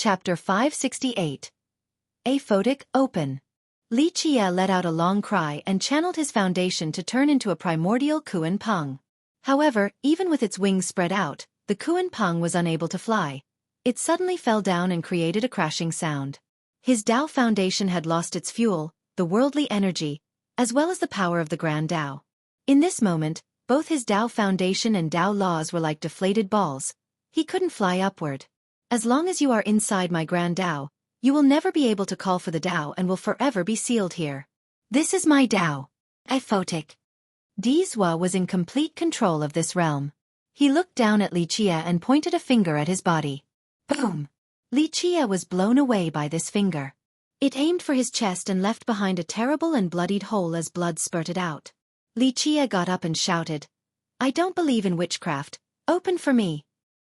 Chapter 568. Aphotic Open. Li Qie let out a long cry and channeled his foundation to turn into a primordial Kuan Peng. However, even with its wings spread out, the Kuan Peng was unable to fly. It suddenly fell down and created a crashing sound. His Tao foundation had lost its fuel, the worldly energy, as well as the power of the Grand Tao. In this moment, both his Tao foundation and Tao laws were like deflated balls. He couldn't fly upward. As long as you are inside my Grand Tao, you will never be able to call for the Tao and will forever be sealed here. This is my Tao. Aphotic. Dizhua was in complete control of this realm. He looked down at Li Qie and pointed a finger at his body. Boom! Li Qie was blown away by this finger. It aimed for his chest and left behind a terrible and bloodied hole as blood spurted out. Li Qie got up and shouted, "I don't believe in witchcraft. Open for me."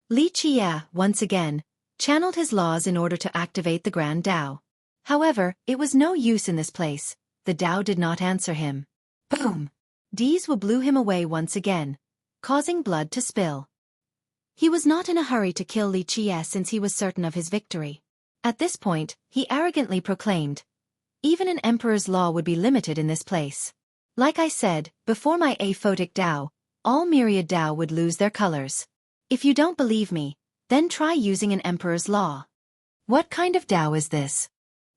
Li Qie, once again, channeled his laws in order to activate the Grand Tao. However, it was no use in this place. The Tao did not answer him. Boom! Dizhua blew him away once again, causing blood to spill. He was not in a hurry to kill Li Qie since he was certain of his victory. At this point, he arrogantly proclaimed, "Even an emperor's law would be limited in this place. Like I said, before my aphotic Tao, all myriad Tao would lose their colors. If you don't believe me, then try using an emperor's law." What kind of Tao is this?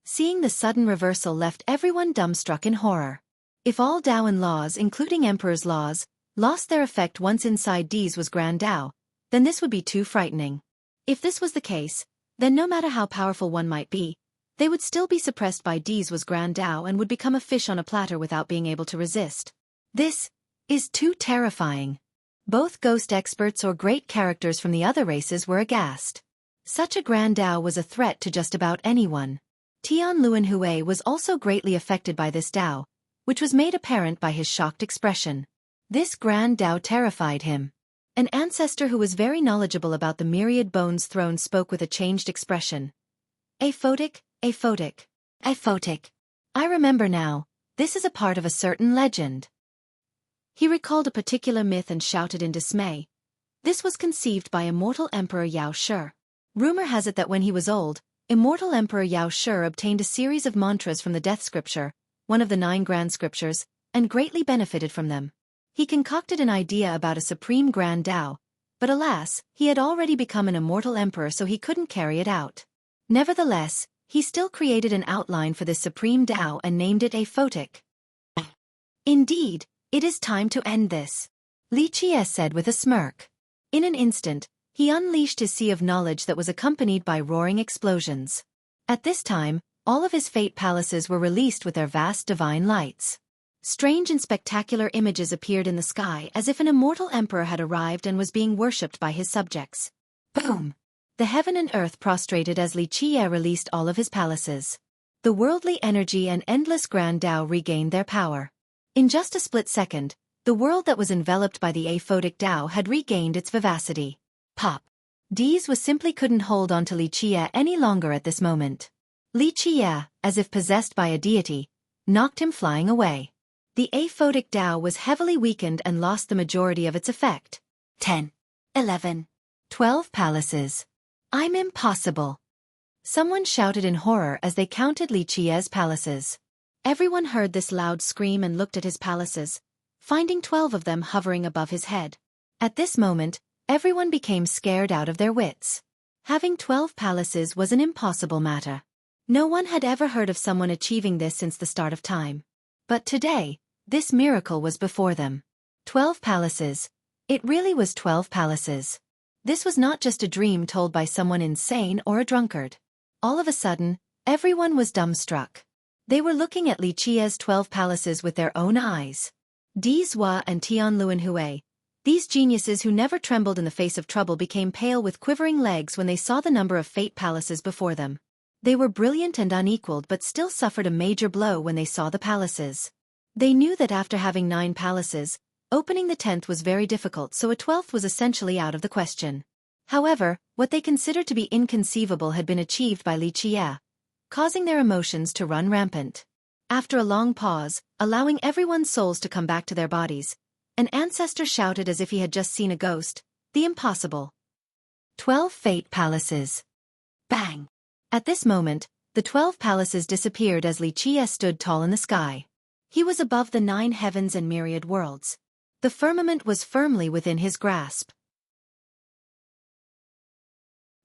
Seeing the sudden reversal left everyone dumbstruck in horror. If all Taoan laws, including emperor's laws, lost their effect once inside Dizhua's Grand Tao, then this would be too frightening. If this was the case, then no matter how powerful one might be, they would still be suppressed by Dizhua's Grand Tao and would become a fish on a platter without being able to resist. This is too terrifying. Both ghost experts or great characters from the other races were aghast. Such a Grand Tao was a threat to just about anyone. Tianluan was also greatly affected by this Tao, which was made apparent by his shocked expression. This Grand Tao terrified him. An ancestor who was very knowledgeable about the myriad bones throne spoke with a changed expression. Aphotic, aphotic, aphotic. I remember now, this is a part of a certain legend. He recalled a particular myth and shouted in dismay. This was conceived by immortal Emperor Yao Shi. Rumor has it that when he was old, immortal Emperor Yao Shi obtained a series of mantras from the Death Scripture, one of the 9 grand scriptures, and greatly benefited from them. He concocted an idea about a supreme Grand Tao, but alas, he had already become an immortal emperor so he couldn't carry it out. Nevertheless, he still created an outline for this supreme Tao and named it aphotic. Indeed, it is time to end this, Li Qie said with a smirk. In an instant, he unleashed his sea of knowledge that was accompanied by roaring explosions. At this time, all of his fate palaces were released with their vast divine lights. Strange and spectacular images appeared in the sky as if an immortal emperor had arrived and was being worshipped by his subjects. Boom! The heaven and earth prostrated as Li Qie released all of his palaces. The worldly energy and endless Grand Tao regained their power. In just a split second, the world that was enveloped by the aphotic Tao had regained its vivacity. Pop! Dizhua simply couldn't hold on to Li Qie any longer at this moment. Li Qie, as if possessed by a deity, knocked him flying away. The aphotic Tao was heavily weakened and lost the majority of its effect. 10, 11, 12 palaces. I'm impossible. Someone shouted in horror as they counted Li Qie's palaces. Everyone heard this loud scream and looked at his palaces, finding 12 of them hovering above his head. At this moment, everyone became scared out of their wits. Having 12 palaces was an impossible matter. No one had ever heard of someone achieving this since the start of time. But today, this miracle was before them. 12 palaces. It really was 12 palaces. This was not just a dream told by someone insane or a drunkard. All of a sudden, everyone was dumbstruck. They were looking at Li Qie's 12 palaces with their own eyes. Dizhua and Tianluan, these geniuses who never trembled in the face of trouble, became pale with quivering legs when they saw the number of fate palaces before them. They were brilliant and unequaled but still suffered a major blow when they saw the palaces. They knew that after having 9 palaces, opening the 10th was very difficult, so a 12th was essentially out of the question. However, what they considered to be inconceivable had been achieved by Li Qie, causing their emotions to run rampant. After a long pause, allowing everyone's souls to come back to their bodies, an ancestor shouted as if he had just seen a ghost, "The impossible. 12 fate palaces." Bang! At this moment, the 12 palaces disappeared as Xueqi stood tall in the sky. He was above the 9 heavens and myriad worlds. The firmament was firmly within his grasp.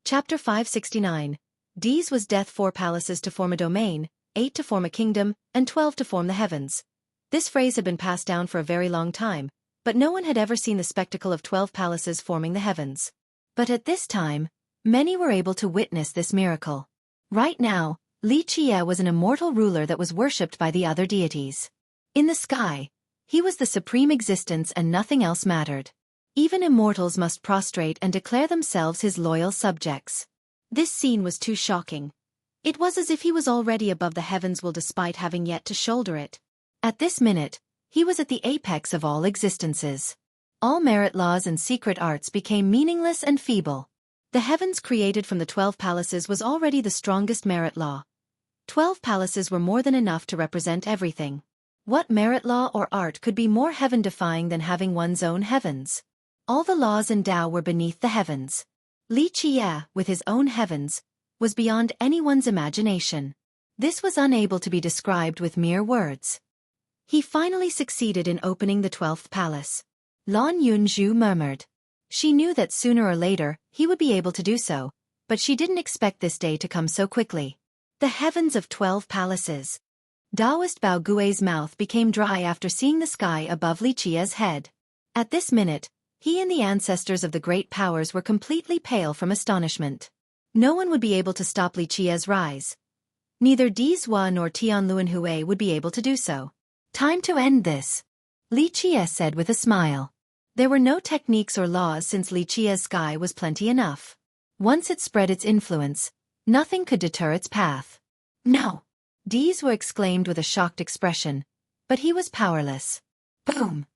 Chapter 569. These was death 4 palaces to form a domain, 8 to form a kingdom, and 12 to form the heavens. This phrase had been passed down for a very long time, but no one had ever seen the spectacle of 12 palaces forming the heavens. But at this time, many were able to witness this miracle. Right now, Xueqi was an immortal ruler that was worshipped by the other deities. In the sky, he was the supreme existence and nothing else mattered. Even immortals must prostrate and declare themselves his loyal subjects. This scene was too shocking. It was as if he was already above the heavens despite having yet to shoulder it. At this minute, he was at the apex of all existences. All merit laws and secret arts became meaningless and feeble. The heavens created from the 12 palaces was already the strongest merit law. 12 palaces were more than enough to represent everything. What merit law or art could be more heaven-defying than having one's own heavens? All the laws and Tao were beneath the heavens. Xueqi, with his own heavens, was beyond anyone's imagination. This was unable to be described with mere words. He finally succeeded in opening the 12th palace. Lan Yunzhu murmured. She knew that sooner or later, he would be able to do so, but she didn't expect this day to come so quickly. The heavens of 12 palaces. Taoist Bao Gui's mouth became dry after seeing the sky above Xueqi's head. At this minute, he and the ancestors of the great powers were completely pale from astonishment. No one would be able to stop Xueqi's rise. Neither Di Zhua nor Tianluanhui would be able to do so. Time to end this, Xueqi said with a smile. There were no techniques or laws since Xueqi's sky was plenty enough. Once it spread its influence, nothing could deter its path. No! Di Zhua exclaimed with a shocked expression, but he was powerless. Boom!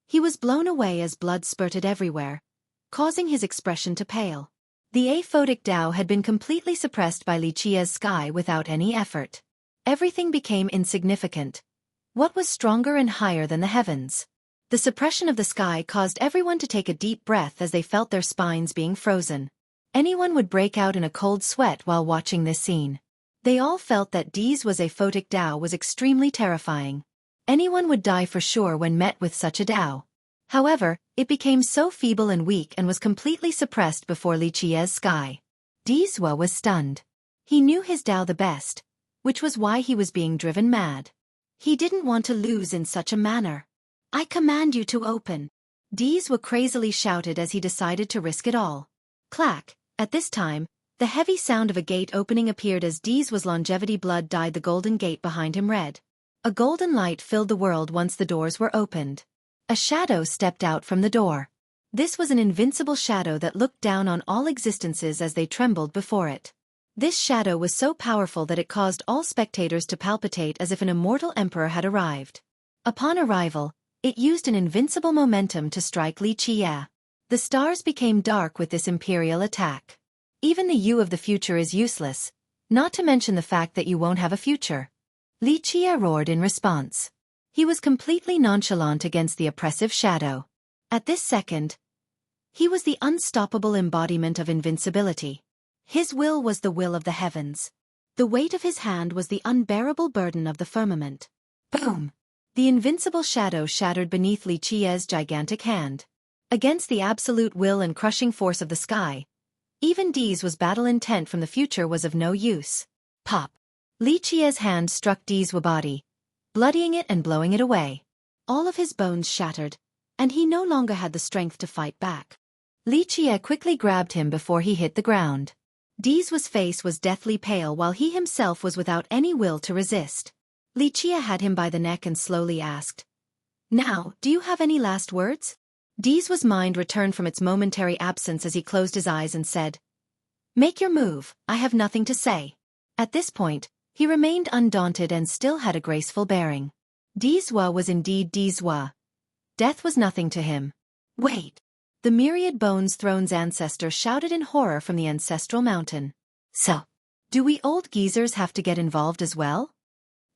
He was blown away as blood spurted everywhere, causing his expression to pale. The aphotic Tao had been completely suppressed by Xueqi's sky without any effort. Everything became insignificant. What was stronger and higher than the heavens? The suppression of the sky caused everyone to take a deep breath as they felt their spines being frozen. Anyone would break out in a cold sweat while watching this scene. They all felt that Di Zhua's aphotic Tao was extremely terrifying. Anyone would die for sure when met with such a Tao. However, it became so feeble and weak and was completely suppressed before Xueqi's sky. Di Zhua was stunned. He knew his Tao the best, which was why he was being driven mad. He didn't want to lose in such a manner. I command you to open. Di Zhua crazily shouted as he decided to risk it all. Clack! At this time, the heavy sound of a gate opening appeared as Di Zhua's longevity blood dyed the golden gate behind him red. A golden light filled the world once the doors were opened. A shadow stepped out from the door. This was an invincible shadow that looked down on all existences as they trembled before it. This shadow was so powerful that it caused all spectators to palpitate as if an immortal emperor had arrived. Upon arrival, it used an invincible momentum to strike Xueqi. The stars became dark with this imperial attack. Even the you of the future is useless, not to mention the fact that you won't have a future. Xueqi roared in response. He was completely nonchalant against the oppressive shadow. At this second, he was the unstoppable embodiment of invincibility. His will was the will of the heavens. The weight of his hand was the unbearable burden of the firmament. Boom! The invincible shadow shattered beneath Xueqi's gigantic hand. Against the absolute will and crushing force of the sky, even Di Zhua's battle intent from the future was of no use. Pop! Xueqi's hand struck Di Zhua's body, bloodying it and blowing it away. All of his bones shattered, and he no longer had the strength to fight back. Xueqi quickly grabbed him before he hit the ground. Di Zhua's face was deathly pale while he himself was without any will to resist. Xueqi had him by the neck and slowly asked, "Now, do you have any last words?" Di Zhua's mind returned from its momentary absence as he closed his eyes and said, "Make your move, I have nothing to say." At this point, he remained undaunted and still had a graceful bearing. Di Zhua was indeed Di Zhua. Death was nothing to him. Wait! The Myriad Bones Throne's ancestor shouted in horror from the ancestral mountain. So, do we old geezers have to get involved as well?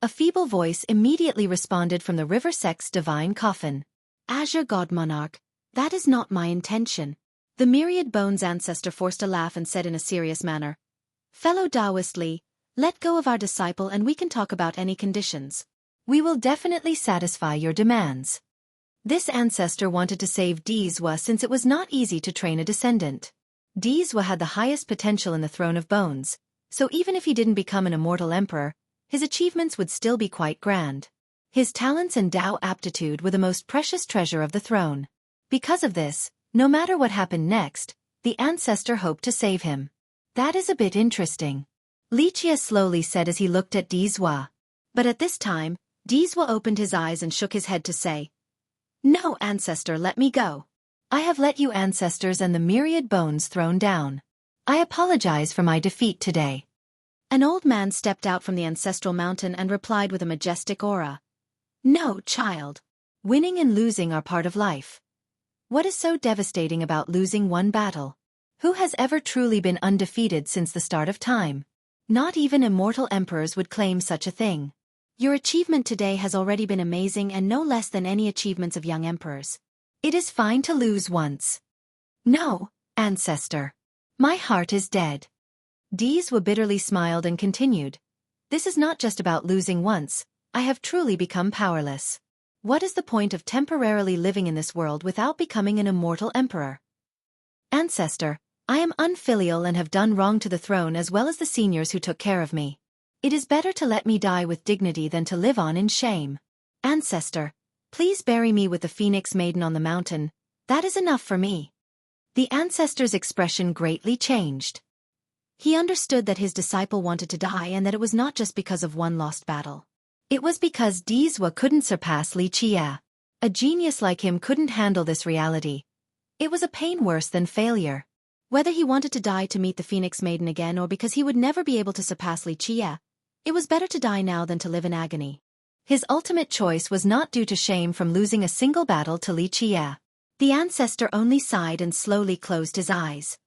A feeble voice immediately responded from the river sect's divine coffin. Azure God Monarch, that is not my intention. The Myriad Bones ancestor forced a laugh and said in a serious manner, Fellow Taoist Li, let go of our disciple and we can talk about any conditions. We will definitely satisfy your demands. This ancestor wanted to save Dizwa since it was not easy to train a descendant. Dizwa had the highest potential in the Throne of Bones, so even if he didn't become an immortal emperor, his achievements would still be quite grand. His talents and Tao aptitude were the most precious treasure of the throne. Because of this, no matter what happened next, the ancestor hoped to save him. That is a bit interesting, Li Qie slowly said as he looked at Dizwa. But at this time, Dizwa opened his eyes and shook his head to say, "No, ancestor, let me go. I have let you ancestors and the myriad bones thrown down. I apologize for my defeat today." An old man stepped out from the ancestral mountain and replied with a majestic aura. "No, child. Winning and losing are part of life. What is so devastating about losing one battle? Who has ever truly been undefeated since the start of time? Not even immortal emperors would claim such a thing. Your achievement today has already been amazing and no less than any achievements of young emperors. It is fine to lose once." "No, ancestor. My heart is dead." Dizwa bitterly smiled and continued, "This is not just about losing once. I have truly become powerless. What is the point of temporarily living in this world without becoming an immortal emperor? Ancestor, I am unfilial and have done wrong to the throne as well as the seniors who took care of me. It is better to let me die with dignity than to live on in shame. Ancestor, please bury me with the Phoenix Maiden on the mountain. That is enough for me." The ancestor's expression greatly changed. He understood that his disciple wanted to die and that it was not just because of one lost battle. It was because Dizwa couldn't surpass Li Qie. A genius like him couldn't handle this reality. It was a pain worse than failure. Whether he wanted to die to meet the Phoenix Maiden again or because he would never be able to surpass Li Qie, it was better to die now than to live in agony. His ultimate choice was not due to shame from losing a single battle to Li Qie. The ancestor only sighed and slowly closed his eyes.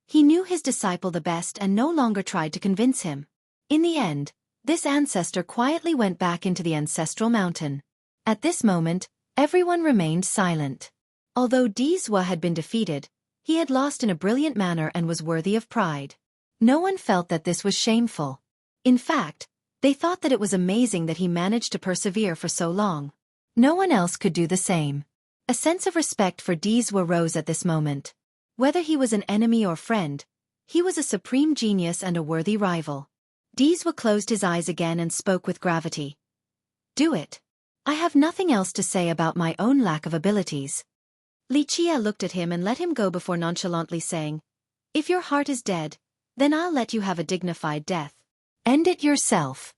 He knew his disciple the best and no longer tried to convince him. In the end, this ancestor quietly went back into the ancestral mountain. At this moment, everyone remained silent. Although Dizwa had been defeated, he had lost in a brilliant manner and was worthy of pride. No one felt that this was shameful. In fact, they thought that it was amazing that he managed to persevere for so long. No one else could do the same. A sense of respect for Dizwa rose at this moment. Whether he was an enemy or friend, he was a supreme genius and a worthy rival. Dizwa closed his eyes again and spoke with gravity. "Do it. I have nothing else to say about my own lack of abilities." Li Qie looked at him and let him go before nonchalantly saying, "If your heart is dead, then I'll let you have a dignified death. End it yourself."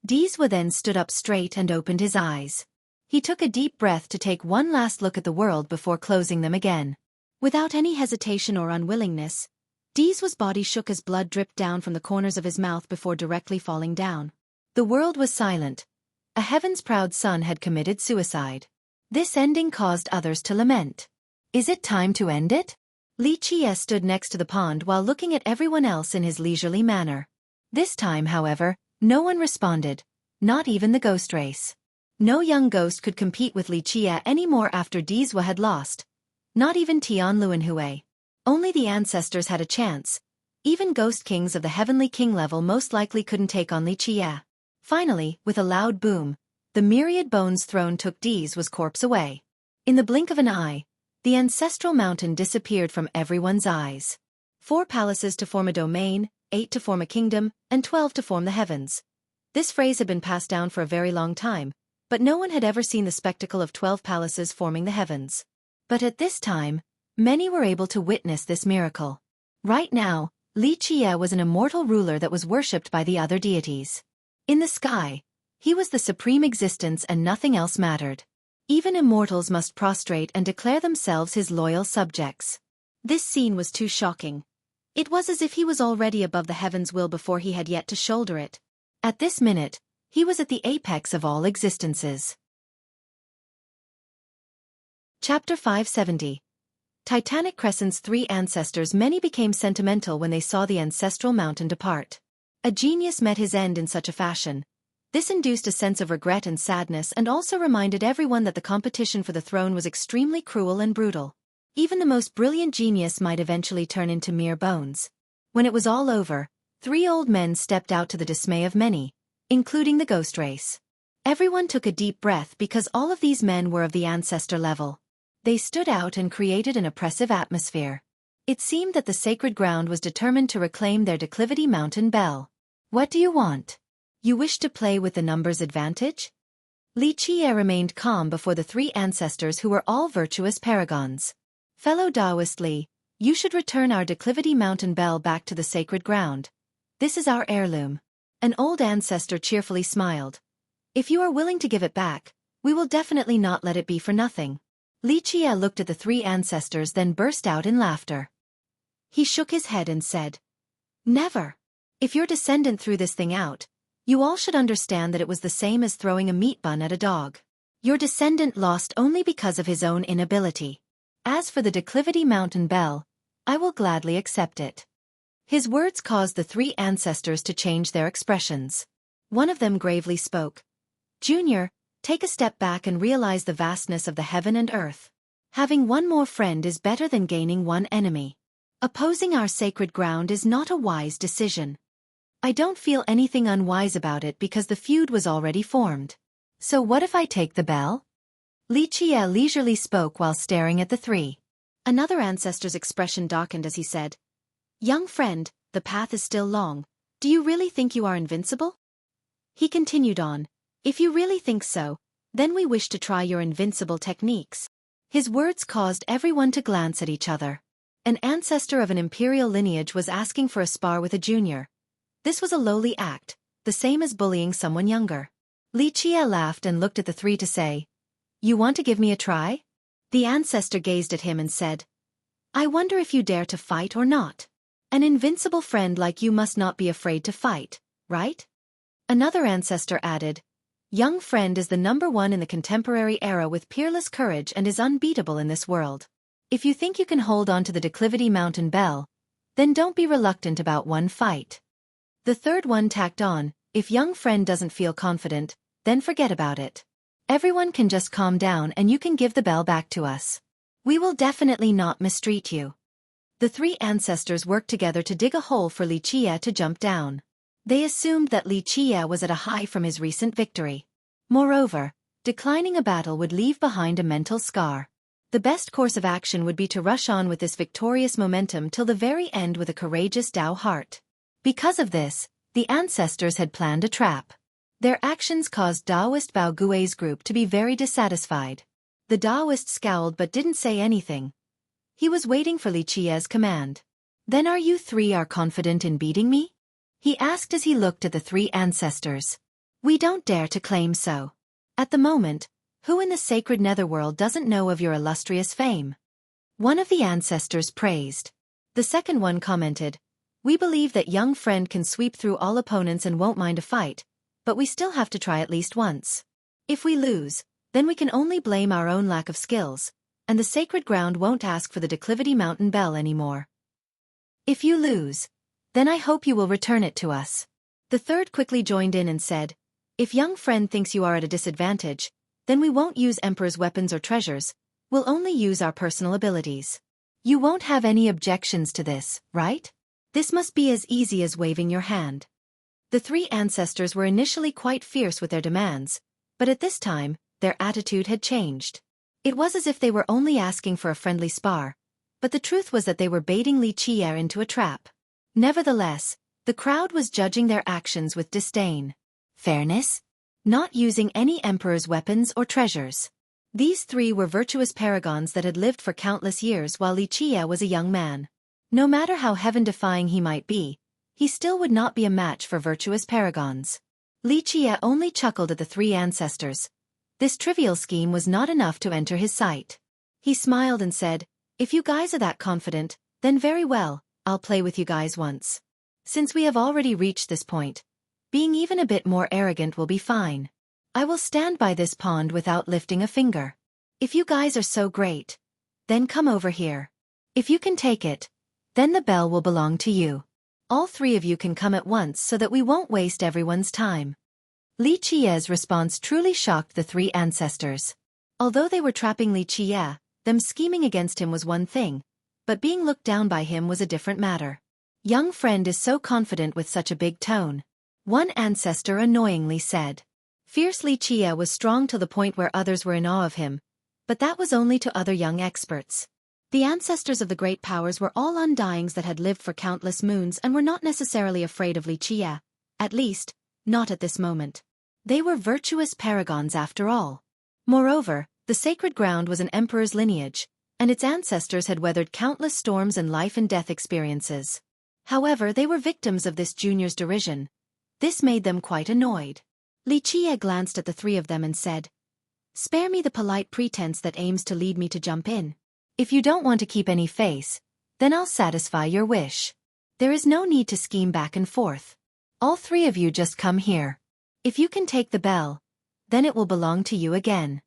Dizwa then stood up straight and opened his eyes. He took a deep breath to take one last look at the world before closing them again. Without any hesitation or unwillingness, Dizwa's body shook as blood dripped down from the corners of his mouth before directly falling down. The world was silent. A heaven's proud son had committed suicide. This ending caused others to lament. "Is it time to end it?" Li Qie stood next to the pond while looking at everyone else in his leisurely manner. This time, however, no one responded, not even the ghost race. No young ghost could compete with Li Qie anymore after Dizwa had lost. Not even Tian Luanhui. Only the ancestors had a chance. Even ghost kings of the heavenly king level most likely couldn't take on Li Qie. Finally, with a loud boom, the myriad bones throne took Dizwa's corpse away. In the blink of an eye, the ancestral mountain disappeared from everyone's eyes. 4 palaces to form a domain, 8 to form a kingdom, and 12 to form the heavens. This phrase had been passed down for a very long time, but no one had ever seen the spectacle of 12 palaces forming the heavens. But at this time, many were able to witness this miracle. Right now, Li Qie was an immortal ruler that was worshipped by the other deities. In the sky, he was the supreme existence and nothing else mattered. Even immortals must prostrate and declare themselves his loyal subjects. This scene was too shocking. It was as if he was already above the heaven's will before he had yet to shoulder it. At this minute, he was at the apex of all existences. Chapter 570. Titanic Crescent's 3 ancestors. Many became sentimental when they saw the ancestral mountain depart. A genius met his end in such a fashion. This induced a sense of regret and sadness and also reminded everyone that the competition for the throne was extremely cruel and brutal. Even the most brilliant genius might eventually turn into mere bones. When it was all over, 3 old men stepped out to the dismay of many, including the ghost race. Everyone took a deep breath because all of these men were of the ancestor level. They stood out and created an oppressive atmosphere. It seemed that the sacred ground was determined to reclaim their declivity mountain bell. What do you want? You wish to play with the numbers advantage? Xueqi remained calm before the 3 ancestors who were all virtuous paragons. Fellow Taoist Li, you should return our declivity mountain bell back to the sacred ground. This is our heirloom. An old ancestor cheerfully smiled. If you are willing to give it back, we will definitely not let it be for nothing. Xueqi looked at the 3 ancestors then burst out in laughter. He shook his head and said, Never. If your descendant threw this thing out, you all should understand that it was the same as throwing a meat bun at a dog. Your descendant lost only because of his own inability. As for the declivity mountain bell, I will gladly accept it. His words caused the 3 ancestors to change their expressions. One of them gravely spoke. Junior, take a step back and realize the vastness of the heaven and earth. Having one more friend is better than gaining one enemy. Opposing our sacred ground is not a wise decision. I don't feel anything unwise about it because the feud was already formed. So what if I take the bell? Xueqi leisurely spoke while staring at the 3. Another ancestor's expression darkened as he said, Young friend, the path is still long. Do you really think you are invincible? He continued on, If you really think so, then we wish to try your invincible techniques. His words caused everyone to glance at each other. An ancestor of an imperial lineage was asking for a spar with a junior. This was a lowly act, the same as bullying someone younger. Xueqi laughed and looked at the 3 to say, You want to give me a try? The ancestor gazed at him and said, I wonder if you dare to fight or not. An invincible friend like you must not be afraid to fight, right? Another ancestor added, Young friend is the #1 in the contemporary era with peerless courage and is unbeatable in this world. If you think you can hold on to the declivity mountain bell, then don't be reluctant about one fight. The third one tacked on, If young friend doesn't feel confident, then forget about it. Everyone can just calm down and you can give the bell back to us. We will definitely not mistreat you. The 3 ancestors worked together to dig a hole for Xueqi to jump down. They assumed that Xueqi was at a high from his recent victory. Moreover, declining a battle would leave behind a mental scar. The best course of action would be to rush on with this victorious momentum till the very end with a courageous Tao heart. Because of this, the ancestors had planned a trap. Their actions caused Taoist Bao Gui's group to be very dissatisfied. The Taoist scowled but didn't say anything. He was waiting for Xueqi's command. Then are you 3 confident in beating me? He asked as he looked at the 3 ancestors. We don't dare to claim so. At the moment, who in the sacred netherworld doesn't know of your illustrious fame? One of the ancestors praised. The second one commented, We believe that young friend can sweep through all opponents and won't mind a fight, but we still have to try at least once. If we lose, then we can only blame our own lack of skills, and the sacred ground won't ask for the declivity mountain bell anymore. If you lose, then I hope you will return it to us. The third quickly joined in and said, If young friend thinks you are at a disadvantage, then we won't use Emperor's weapons or treasures, we'll only use our personal abilities. You won't have any objections to this, right? This must be as easy as waving your hand. The 3 ancestors were initially quite fierce with their demands, but at this time, their attitude had changed. It was as if they were only asking for a friendly spar, but the truth was that they were baiting Xueqi into a trap. Nevertheless, the crowd was judging their actions with disdain. Fairness? Not using any emperor's weapons or treasures. These 3 were virtuous paragons that had lived for countless years while Xueqi was a young man. No matter how heaven-defying he might be, he still would not be a match for virtuous paragons. Xueqi only chuckled at the 3 ancestors. This trivial scheme was not enough to enter his sight. He smiled and said, If you guys are that confident, then very well, I'll play with you guys once. Since we have already reached this point, being even a bit more arrogant will be fine. I will stand by this pond without lifting a finger. If you guys are so great, then come over here. If you can take it, then the bell will belong to you. All 3 of you can come at once so that we won't waste everyone's time. Xueqi's response truly shocked the 3 ancestors. Although they were trapping Xueqi, them scheming against him was one thing, but being looked down by him was a different matter. Young friend is so confident with such a big tone. One ancestor annoyingly said. Fierce Lichia was strong to the point where others were in awe of him, but that was only to other young experts. The ancestors of the great powers were all undyings that had lived for countless moons and were not necessarily afraid of Lichia, at least, not at this moment. They were virtuous paragons after all. Moreover, the sacred ground was an emperor's lineage, and its ancestors had weathered countless storms and life and death experiences. However, they were victims of this junior's derision. This made them quite annoyed. Lichia glanced at the three of them and said, "Spare me the polite pretense that aims to lead me to jump in. If you don't want to keep any face, then I'll satisfy your wish. There is no need to scheme back and forth. All three of you just come here. If you can take the bell, then it will belong to you again."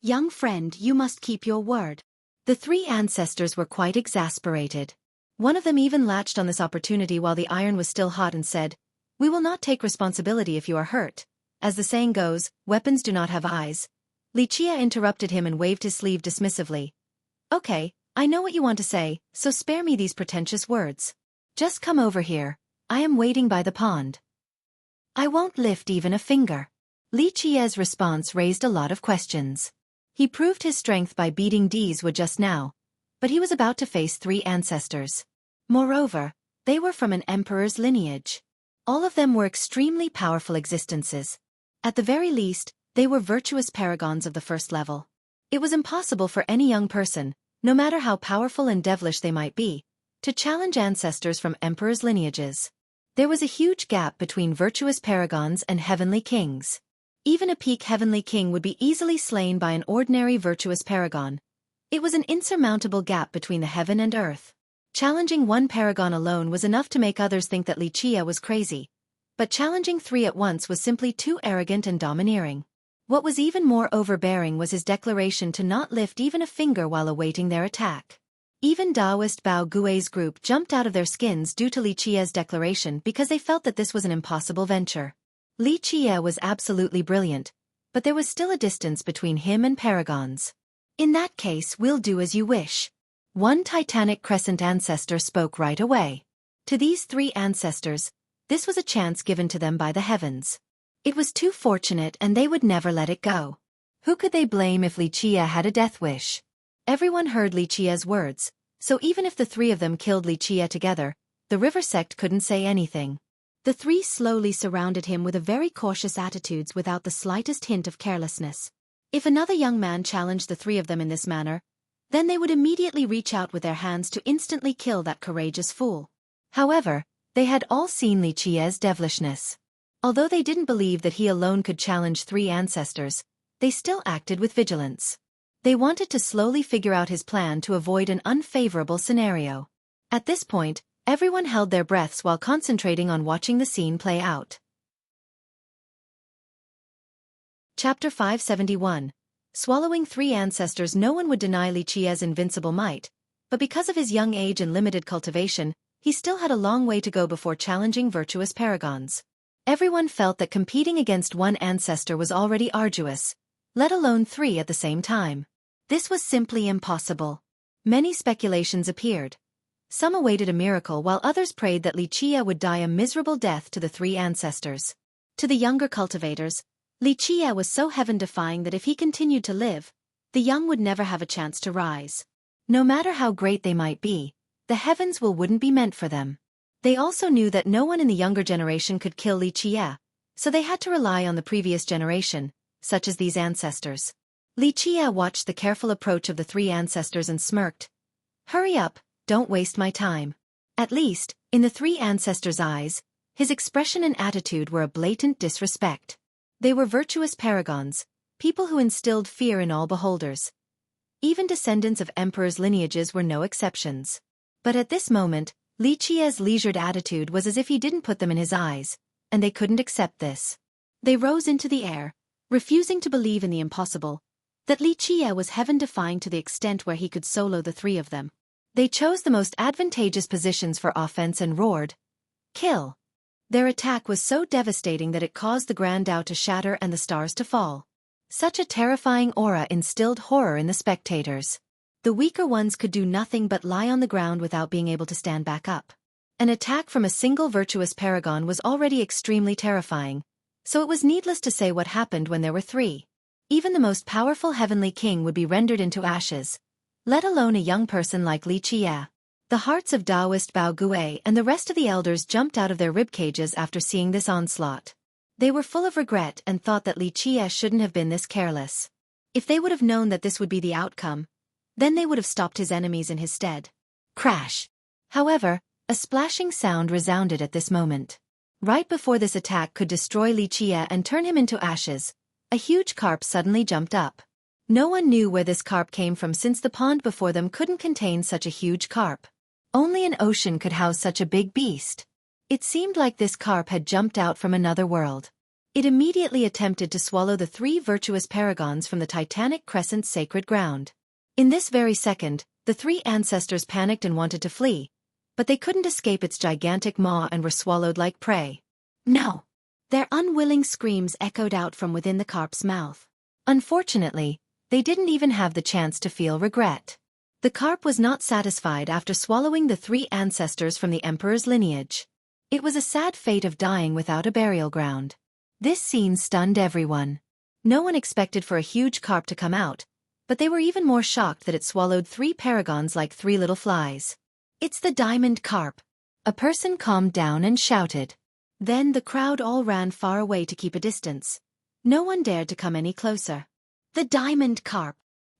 "Young friend, you must keep your word." The three ancestors were quite exasperated. One of them even latched on this opportunity while the iron was still hot and said, "We will not take responsibility if you are hurt. As the saying goes, weapons do not have eyes." Lichia interrupted him and waved his sleeve dismissively. "Okay, I know what you want to say, so spare me these pretentious words. Just come over here, I am waiting by the pond." "I won't lift even a finger." Lichia's response raised a lot of questions. He proved his strength by beating Dizwa just now, but he was about to face three ancestors. Moreover, they were from an emperor's lineage. All of them were extremely powerful existences. At the very least, they were virtuous paragons of the first level. It was impossible for any young person, no matter how powerful and devilish they might be, to challenge ancestors from emperors' lineages. There was a huge gap between virtuous paragons and heavenly kings. Even a peak heavenly king would be easily slain by an ordinary virtuous paragon. It was an insurmountable gap between the heaven and earth. Challenging one paragon alone was enough to make others think that Lichia was crazy. But challenging three at once was simply too arrogant and domineering. What was even more overbearing was his declaration to not lift even a finger while awaiting their attack. Even Daoist Bao Gui's group jumped out of their skins due to Lichia's declaration because they felt that this was an impossible venture. Lichia was absolutely brilliant, but there was still a distance between him and paragons. "In that case, we'll do as you wish." One Titanic Crescent ancestor spoke right away. To these three ancestors, this was a chance given to them by the heavens. It was too fortunate and they would never let it go. Who could they blame if Lichia had a death wish? Everyone heard Lichia's words, so even if the three of them killed Lichia together, the river sect couldn't say anything. The three slowly surrounded him with a very cautious attitudes without the slightest hint of carelessness. If another young man challenged the three of them in this manner, then they would immediately reach out with their hands to instantly kill that courageous fool. However, they had all seen Lichia's devilishness. Although they didn't believe that he alone could challenge three ancestors, they still acted with vigilance. They wanted to slowly figure out his plan to avoid an unfavorable scenario. At this point, everyone held their breaths while concentrating on watching the scene play out. Chapter 571. Swallowing three ancestors. No one would deny Lichia's invincible might, but because of his young age and limited cultivation, he still had a long way to go before challenging virtuous paragons. Everyone felt that competing against one ancestor was already arduous, let alone three at the same time. This was simply impossible. Many speculations appeared. Some awaited a miracle while others prayed that Lichia would die a miserable death to the three ancestors. To the younger cultivators, Lichia was so heaven-defying that if he continued to live, the young would never have a chance to rise. No matter how great they might be, the heavens wouldn't be meant for them. They also knew that no one in the younger generation could kill Lichia, so they had to rely on the previous generation, such as these ancestors. Lichia watched the careful approach of the three ancestors and smirked. "Hurry up, don't waste my time." At least, in the three ancestors' eyes, his expression and attitude were a blatant disrespect. They were virtuous paragons, people who instilled fear in all beholders. Even descendants of emperors' lineages were no exceptions. But at this moment, Lichia's leisured attitude was as if he didn't put them in his eyes, and they couldn't accept this. They rose into the air, refusing to believe in the impossible, that Lichia was heaven-defying to the extent where he could solo the three of them. They chose the most advantageous positions for offense and roared, "Kill!" Their attack was so devastating that it caused the Grand Tao to shatter and the stars to fall. Such a terrifying aura instilled horror in the spectators. The weaker ones could do nothing but lie on the ground without being able to stand back up. An attack from a single virtuous paragon was already extremely terrifying, so it was needless to say what happened when there were three. Even the most powerful heavenly king would be rendered into ashes, let alone a young person like Li Qie. The hearts of Taoist Bao Gui and the rest of the elders jumped out of their ribcages after seeing this onslaught. They were full of regret and thought that Li Qie shouldn't have been this careless. If they would have known that this would be the outcome, then they would have stopped his enemies in his stead. Crash! However, a splashing sound resounded at this moment. Right before this attack could destroy Li Qie and turn him into ashes, a huge carp suddenly jumped up. No one knew where this carp came from since the pond before them couldn't contain such a huge carp. Only an ocean could house such a big beast. It seemed like this carp had jumped out from another world. It immediately attempted to swallow the three virtuous paragons from the Titanic Crescent's sacred ground. In this very second, the three ancestors panicked and wanted to flee, but they couldn't escape its gigantic maw and were swallowed like prey. No! Their unwilling screams echoed out from within the carp's mouth. Unfortunately, they didn't even have the chance to feel regret. The carp was not satisfied after swallowing the three ancestors from the emperor's lineage. It was a sad fate of dying without a burial ground. This scene stunned everyone. No one expected for a huge carp to come out, but they were even more shocked that it swallowed three paragons like three little flies. It's the diamond carp. A person calmed down and shouted. Then the crowd all ran far away to keep a distance. No one dared to come any closer. The diamond carp.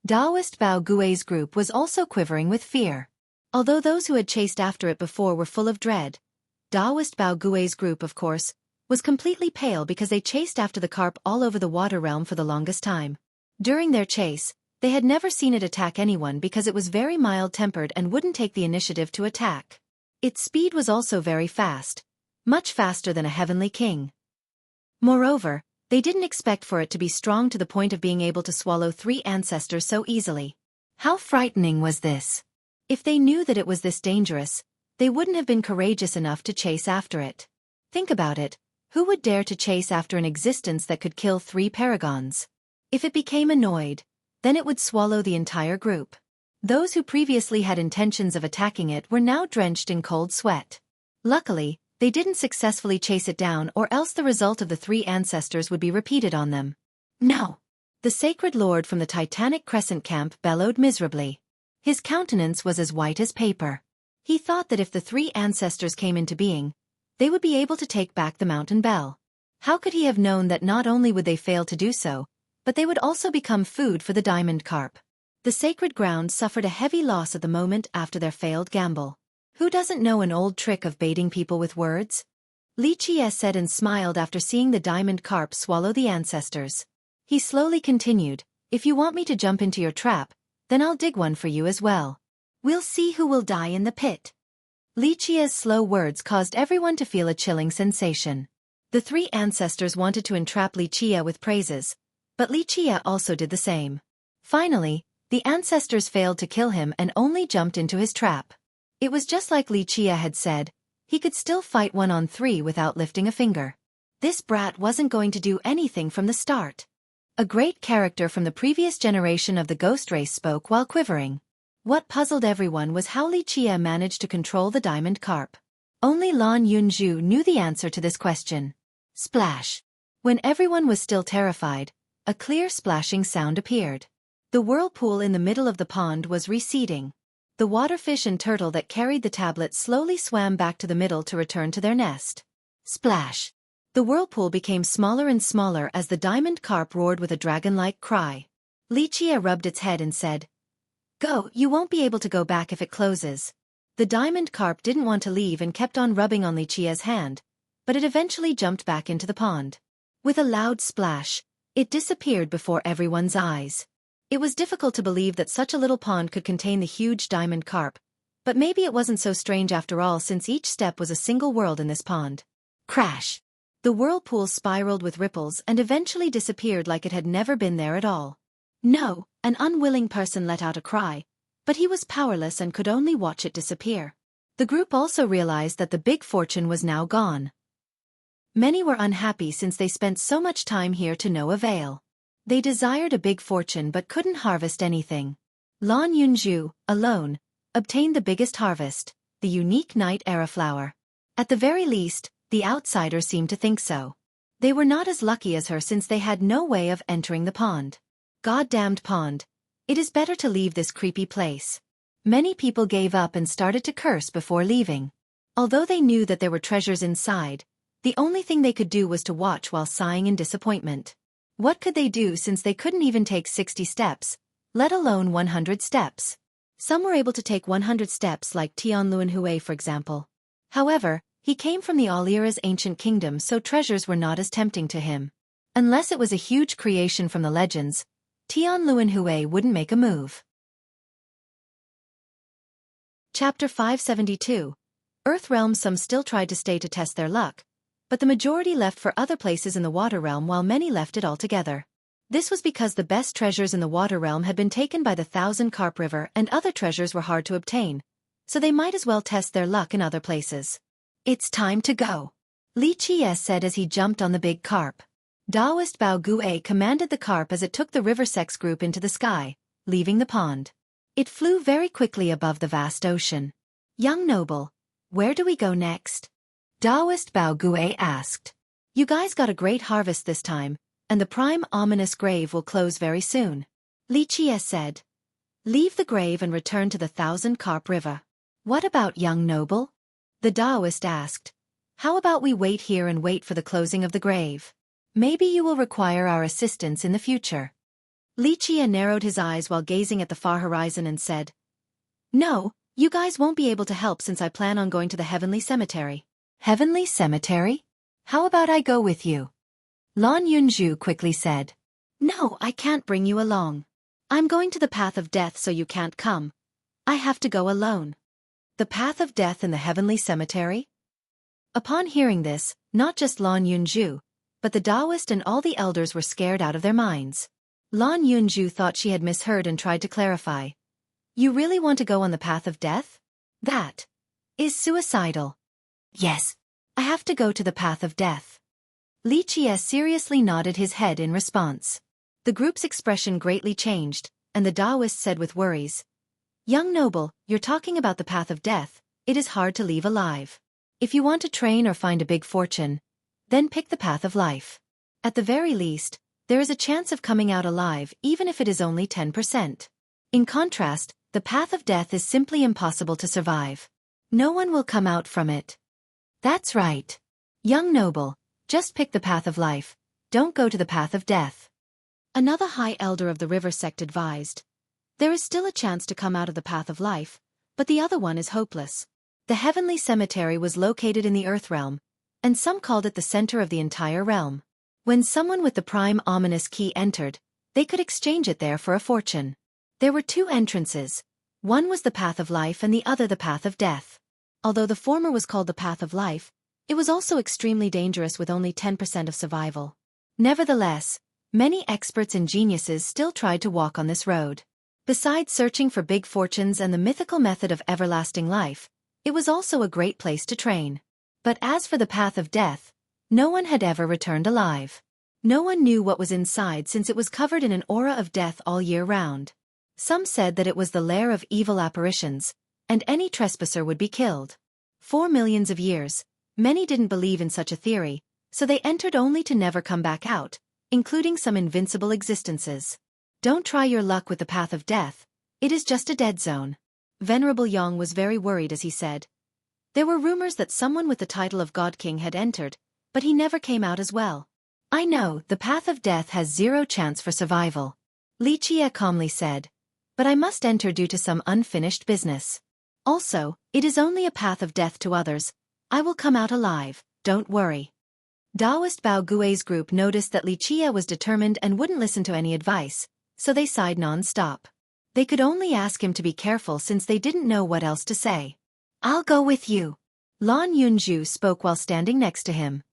Taoist Bao Gui's group was also quivering with fear. Although those who had chased after it before were full of dread, Taoist Bao Gui's group, of course, was completely pale because they chased after the carp all over the water realm for the longest time. During their chase, they had never seen it attack anyone because it was very mild-tempered and wouldn't take the initiative to attack. Its speed was also very fast, much faster than a heavenly king. Moreover, they didn't expect for it to be strong to the point of being able to swallow three ancestors so easily. How frightening was this? If they knew that it was this dangerous, they wouldn't have been courageous enough to chase after it. Think about it, who would dare to chase after an existence that could kill three paragons? If it became annoyed, then it would swallow the entire group. Those who previously had intentions of attacking it were now drenched in cold sweat. Luckily, they didn't successfully chase it down, or else the result of the three ancestors would be repeated on them. No! The sacred lord from the Titanic Crescent camp bellowed miserably. His countenance was as white as paper. He thought that if the three ancestors came into being, they would be able to take back the mountain bell. How could he have known that not only would they fail to do so, but they would also become food for the diamond carp? The sacred ground suffered a heavy loss at the moment after their failed gamble. Who doesn't know an old trick of baiting people with words? Li Qie said and smiled after seeing the diamond carp swallow the ancestors. He slowly continued, "If you want me to jump into your trap, then I'll dig one for you as well. We'll see who will die in the pit." Li Qie's slow words caused everyone to feel a chilling sensation. The three ancestors wanted to entrap Li Qie with praises, but Li Qie also did the same. Finally, the ancestors failed to kill him and only jumped into his trap. It was just like Li Qie had said, he could still fight 1-on-3 without lifting a finger. This brat wasn't going to do anything from the start. A great character from the previous generation of the ghost race spoke while quivering. What puzzled everyone was how Li Qie managed to control the diamond carp. Only Lan Yunzhu knew the answer to this question. Splash! When everyone was still terrified, a clear splashing sound appeared. The whirlpool in the middle of the pond was receding. The waterfish and turtle that carried the tablet slowly swam back to the middle to return to their nest. Splash! The whirlpool became smaller and smaller as the diamond carp roared with a dragon-like cry. Li Qie rubbed its head and said, "Go, you won't be able to go back if it closes." The diamond carp didn't want to leave and kept on rubbing on Li Qie's hand, but it eventually jumped back into the pond. With a loud splash, it disappeared before everyone's eyes. It was difficult to believe that such a little pond could contain the huge diamond carp, but maybe it wasn't so strange after all since each step was a single world in this pond. Crash! The whirlpool spiraled with ripples and eventually disappeared like it had never been there at all. No! An unwilling person let out a cry, but he was powerless and could only watch it disappear. The group also realized that the big fortune was now gone. Many were unhappy since they spent so much time here to no avail. They desired a big fortune but couldn't harvest anything. Lan Yunzhu, alone, obtained the biggest harvest, the unique night era flower. At the very least, the outsiders seemed to think so. They were not as lucky as her since they had no way of entering the pond. Goddamned pond. It is better to leave this creepy place. Many people gave up and started to curse before leaving. Although they knew that there were treasures inside, the only thing they could do was to watch while sighing in disappointment. What could they do since they couldn't even take 60 steps, let alone 100 steps? Some were able to take 100 steps like Tianluanhui for example. However, he came from the Alira's ancient kingdom so treasures were not as tempting to him. Unless it was a huge creation from the legends, Tianluanhui wouldn't make a move. Chapter 572. Earthrealm. Some still tried to stay to test their luck, but the majority left for other places in the water realm while many left it altogether. This was because the best treasures in the water realm had been taken by the Thousand Carp River and other treasures were hard to obtain, so they might as well test their luck in other places. It's time to go, Li Qie said as he jumped on the big carp. Daoist Bao Gue commanded the carp as it took the river sex group into the sky, leaving the pond. It flew very quickly above the vast ocean. Young noble, where do we go next? Daoist Bao Gue asked. You guys got a great harvest this time, and the prime ominous grave will close very soon. Li Qie said. Leave the grave and return to the Thousand Carp River. What about young noble? The Daoist asked. How about we wait here and wait for the closing of the grave? Maybe you will require our assistance in the future. Li Qie narrowed his eyes while gazing at the far horizon and said. No, you guys won't be able to help since I plan on going to the Heavenly Cemetery. Heavenly Cemetery? How about I go with you? Lan Yunzhu quickly said. No, I can't bring you along. I'm going to the path of death so you can't come. I have to go alone. The path of death in the Heavenly Cemetery? Upon hearing this, not just Lan Yunzhu, but the Daoist and all the elders were scared out of their minds. Lan Yunzhu thought she had misheard and tried to clarify. You really want to go on the path of death? That is suicidal. Yes, I have to go to the path of death. Li Qie seriously nodded his head in response. The group's expression greatly changed, and the Daoist said with worries. Young noble, you're talking about the path of death, it is hard to leave alive. If you want to train or find a big fortune, then pick the path of life. At the very least, there is a chance of coming out alive even if it is only 10%. In contrast, the path of death is simply impossible to survive. No one will come out from it. That's right. Young noble, just pick the path of life, don't go to the path of death. Another high elder of the river sect advised. There is still a chance to come out of the path of life, but the other one is hopeless. The Heavenly Cemetery was located in the Earth realm, and some called it the center of the entire realm. When someone with the prime ominous key entered, they could exchange it there for a fortune. There were two entrances. One was the path of life and the other the path of death. Although the former was called the path of life, it was also extremely dangerous with only 10% of survival. Nevertheless, many experts and geniuses still tried to walk on this road. Besides searching for big fortunes and the mythical method of everlasting life, it was also a great place to train. But as for the path of death, no one had ever returned alive. No one knew what was inside since it was covered in an aura of death all year round. Some said that it was the lair of evil apparitions, and any trespasser would be killed. For millions of years, many didn't believe in such a theory, so they entered only to never come back out, including some invincible existences. Don't try your luck with the path of death, it is just a dead zone. Venerable Yang was very worried as he said. There were rumors that someone with the title of God King had entered, but he never came out as well. I know, the path of death has zero chance for survival. Li Qie calmly said. But I must enter due to some unfinished business. Also, it is only a path of death to others. I will come out alive, don't worry. Daoist Bao Gue's group noticed that Li Qie was determined and wouldn't listen to any advice, so they sighed non-stop. They could only ask him to be careful since they didn't know what else to say. I'll go with you. Lan Yunzhu spoke while standing next to him.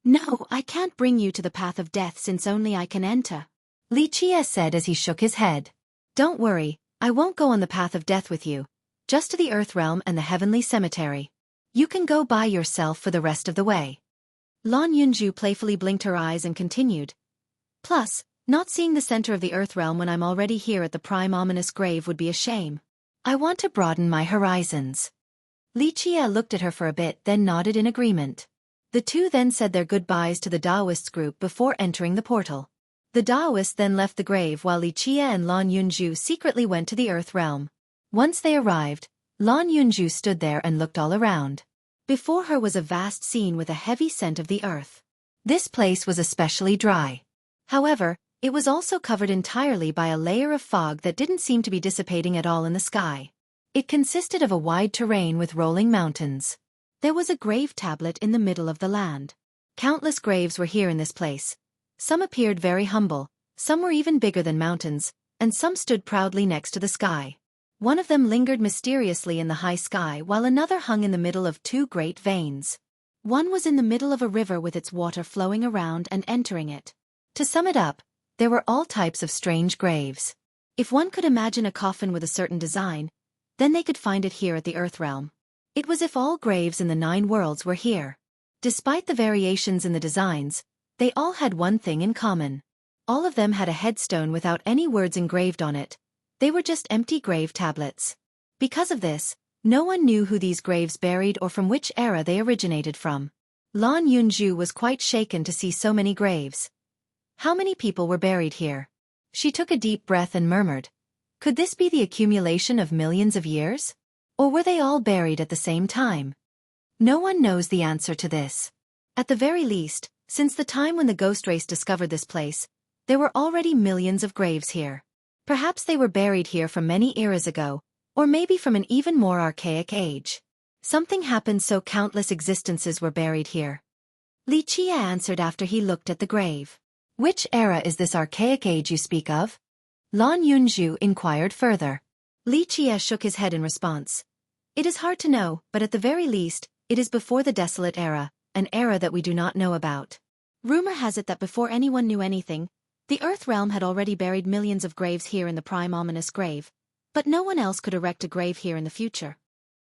No, I can't bring you to the path of death since only I can enter. Li Qie said as he shook his head. Don't worry, I won't go on the path of death with you, just to the Earth realm and the Heavenly Cemetery. You can go by yourself for the rest of the way. Lan Yunzhu playfully blinked her eyes and continued. Plus, not seeing the center of the Earth realm when I'm already here at the prime ominous grave would be a shame. I want to broaden my horizons. Li Qie looked at her for a bit then nodded in agreement. The two then said their goodbyes to the Daoists group before entering the portal. The Daoists then left the grave while Li Qie and Lan Yunju secretly went to the Earth realm. Once they arrived, Lan Yunju stood there and looked all around. Before her was a vast scene with a heavy scent of the earth. This place was especially dry. However, it was also covered entirely by a layer of fog that didn't seem to be dissipating at all in the sky. It consisted of a wide terrain with rolling mountains. There was a grave tablet in the middle of the land. Countless graves were here in this place. Some appeared very humble, some were even bigger than mountains, and some stood proudly next to the sky. One of them lingered mysteriously in the high sky while another hung in the middle of two great veins. One was in the middle of a river with its water flowing around and entering it. To sum it up, there were all types of strange graves. If one could imagine a coffin with a certain design, then they could find it here at the Earth realm. It was as if all graves in the 9 worlds were here. Despite the variations in the designs, they all had one thing in common. All of them had a headstone without any words engraved on it. They were just empty grave tablets. Because of this, no one knew who these graves buried or from which era they originated from. Lan Yunju was quite shaken to see so many graves. How many people were buried here? She took a deep breath and murmured, could this be the accumulation of millions of years? Or were they all buried at the same time? No one knows the answer to this. At the very least, since the time when the ghost race discovered this place, there were already millions of graves here. Perhaps they were buried here from many eras ago, or maybe from an even more archaic age. Something happened so countless existences were buried here. Li Qie answered after he looked at the grave. Which era is this archaic age you speak of? Lan Yunju inquired further. Li Qie shook his head in response. It is hard to know, but at the very least, it is before the Desolate Era, an era that we do not know about. Rumor has it that before anyone knew anything, the Earth realm had already buried millions of graves here in the prime ominous grave, but no one else could erect a grave here in the future.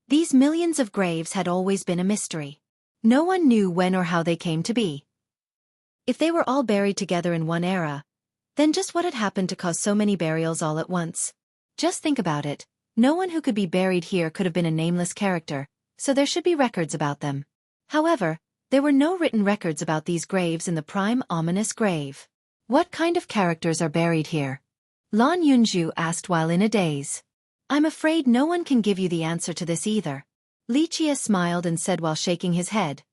These millions of graves had always been a mystery. No one knew when or how they came to be. If they were all buried together in one era, then just what had happened to cause so many burials all at once? Just think about it, no one who could be buried here could have been a nameless character, so there should be records about them. However, there were no written records about these graves in the prime ominous grave. What kind of characters are buried here? Lan Yunju asked while in a daze. I'm afraid no one can give you the answer to this either. Li Qie smiled and said while shaking his head.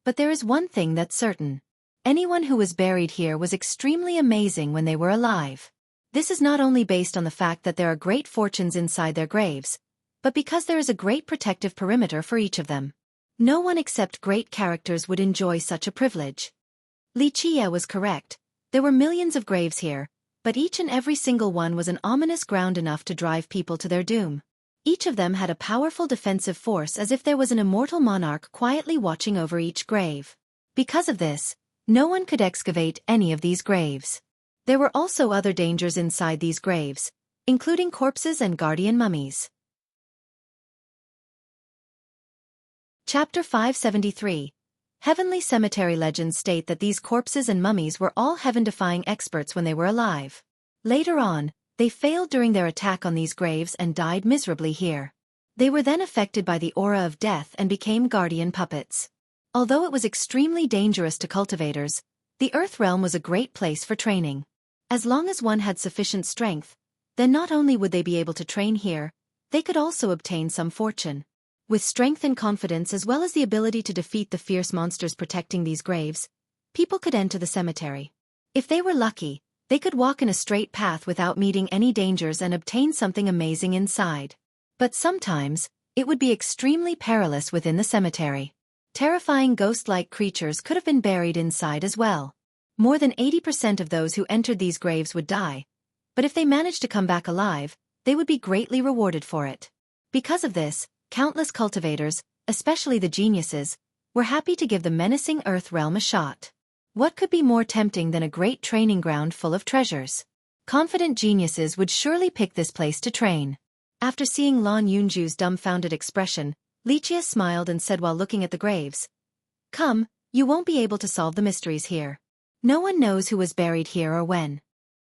But there is one thing that's certain. Anyone who was buried here was extremely amazing when they were alive. This is not only based on the fact that there are great fortunes inside their graves, but because there is a great protective perimeter for each of them. No one except great characters would enjoy such a privilege. Li Qie was correct. There were millions of graves here, but each and every single one was an ominous ground enough to drive people to their doom. Each of them had a powerful defensive force as if there was an immortal monarch quietly watching over each grave. Because of this, no one could excavate any of these graves. There were also other dangers inside these graves, including corpses and guardian mummies. Chapter 573. Heavenly Cemetery legends state that these corpses and mummies were all heaven-defying experts when they were alive. Later on, they failed during their attack on these graves and died miserably here. They were then affected by the aura of death and became guardian puppets. Although it was extremely dangerous to cultivators, the Earth realm was a great place for training. As long as one had sufficient strength, then not only would they be able to train here, they could also obtain some fortune. With strength and confidence as well as the ability to defeat the fierce monsters protecting these graves, people could enter the cemetery. If they were lucky, they could walk in a straight path without meeting any dangers and obtain something amazing inside. But sometimes, it would be extremely perilous within the cemetery. Terrifying ghost-like creatures could have been buried inside as well. More than 80% of those who entered these graves would die, but if they managed to come back alive, they would be greatly rewarded for it. Because of this, countless cultivators, especially the geniuses, were happy to give the menacing Earth realm a shot. What could be more tempting than a great training ground full of treasures? Confident geniuses would surely pick this place to train. After seeing Lan Yunju's dumbfounded expression, Li Qie smiled and said while looking at the graves, "Come, you won't be able to solve the mysteries here. No one knows who was buried here or when."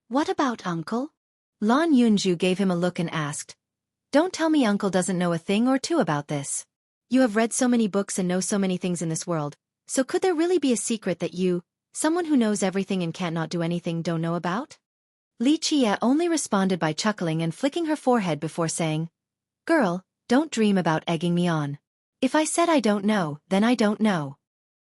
"What about Uncle?" Lan Yunju gave him a look and asked, "Don't tell me Uncle doesn't know a thing or two about this." You have read so many books and know so many things in this world, so could there really be a secret that you, someone who knows everything and can't not do anything, don't know about? Li Qie only responded by chuckling and flicking her forehead before saying, Girl, don't dream about egging me on. If I said I don't know, then I don't know.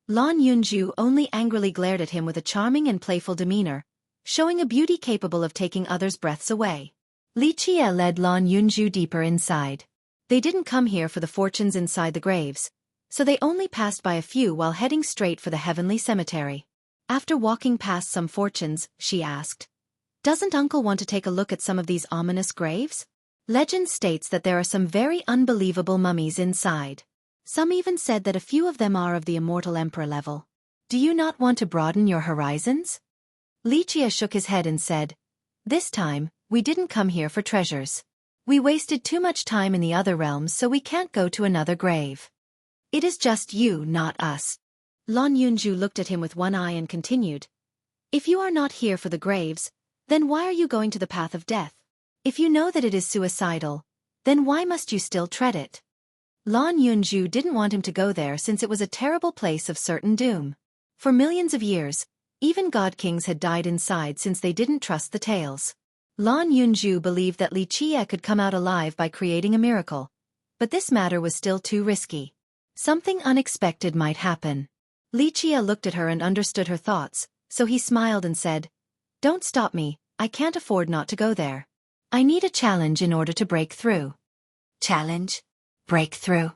Lan Yunju only angrily glared at him with a charming and playful demeanor, showing a beauty capable of taking others' breaths away. Li Qie led Lan Yunju deeper inside. They didn't come here for the fortunes inside the graves, so they only passed by a few while heading straight for the heavenly cemetery. After walking past some fortunes, she asked, Doesn't Uncle want to take a look at some of these ominous graves? Legend states that there are some very unbelievable mummies inside. Some even said that a few of them are of the immortal emperor level. Do you not want to broaden your horizons? Li Qie shook his head and said, This time, we didn't come here for treasures. We wasted too much time in the other realms, so we can't go to another grave. It is just you, not us. Lan Yunju looked at him with one eye and continued, If you are not here for the graves, then why are you going to the path of death? If you know that it is suicidal, then why must you still tread it? Lan Yunju didn't want him to go there since it was a terrible place of certain doom. For millions of years, even god kings had died inside since they didn't trust the tales. Lan Yunju believed that Li Qie could come out alive by creating a miracle, but this matter was still too risky. Something unexpected might happen. Li Qie looked at her and understood her thoughts, so he smiled and said, Don't stop me, I can't afford not to go there. I need a challenge in order to break through. Challenge? Breakthrough?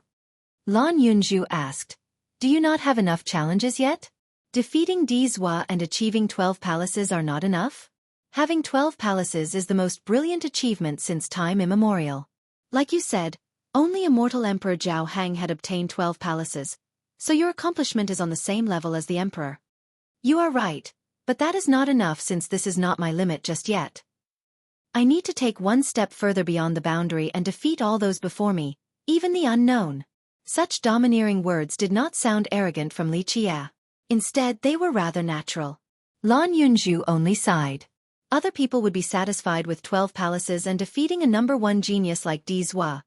Lan Yunju asked, Do you not have enough challenges yet? Defeating Dizhua and achieving 12 palaces are not enough? Having 12 palaces is the most brilliant achievement since time immemorial. Like you said, only immortal Emperor Zhao Hang had obtained 12 palaces, so your accomplishment is on the same level as the Emperor. You are right, but that is not enough since this is not my limit just yet. I need to take one step further beyond the boundary and defeat all those before me, even the unknown. Such domineering words did not sound arrogant from Li Qie. Instead, they were rather natural. Lan Yunju only sighed. Other people would be satisfied with 12 palaces and defeating a number 1 genius like Dizhua.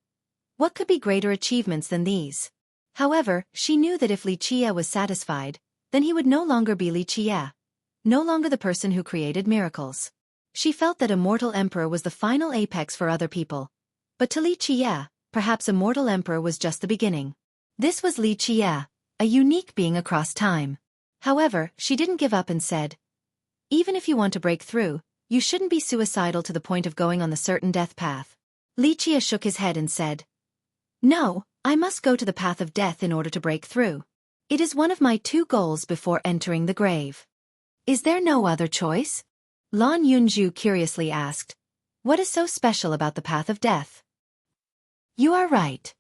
What could be greater achievements than these? However, she knew that if Li Qie was satisfied, then he would no longer be Li Qie, no longer the person who created miracles. She felt that Immortal Emperor was the final apex for other people. But to Li Qie, perhaps Immortal Emperor was just the beginning. This was Li Qie, a unique being across time. However, she didn't give up and said, Even if you want to break through, you shouldn't be suicidal to the point of going on the certain death path. Li Qie shook his head and said, No, I must go to the path of death in order to break through. It is one of my 2 goals before entering the grave. Is there no other choice? Lan Yunju curiously asked, What is so special about the path of death? You are right.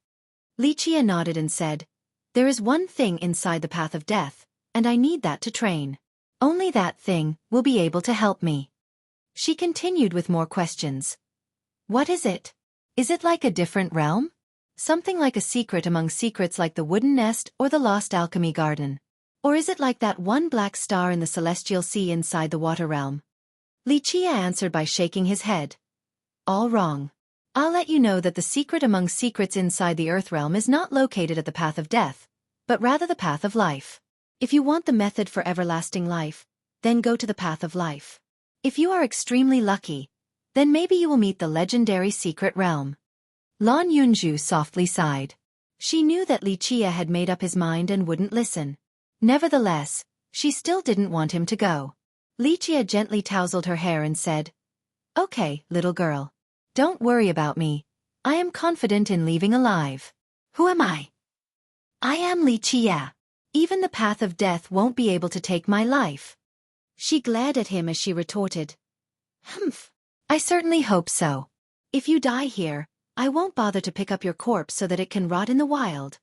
Li Qie nodded and said, There is one thing inside the path of death, and I need that to train. Only that thing will be able to help me. She continued with more questions. What is it? Is it like a different realm? Something like a secret among secrets like the wooden nest or the lost alchemy garden? Or is it like that one black star in the celestial sea inside the water realm? Li Qie answered by shaking his head. All wrong. I'll let you know that the secret among secrets inside the earth realm is not located at the path of death, but rather the path of life. If you want the method for everlasting life, then go to the path of life. If you are extremely lucky, then maybe you will meet the legendary secret realm. Lan Yunju softly sighed. She knew that Li Qie had made up his mind and wouldn't listen. Nevertheless, she still didn't want him to go. Li Qie gently tousled her hair and said, Okay, little girl. Don't worry about me. I am confident in leaving alive. Who am I? I am Li Qie. Even the path of death won't be able to take my life. She glared at him as she retorted, Humph. I certainly hope so. If you die here, I won't bother to pick up your corpse so that it can rot in the wild.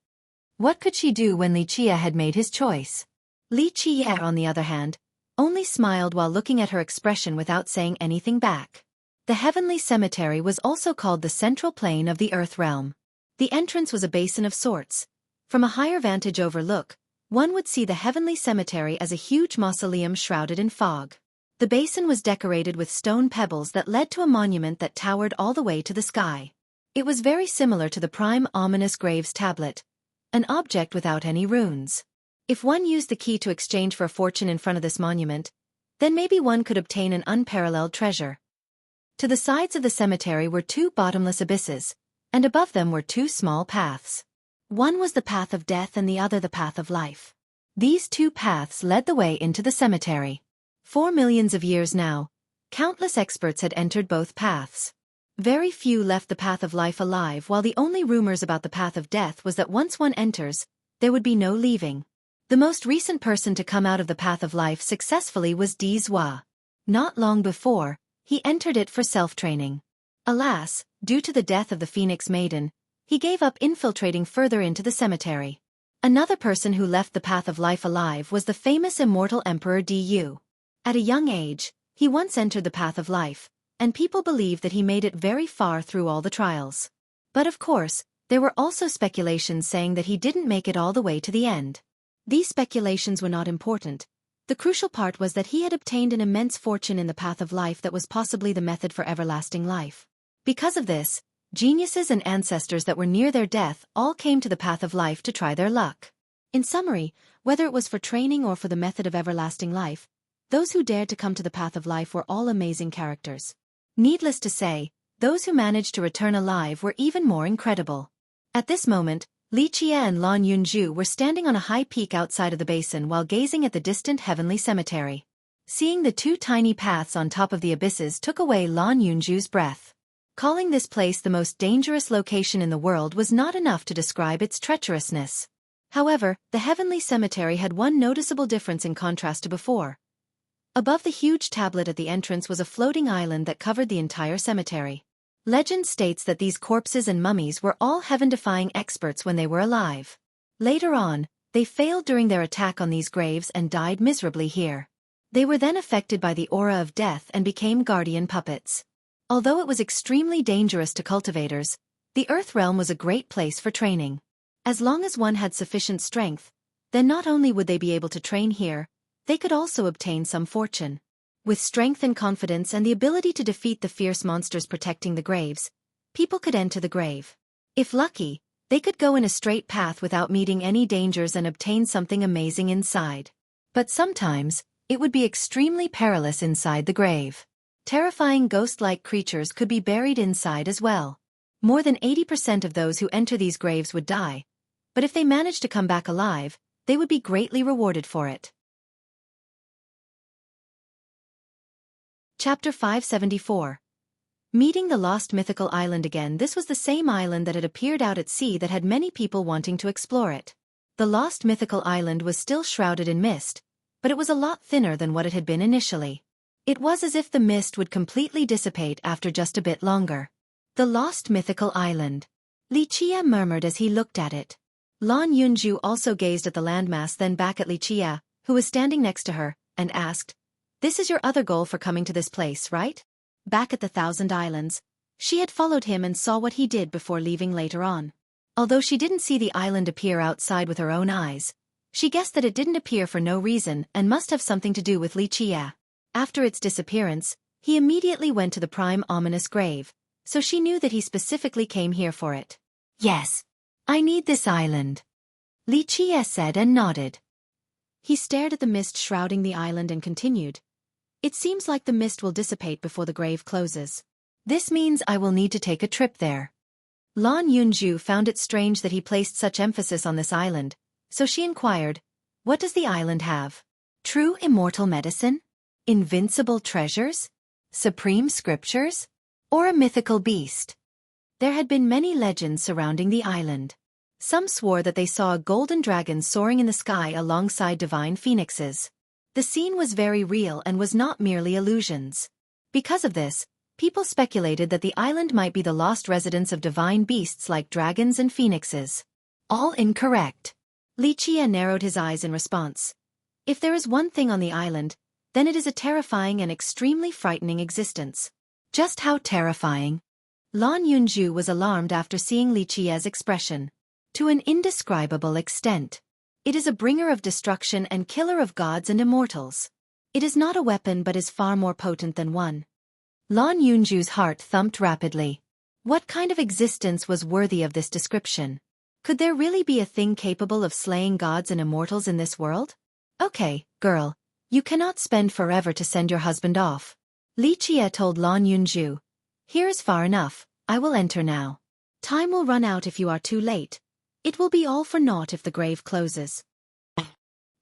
What could she do when Li Qie had made his choice? Li Qie, on the other hand, only smiled while looking at her expression without saying anything back. The heavenly cemetery was also called the central plane of the earth realm. The entrance was a basin of sorts. From a higher vantage overlook, one would see the heavenly cemetery as a huge mausoleum shrouded in fog. The basin was decorated with stone pebbles that led to a monument that towered all the way to the sky. It was very similar to the prime ominous graves tablet, an object without any runes. If one used the key to exchange for a fortune in front of this monument, then maybe one could obtain an unparalleled treasure. To the sides of the cemetery were two bottomless abysses, and above them were two small paths. One was the path of death and the other the path of life. These two paths led the way into the cemetery. For millions of years now, countless experts had entered both paths. Very few left the path of life alive, while the only rumors about the path of death was that once one enters, there would be no leaving. The most recent person to come out of the path of life successfully was Xueqi. Not long before, he entered it for self-training. Alas, due to the death of the Phoenix Maiden, he gave up infiltrating further into the cemetery. Another person who left the path of life alive was the famous immortal Emperor Du. At a young age, he once entered the path of life, and people believe that he made it very far through all the trials. But of course, there were also speculations saying that he didn't make it all the way to the end. These speculations were not important. The crucial part was that he had obtained an immense fortune in the path of life that was possibly the method for everlasting life. Because of this, geniuses and ancestors that were near their death all came to the path of life to try their luck. In summary, whether it was for training or for the method of everlasting life, those who dared to come to the path of life were all amazing characters. Needless to say, those who managed to return alive were even more incredible. At this moment, Xueqi and Lan Yunju were standing on a high peak outside of the basin while gazing at the distant heavenly cemetery. Seeing the two tiny paths on top of the abysses took away Lan Yunju's breath. Calling this place the most dangerous location in the world was not enough to describe its treacherousness. However, the heavenly cemetery had one noticeable difference in contrast to before. Above the huge tablet at the entrance was a floating island that covered the entire cemetery. Legend states that these corpses and mummies were all heaven-defying experts when they were alive. Later on, they failed during their attack on these graves and died miserably here. They were then affected by the aura of death and became guardian puppets. Although it was extremely dangerous to cultivators, the Earth realm was a great place for training. As long as one had sufficient strength, then not only would they be able to train here, they could also obtain some fortune. With strength and confidence and the ability to defeat the fierce monsters protecting the graves, people could enter the grave. If lucky, they could go in a straight path without meeting any dangers and obtain something amazing inside. But sometimes, it would be extremely perilous inside the grave. Terrifying ghost-like creatures could be buried inside as well. More than 80% of those who enter these graves would die, but if they managed to come back alive, they would be greatly rewarded for it. Chapter 574. Meeting the lost mythical island again. This was the same island that had appeared out at sea that had many people wanting to explore it. The lost mythical island was still shrouded in mist, but it was a lot thinner than what it had been initially. It was as if the mist would completely dissipate after just a bit longer. The lost mythical island. Xueqi murmured as he looked at it. Lan Yunju also gazed at the landmass, then back at Xueqi, who was standing next to her, and asked, "This is your other goal for coming to this place, right?" Back at the Thousand Islands, she had followed him and saw what he did before leaving later on. Although she didn't see the island appear outside with her own eyes, she guessed that it didn't appear for no reason and must have something to do with Xueqi. After its disappearance, he immediately went to the prime ominous grave, so she knew that he specifically came here for it. "Yes, I need this island," Xueqi said and nodded. He stared at the mist shrouding the island and continued, "It seems like the mist will dissipate before the grave closes. This means I will need to take a trip there." Lan Yunju found it strange that he placed such emphasis on this island, so she inquired, "What does the island have? True immortal medicine? Invincible treasures? Supreme scriptures? Or a mythical beast?" There had been many legends surrounding the island. Some swore that they saw a golden dragon soaring in the sky alongside divine phoenixes. The scene was very real and was not merely illusions. Because of this, people speculated that the island might be the lost residence of divine beasts like dragons and phoenixes. All incorrect. Xueqi narrowed his eyes in response. If there is one thing on the island, then it is a terrifying and extremely frightening existence. Just how terrifying? Lan Yunju was alarmed after seeing Xueqi's expression. To an indescribable extent. It is a bringer of destruction and killer of gods and immortals. It is not a weapon but is far more potent than one. Lan Yunju's heart thumped rapidly. What kind of existence was worthy of this description? Could there really be a thing capable of slaying gods and immortals in this world? Okay, girl. You cannot spend forever to send your husband off. Li Qie told Lan Yunju. Here is far enough, I will enter now. Time will run out if you are too late. It will be all for naught if the grave closes.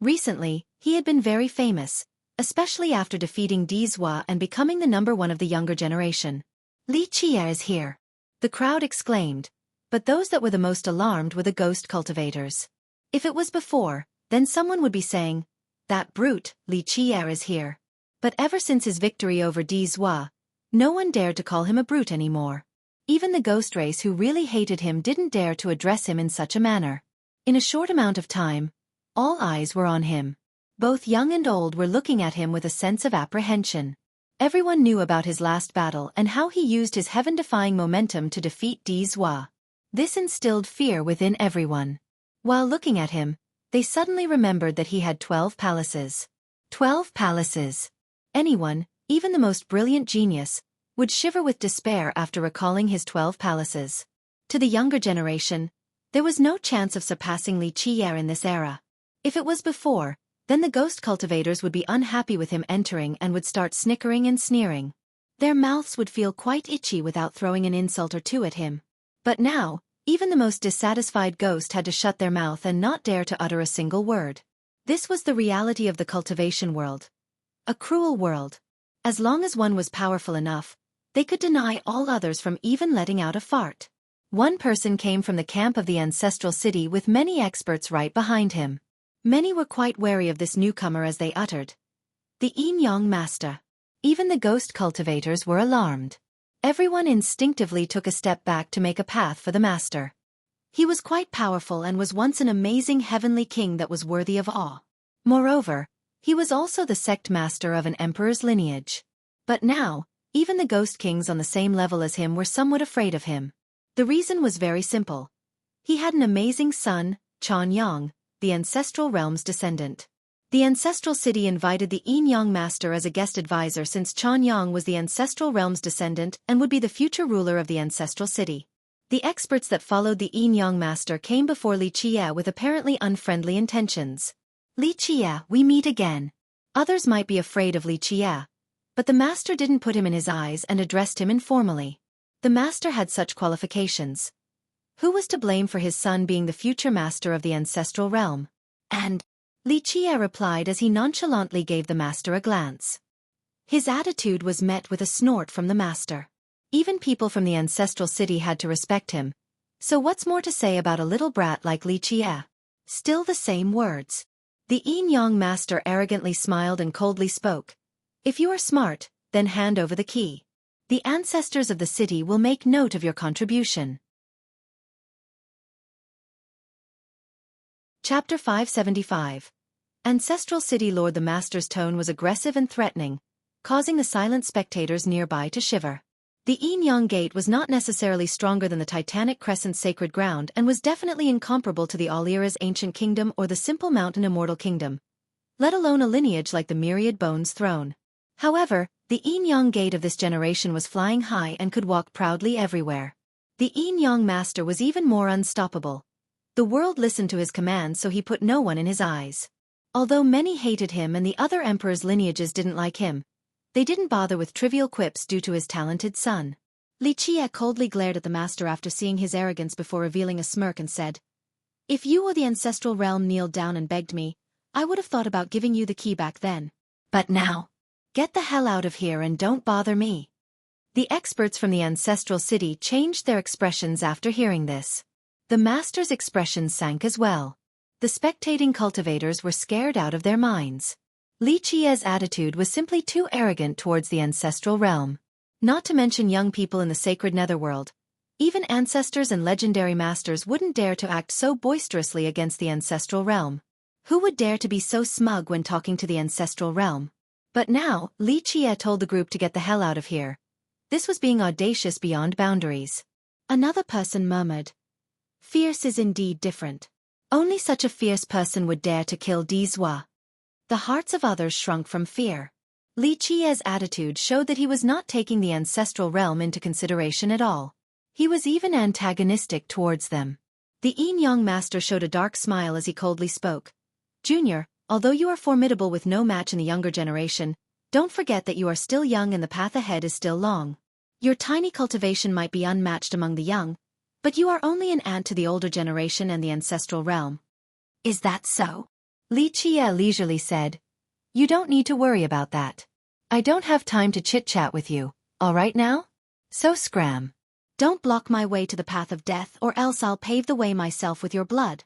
Recently, he had been very famous, especially after defeating Di Zhua and becoming the #1 of the younger generation. Li Qie is here. The crowd exclaimed, but those that were the most alarmed were the ghost cultivators. If it was before, then someone would be saying, that brute, Li Qie is here. But ever since his victory over Di Zhua, no one dared to call him a brute anymore. Even the ghost race who really hated him didn't dare to address him in such a manner. In a short amount of time, all eyes were on him. Both young and old were looking at him with a sense of apprehension. Everyone knew about his last battle and how he used his heaven-defying momentum to defeat Di Zhua. This instilled fear within everyone. While looking at him, they suddenly remembered that he had 12 palaces. 12 palaces. Anyone, even the most brilliant genius, would shiver with despair after recalling his 12 palaces. To the younger generation, there was no chance of surpassing Li Qie in this era. If it was before, then the ghost cultivators would be unhappy with him entering and would start snickering and sneering. Their mouths would feel quite itchy without throwing an insult or two at him. But now, even the most dissatisfied ghost had to shut their mouth and not dare to utter a single word. This was the reality of the cultivation world. A cruel world. As long as one was powerful enough, they could deny all others from even letting out a fart. One person came from the camp of the ancestral city with many experts right behind him. Many were quite wary of this newcomer as they uttered, the Yin Yang Master. Even the ghost cultivators were alarmed. Everyone instinctively took a step back to make a path for the master. He was quite powerful and was once an amazing heavenly king that was worthy of awe. Moreover, he was also the sect master of an emperor's lineage. But now, even the ghost kings on the same level as him were somewhat afraid of him. The reason was very simple. He had an amazing son, Chan Yang, the ancestral realm's descendant. The ancestral city invited the Yin Yang Master as a guest advisor since Chan Yang was the ancestral realm's descendant and would be the future ruler of the ancestral city. The experts that followed the Yin Yang Master came before Li Qie with apparently unfriendly intentions. Li Qie, we meet again. Others might be afraid of Li Qie, but the master didn't put him in his eyes and addressed him informally. The master had such qualifications. Who was to blame for his son being the future master of the ancestral realm? And Li Qie replied as he nonchalantly gave the master a glance. His attitude was met with a snort from the master. Even people from the ancestral city had to respect him. So what's more to say about a little brat like Li Qie? Still the same words. The Yin Yang Master arrogantly smiled and coldly spoke. If you are smart, then hand over the key. The ancestors of the city will make note of your contribution. Chapter 575. Ancestral City Lord. The master's tone was aggressive and threatening, causing the silent spectators nearby to shiver. The Yin Yang Gate was not necessarily stronger than the Titanic Crescent's sacred ground and was definitely incomparable to the Alira's ancient kingdom or the simple mountain immortal kingdom, let alone a lineage like the Myriad Bones throne. However, the Yin Yang Gate of this generation was flying high and could walk proudly everywhere. The Yin Yang Master was even more unstoppable. The world listened to his commands, so he put no one in his eyes. Although many hated him and the other emperors' lineages didn't like him, they didn't bother with trivial quips due to his talented son. Li Qie coldly glared at the master after seeing his arrogance before revealing a smirk and said, "If you or the ancestral realm kneeled down and begged me, I would have thought about giving you the key back then. But now, get the hell out of here and don't bother me." The experts from the ancestral city changed their expressions after hearing this. The master's expression sank as well. The spectating cultivators were scared out of their minds. Li Qie's attitude was simply too arrogant towards the ancestral realm. Not to mention young people in the sacred netherworld. Even ancestors and legendary masters wouldn't dare to act so boisterously against the ancestral realm. Who would dare to be so smug when talking to the ancestral realm? But now, Li Qie told the group to get the hell out of here. This was being audacious beyond boundaries. Another person murmured, "Fierce is indeed different. Only such a fierce person would dare to kill Di Zhua." The hearts of others shrunk from fear. Li Qie's attitude showed that he was not taking the ancestral realm into consideration at all. He was even antagonistic towards them. The Yin-Yang master showed a dark smile as he coldly spoke. Junior, although you are formidable with no match in the younger generation, don't forget that you are still young and the path ahead is still long. Your tiny cultivation might be unmatched among the young, but you are only an ant to the older generation and the ancestral realm. Is that so? Li Qie leisurely said. You don't need to worry about that. I don't have time to chit-chat with you, all right now? So scram. Don't block my way to the path of death or else I'll pave the way myself with your blood.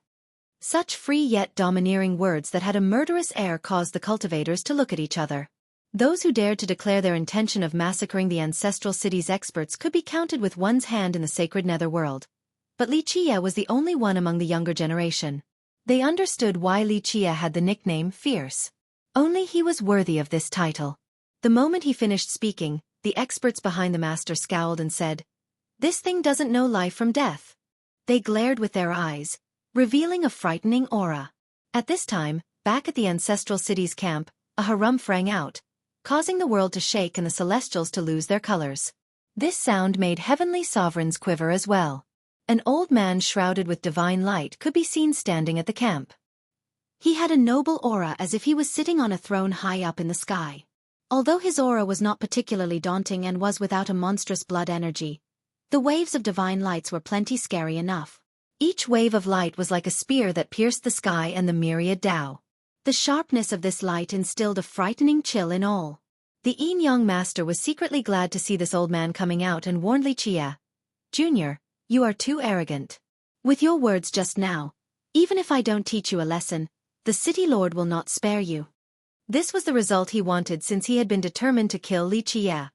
Such free yet domineering words that had a murderous air caused the cultivators to look at each other. Those who dared to declare their intention of massacring the ancestral city's experts could be counted with one's hand in the sacred netherworld. But Li Qie was the only one among the younger generation. They understood why Li Qie had the nickname Fierce. Only he was worthy of this title. The moment he finished speaking, the experts behind the master scowled and said, "This thing doesn't know life from death." They glared with their eyes, revealing a frightening aura. At this time, back at the ancestral city's camp, a harumph rang out, causing the world to shake and the celestials to lose their colors. This sound made heavenly sovereigns quiver as well. An old man shrouded with divine light could be seen standing at the camp. He had a noble aura as if he was sitting on a throne high up in the sky. Although his aura was not particularly daunting and was without a monstrous blood energy, the waves of divine lights were plenty scary enough. Each wave of light was like a spear that pierced the sky and the myriad Tao. The sharpness of this light instilled a frightening chill in all. The Yin-Yang master was secretly glad to see this old man coming out and warned Li Qie. Junior, you are too arrogant. With your words just now, even if I don't teach you a lesson, the city lord will not spare you. This was the result he wanted since he had been determined to kill Li Qie.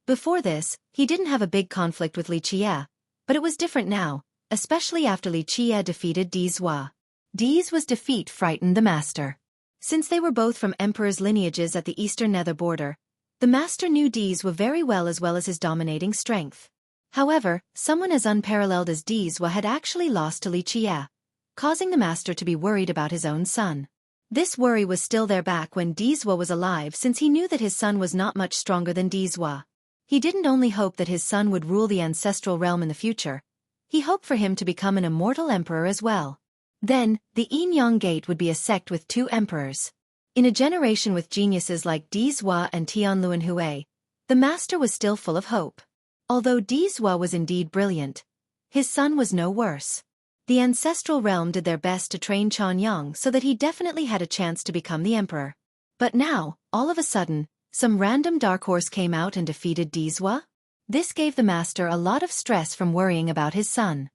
Before this, he didn't have a big conflict with Li Qie, but it was different now, especially after Li Qie defeated Dizhua. Dizhua's defeat frightened the master. Since they were both from emperor's lineages at the eastern nether border, the master knew Dizhua very well as his dominating strength. However, someone as unparalleled as Dizhua had actually lost to Li Qie, causing the master to be worried about his own son. This worry was still there back when Dizhua was alive since he knew that his son was not much stronger than Dizhua. He didn't only hope that his son would rule the ancestral realm in the future, he hoped for him to become an immortal emperor as well. Then, the Yin-Yang Gate would be a sect with 2 emperors. In a generation with geniuses like Dizhua and Tianluan Hui, the master was still full of hope. Although Dizhua was indeed brilliant, his son was no worse. The ancestral realm did their best to train Chanyang so that he definitely had a chance to become the emperor. But now, all of a sudden, some random dark horse came out and defeated Dizhua? This gave the master a lot of stress from worrying about his son.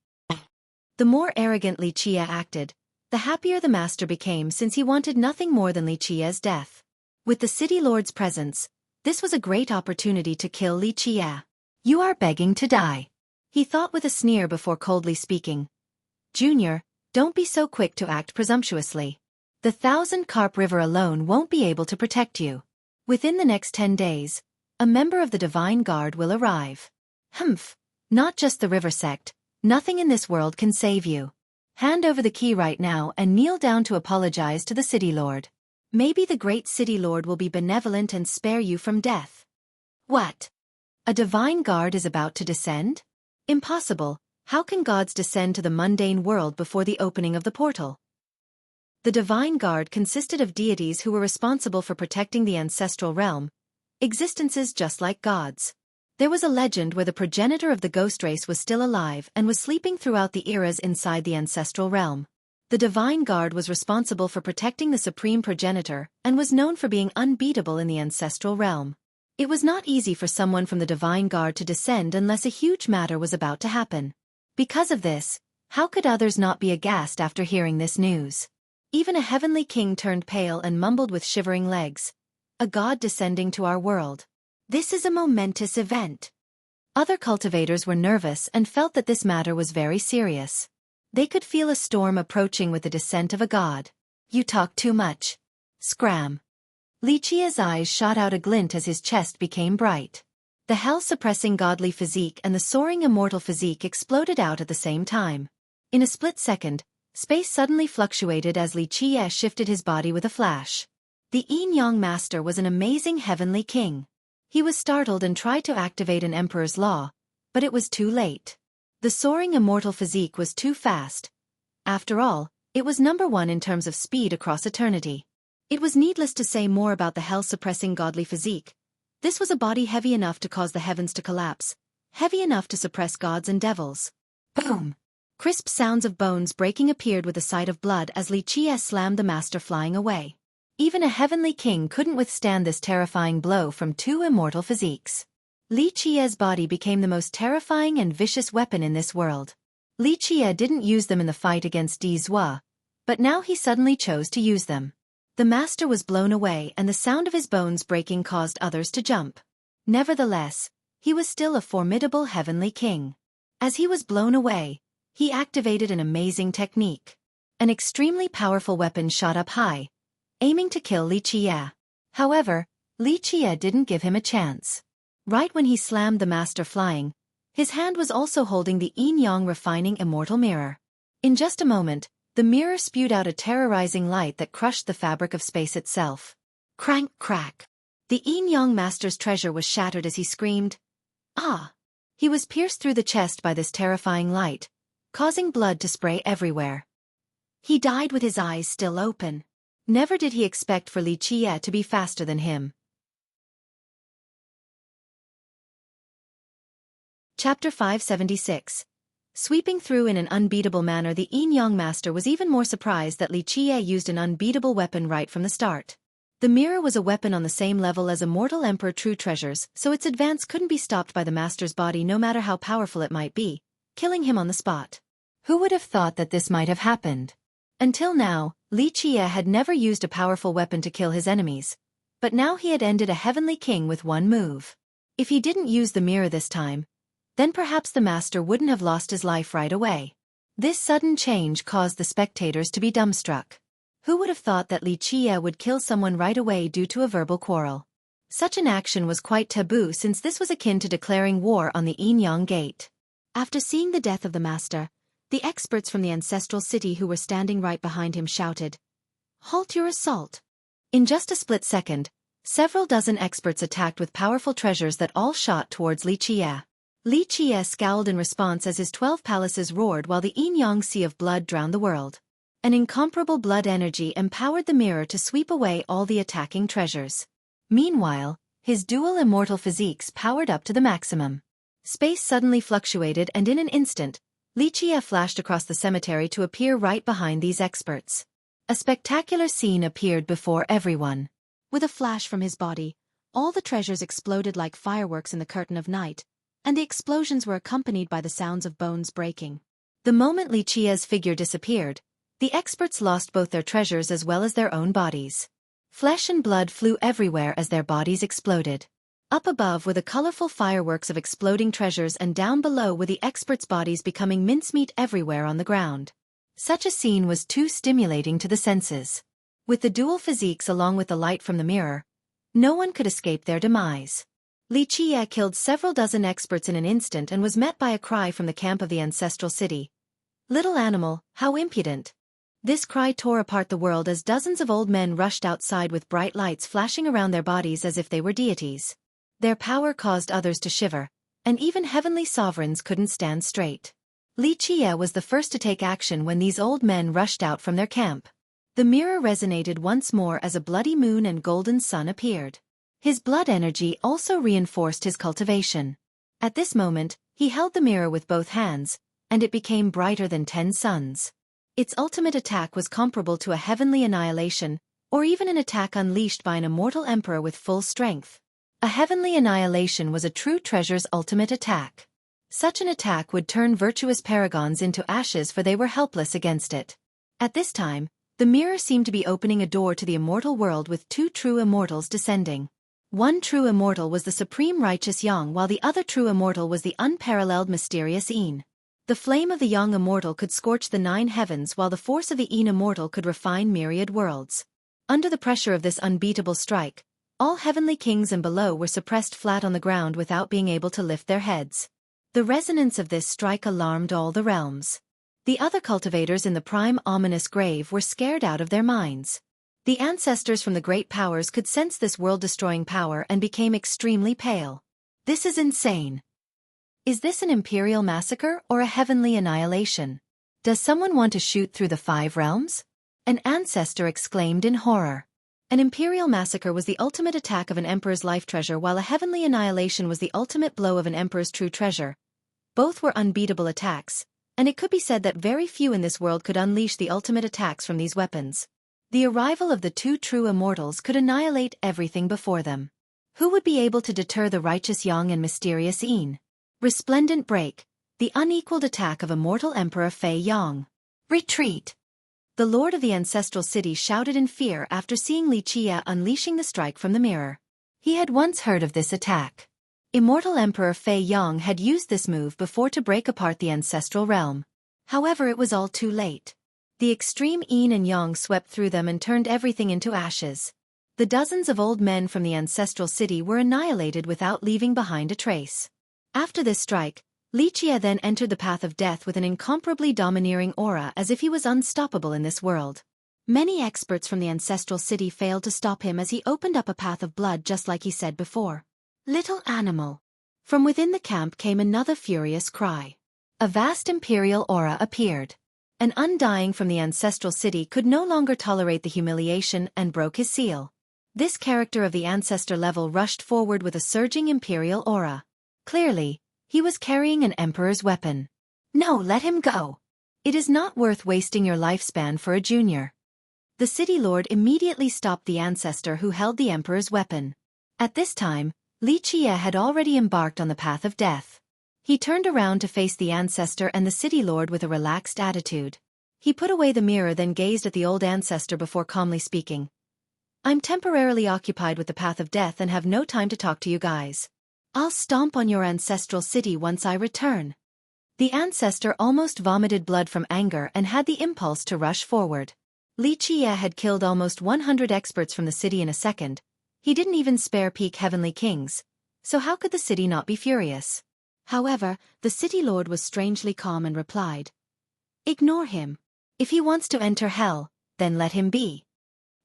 The more arrogant Li Qie acted, the happier the master became since he wanted nothing more than Li Qie's death. With the city lord's presence, this was a great opportunity to kill Li Qie. You are begging to die, he thought with a sneer before coldly speaking. Junior, don't be so quick to act presumptuously. The 1,000 Carp River alone won't be able to protect you. Within the next 10 days, a member of the Divine Guard will arrive. Humph, not just the river sect, nothing in this world can save you. Hand over the key right now and kneel down to apologize to the city lord. Maybe the great city lord will be benevolent and spare you from death. What? A divine guard is about to descend? Impossible. How can gods descend to the mundane world before the opening of the portal? The divine guard consisted of deities who were responsible for protecting the ancestral realm, existences just like gods. There was a legend where the progenitor of the ghost race was still alive and was sleeping throughout the eras inside the ancestral realm. The divine guard was responsible for protecting the supreme progenitor and was known for being unbeatable in the ancestral realm. It was not easy for someone from the divine guard to descend unless a huge matter was about to happen. Because of this, how could others not be aghast after hearing this news? Even a heavenly king turned pale and mumbled with shivering legs. A god descending to our world. This is a momentous event. Other cultivators were nervous and felt that this matter was very serious. They could feel a storm approaching with the descent of a god. You talk too much. Scram. Li Qie's eyes shot out a glint as his chest became bright. The hell-suppressing godly physique and the soaring immortal physique exploded out at the same time. In a split second, space suddenly fluctuated as Li Qie shifted his body with a flash. The Yin-Yang master was an amazing heavenly king. He was startled and tried to activate an emperor's law, but it was too late. The soaring immortal physique was too fast. After all, it was number one in terms of speed across eternity. It was needless to say more about the hell-suppressing godly physique. This was a body heavy enough to cause the heavens to collapse, heavy enough to suppress gods and devils. Boom! Crisp sounds of bones breaking appeared with a sight of blood as Xueqi slammed the master flying away. Even a heavenly king couldn't withstand this terrifying blow from two immortal physiques. Xueqi's body became the most terrifying and vicious weapon in this world. Xueqi didn't use them in the fight against Zhuo, but now he suddenly chose to use them. The master was blown away and the sound of his bones breaking caused others to jump. Nevertheless, he was still a formidable heavenly king. As he was blown away, he activated an amazing technique. An extremely powerful weapon shot up high, aiming to kill Xueqi. However, Xueqi didn't give him a chance. Right when he slammed the master flying, his hand was also holding the yin-yang refining immortal mirror. In just a moment, the mirror spewed out a terrorizing light that crushed the fabric of space itself. Crank crack. The yin-yang master's treasure was shattered as he screamed, "Ah!" He was pierced through the chest by this terrifying light, causing blood to spray everywhere. He died with his eyes still open. Never did he expect for Xueqi to be faster than him. Chapter 576. Sweeping through in an unbeatable manner, the yin-yang master was even more surprised that Xueqi used an unbeatable weapon right from the start. The mirror was a weapon on the same level as Immortal Emperor True Treasures, so its advance couldn't be stopped by the master's body no matter how powerful it might be, killing him on the spot. Who would have thought that this might have happened? Until now, Xueqi had never used a powerful weapon to kill his enemies, but now he had ended a heavenly king with one move. If he didn't use the mirror this time, then perhaps the master wouldn't have lost his life right away. This sudden change caused the spectators to be dumbstruck. Who would have thought that Xueqi would kill someone right away due to a verbal quarrel? Such an action was quite taboo since this was akin to declaring war on the yin-yang gate. After seeing the death of the master, the experts from the ancestral city who were standing right behind him shouted, "Halt your assault!" In just a split second, several dozen experts attacked with powerful treasures that all shot towards Xueqi. Xueqi scowled in response as his 12 palaces roared while the yin-yang sea of blood drowned the world. An incomparable blood energy empowered the mirror to sweep away all the attacking treasures. Meanwhile, his dual immortal physiques powered up to the maximum. Space suddenly fluctuated and in an instant, Xueqi flashed across the cemetery to appear right behind these experts. A spectacular scene appeared before everyone. With a flash from his body, all the treasures exploded like fireworks in the curtain of night, and the explosions were accompanied by the sounds of bones breaking. The moment Xueqi's figure disappeared, the experts lost both their treasures as well as their own bodies. Flesh and blood flew everywhere as their bodies exploded. Up above were the colorful fireworks of exploding treasures and down below were the experts' bodies becoming mincemeat everywhere on the ground. Such a scene was too stimulating to the senses. With the dual physiques along with the light from the mirror, no one could escape their demise. Xueqi killed several dozen experts in an instant and was met by a cry from the camp of the ancestral city. "Little animal, how impudent!" This cry tore apart the world as dozens of old men rushed outside with bright lights flashing around their bodies as if they were deities. Their power caused others to shiver, and even heavenly sovereigns couldn't stand straight. Xueqi was the first to take action when these old men rushed out from their camp. The mirror resonated once more as a bloody moon and golden sun appeared. His blood energy also reinforced his cultivation. At this moment, he held the mirror with both hands, and it became brighter than 10 suns. Its ultimate attack was comparable to a heavenly annihilation, or even an attack unleashed by an immortal emperor with full strength. A heavenly annihilation was a true treasure's ultimate attack. Such an attack would turn virtuous paragons into ashes, for they were helpless against it. At this time, the mirror seemed to be opening a door to the immortal world with 2 true immortals descending. One true immortal was the supreme righteous Yang, while the other true immortal was the unparalleled mysterious Yin. The flame of the Yang immortal could scorch the 9 heavens while the force of the Yin immortal could refine myriad worlds. Under the pressure of this unbeatable strike, all heavenly kings and below were suppressed flat on the ground without being able to lift their heads. The resonance of this strike alarmed all the realms. The other cultivators in the prime ominous grave were scared out of their minds. The ancestors from the great powers could sense this world-destroying power and became extremely pale. "This is insane. Is this an imperial massacre or a heavenly annihilation? Does someone want to shoot through the 5 realms? An ancestor exclaimed in horror. An imperial massacre was the ultimate attack of an emperor's life treasure, while a heavenly annihilation was the ultimate blow of an emperor's true treasure. Both were unbeatable attacks, and it could be said that very few in this world could unleash the ultimate attacks from these weapons. The arrival of the 2 true immortals could annihilate everything before them. Who would be able to deter the righteous Yang and mysterious Yin? Resplendent break, the unequaled attack of immortal Emperor Fei Yang. Retreat! The lord of the ancestral city shouted in fear after seeing Li Qie unleashing the strike from the mirror. He had once heard of this attack. Immortal Emperor Fei Yang had used this move before to break apart the ancestral realm. However, it was all too late. The extreme yin and yang swept through them and turned everything into ashes. The dozens of old men from the ancestral city were annihilated without leaving behind a trace. After this strike, Li Qie then entered the path of death with an incomparably domineering aura, as if he was unstoppable in this world. Many experts from the ancestral city failed to stop him as he opened up a path of blood, just like he said before. Little animal. From within the camp came another furious cry. A vast imperial aura appeared. An undying from the ancestral city could no longer tolerate the humiliation and broke his seal. This character of the ancestor level rushed forward with a surging imperial aura. Clearly, he was carrying an emperor's weapon. No, let him go. It is not worth wasting your lifespan for a junior. The city lord immediately stopped the ancestor who held the emperor's weapon. At this time, Li Qie had already embarked on the path of death. He turned around to face the ancestor and the city lord with a relaxed attitude. He put away the mirror, then gazed at the old ancestor before calmly speaking. I'm temporarily occupied with the path of death and have no time to talk to you guys. I'll stomp on your ancestral city once I return. The ancestor almost vomited blood from anger and had the impulse to rush forward. Li Qie had killed almost 100 experts from the city in a second. He didn't even spare peak heavenly kings. So how could the city not be furious? However, the city lord was strangely calm and replied. Ignore him. If he wants to enter hell, then let him be.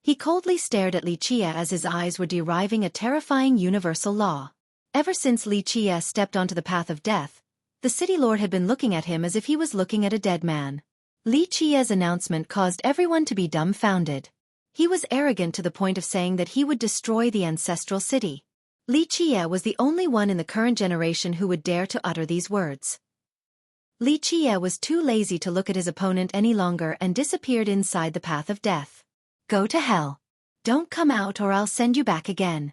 He coldly stared at Li Qie as his eyes were deriving a terrifying universal law. Ever since Li Qie stepped onto the path of death, the city lord had been looking at him as if he was looking at a dead man. Li Qie's announcement caused everyone to be dumbfounded. He was arrogant to the point of saying that he would destroy the ancestral city. Li Qie was the only one in the current generation who would dare to utter these words. Li Qie was too lazy to look at his opponent any longer and disappeared inside the path of death. Go to hell. Don't come out or I'll send you back again.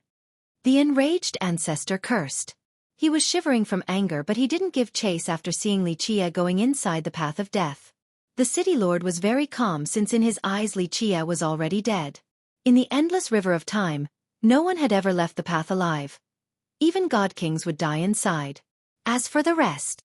The enraged ancestor cursed. He was shivering from anger, but he didn't give chase after seeing Li Qie going inside the path of death. The city lord was very calm, since in his eyes Li Qie was already dead. In the endless river of time, no one had ever left the path alive. Even god kings would die inside. As for the rest,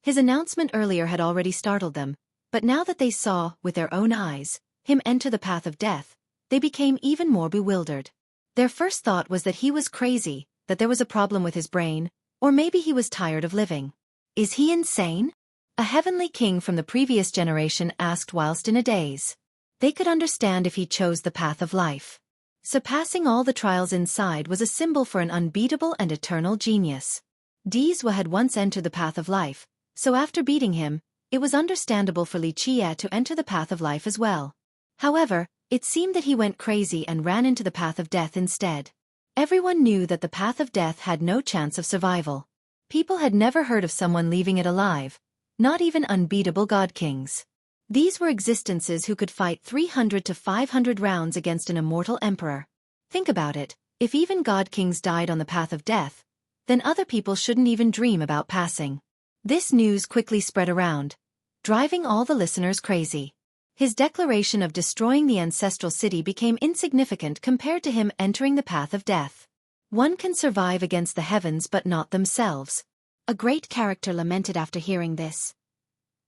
his announcement earlier had already startled them, but now that they saw, with their own eyes, him enter the path of death, they became even more bewildered. Their first thought was that he was crazy, that there was a problem with his brain, or maybe he was tired of living. Is he insane? A heavenly king from the previous generation asked whilst in a daze. They could understand if he chose the path of life. Surpassing all the trials inside was a symbol for an unbeatable and eternal genius. Dizwa had once entered the path of life, so after beating him, it was understandable for Li Qie to enter the path of life as well. However, it seemed that he went crazy and ran into the path of death instead. Everyone knew that the path of death had no chance of survival. People had never heard of someone leaving it alive, not even unbeatable god kings. These were existences who could fight 300 to 500 rounds against an immortal emperor. Think about it, if even god kings died on the path of death, then other people shouldn't even dream about passing. This news quickly spread around, driving all the listeners crazy. His declaration of destroying the ancestral city became insignificant compared to him entering the path of death. One can survive against the heavens but not themselves. A great character lamented after hearing this.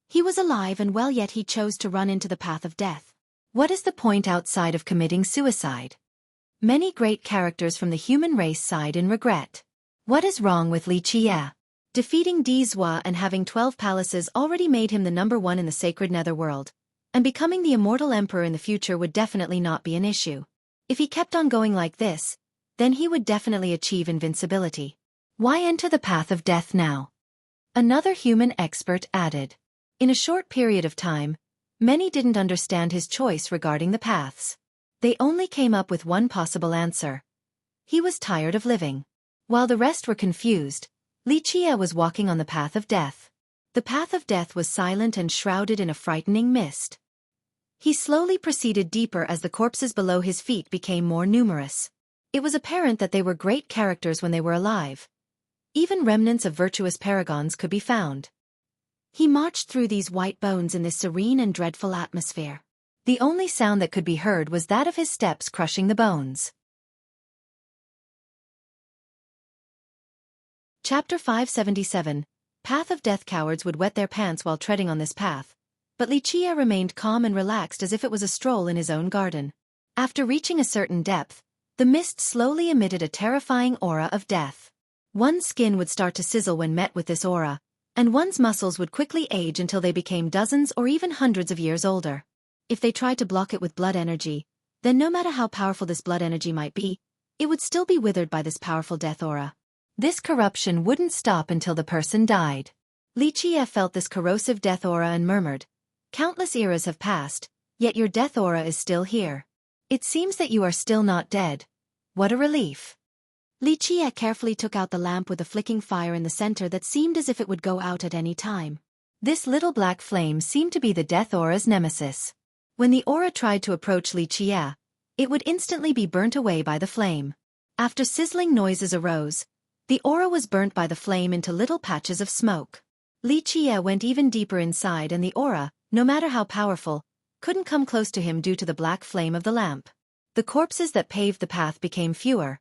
He was alive and well, yet he chose to run into the path of death. What is the point outside of committing suicide? Many great characters from the human race sighed in regret. What is wrong with Li Qie? Defeating Dizwa and having 12 palaces already made him the #1 in the sacred netherworld, and becoming the immortal emperor in the future would definitely not be an issue. If he kept on going like this, then he would definitely achieve invincibility. Why enter the path of death now? Another human expert added. In a short period of time, many didn't understand his choice regarding the paths. They only came up with one possible answer. He was tired of living. While the rest were confused, Lichia was walking on the path of death. The path of death was silent and shrouded in a frightening mist. He slowly proceeded deeper as the corpses below his feet became more numerous. It was apparent that they were great characters when they were alive. Even remnants of virtuous paragons could be found. He marched through these white bones in this serene and dreadful atmosphere. The only sound that could be heard was that of his steps crushing the bones. Chapter 577. Path of Death. Cowards would wet their pants while treading on this path, but Lichia remained calm and relaxed as if it was a stroll in his own garden. After reaching a certain depth, the mist slowly emitted a terrifying aura of death. One's skin would start to sizzle when met with this aura, and one's muscles would quickly age until they became dozens or even hundreds of years older. If they tried to block it with blood energy, then no matter how powerful this blood energy might be, it would still be withered by this powerful death aura. This corruption wouldn't stop until the person died. Lichia felt this corrosive death aura and murmured, "Countless eras have passed, yet your death aura is still here. It seems that you are still not dead. What a relief." Lichia carefully took out the lamp with a flicking fire in the center that seemed as if it would go out at any time. This little black flame seemed to be the death aura's nemesis. When the aura tried to approach Lichia, it would instantly be burnt away by the flame. After sizzling noises arose, the aura was burnt by the flame into little patches of smoke. Lichia went even deeper inside and the aura, no matter how powerful, couldn't come close to him due to the black flame of the lamp. The corpses that paved the path became fewer,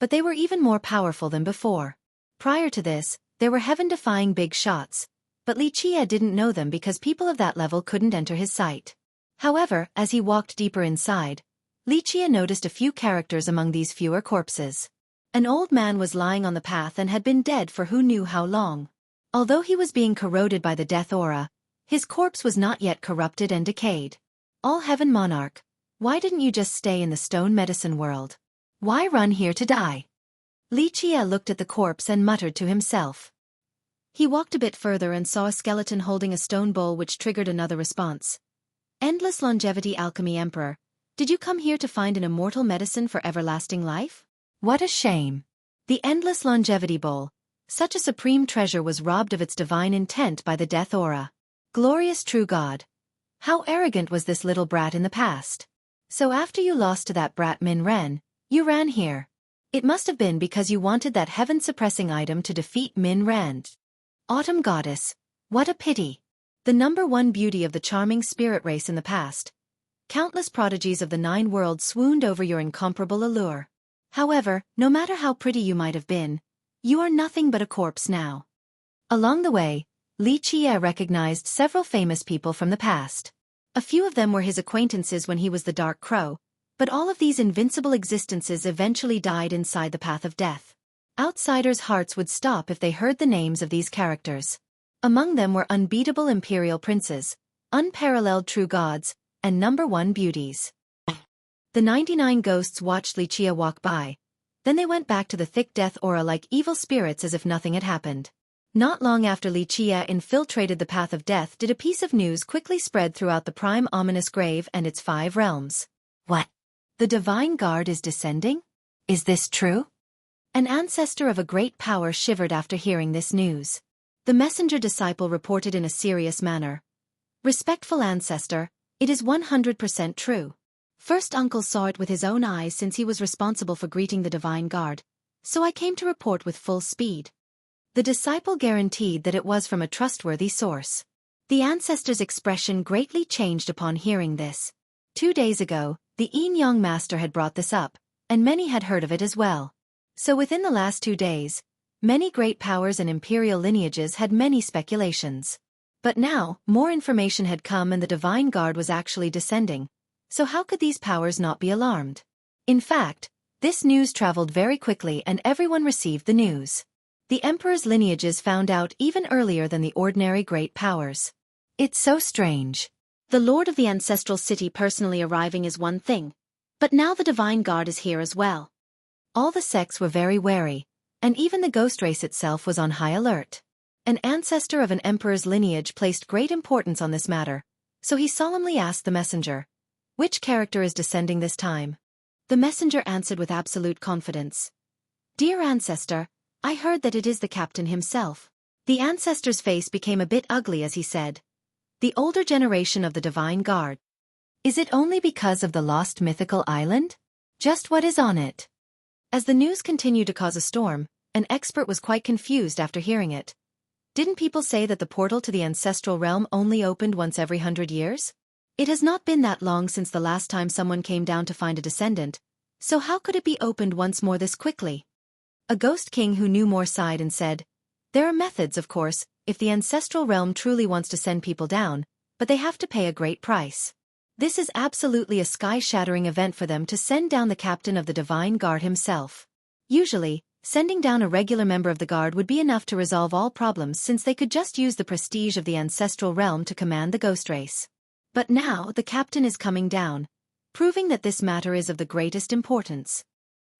but they were even more powerful than before. Prior to this, there were heaven-defying big shots, but Lichia didn't know them because people of that level couldn't enter his sight. However, as he walked deeper inside, Lichia noticed a few characters among these fewer corpses. An old man was lying on the path and had been dead for who knew how long. Although he was being corroded by the death aura, his corpse was not yet corrupted and decayed. All Heaven Monarch, why didn't you just stay in the stone medicine world? Why run here to die? Lichia looked at the corpse and muttered to himself. He walked a bit further and saw a skeleton holding a stone bowl which triggered another response. Endless Longevity Alchemy Emperor, did you come here to find an immortal medicine for everlasting life? What a shame. The Endless Longevity Bowl, such a supreme treasure, was robbed of its divine intent by the death aura. Glorious true God. How arrogant was this little brat in the past. So after you lost to that brat Min Ren, you ran here. It must have been because you wanted that heaven-suppressing item to defeat Min Ren. Autumn Goddess, what a pity. The #1 beauty of the charming spirit race in the past. Countless prodigies of the 9 worlds swooned over your incomparable allure. However, no matter how pretty you might have been, you are nothing but a corpse now. Along the way, Lichia recognized several famous people from the past. A few of them were his acquaintances when he was the Dark Crow, but all of these invincible existences eventually died inside the path of death. Outsiders' hearts would stop if they heard the names of these characters. Among them were unbeatable imperial princes, unparalleled true gods, and #1 beauties. The 99 ghosts watched Lichia walk by. Then they went back to the thick death aura like evil spirits as if nothing had happened. Not long after Lichia infiltrated the path of death did a piece of news quickly spread throughout the prime ominous grave and its 5 realms. What? The Divine Guard is descending? Is this true? An ancestor of a great power shivered after hearing this news. The messenger disciple reported in a serious manner. Respectful ancestor, it is 100% true. First uncle saw it with his own eyes since he was responsible for greeting the Divine Guard, so I came to report with full speed. The disciple guaranteed that it was from a trustworthy source. The ancestor's expression greatly changed upon hearing this. 2 days ago, the Yin Yang Master had brought this up, and many had heard of it as well. So within the last 2 days, many great powers and imperial lineages had many speculations. But now, more information had come and the Divine Guard was actually descending, so how could these powers not be alarmed? In fact, this news traveled very quickly and everyone received the news. The Emperor's lineages found out even earlier than the ordinary great powers. It's so strange. The Lord of the Ancestral City personally arriving is one thing, but now the Divine Guard is here as well. All the sects were very wary, and even the ghost race itself was on high alert. An ancestor of an emperor's lineage placed great importance on this matter, so he solemnly asked the messenger, "Which character is descending this time?" The messenger answered with absolute confidence, "Dear ancestor, I heard that it is the captain himself." The ancestor's face became a bit ugly as he said, "The older generation of the Divine Guard. Is it only because of the lost mythical island? Just what is on it?" As the news continued to cause a storm, an expert was quite confused after hearing it. Didn't people say that the portal to the ancestral realm only opened once every 100 years? It has not been that long since the last time someone came down to find a descendant, so how could it be opened once more this quickly? A ghost king who knew more sighed and said, "There are methods, of course, if the ancestral realm truly wants to send people down, but they have to pay a great price. This is absolutely a sky-shattering event for them to send down the captain of the Divine Guard himself. Usually, sending down a regular member of the guard would be enough to resolve all problems since they could just use the prestige of the ancestral realm to command the ghost race. But now the captain is coming down, proving that this matter is of the greatest importance.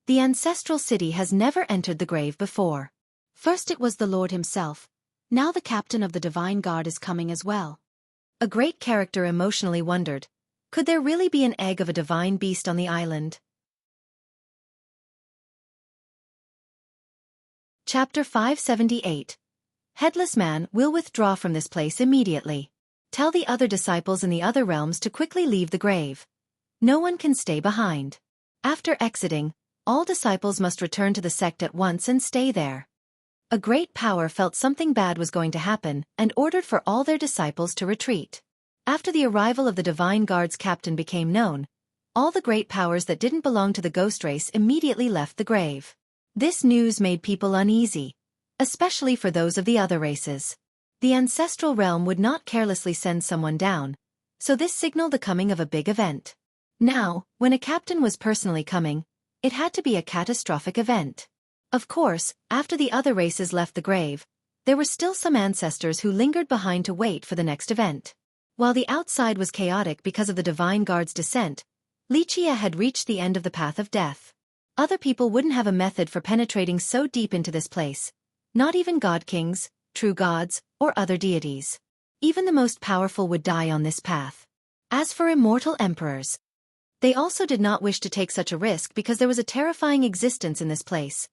The ancestral city has never entered the grave before. First it was the Lord himself, now the captain of the Divine Guard is coming as well." A great character emotionally wondered, could there really be an egg of a divine beast on the island? Chapter 578. Headless Man will withdraw from this place immediately. Tell the other disciples in the other realms to quickly leave the grave. No one can stay behind. After exiting, all disciples must return to the sect at once and stay there. A great power felt something bad was going to happen and ordered for all their disciples to retreat. After the arrival of the Divine Guard's captain became known, all the great powers that didn't belong to the ghost race immediately left the grave. This news made people uneasy, especially for those of the other races. The ancestral realm would not carelessly send someone down, so this signaled the coming of a big event. Now, when a captain was personally coming, it had to be a catastrophic event. Of course, after the other races left the grave, there were still some ancestors who lingered behind to wait for the next event. While the outside was chaotic because of the Divine Guard's descent, Xueqi had reached the end of the path of death. Other people wouldn't have a method for penetrating so deep into this place, not even god kings, true gods, or other deities. Even the most powerful would die on this path. As for immortal emperors, they also did not wish to take such a risk because there was a terrifying existence in this place.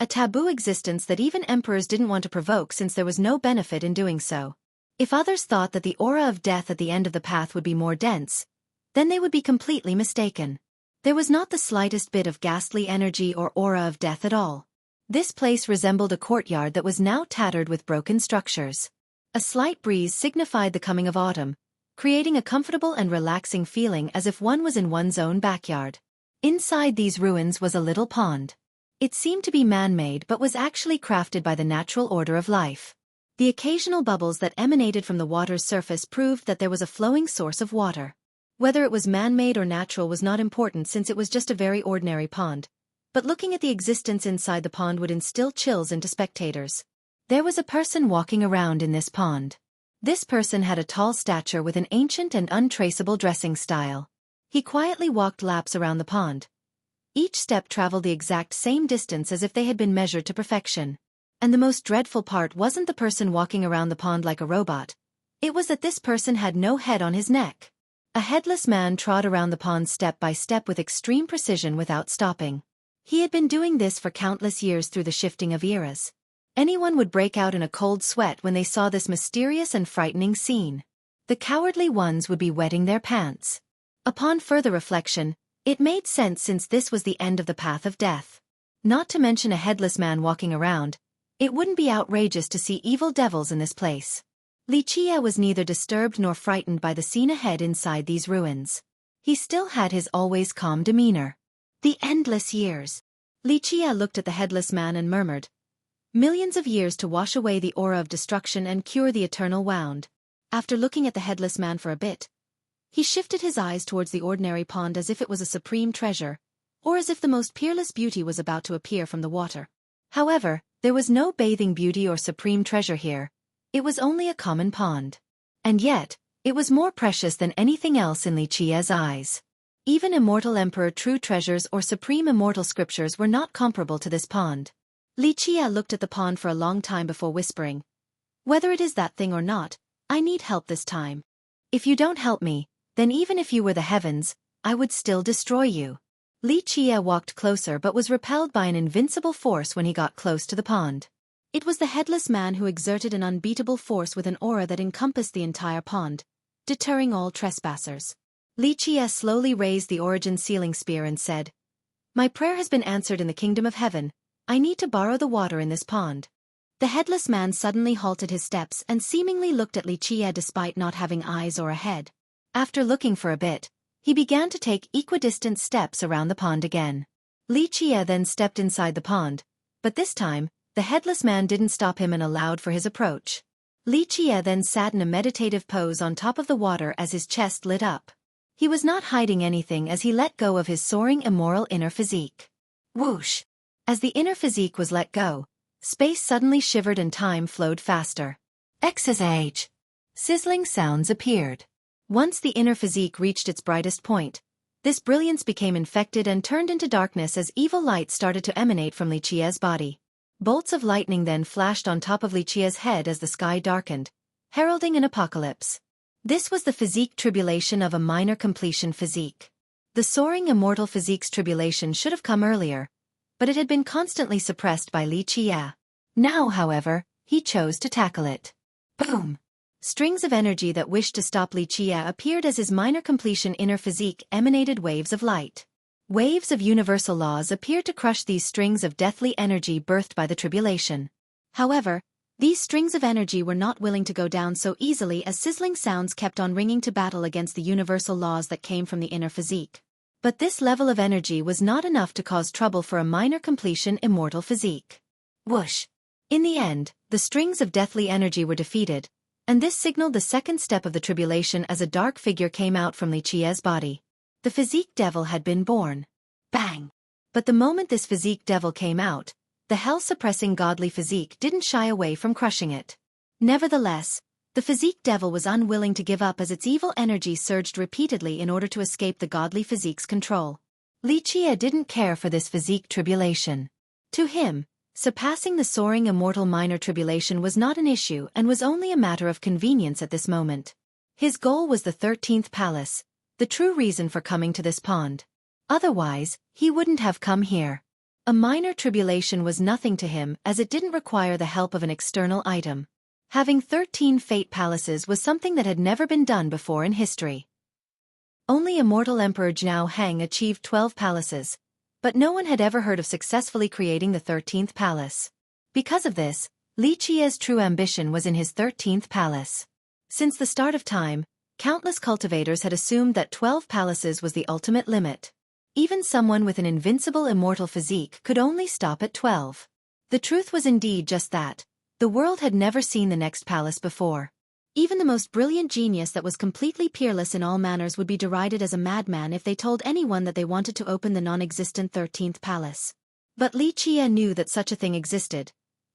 A taboo existence that even emperors didn't want to provoke since there was no benefit in doing so. If others thought that the aura of death at the end of the path would be more dense, then they would be completely mistaken. There was not the slightest bit of ghastly energy or aura of death at all. This place resembled a courtyard that was now tattered with broken structures. A slight breeze signified the coming of autumn, creating a comfortable and relaxing feeling as if one was in one's own backyard. Inside these ruins was a little pond. It seemed to be man-made but was actually crafted by the natural order of life. The occasional bubbles that emanated from the water's surface proved that there was a flowing source of water. Whether it was man-made or natural was not important since it was just a very ordinary pond, but looking at the existence inside the pond would instill chills into spectators. There was a person walking around in this pond. This person had a tall stature with an ancient and untraceable dressing style. He quietly walked laps around the pond. Each step traveled the exact same distance as if they had been measured to perfection. And the most dreadful part wasn't the person walking around the pond like a robot. It was that this person had no head on his neck. A headless man trod around the pond step by step with extreme precision without stopping. He had been doing this for countless years through the shifting of eras. Anyone would break out in a cold sweat when they saw this mysterious and frightening scene. The cowardly ones would be wetting their pants. Upon further reflection, it made sense since this was the end of the path of death. Not to mention a headless man walking around, it wouldn't be outrageous to see evil devils in this place. Xueqi was neither disturbed nor frightened by the scene ahead inside these ruins. He still had his always calm demeanor. The endless years. Xueqi looked at the headless man and murmured, "Millions of years to wash away the aura of destruction and cure the eternal wound." After looking at the headless man for a bit, he shifted his eyes towards the ordinary pond as if it was a supreme treasure, or as if the most peerless beauty was about to appear from the water. However, there was no bathing beauty or supreme treasure here. It was only a common pond. And yet, it was more precious than anything else in Xueqi's eyes. Even immortal emperor true treasures or supreme immortal scriptures were not comparable to this pond. Xueqi looked at the pond for a long time before whispering, Whether it is that thing or not, I need help this time. If you don't help me, then even if you were the heavens, I would still destroy you. Li Qie walked closer but was repelled by an invincible force when he got close to the pond. It was the headless man who exerted an unbeatable force with an aura that encompassed the entire pond, deterring all trespassers. Li Qie slowly raised the origin sealing spear and said, "My prayer has been answered in the kingdom of heaven. I need to borrow the water in this pond." The headless man suddenly halted his steps and seemingly looked at Li Qie despite not having eyes or a head. After looking for a bit, he began to take equidistant steps around the pond again. Li Qie then stepped inside the pond, but this time, the headless man didn't stop him and allowed for his approach. Li Qie then sat in a meditative pose on top of the water as his chest lit up. He was not hiding anything as he let go of his soaring immoral inner physique. Whoosh! As the inner physique was let go, space suddenly shivered and time flowed faster. XSH! Sizzling sounds appeared. Once the inner physique reached its brightest point, this brilliance became infected and turned into darkness as evil light started to emanate from Li Qie's body. Bolts of lightning then flashed on top of Li Qie's head as the sky darkened, heralding an apocalypse. This was the physique tribulation of a minor completion physique. The soaring immortal physique's tribulation should have come earlier, but it had been constantly suppressed by Li Qie. Now, however, he chose to tackle it. Boom! Strings of energy that wished to stop Li Qie appeared as his minor completion inner physique emanated waves of light. Waves of universal laws appeared to crush these strings of deathly energy birthed by the tribulation. However, these strings of energy were not willing to go down so easily as sizzling sounds kept on ringing to battle against the universal laws that came from the inner physique. But this level of energy was not enough to cause trouble for a minor completion immortal physique. Whoosh! In the end, the strings of deathly energy were defeated, and this signaled the second step of the tribulation as a dark figure came out from Li Qie's body. The physique devil had been born. Bang! But the moment this physique devil came out, the hell-suppressing godly physique didn't shy away from crushing it. Nevertheless, the physique devil was unwilling to give up as its evil energy surged repeatedly in order to escape the godly physique's control. Li Qie didn't care for this physique tribulation. To him, surpassing the soaring immortal minor tribulation was not an issue and was only a matter of convenience at this moment. His goal was the 13th palace, the true reason for coming to this pond. Otherwise, he wouldn't have come here. A minor tribulation was nothing to him as it didn't require the help of an external item. Having 13 fate palaces was something that had never been done before in history. Only immortal Emperor Jiao Heng achieved 12 palaces, but no one had ever heard of successfully creating the 13th palace. Because of this, Li Qie's true ambition was in his 13th palace. Since the start of time, countless cultivators had assumed that 12 palaces was the ultimate limit. Even someone with an invincible immortal physique could only stop at 12. The truth was indeed just that. The world had never seen the next palace before. Even the most brilliant genius that was completely peerless in all manners would be derided as a madman if they told anyone that they wanted to open the non-existent 13th palace. But Li Qie knew that such a thing existed.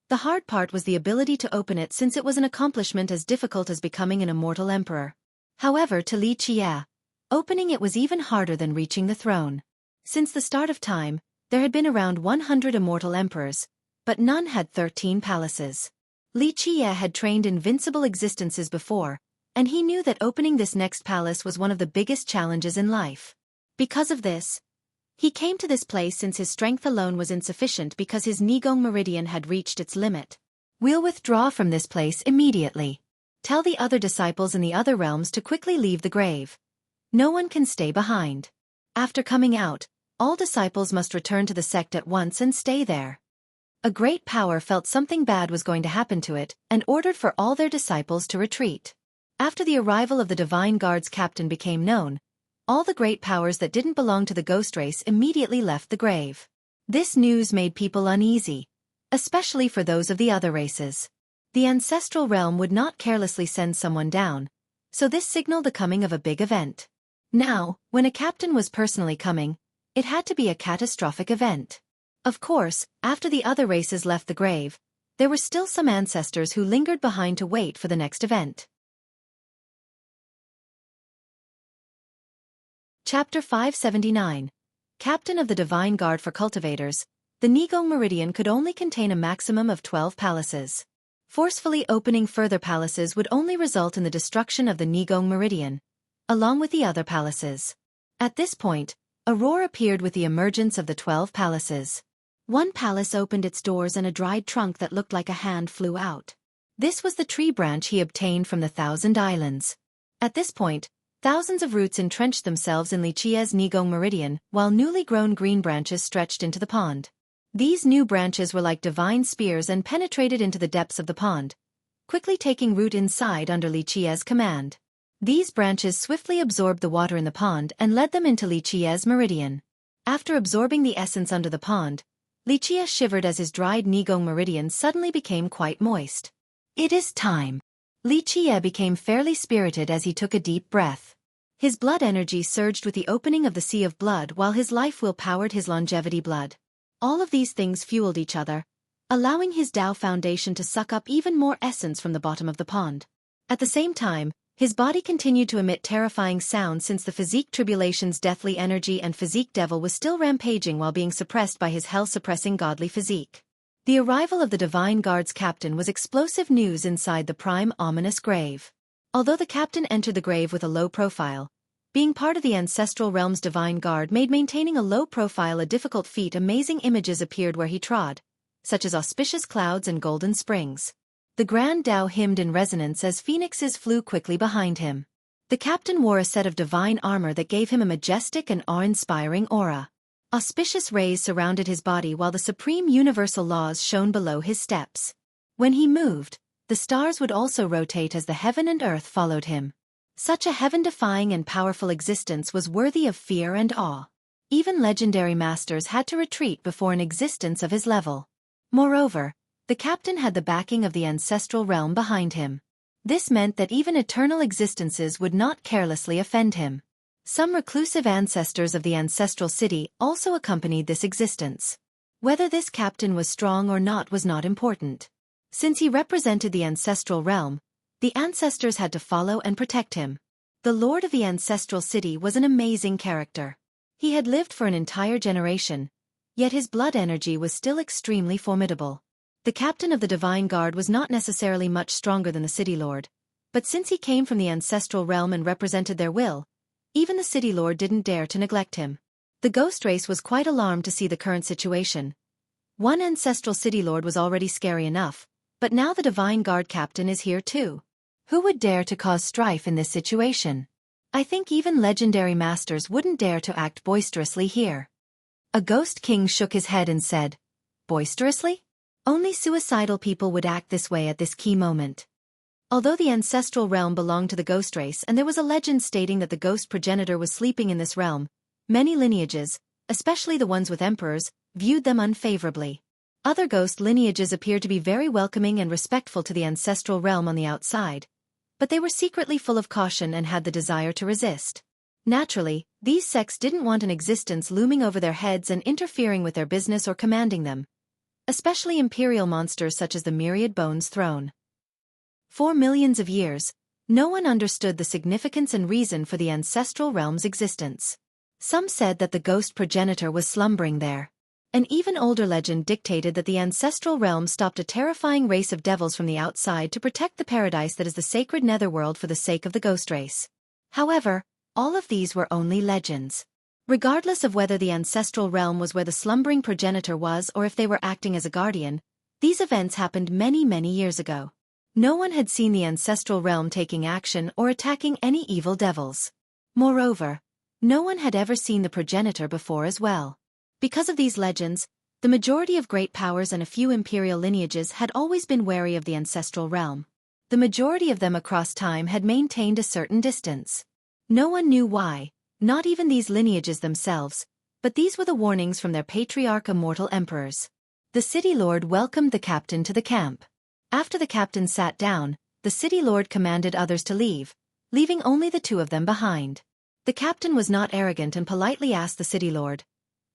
The hard part was the ability to open it, since it was an accomplishment as difficult as becoming an immortal emperor. However, to Li Qie, opening it was even harder than reaching the throne. Since the start of time, there had been around 100 immortal emperors, but none had 13 palaces. Li Qie had trained invincible existences before, and he knew that opening this next palace was one of the biggest challenges in life. Because of this, he came to this place since his strength alone was insufficient because his Nigong meridian had reached its limit. We'll withdraw from this place immediately. Tell the other disciples in the other realms to quickly leave the grave. No one can stay behind. After coming out, all disciples must return to the sect at once and stay there. A great power felt something bad was going to happen to it and ordered for all their disciples to retreat. After the arrival of the Divine Guard's captain became known, all the great powers that didn't belong to the ghost race immediately left the grave. This news made people uneasy, especially for those of the other races. The ancestral realm would not carelessly send someone down, so this signaled the coming of a big event. Now, when a captain was personally coming, it had to be a catastrophic event. Of course, after the other races left the grave, there were still some ancestors who lingered behind to wait for the next event. Chapter 579. Captain of the Divine Guard for Cultivators. The Nigong Meridian could only contain a maximum of 12 palaces. Forcefully opening further palaces would only result in the destruction of the Nigong Meridian, along with the other palaces. At this point, a roar appeared with the emergence of the 12 palaces. One palace opened its doors and a dried trunk that looked like a hand flew out. This was the tree branch he obtained from the Thousand Islands. At this point, thousands of roots entrenched themselves in Lichia's Nigong Meridian, while newly grown green branches stretched into the pond. These new branches were like divine spears and penetrated into the depths of the pond, quickly taking root inside under Lichia's command. These branches swiftly absorbed the water in the pond and led them into Lichia's meridian. After absorbing the essence under the pond, Lichia shivered as his dried Nigong meridian suddenly became quite moist. It is time. Lichia became fairly spirited as he took a deep breath. His blood energy surged with the opening of the Sea of Blood while his life will powered his longevity blood. All of these things fueled each other, allowing his Tao foundation to suck up even more essence from the bottom of the pond. At the same time, his body continued to emit terrifying sounds since the physique tribulation's deathly energy and physique devil was still rampaging while being suppressed by his hell-suppressing godly physique. The arrival of the Divine Guard's captain was explosive news inside the prime ominous grave. Although the captain entered the grave with a low profile, being part of the ancestral realm's Divine Guard made maintaining a low profile a difficult feat. Amazing images appeared where he trod, such as auspicious clouds and golden springs. The grand Tao hymned in resonance as phoenixes flew quickly behind him. The captain wore a set of divine armor that gave him a majestic and awe-inspiring aura. Auspicious rays surrounded his body while the supreme universal laws shone below his steps. When he moved, the stars would also rotate as the heaven and earth followed him. Such a heaven-defying and powerful existence was worthy of fear and awe. Even legendary masters had to retreat before an existence of his level. Moreover, the captain had the backing of the ancestral realm behind him. This meant that even eternal existences would not carelessly offend him. Some reclusive ancestors of the ancestral city also accompanied this existence. Whether this captain was strong or not was not important. Since he represented the ancestral realm, the ancestors had to follow and protect him. The lord of the ancestral city was an amazing character. He had lived for an entire generation, yet his blood energy was still extremely formidable. The captain of the Divine Guard was not necessarily much stronger than the city lord, but since he came from the ancestral realm and represented their will, even the city lord didn't dare to neglect him. The ghost race was quite alarmed to see the current situation. One ancestral city lord was already scary enough, but now the Divine Guard captain is here too. Who would dare to cause strife in this situation? I think even legendary masters wouldn't dare to act boisterously here. A ghost king shook his head and said, "Boisterously? Only suicidal people would act this way at this key moment." Although the ancestral realm belonged to the ghost race and there was a legend stating that the ghost progenitor was sleeping in this realm, many lineages, especially the ones with emperors, viewed them unfavorably. Other ghost lineages appeared to be very welcoming and respectful to the ancestral realm on the outside, but they were secretly full of caution and had the desire to resist. Naturally, these sects didn't want an existence looming over their heads and interfering with their business or commanding them, especially imperial monsters such as the Myriad Bones Throne. For millions of years, no one understood the significance and reason for the ancestral realm's existence. Some said that the ghost progenitor was slumbering there. An even older legend dictated that the ancestral realm stopped a terrifying race of devils from the outside to protect the paradise that is the sacred netherworld for the sake of the ghost race. However, all of these were only legends. Regardless of whether the ancestral realm was where the slumbering progenitor was or if they were acting as a guardian, these events happened many years ago. No one had seen the ancestral realm taking action or attacking any evil devils. Moreover, no one had ever seen the progenitor before as well. Because of these legends, the majority of great powers and a few imperial lineages had always been wary of the ancestral realm. The majority of them across time had maintained a certain distance. No one knew why, not even these lineages themselves, but these were the warnings from their patriarch immortal emperors. The city lord welcomed the captain to the camp. After the captain sat down, the city lord commanded others to leave, leaving only the two of them behind. The captain was not arrogant and politely asked the city lord,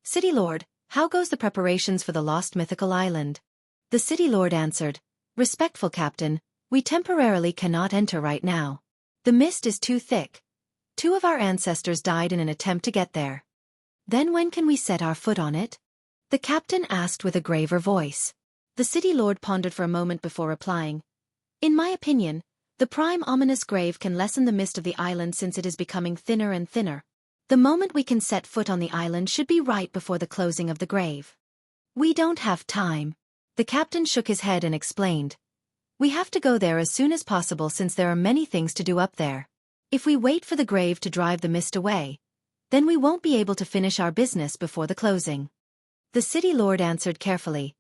"City lord, how goes the preparations for the lost mythical island?" The city lord answered, "Respectful captain, we temporarily cannot enter right now. The mist is too thick. 2 of our ancestors died in an attempt to get there." "Then when can we set our foot on it?" the captain asked with a graver voice. The city lord pondered for a moment before replying, In my opinion, the prime ominous grave can lessen the mist of the island since it is becoming thinner and thinner. The moment we can set foot on the island should be right before the closing of the grave. We don't have time. The captain shook his head and explained. We have to go there as soon as possible since there are many things to do up there. If we wait for the grave to drive the mist away, then we won't be able to finish our business before the closing. The city lord answered carefully.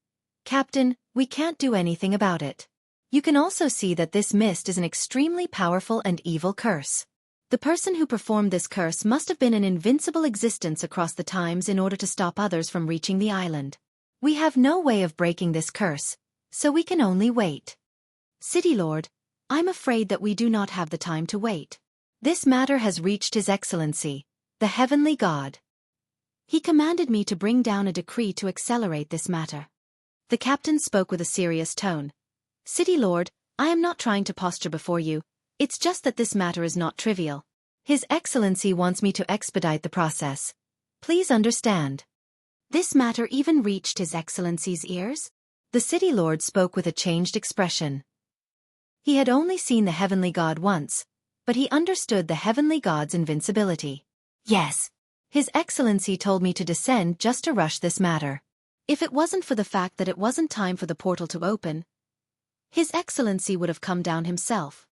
Captain, we can't do anything about it. You can also see that this mist is an extremely powerful and evil curse. The person who performed this curse must have been an invincible existence across the times in order to stop others from reaching the island. We have no way of breaking this curse, so we can only wait. City Lord, I'm afraid that we do not have the time to wait. This matter has reached His Excellency, the Heavenly God. He commanded me to bring down a decree to accelerate this matter. The captain spoke with a serious tone. City Lord, I am not trying to posture before you, it's just that this matter is not trivial. His Excellency wants me to expedite the process. Please understand. This matter even reached His Excellency's ears? The city lord spoke with a changed expression. He had only seen the Heavenly God once, but he understood the Heavenly God's invincibility. Yes. His Excellency told me to descend just to rush this matter. If it wasn't for the fact that it wasn't time for the portal to open, His Excellency would have come down himself.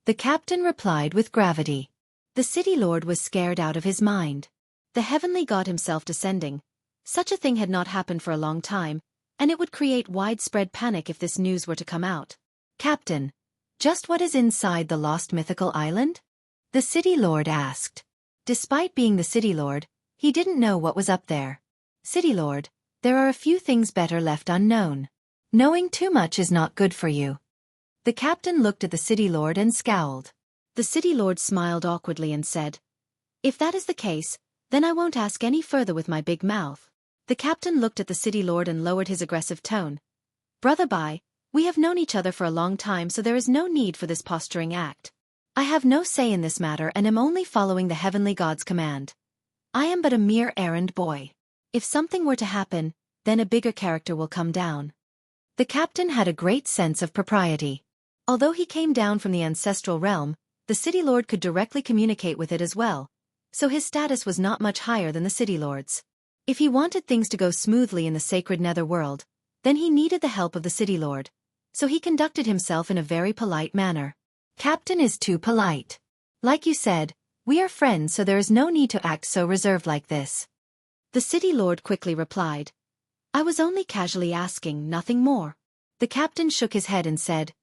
The captain replied with gravity. The city lord was scared out of his mind. The Heavenly God himself descending. Such a thing had not happened for a long time, and it would create widespread panic if this news were to come out. Captain, just what is inside the lost mythical island? The city lord asked. Despite being the city lord, he didn't know what was up there. City lord, there are a few things better left unknown. Knowing too much is not good for you. The captain looked at the city lord and scowled. The city lord smiled awkwardly and said, If that is the case, then I won't ask any further with my big mouth. The captain looked at the city lord and lowered his aggressive tone. Brother Bai, we have known each other for a long time, so there is no need for this posturing act. I have no say in this matter and am only following the Heavenly God's command. I am but a mere errand boy. If something were to happen, then a bigger character will come down. The captain had a great sense of propriety. Although he came down from the ancestral realm, the city lord could directly communicate with it as well, so his status was not much higher than the city lord's. If he wanted things to go smoothly in the sacred nether world, then he needed the help of the city lord, so he conducted himself in a very polite manner. Captain is too polite. Like you said, we are friends, so there is no need to act so reserved like this. The city lord quickly replied. I was only casually asking, nothing more. The captain shook his head and said,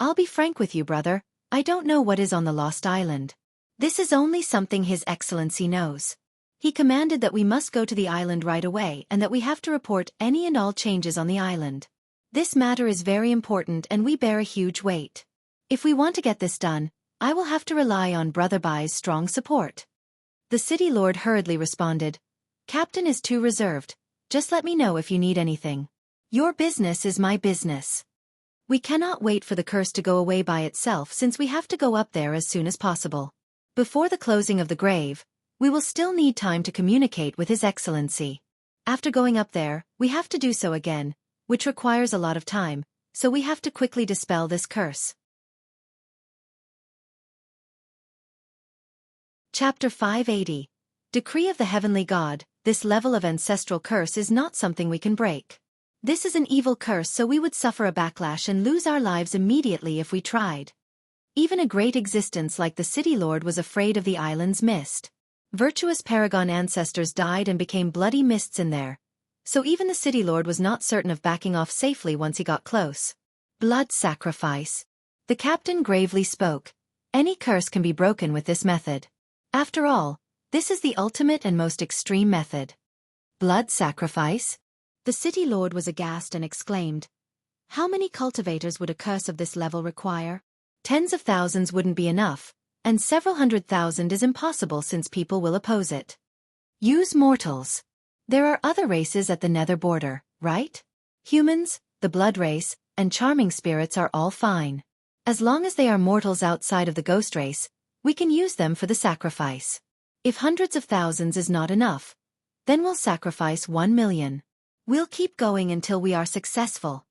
I'll be frank with you, brother, I don't know what is on the lost island. This is only something His Excellency knows. He commanded that we must go to the island right away and that we have to report any and all changes on the island. This matter is very important and we bear a huge weight. If we want to get this done, I will have to rely on Brother Bai's strong support. The city lord hurriedly responded, Captain is too reserved, just let me know if you need anything. Your business is my business. We cannot wait for the curse to go away by itself since we have to go up there as soon as possible. Before the closing of the grave, we will still need time to communicate with His Excellency. After going up there, we have to do so again, which requires a lot of time, so we have to quickly dispel this curse. Chapter 580. Decree of the Heavenly God. This level of ancestral curse is not something we can break. This is an evil curse, so we would suffer a backlash and lose our lives immediately if we tried. Even a great existence like the city lord was afraid of the island's mist. Virtuous paragon ancestors died and became bloody mists in there, so even the city lord was not certain of backing off safely once he got close. Blood sacrifice. The captain gravely spoke. Any curse can be broken with this method. After all, this is the ultimate and most extreme method. Blood sacrifice? The city lord was aghast and exclaimed, How many cultivators would a curse of this level require? Tens of thousands wouldn't be enough, and several 100,000 is impossible since people will oppose it. Use mortals. There are other races at the nether border, right? Humans, the blood race, and charming spirits are all fine. As long as they are mortals outside of the ghost race, we can use them for the sacrifice. If hundreds of thousands is not enough, then we'll sacrifice 1 million. We'll keep going until we are successful.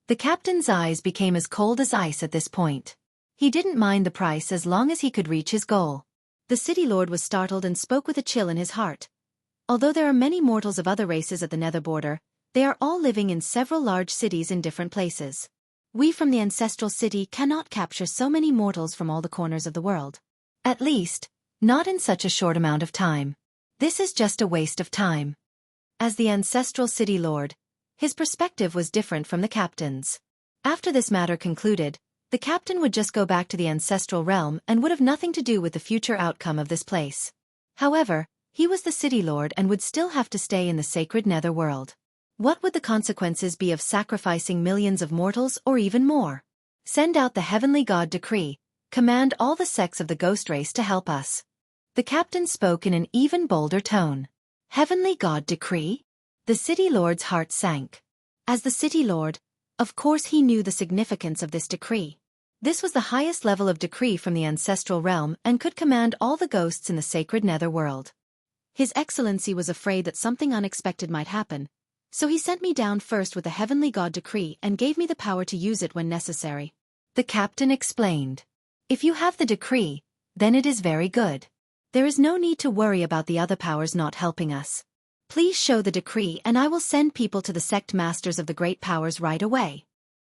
The captain's eyes became as cold as ice at this point. He didn't mind the price as long as he could reach his goal. The city lord was startled and spoke with a chill in his heart. Although there are many mortals of other races at the nether border, they are all living in several large cities in different places. We from the ancestral city cannot capture so many mortals from all the corners of the world. At least, not in such a short amount of time. This is just a waste of time. As the ancestral city lord, his perspective was different from the captain's. After this matter concluded, the captain would just go back to the ancestral realm and would have nothing to do with the future outcome of this place. However, he was the city lord and would still have to stay in the sacred nether world. What would the consequences be of sacrificing millions of mortals or even more? Send out the heavenly god decree, command all the sects of the ghost race to help us. The captain spoke in an even bolder tone. Heavenly god decree? The city lord's heart sank. As the city lord, of course he knew the significance of this decree. This was the highest level of decree from the ancestral realm and could command all the ghosts in the sacred nether world. His Excellency was afraid that something unexpected might happen, so he sent me down first with the heavenly god decree and gave me the power to use it when necessary. The captain explained. If you have the decree, then it is very good. There is no need to worry about the other powers not helping us. Please show the decree and I will send people to the sect masters of the great powers right away.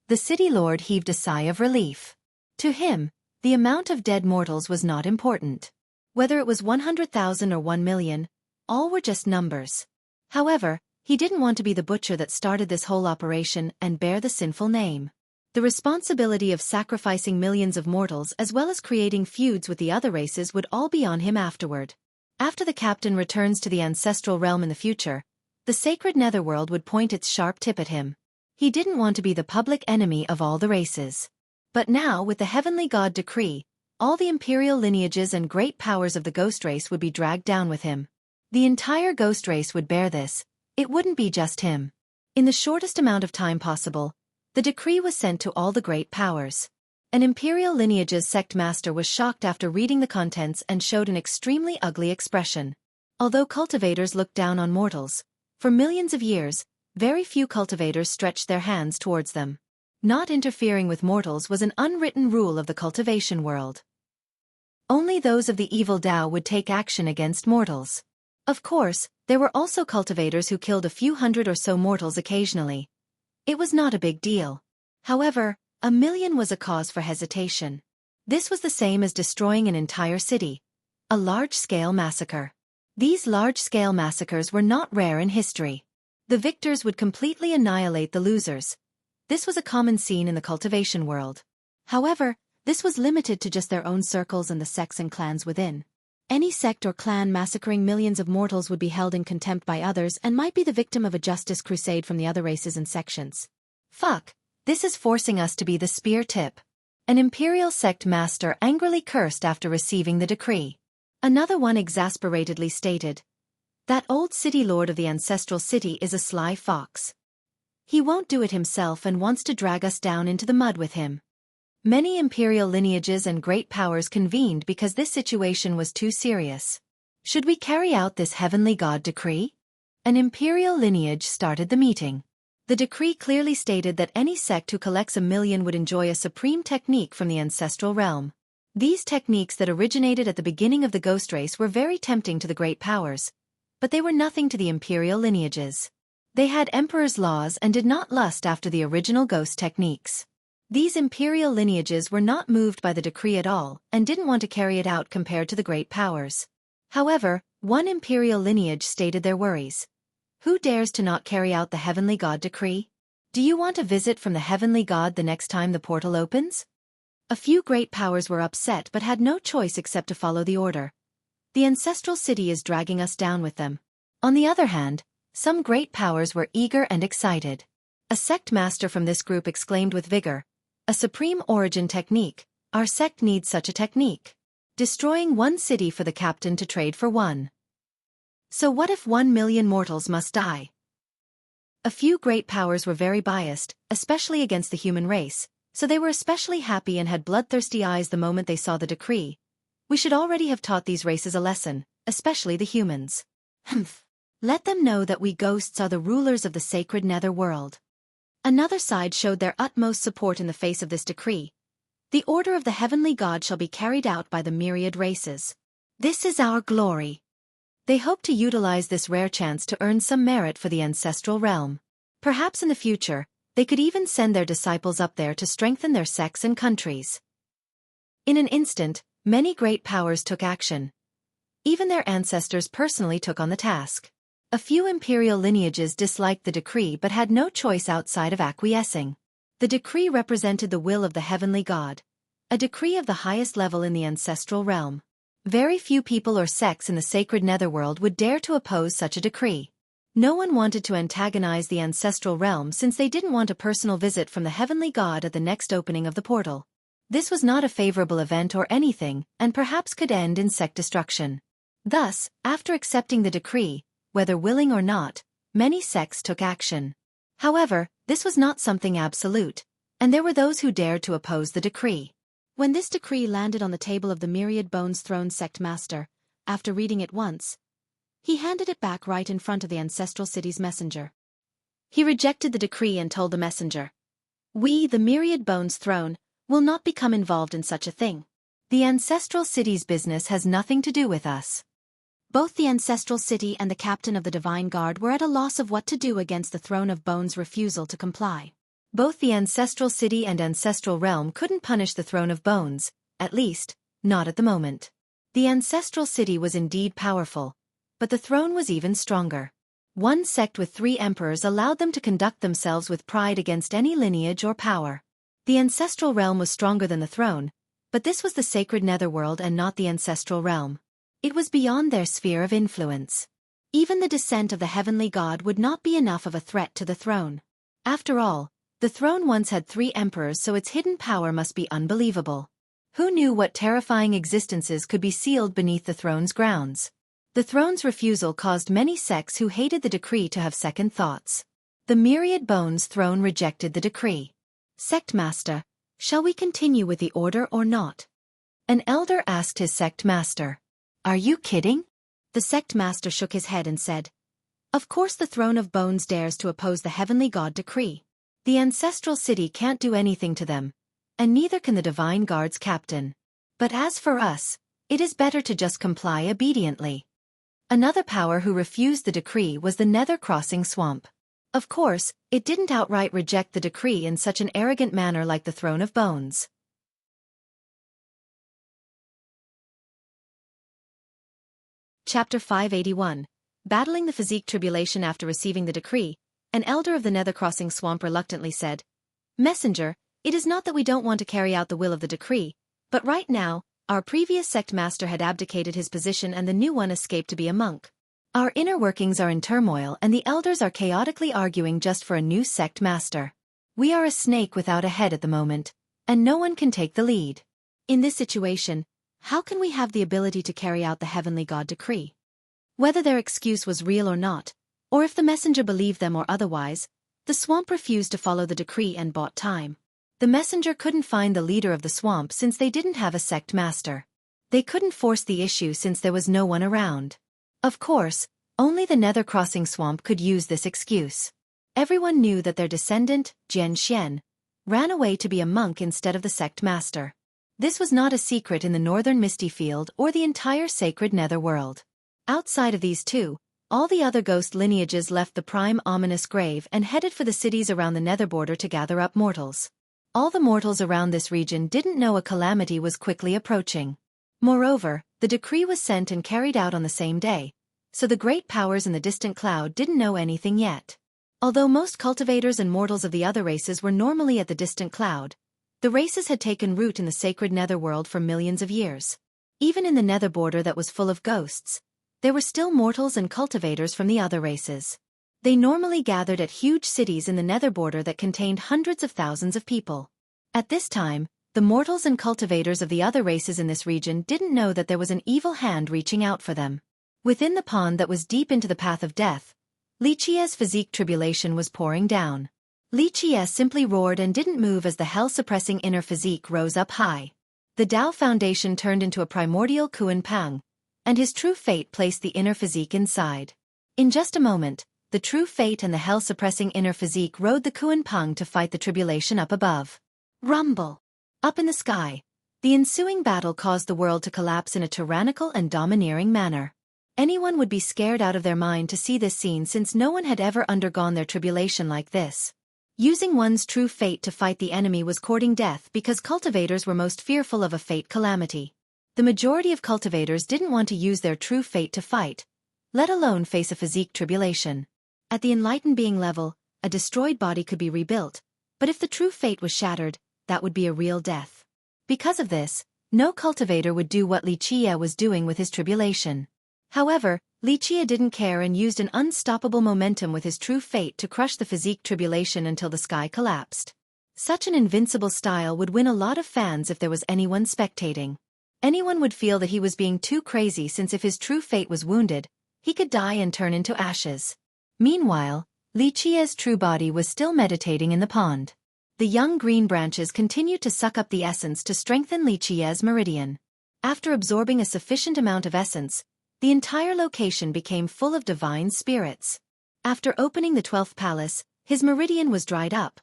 The city lord heaved a sigh of relief. To him, the amount of dead mortals was not important. Whether it was 100,000 or 1 million, all were just numbers. However, he didn't want to be the butcher that started this whole operation and bear the sinful name. The responsibility of sacrificing millions of mortals as well as creating feuds with the other races would all be on him afterward. After the captain returns to the ancestral realm in the future, the sacred netherworld would point its sharp tip at him. He didn't want to be the public enemy of all the races. But now, with the heavenly god decree, all the imperial lineages and great powers of the ghost race would be dragged down with him. The entire ghost race would bear this. It wouldn't be just him. In the shortest amount of time possible, the decree was sent to all the great powers. An imperial lineage's sect master was shocked after reading the contents and showed an extremely ugly expression. Although cultivators looked down on mortals, for millions of years, very few cultivators stretched their hands towards them. Not interfering with mortals was an unwritten rule of the cultivation world. Only those of the evil Tao would take action against mortals. Of course, there were also cultivators who killed a few hundred or so mortals occasionally. It was not a big deal. However, 1 million was a cause for hesitation. This was the same as destroying an entire city. A large-scale massacre. These large-scale massacres were not rare in history. The victors would completely annihilate the losers. This was a common scene in the cultivation world. However, this was limited to just their own circles and the sects and clans within. Any sect or clan massacring millions of mortals would be held in contempt by others and might be the victim of a justice crusade from the other races and sections. Fuck, this is forcing us to be the spear tip. An imperial sect master angrily cursed after receiving the decree. Another one exasperatedly stated, "That old city lord of the ancestral city is a sly fox. He won't do it himself and wants to drag us down into the mud with him." Many imperial lineages and great powers convened because this situation was too serious. Should we carry out this heavenly god decree? An imperial lineage started the meeting. The decree clearly stated that any sect who collects 1 million would enjoy a supreme technique from the ancestral realm. These techniques that originated at the beginning of the ghost race were very tempting to the great powers, but they were nothing to the imperial lineages. They had emperor's laws and did not lust after the original ghost techniques. These imperial lineages were not moved by the decree at all and didn't want to carry it out compared to the great powers. However, one imperial lineage stated their worries. Who dares to not carry out the heavenly god decree? Do you want a visit from the heavenly god the next time the portal opens? A few great powers were upset but had no choice except to follow the order. The ancestral city is dragging us down with them. On the other hand, some great powers were eager and excited. A sect master from this group exclaimed with vigor, "A supreme origin technique, our sect needs such a technique. Destroying one city for the captain to trade for one. So what if 1 million mortals must die?" A few great powers were very biased, especially against the human race, so they were especially happy and had bloodthirsty eyes the moment they saw the decree. We should already have taught these races a lesson, especially the humans. Let them know that we ghosts are the rulers of the sacred nether world. Another side showed their utmost support in the face of this decree. The order of the heavenly god shall be carried out by the myriad races. This is our glory. They hoped to utilize this rare chance to earn some merit for the ancestral realm. Perhaps in the future, they could even send their disciples up there to strengthen their sects and countries. In an instant, many great powers took action. Even their ancestors personally took on the task. A few imperial lineages disliked the decree but had no choice outside of acquiescing. The decree represented the will of the heavenly god, a decree of the highest level in the ancestral realm. Very few people or sects in the sacred netherworld would dare to oppose such a decree. No one wanted to antagonize the ancestral realm since they didn't want a personal visit from the heavenly god at the next opening of the portal. This was not a favorable event or anything, and perhaps could end in sect destruction. Thus, after accepting the decree, whether willing or not, many sects took action. However, this was not something absolute, and there were those who dared to oppose the decree. When this decree landed on the table of the Myriad Bones Throne sect master, after reading it once, he handed it back right in front of the ancestral city's messenger. He rejected the decree and told the messenger, "We, the Myriad Bones Throne, will not become involved in such a thing. The ancestral city's business has nothing to do with us." Both the ancestral city and the captain of the Divine Guard were at a loss of what to do against the Throne of Bones' refusal to comply. Both the ancestral city and ancestral realm couldn't punish the Throne of Bones, at least, not at the moment. The ancestral city was indeed powerful, but the throne was even stronger. One sect with 3 emperors allowed them to conduct themselves with pride against any lineage or power. The ancestral realm was stronger than the throne, but this was the sacred netherworld and not the ancestral realm. It was beyond their sphere of influence. Even the descent of the heavenly god would not be enough of a threat to the throne. After all, the throne once had 3 emperors, so its hidden power must be unbelievable. Who knew what terrifying existences could be sealed beneath the throne's grounds? The throne's refusal caused many sects who hated the decree to have second thoughts. The Myriad Bones Throne rejected the decree. "Sect master, shall we continue with the order or not?" An elder asked his sect master. "Are you kidding?" The sect master shook his head and said, "Of course the Throne of Bones dares to oppose the heavenly god decree. The ancestral city can't do anything to them, and neither can the Divine Guard's captain. But as for us, it is better to just comply obediently." Another power who refused the decree was the Nether Crossing Swamp. Of course, it didn't outright reject the decree in such an arrogant manner like the Throne of Bones. Chapter 581. Battling the physique tribulation after receiving the decree, an elder of the Nether Crossing Swamp reluctantly said, "Messenger, it is not that we don't want to carry out the will of the decree, but right now, our previous sect master had abdicated his position and the new one escaped to be a monk. Our inner workings are in turmoil and the elders are chaotically arguing just for a new sect master. We are a snake without a head at the moment, and no one can take the lead. In this situation, how can we have the ability to carry out the heavenly god decree?" Whether their excuse was real or not, or if the messenger believed them or otherwise, the swamp refused to follow the decree and bought time. The messenger couldn't find the leader of the swamp since they didn't have a sect master. They couldn't force the issue since there was no one around. Of course, only the Nether Crossing Swamp could use this excuse. Everyone knew that their descendant, Jian Xian, ran away to be a monk instead of the sect master. This was not a secret in the northern Misty Field or the entire sacred netherworld. Outside of these two, all the other ghost lineages left the prime ominous grave and headed for the cities around the nether border to gather up mortals. All the mortals around this region didn't know a calamity was quickly approaching. Moreover, the decree was sent and carried out on the same day, so the great powers in the distant cloud didn't know anything yet. Although most cultivators and mortals of the other races were normally at the distant cloud, the races had taken root in the sacred netherworld for millions of years. Even in the nether border that was full of ghosts, there were still mortals and cultivators from the other races. They normally gathered at huge cities in the nether border that contained hundreds of thousands of people. At this time, the mortals and cultivators of the other races in this region didn't know that there was an evil hand reaching out for them. Within the pond that was deep into the path of death, Xueqi's physique tribulation was pouring down. Xueqi simply roared and didn't move as the hell-suppressing inner physique rose up high. The Tao Foundation turned into a primordial Kuan Pang, and his true fate placed the inner physique inside. In just a moment, the true fate and the hell-suppressing inner physique rode the Kuan Peng to fight the tribulation up above. Rumble! Up in the sky, the ensuing battle caused the world to collapse in a tyrannical and domineering manner. Anyone would be scared out of their mind to see this scene since no one had ever undergone their tribulation like this. Using one's true fate to fight the enemy was courting death because cultivators were most fearful of a fate calamity. The majority of cultivators didn't want to use their true fate to fight, let alone face a physique tribulation. At the enlightened being level, a destroyed body could be rebuilt, but if the true fate was shattered, that would be a real death. Because of this, no cultivator would do what Li Qie was doing with his tribulation. However, Li Qie didn't care and used an unstoppable momentum with his true fate to crush the physique tribulation until the sky collapsed. Such an invincible style would win a lot of fans if there was anyone spectating. Anyone would feel that he was being too crazy since if his true fate was wounded, he could die and turn into ashes. Meanwhile, Li Qie's true body was still meditating in the pond. The young green branches continued to suck up the essence to strengthen Li Qie's meridian. After absorbing a sufficient amount of essence, the entire location became full of divine spirits. After opening the 12th palace, his meridian was dried up.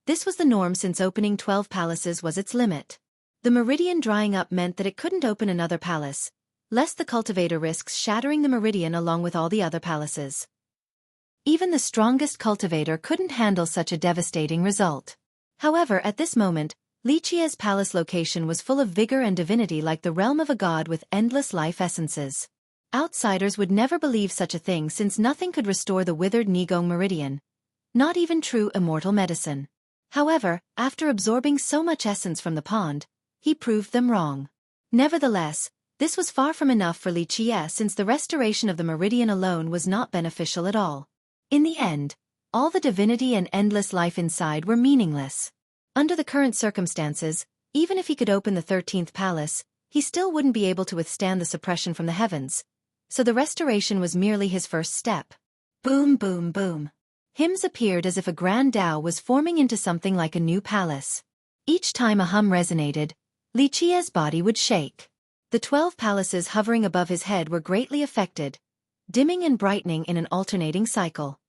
This was the norm since opening 12 palaces was its limit. The meridian drying up meant that it couldn't open another palace, lest the cultivator risks shattering the meridian along with all the other palaces. Even the strongest cultivator couldn't handle such a devastating result. However, at this moment, Li Qie's palace location was full of vigor and divinity like the realm of a god with endless life essences. Outsiders would never believe such a thing since nothing could restore the withered Nigong meridian. Not even true immortal medicine. However, after absorbing so much essence from the pond, he proved them wrong. Nevertheless, this was far from enough for Li Qie since the restoration of the meridian alone was not beneficial at all. In the end, all the divinity and endless life inside were meaningless. Under the current circumstances, even if he could open the 13th palace, he still wouldn't be able to withstand the suppression from the heavens. So the restoration was merely his first step. Boom, boom, boom. Hymns appeared as if a grand Tao was forming into something like a new palace. Each time a hum resonated, Li Qie's body would shake. The 12 palaces hovering above his head were greatly affected, dimming and brightening in an alternating cycle.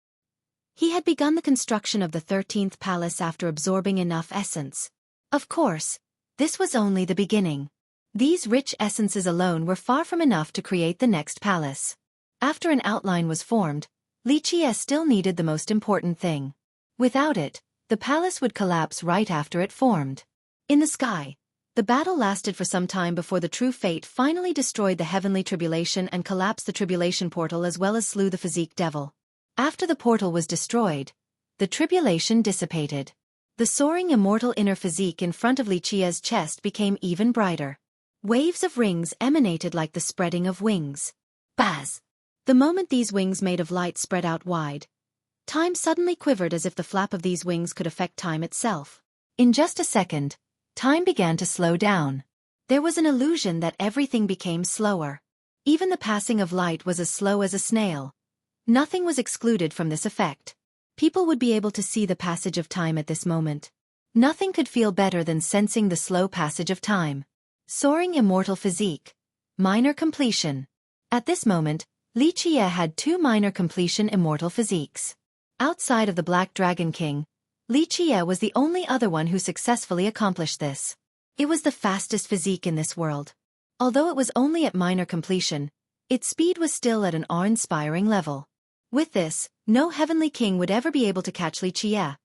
He had begun the construction of the 13th palace after absorbing enough essence. Of course, this was only the beginning. These rich essences alone were far from enough to create the next palace. After an outline was formed, Li Qie still needed the most important thing. Without it, the palace would collapse right after it formed. In the sky, the battle lasted for some time before the true fate finally destroyed the heavenly tribulation and collapsed the tribulation portal as well as slew the physique devil. After the portal was destroyed, the tribulation dissipated. The soaring immortal inner physique in front of Li Qie's chest became even brighter. Waves of rings emanated like the spreading of wings. Buzz! The moment these wings made of light spread out wide, time suddenly quivered as if the flap of these wings could affect time itself. In just a second, time began to slow down. There was an illusion that everything became slower. Even the passing of light was as slow as a snail. Nothing was excluded from this effect. People would be able to see the passage of time at this moment. Nothing could feel better than sensing the slow passage of time. Soaring immortal physique. Minor completion. At this moment, Li Qie had 2 minor completion immortal physiques. Outside of the Black Dragon King, Li Qie was the only other one who successfully accomplished this. It was the fastest physique in this world. Although it was only at minor completion, its speed was still at an awe-inspiring level. With this, no heavenly king would ever be able to catch Li Qie.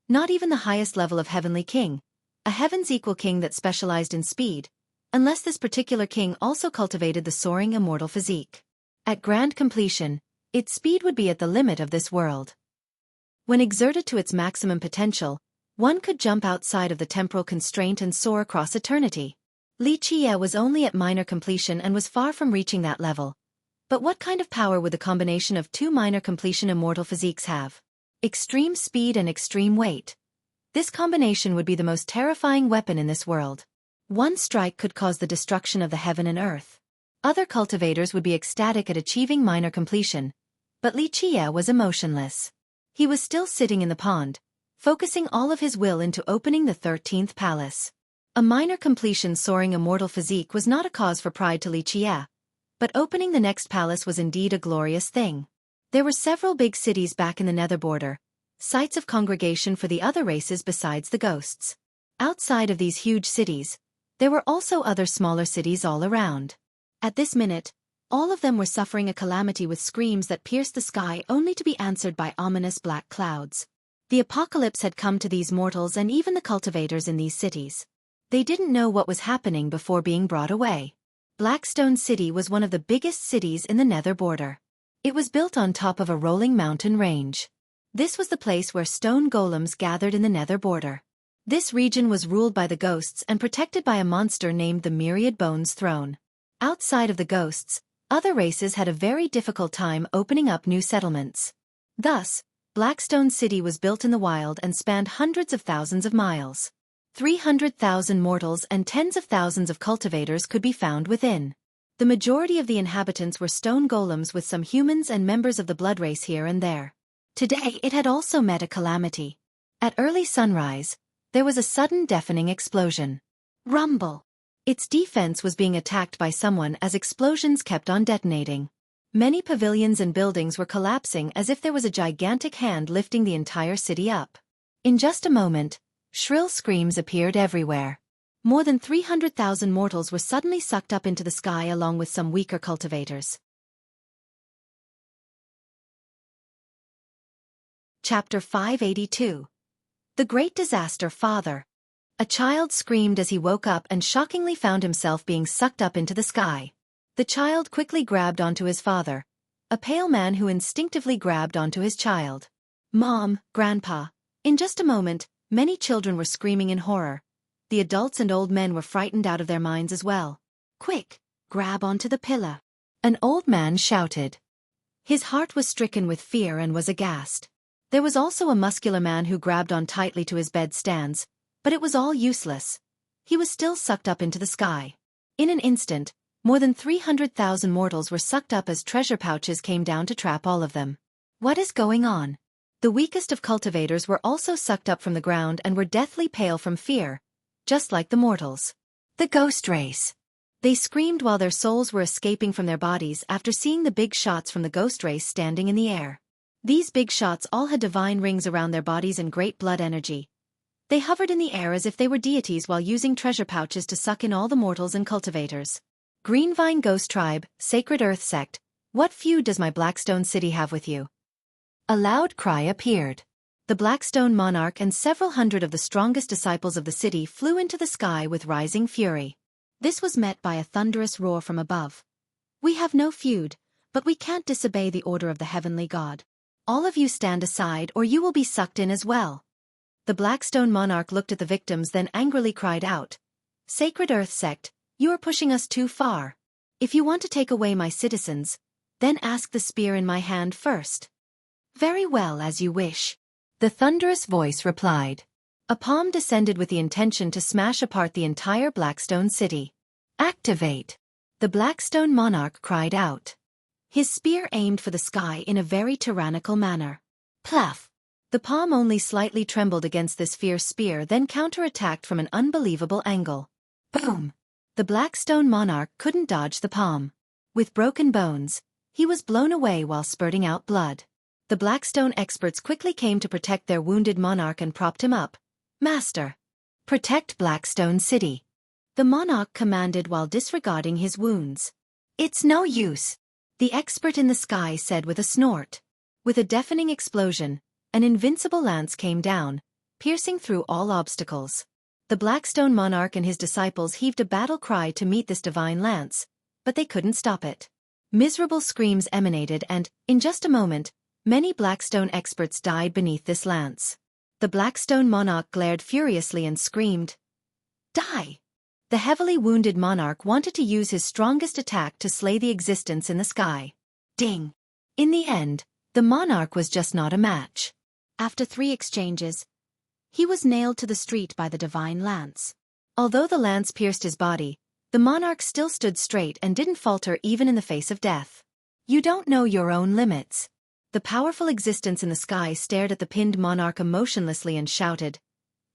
Not even the highest level of heavenly king, a heaven's equal king that specialized in speed, unless this particular king also cultivated the soaring immortal physique. At grand completion, its speed would be at the limit of this world. When exerted to its maximum potential, one could jump outside of the temporal constraint and soar across eternity. Li Qie was only at minor completion and was far from reaching that level. But what kind of power would the combination of 2 minor completion immortal physiques have? Extreme speed and extreme weight. This combination would be the most terrifying weapon in this world. One strike could cause the destruction of the heaven and earth. Other cultivators would be ecstatic at achieving minor completion, but Li Qie was emotionless. He was still sitting in the pond, focusing all of his will into opening the 13th palace. A minor completion soaring immortal physique was not a cause for pride to Li Qie, but opening the next palace was indeed a glorious thing. There were several big cities back in the nether border, sites of congregation for the other races besides the ghosts. Outside of these huge cities, there were also other smaller cities all around. At this minute, all of them were suffering a calamity with screams that pierced the sky only to be answered by ominous black clouds. The apocalypse had come to these mortals and even the cultivators in these cities. They didn't know what was happening before being brought away. Blackstone City was one of the biggest cities in the nether border. It was built on top of a rolling mountain range. This was the place where stone golems gathered in the nether border. This region was ruled by the ghosts and protected by a monster named the Myriad Bones Throne. Outside of the ghosts, other races had a very difficult time opening up new settlements. Thus, Blackstone City was built in the wild and spanned hundreds of thousands of miles. 300,000 mortals and tens of thousands of cultivators could be found within. The majority of the inhabitants were stone golems with some humans and members of the blood race here and there. Today it had also met a calamity. At early sunrise, there was a sudden deafening explosion. Rumble! Its defense was being attacked by someone as explosions kept on detonating. Many pavilions and buildings were collapsing as if there was a gigantic hand lifting the entire city up. In just a moment, shrill screams appeared everywhere. More than 300,000 mortals were suddenly sucked up into the sky along with some weaker cultivators. Chapter 582. The Great Disaster Father. A child screamed as he woke up and shockingly found himself being sucked up into the sky. The child quickly grabbed onto his father, a pale man who instinctively grabbed onto his child. Mom, Grandpa. In just a moment, many children were screaming in horror. The adults and old men were frightened out of their minds as well. Quick, grab onto the pillar. An old man shouted. His heart was stricken with fear and was aghast. There was also a muscular man who grabbed on tightly to his bed stands, but it was all useless. He was still sucked up into the sky. In an instant, more than 300,000 mortals were sucked up as treasure pouches came down to trap all of them. What is going on? The weakest of cultivators were also sucked up from the ground and were deathly pale from fear, just like the mortals. The ghost race. They screamed while their souls were escaping from their bodies after seeing the big shots from the ghost race standing in the air. These big shots all had divine rings around their bodies and great blood energy. They hovered in the air as if they were deities while using treasure pouches to suck in all the mortals and cultivators. Greenvine Ghost Tribe, Sacred Earth Sect, what feud does my Blackstone City have with you? A loud cry appeared. The Blackstone Monarch and several hundred of the strongest disciples of the city flew into the sky with rising fury. This was met by a thunderous roar from above. We have no feud, but we can't disobey the order of the heavenly God. All of you stand aside or you will be sucked in as well. The Blackstone Monarch looked at the victims then angrily cried out, Sacred Earth Sect, you are pushing us too far. If you want to take away my citizens, then ask the spear in my hand first. Very well, as you wish. The thunderous voice replied. A palm descended with the intention to smash apart the entire Blackstone City. Activate! The Blackstone Monarch cried out. His spear aimed for the sky in a very tyrannical manner. Pluff! The palm only slightly trembled against this fierce spear then counterattacked from an unbelievable angle. Boom! The Blackstone Monarch couldn't dodge the palm. With broken bones, he was blown away while spurting out blood. The Blackstone experts quickly came to protect their wounded monarch and propped him up. Master! Protect Blackstone City! The monarch commanded while disregarding his wounds. It's no use! The expert in the sky said with a snort. With a deafening explosion, an invincible lance came down, piercing through all obstacles. The Blackstone Monarch and his disciples heaved a battle cry to meet this divine lance, but they couldn't stop it. Miserable screams emanated and, in just a moment, many Blackstone experts died beneath this lance. The Blackstone Monarch glared furiously and screamed, Die! The heavily wounded monarch wanted to use his strongest attack to slay the existence in the sky. Ding! In the end, the monarch was just not a match. After 3 exchanges, he was nailed to the street by the divine lance. Although the lance pierced his body, the monarch still stood straight and didn't falter even in the face of death. You don't know your own limits. The powerful existence in the sky stared at the pinned monarch emotionlessly and shouted,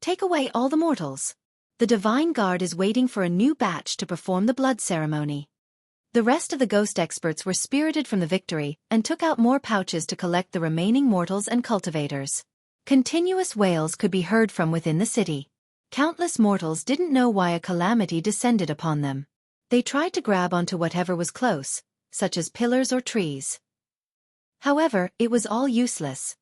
Take away all the mortals. The divine guard is waiting for a new batch to perform the blood ceremony. The rest of the ghost experts were spirited from the victory and took out more pouches to collect the remaining mortals and cultivators. Continuous wails could be heard from within the city. Countless mortals didn't know why a calamity descended upon them. They tried to grab onto whatever was close, such as pillars or trees. However, it was all useless.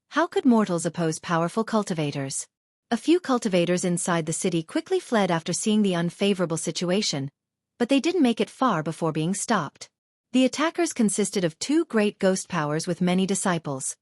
How could mortals oppose powerful cultivators? A few cultivators inside the city quickly fled after seeing the unfavorable situation, but they didn't make it far before being stopped. The attackers consisted of 2 great ghost powers with many disciples.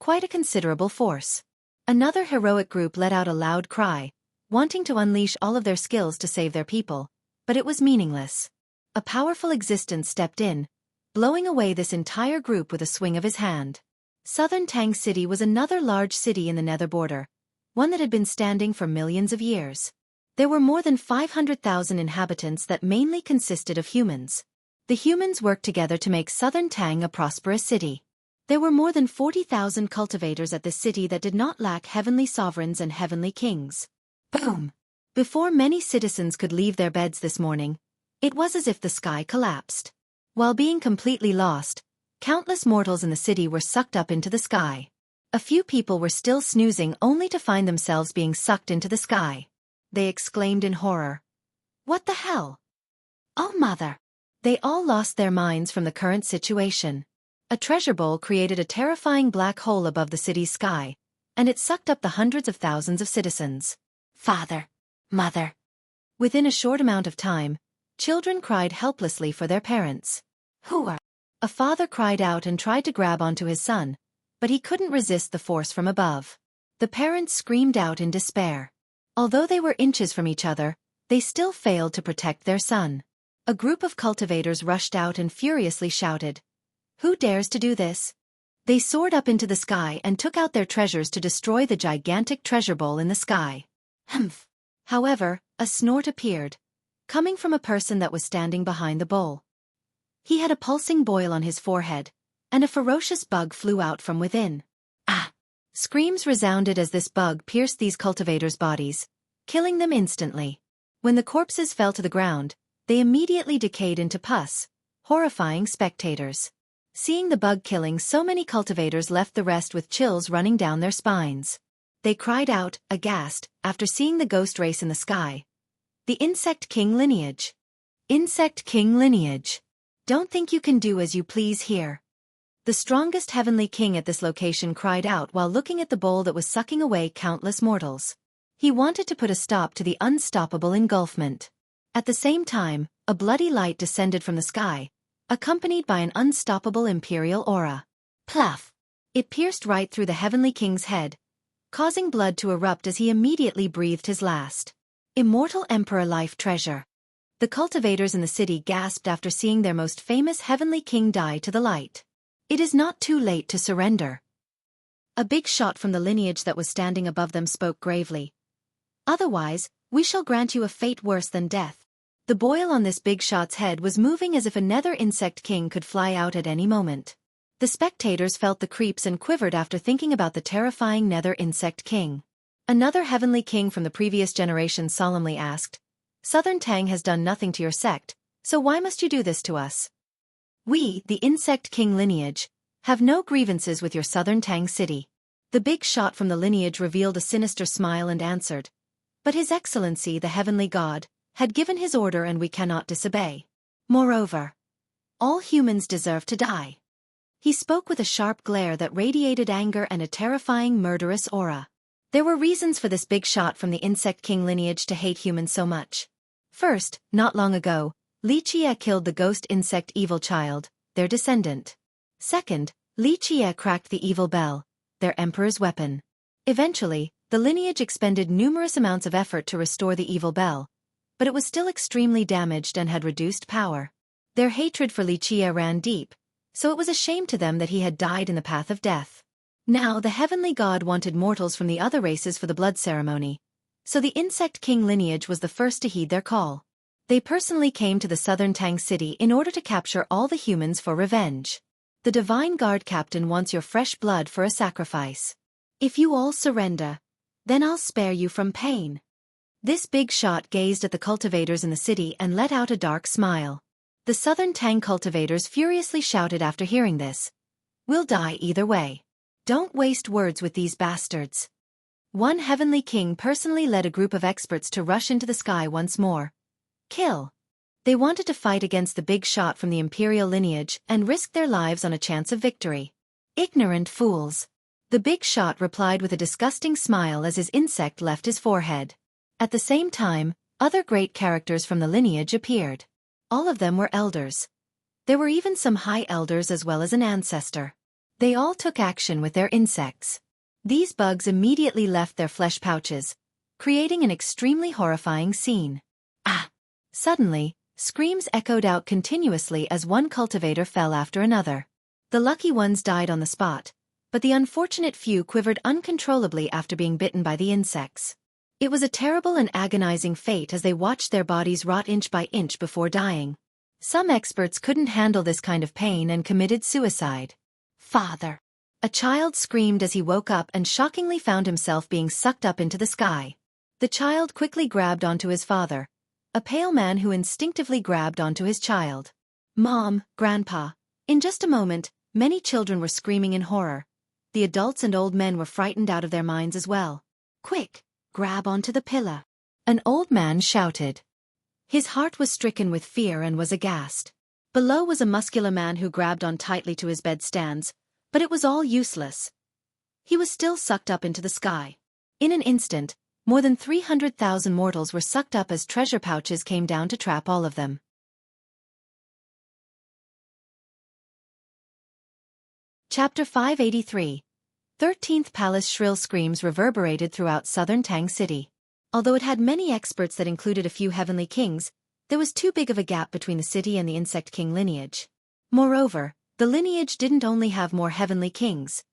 Quite a considerable force. Another heroic group let out a loud cry, wanting to unleash all of their skills to save their people, but it was meaningless. A powerful existence stepped in, blowing away this entire group with a swing of his hand. Southern Tang City was another large city in the nether border, one that had been standing for millions of years. There were more than 500,000 inhabitants that mainly consisted of humans. The humans worked together to make Southern Tang a prosperous city. There were more than 40,000 cultivators at this city that did not lack heavenly sovereigns and heavenly kings. Boom! Before many citizens could leave their beds this morning, it was as if the sky collapsed. While being completely lost, countless mortals in the city were sucked up into the sky. A few people were still snoozing only to find themselves being sucked into the sky. They exclaimed in horror. What the hell? Oh mother! They all lost their minds from the current situation. A treasure bowl created a terrifying black hole above the city's sky, and it sucked up the hundreds of thousands of citizens. Father! Mother! Within a short amount of time, children cried helplessly for their parents. Who are? A father cried out and tried to grab onto his son, but he couldn't resist the force from above. The parents screamed out in despair. Although they were inches from each other, they still failed to protect their son. A group of cultivators rushed out and furiously shouted, "Who dares to do this?" They soared up into the sky and took out their treasures to destroy the gigantic treasure bowl in the sky. Humph! However, a snort appeared, coming from a person that was standing behind the bowl. He had a pulsing boil on his forehead, and a ferocious bug flew out from within. Ah! Screams resounded as this bug pierced these cultivators' bodies, killing them instantly. When the corpses fell to the ground, they immediately decayed into pus, horrifying spectators. Seeing the bug killing so many cultivators left the rest with chills running down their spines. They cried out, aghast, after seeing the ghost race in the sky. The Insect King lineage. Insect King lineage. Don't think you can do as you please here. The strongest heavenly king at this location cried out while looking at the bowl that was sucking away countless mortals. He wanted to put a stop to the unstoppable engulfment. At the same time, a bloody light descended from the sky, accompanied by an unstoppable imperial aura. Pluff! It pierced right through the heavenly king's head, causing blood to erupt as he immediately breathed his last. Immortal Emperor Life Treasure. The cultivators in the city gasped after seeing their most famous heavenly king die to the light. It is not too late to surrender. A big shot from the lineage that was standing above them spoke gravely. Otherwise, we shall grant you a fate worse than death. The boil on this big shot's head was moving as if a nether insect king could fly out at any moment. The spectators felt the creeps and quivered after thinking about the terrifying nether insect king. Another heavenly king from the previous generation solemnly asked, "Southern Tang has done nothing to your sect, so why must you do this to us? We, the Insect King lineage, have no grievances with your Southern Tang city." The big shot from the lineage revealed a sinister smile and answered, "But His Excellency the Heavenly God had given his order and we cannot disobey. Moreover, all humans deserve to die." He spoke with a sharp glare that radiated anger and a terrifying murderous aura. There were reasons for this big shot from the Insect King lineage to hate humans so much. First, not long ago, Xueqi killed the ghost insect evil child, their descendant. Second, Xueqi cracked the evil bell, their emperor's weapon. Eventually, the lineage expended numerous amounts of effort to restore the evil bell, but it was still extremely damaged and had reduced power. Their hatred for Xueqi ran deep, so it was a shame to them that he had died in the path of death. Now the heavenly god wanted mortals from the other races for the blood ceremony, so the Insect King lineage was the first to heed their call. They personally came to the Southern Tang City in order to capture all the humans for revenge. The Divine Guard Captain wants your fresh blood for a sacrifice. If you all surrender, then I'll spare you from pain. This big shot gazed at the cultivators in the city and let out a dark smile. The southern Tang cultivators furiously shouted after hearing this. "We'll die either way. Don't waste words with these bastards." One heavenly king personally led a group of experts to rush into the sky once more. Kill. They wanted to fight against the big shot from the imperial lineage and risk their lives on a chance of victory. Ignorant fools. The big shot replied with a disgusting smile as his insect left his forehead. At the same time, other great characters from the lineage appeared. All of them were elders. There were even some high elders as well as an ancestor. They all took action with their insects. These bugs immediately left their flesh pouches, creating an extremely horrifying scene. Ah! Suddenly, screams echoed out continuously as one cultivator fell after another. The lucky ones died on the spot, but the unfortunate few quivered uncontrollably after being bitten by the insects. It was a terrible and agonizing fate as they watched their bodies rot inch by inch before dying. Some experts couldn't handle this kind of pain and committed suicide. "Father!" A child screamed as he woke up and shockingly found himself being sucked up into the sky. The child quickly grabbed onto his father, a pale man who instinctively grabbed onto his child. "Mom, Grandpa." In just a moment, many children were screaming in horror. The adults and old men were frightened out of their minds as well. "Quick, grab onto the pillar," an old man shouted. His heart was stricken with fear and was aghast. Below was a muscular man who grabbed on tightly to his bedstands, but it was all useless. He was still sucked up into the sky. In an instant, more than 300,000 mortals were sucked up as treasure pouches came down to trap all of them. Chapter 583. 13th Palace. Shrill screams reverberated throughout southern Tang City. Although it had many experts that included a few heavenly kings, there was too big of a gap between the city and the insect king lineage. Moreover, the lineage didn't only have more heavenly kings.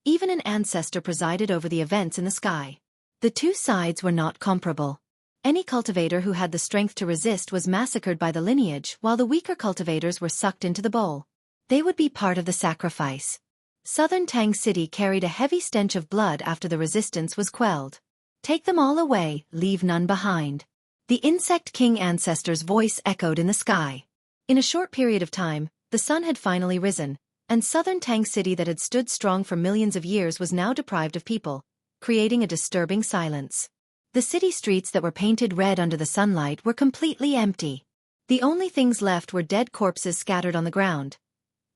Even an ancestor presided over the events in the sky. The two sides were not comparable. Any cultivator who had the strength to resist was massacred by the lineage, while the weaker cultivators were sucked into the bowl. They would be part of the sacrifice. Southern Tang City carried a heavy stench of blood after the resistance was quelled. "Take them all away, leave none behind." The insect king ancestor's voice echoed in the sky. In a short period of time, the sun had finally risen, and southern Tang City that had stood strong for millions of years was now deprived of people, creating a disturbing silence. The city streets that were painted red under the sunlight were completely empty. The only things left were dead corpses scattered on the ground.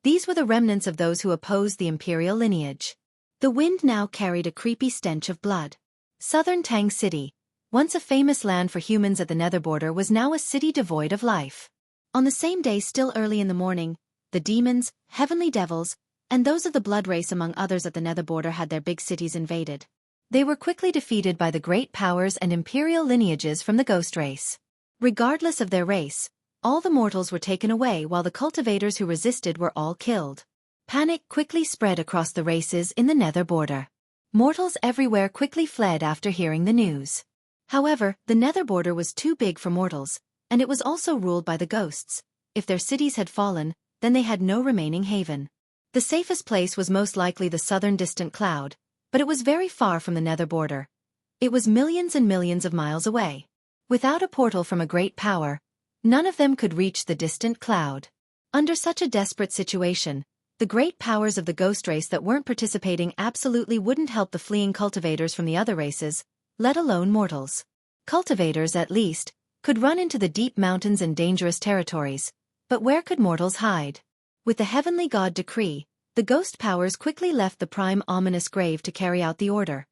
These were the remnants of those who opposed the imperial lineage. The wind now carried a creepy stench of blood. Southern Tang City, once a famous land for humans at the nether border, was now a city devoid of life. On the same day, still early in the morning, the demons, heavenly devils, and those of the blood race among others at the nether border had their big cities invaded. They were quickly defeated by the great powers and imperial lineages from the ghost race. Regardless of their race, all the mortals were taken away while the cultivators who resisted were all killed. Panic quickly spread across the races in the nether border. Mortals everywhere quickly fled after hearing the news. However, the nether border was too big for mortals, and it was also ruled by the ghosts. If their cities had fallen, then they had no remaining haven. The safest place was most likely the southern distant cloud, but it was very far from the nether border. It was millions and millions of miles away. Without a portal from a great power, none of them could reach the distant cloud. Under such a desperate situation, the great powers of the ghost race that weren't participating absolutely wouldn't help the fleeing cultivators from the other races, let alone mortals. Cultivators, at least, could run into the deep mountains and dangerous territories, but where could mortals hide? With the heavenly god decree, the ghost powers quickly left the prime ominous grave to carry out the order.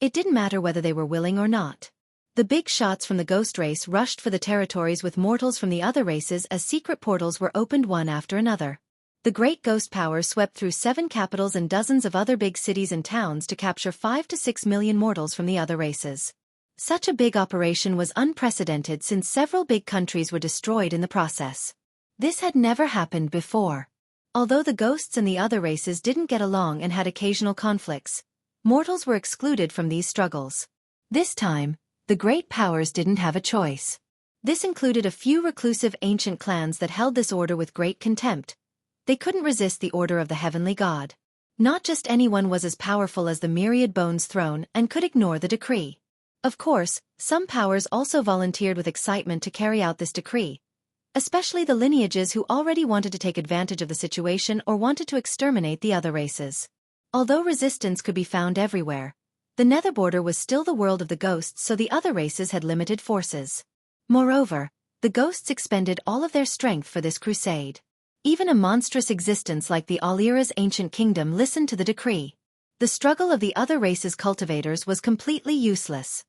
It didn't matter whether they were willing or not. The big shots from the ghost race rushed for the territories with mortals from the other races as secret portals were opened one after another. The great ghost powers swept through 7 capitals and dozens of other big cities and towns to capture 5 to 6 million mortals from the other races. Such a big operation was unprecedented since several big countries were destroyed in the process. This had never happened before. Although the ghosts and the other races didn't get along and had occasional conflicts, mortals were excluded from these struggles. This time, the great powers didn't have a choice. This included a few reclusive ancient clans that held this order with great contempt. They couldn't resist the order of the heavenly god. Not just anyone was as powerful as the myriad bones throne and could ignore the decree. Of course, some powers also volunteered with excitement to carry out this decree. especially the lineages who already wanted to take advantage of the situation or wanted to exterminate the other races. Although resistance could be found everywhere, the nether border was still the world of the ghosts, so the other races had limited forces. Moreover, the ghosts expended all of their strength for this crusade. Even a monstrous existence like the Alira's ancient kingdom listened to the decree. The struggle of the other races' cultivators was completely useless.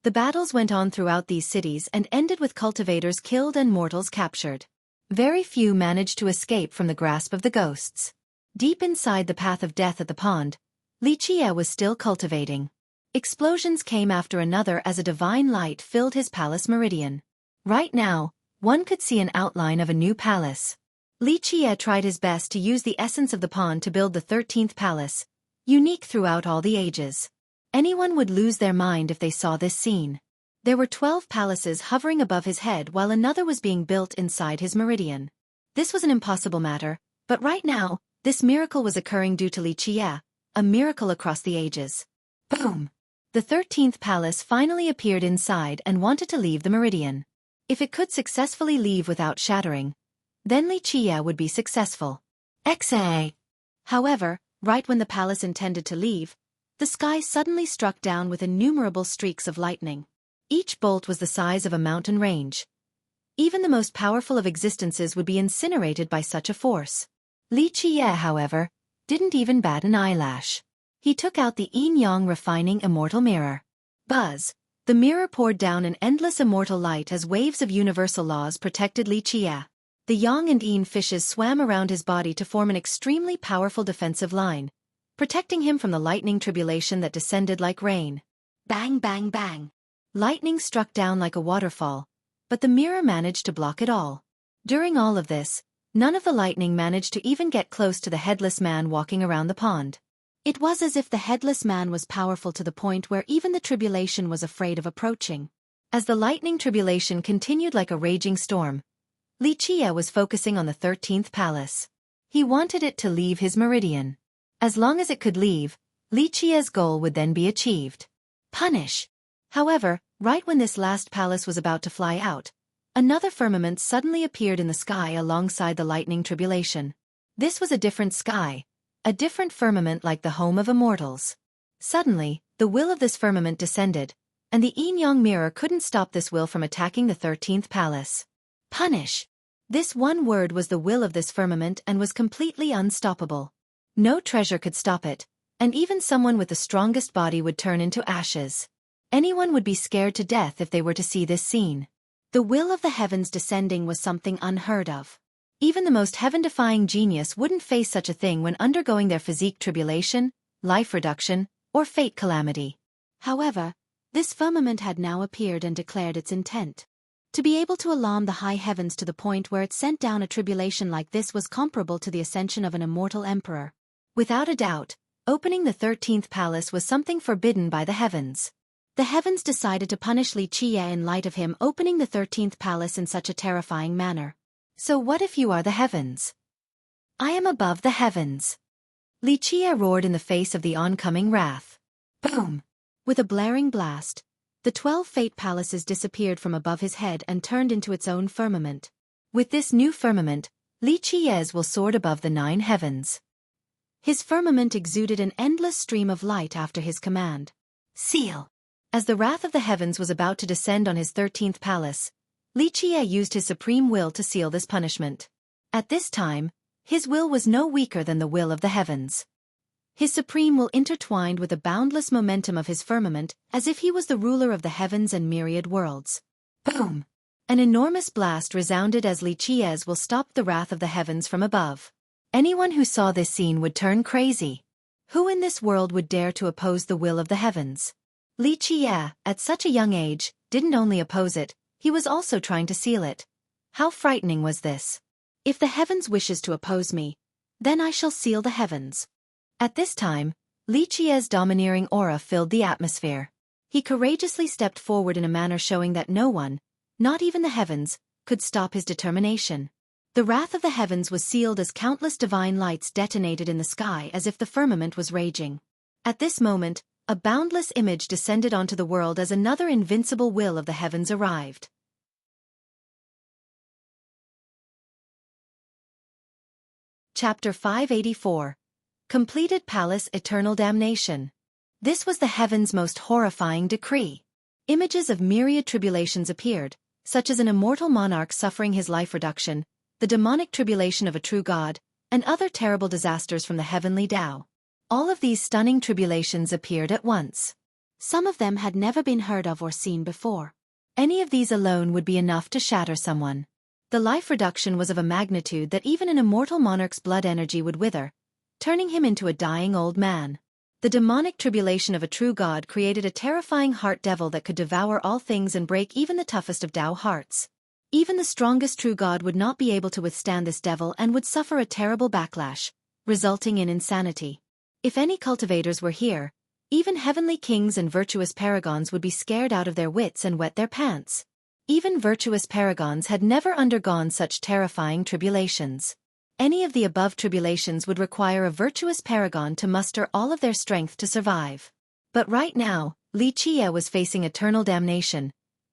The battles went on throughout these cities and ended with cultivators killed and mortals captured. Very few managed to escape from the grasp of the ghosts. Deep inside the path of death at the pond, Xueqi was still cultivating. Explosions came after another as a divine light filled his palace meridian. Right now, one could see an outline of a new palace. Xueqi tried his best to use the essence of the pond to build the 13th palace, unique throughout all the ages. Anyone would lose their mind if they saw this scene. There were 12 palaces hovering above his head while another was being built inside his meridian. This was an impossible matter, but right now, this miracle was occurring due to Xueqi, a miracle across the ages. Boom! The 13th palace finally appeared inside and wanted to leave the meridian. If it could successfully leave without shattering, then Xueqi would be successful. XA. However, right when the palace intended to leave, the sky suddenly struck down with innumerable streaks of lightning. Each bolt was the size of a mountain range. Even the most powerful of existences would be incinerated by such a force. Xueqi, however, didn't even bat an eyelash. He took out the yin-yang refining immortal mirror. Buzz! The mirror poured down an endless immortal light as waves of universal laws protected Xueqi. The yang and yin fishes swam around his body to form an extremely powerful defensive line, protecting him from the lightning tribulation that descended like rain. Bang, bang, bang. Lightning struck down like a waterfall, but the mirror managed to block it all. During all of this, none of the lightning managed to even get close to the headless man walking around the pond. It was as if the headless man was powerful to the point where even the tribulation was afraid of approaching. As the lightning tribulation continued like a raging storm, Xueqi was focusing on the 13th palace. He wanted it to leave his meridian. As long as it could leave, Xueqi's goal would then be achieved. Punish! However, right when this last palace was about to fly out, another firmament suddenly appeared in the sky alongside the lightning tribulation. This was a different sky, a different firmament like the home of immortals. Suddenly, the will of this firmament descended, and the yin-yang mirror couldn't stop this will from attacking the 13th palace. Punish! This one word was the will of this firmament and was completely unstoppable. No treasure could stop it, and even someone with the strongest body would turn into ashes. Anyone would be scared to death if they were to see this scene. The will of the heavens descending was something unheard of. Even the most heaven-defying genius wouldn't face such a thing when undergoing their physique tribulation, life reduction, or fate calamity. However, this firmament had now appeared and declared its intent. To be able to alarm the high heavens to the point where it sent down a tribulation like this was comparable to the ascension of an immortal emperor. Without a doubt, opening the 13th palace was something forbidden by the heavens. The heavens decided to punish Xueqi in light of him opening the 13th palace in such a terrifying manner. So what if you are the heavens? I am above the heavens. Xueqi roared in the face of the oncoming wrath. Boom! With a blaring blast, the 12 fate palaces disappeared from above his head and turned into its own firmament. With this new firmament, Xueqi will soar above the 9 heavens. His firmament exuded an endless stream of light after his command. Seal! As the wrath of the heavens was about to descend on his 13th palace, Xueqi used his supreme will to seal this punishment. At this time, his will was no weaker than the will of the heavens. His supreme will intertwined with the boundless momentum of his firmament as if he was the ruler of the heavens and myriad worlds. Boom! An enormous blast resounded as Xueqi's will stopped the wrath of the heavens from above. Anyone who saw this scene would turn crazy. Who in this world would dare to oppose the will of the heavens? Xueqi, at such a young age, didn't only oppose it, he was also trying to seal it. How frightening was this? If the heavens wishes to oppose me, then I shall seal the heavens. At this time, Xueqi's domineering aura filled the atmosphere. He courageously stepped forward in a manner showing that no one, not even the heavens, could stop his determination. The wrath of the heavens was sealed as countless divine lights detonated in the sky as if the firmament was raging. At this moment, a boundless image descended onto the world as another invincible will of the heavens arrived. Chapter 584. Completed Palace Eternal Damnation. This was the heaven's most horrifying decree. Images of myriad tribulations appeared, such as an immortal monarch suffering his life reduction, the demonic tribulation of a true god, and other terrible disasters from the heavenly Tao. All of these stunning tribulations appeared at once. Some of them had never been heard of or seen before. Any of these alone would be enough to shatter someone. The life reduction was of a magnitude that even an immortal monarch's blood energy would wither, turning him into a dying old man. The demonic tribulation of a true god created a terrifying heart devil that could devour all things and break even the toughest of Tao hearts. Even the strongest true god would not be able to withstand this devil and would suffer a terrible backlash, resulting in insanity. If any cultivators were here, even heavenly kings and virtuous paragons would be scared out of their wits and wet their pants. Even virtuous paragons had never undergone such terrifying tribulations. Any of the above tribulations would require a virtuous paragon to muster all of their strength to survive. But right now, Xueqi was facing eternal damnation,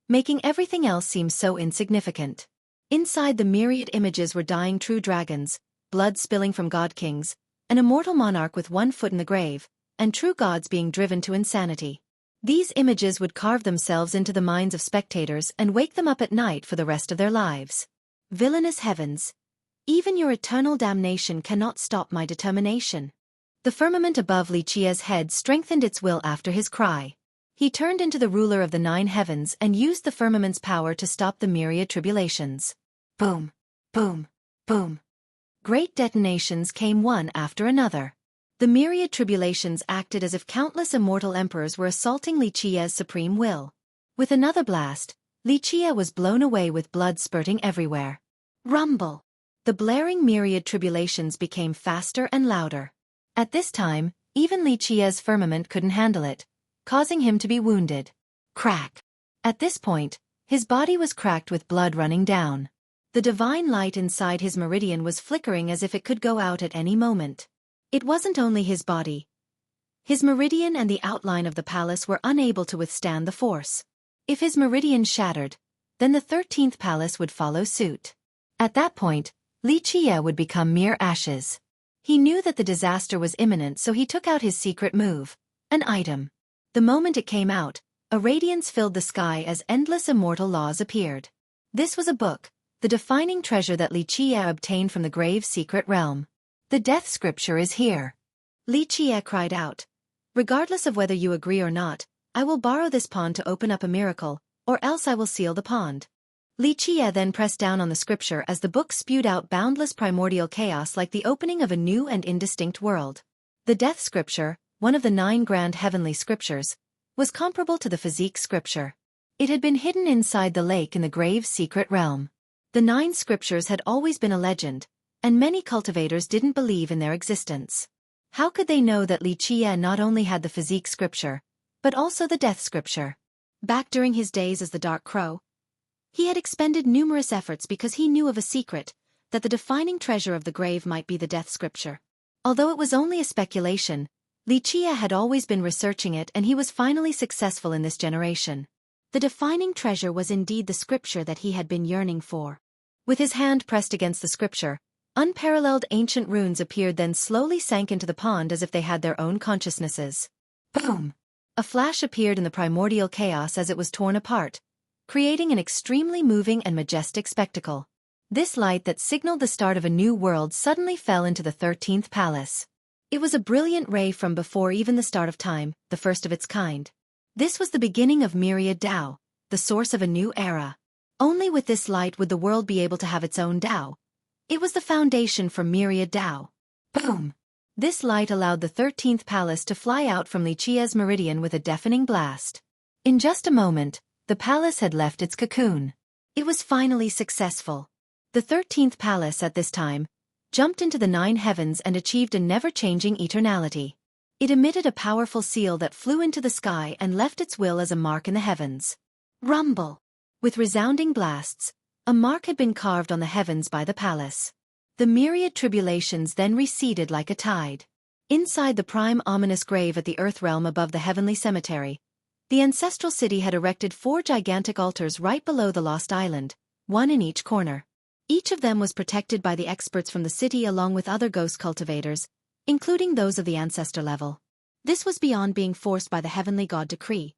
making everything else seem so insignificant. Inside the myriad images were dying true dragons, blood spilling from god kings, an immortal monarch with one foot in the grave, and true gods being driven to insanity. These images would carve themselves into the minds of spectators and wake them up at night for the rest of their lives. Villainous heavens! Even your eternal damnation cannot stop my determination. The firmament above Xueqi's head strengthened its will after his cry. He turned into the ruler of the 9 heavens and used the firmament's power to stop the myriad tribulations. Boom! Boom! Boom! Great detonations came one after another. The myriad tribulations acted as if countless immortal emperors were assaulting Xueqi's supreme will. With another blast, Xueqi was blown away with blood spurting everywhere. Rumble! The blaring myriad tribulations became faster and louder. At this time, even Xueqi's firmament couldn't handle it, causing him to be wounded. Crack! At this point, his body was cracked with blood running down. The divine light inside his meridian was flickering as if it could go out at any moment. It wasn't only his body. His meridian and the outline of the palace were unable to withstand the force. If his meridian shattered, then the 13th palace would follow suit. At that point, Xueqi would become mere ashes. He knew that the disaster was imminent, so he took out his secret move, an item. The moment it came out, a radiance filled the sky as endless immortal laws appeared. This was a book, the defining treasure that Xueqi obtained from the grave secret realm. The death scripture is here. Xueqi cried out. Regardless of whether you agree or not, I will borrow this pond to open up a miracle, or else I will seal the pond. Xueqi then pressed down on the scripture as the book spewed out boundless primordial chaos like the opening of a new and indistinct world. The death scripture, one of the 9 grand heavenly scriptures, was comparable to the physique scripture. It had been hidden inside the lake in the grave secret realm. The 9 scriptures had always been a legend, and many cultivators didn't believe in their existence. How could they know that Xueqi not only had the physique scripture, but also the death scripture? Back during his days as the Dark Crow, he had expended numerous efforts because he knew of a secret, that the defining treasure of the grave might be the death scripture. Although it was only a speculation, Xueqi had always been researching it, and he was finally successful in this generation. The defining treasure was indeed the scripture that he had been yearning for. With his hand pressed against the scripture, unparalleled ancient runes appeared, then slowly sank into the pond as if they had their own consciousnesses. Boom! A flash appeared in the primordial chaos as it was torn apart, creating an extremely moving and majestic spectacle. This light that signaled the start of a new world suddenly fell into the 13th palace. It was a brilliant ray from before even the start of time, the first of its kind. This was the beginning of myriad Tao, the source of a new era. Only with this light would the world be able to have its own Tao. It was the foundation for myriad Tao. Boom! This light allowed the 13th palace to fly out from Xueqi's meridian with a deafening blast. In just a moment, the palace had left its cocoon. It was finally successful. The 13th palace at this time jumped into the 9 heavens and achieved a never-changing eternality. It emitted a powerful seal that flew into the sky and left its will as a mark in the heavens. Rumble! With resounding blasts, a mark had been carved on the heavens by the palace. The myriad tribulations then receded like a tide. Inside the prime ominous grave at the earth realm above the heavenly cemetery, the ancestral city had erected 4 gigantic altars right below the lost island, one in each corner. Each of them was protected by the experts from the city along with other ghost cultivators, including those of the ancestor level. This was beyond being forced by the heavenly god decree.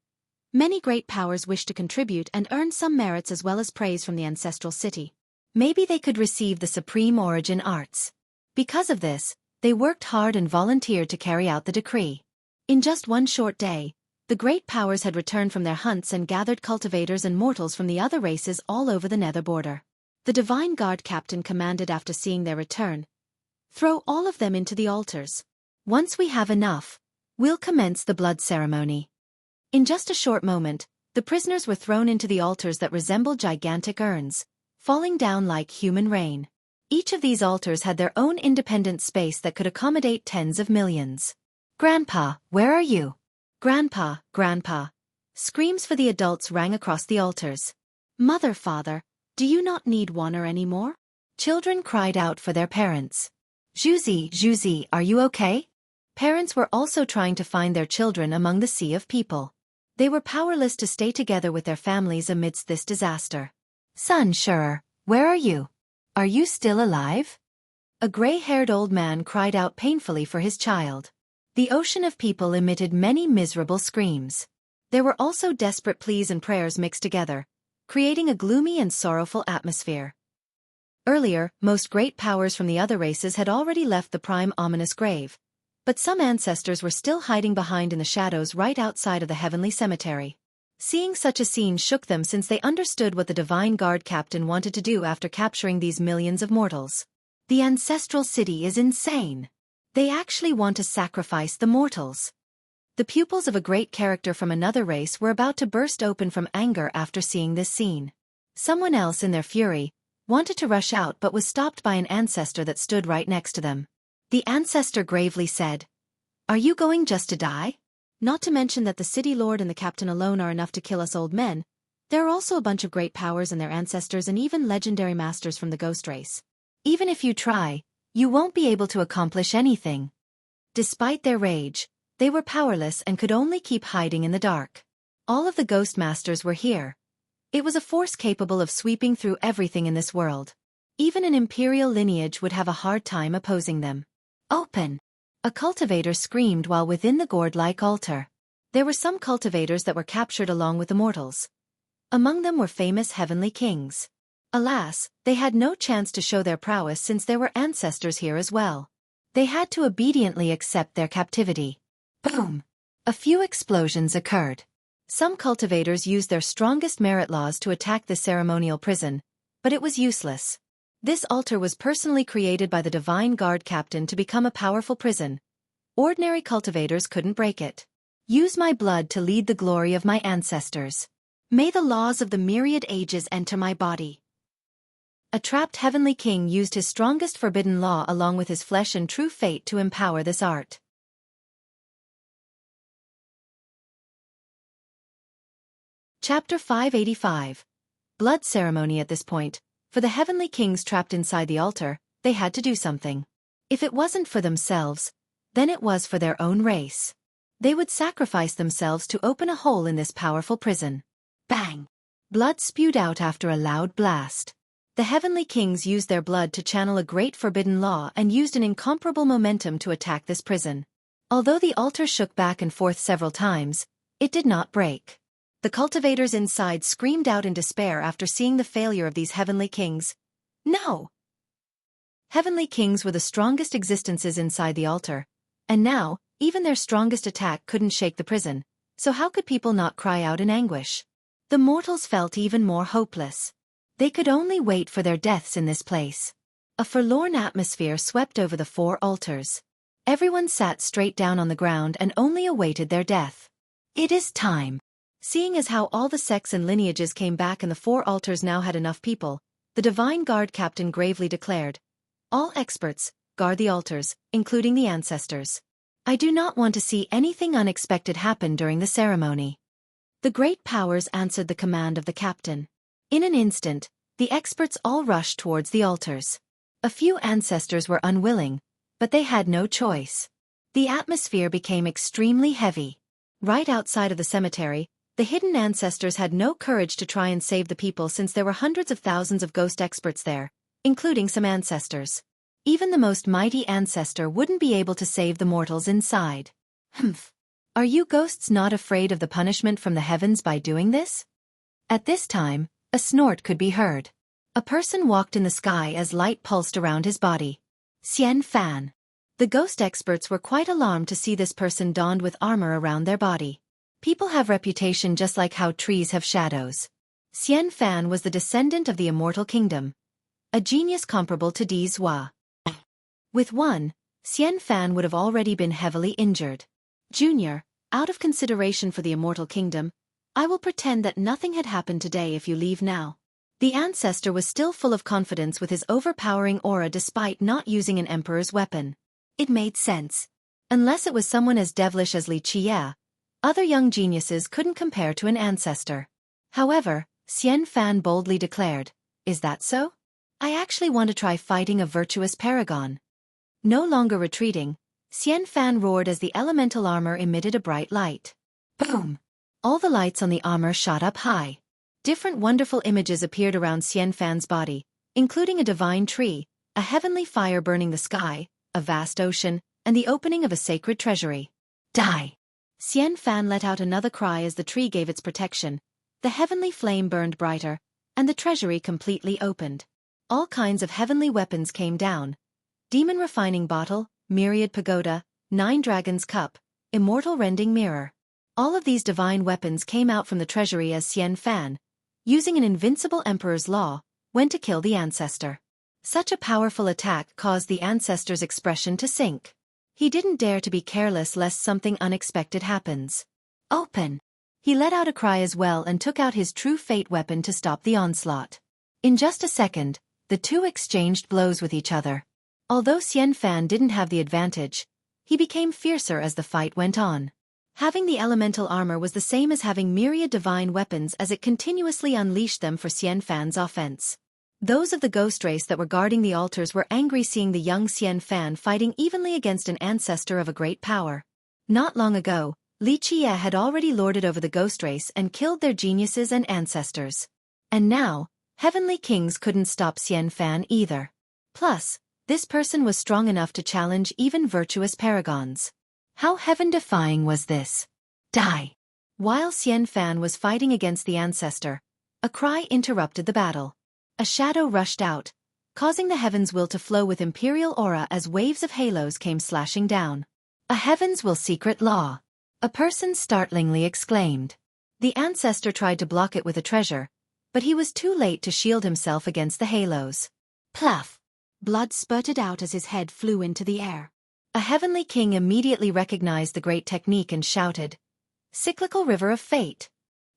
Many great powers wished to contribute and earn some merits as well as praise from the ancestral city. Maybe they could receive the supreme origin arts. Because of this, they worked hard and volunteered to carry out the decree. In just one short day, the great powers had returned from their hunts and gathered cultivators and mortals from the other races all over the nether border. The divine guard captain commanded after seeing their return, "Throw all of them into the altars. Once we have enough, we'll commence the blood ceremony." In just a short moment, the prisoners were thrown into the altars that resembled gigantic urns, falling down like human rain. Each of these altars had their own independent space that could accommodate tens of millions. "Grandpa, where are you? Grandpa, Grandpa." Screams for the adults rang across the altars. "Mother, father, do you not need water anymore?" Children cried out for their parents. "Xueqi, Xueqi, are you okay?" Parents were also trying to find their children among the sea of people. They were powerless to stay together with their families amidst this disaster. "Son Shurer, where are you? Are you still alive?" A gray-haired old man cried out painfully for his child. The ocean of people emitted many miserable screams. There were also desperate pleas and prayers mixed together, creating a gloomy and sorrowful atmosphere. Earlier, most great powers from the other races had already left the prime ominous grave, but some ancestors were still hiding behind in the shadows right outside of the heavenly cemetery. Seeing such a scene shook them since they understood what the divine guard captain wanted to do after capturing these millions of mortals. The ancestral city is insane. They actually want to sacrifice the mortals. The pupils of a great character from another race were about to burst open from anger after seeing this scene. Someone else, in their fury, wanted to rush out but was stopped by an ancestor that stood right next to them. The ancestor gravely said, "Are you going just to die? Not to mention that the city lord and the captain alone are enough to kill us old men. There are also a bunch of great powers and their ancestors and even legendary masters from the ghost race. Even if you try, you won't be able to accomplish anything." Despite their rage, they were powerless and could only keep hiding in the dark. All of the ghost masters were here. It was a force capable of sweeping through everything in this world. Even an imperial lineage would have a hard time opposing them. "Open!" A cultivator screamed while within the gourd-like altar. There were some cultivators that were captured along with the mortals. Among them were famous heavenly kings. Alas, they had no chance to show their prowess since there were ancestors here as well. They had to obediently accept their captivity. Boom! A few explosions occurred. Some cultivators used their strongest merit laws to attack the ceremonial prison, but it was useless. This altar was personally created by the divine guard captain to become a powerful prison. Ordinary cultivators couldn't break it. "Use my blood to lead the glory of my ancestors. May the laws of the myriad ages enter my body." A trapped heavenly king used his strongest forbidden law along with his flesh and true fate to empower this art. Chapter 585. Blood ceremony. At this point, for the heavenly kings trapped inside the altar, they had to do something. If it wasn't for themselves, then it was for their own race. They would sacrifice themselves to open a hole in this powerful prison. Bang! Blood spewed out after a loud blast. The heavenly kings used their blood to channel a great forbidden law and used an incomparable momentum to attack this prison. Although the altar shook back and forth several times, it did not break. The cultivators inside screamed out in despair after seeing the failure of these heavenly kings. No! Heavenly kings were the strongest existences inside the altar, and now, even their strongest attack couldn't shake the prison, so how could people not cry out in anguish? The mortals felt even more hopeless. They could only wait for their deaths in this place. A forlorn atmosphere swept over the four altars. Everyone sat straight down on the ground and only awaited their death. It is time. Seeing as how all the sects and lineages came back and the four altars now had enough people, the divine guard captain gravely declared, "All experts, guard the altars, including the ancestors. I do not want to see anything unexpected happen during the ceremony." The great powers answered the command of the captain. In an instant, the experts all rushed towards the altars. A few ancestors were unwilling, but they had no choice. The atmosphere became extremely heavy. Right outside of the cemetery, the hidden ancestors had no courage to try and save the people since there were hundreds of thousands of ghost experts there, including some ancestors. Even the most mighty ancestor wouldn't be able to save the mortals inside. Humph. Are you ghosts not afraid of the punishment from the heavens by doing this? At this time, a snort could be heard. A person walked in the sky as light pulsed around his body. Xian Fan. The ghost experts were quite alarmed to see this person donned with armor around their body. People have reputation just like how trees have shadows. Xian Fan was the descendant of the immortal kingdom, a genius comparable to Di Zhua. With one, Xian Fan would have already been heavily injured. Junior, out of consideration for the immortal kingdom, I will pretend that nothing had happened today if you leave now. The ancestor was still full of confidence with his overpowering aura despite not using an emperor's weapon. It made sense. Unless it was someone as devilish as Li Qie, other young geniuses couldn't compare to an ancestor. However, Xian Fan boldly declared, "Is that so? I actually want to try fighting a virtuous paragon." No longer retreating, Xian Fan roared as the elemental armor emitted a bright light. Boom! All the lights on the armor shot up high. Different wonderful images appeared around Xian Fan's body, including a divine tree, a heavenly fire burning the sky, a vast ocean, and the opening of a sacred treasury. Die! Xian Fan let out another cry as the tree gave its protection. The heavenly flame burned brighter, and the treasury completely opened. All kinds of heavenly weapons came down. Demon refining bottle, myriad pagoda, 9 dragons cup, immortal rending mirror. All of these divine weapons came out from the treasury as Xian Fan, using an invincible emperor's law, went to kill the ancestor. Such a powerful attack caused the ancestor's expression to sink. He didn't dare to be careless lest something unexpected happens. Open! He let out a cry as well and took out his true fate weapon to stop the onslaught. In just a second, the two exchanged blows with each other. Although Xian Fan didn't have the advantage, he became fiercer as the fight went on. Having the elemental armor was the same as having myriad divine weapons as it continuously unleashed them for Xian Fan's offense. Those of the ghost race that were guarding the altars were angry seeing the young Xian Fan fighting evenly against an ancestor of a great power. Not long ago, Li Qie had already lorded over the ghost race and killed their geniuses and ancestors. And now, heavenly kings couldn't stop Xian Fan either. Plus, this person was strong enough to challenge even virtuous paragons. How heaven-defying was this? Die! While Xian Fan was fighting against the ancestor, a cry interrupted the battle. A shadow rushed out, causing the heavens' will to flow with imperial aura as waves of halos came slashing down. A heavens' will secret law! A person startlingly exclaimed. The ancestor tried to block it with a treasure, but he was too late to shield himself against the halos. Pluff! Blood spurted out as his head flew into the air. A heavenly king immediately recognized the great technique and shouted, "Cyclical river of fate!"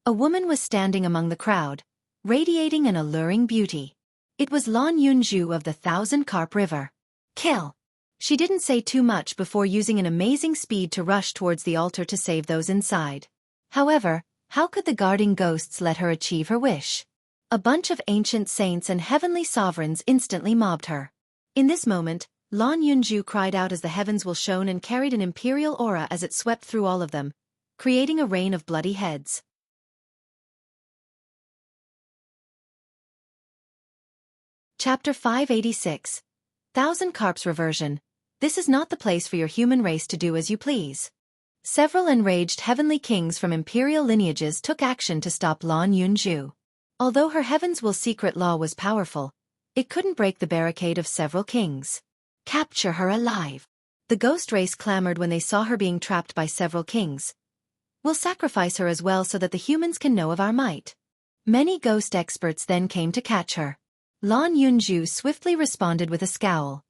A woman was standing among the crowd, radiating an alluring beauty. It was Lan Yunju of the 1,000-carp river. Kill! She didn't say too much before using an amazing speed to rush towards the altar to save those inside. However, how could the guarding ghosts let her achieve her wish? A bunch of ancient saints and heavenly sovereigns instantly mobbed her. In this moment, Lan Yunju cried out as the heavens will shone and carried an imperial aura as it swept through all of them, creating a rain of bloody heads. Chapter 586. 1,000 Carps Reversion. This is not the place for your human race to do as you please. Several enraged heavenly kings from imperial lineages took action to stop Lan Yunju. Although her heavens will secret law was powerful, it couldn't break the barricade of several kings. Capture her alive! The ghost race clamored when they saw her being trapped by several kings. We'll sacrifice her as well so that the humans can know of our might. Many ghost experts then came to catch her. Lan Yunju swiftly responded with a scowl.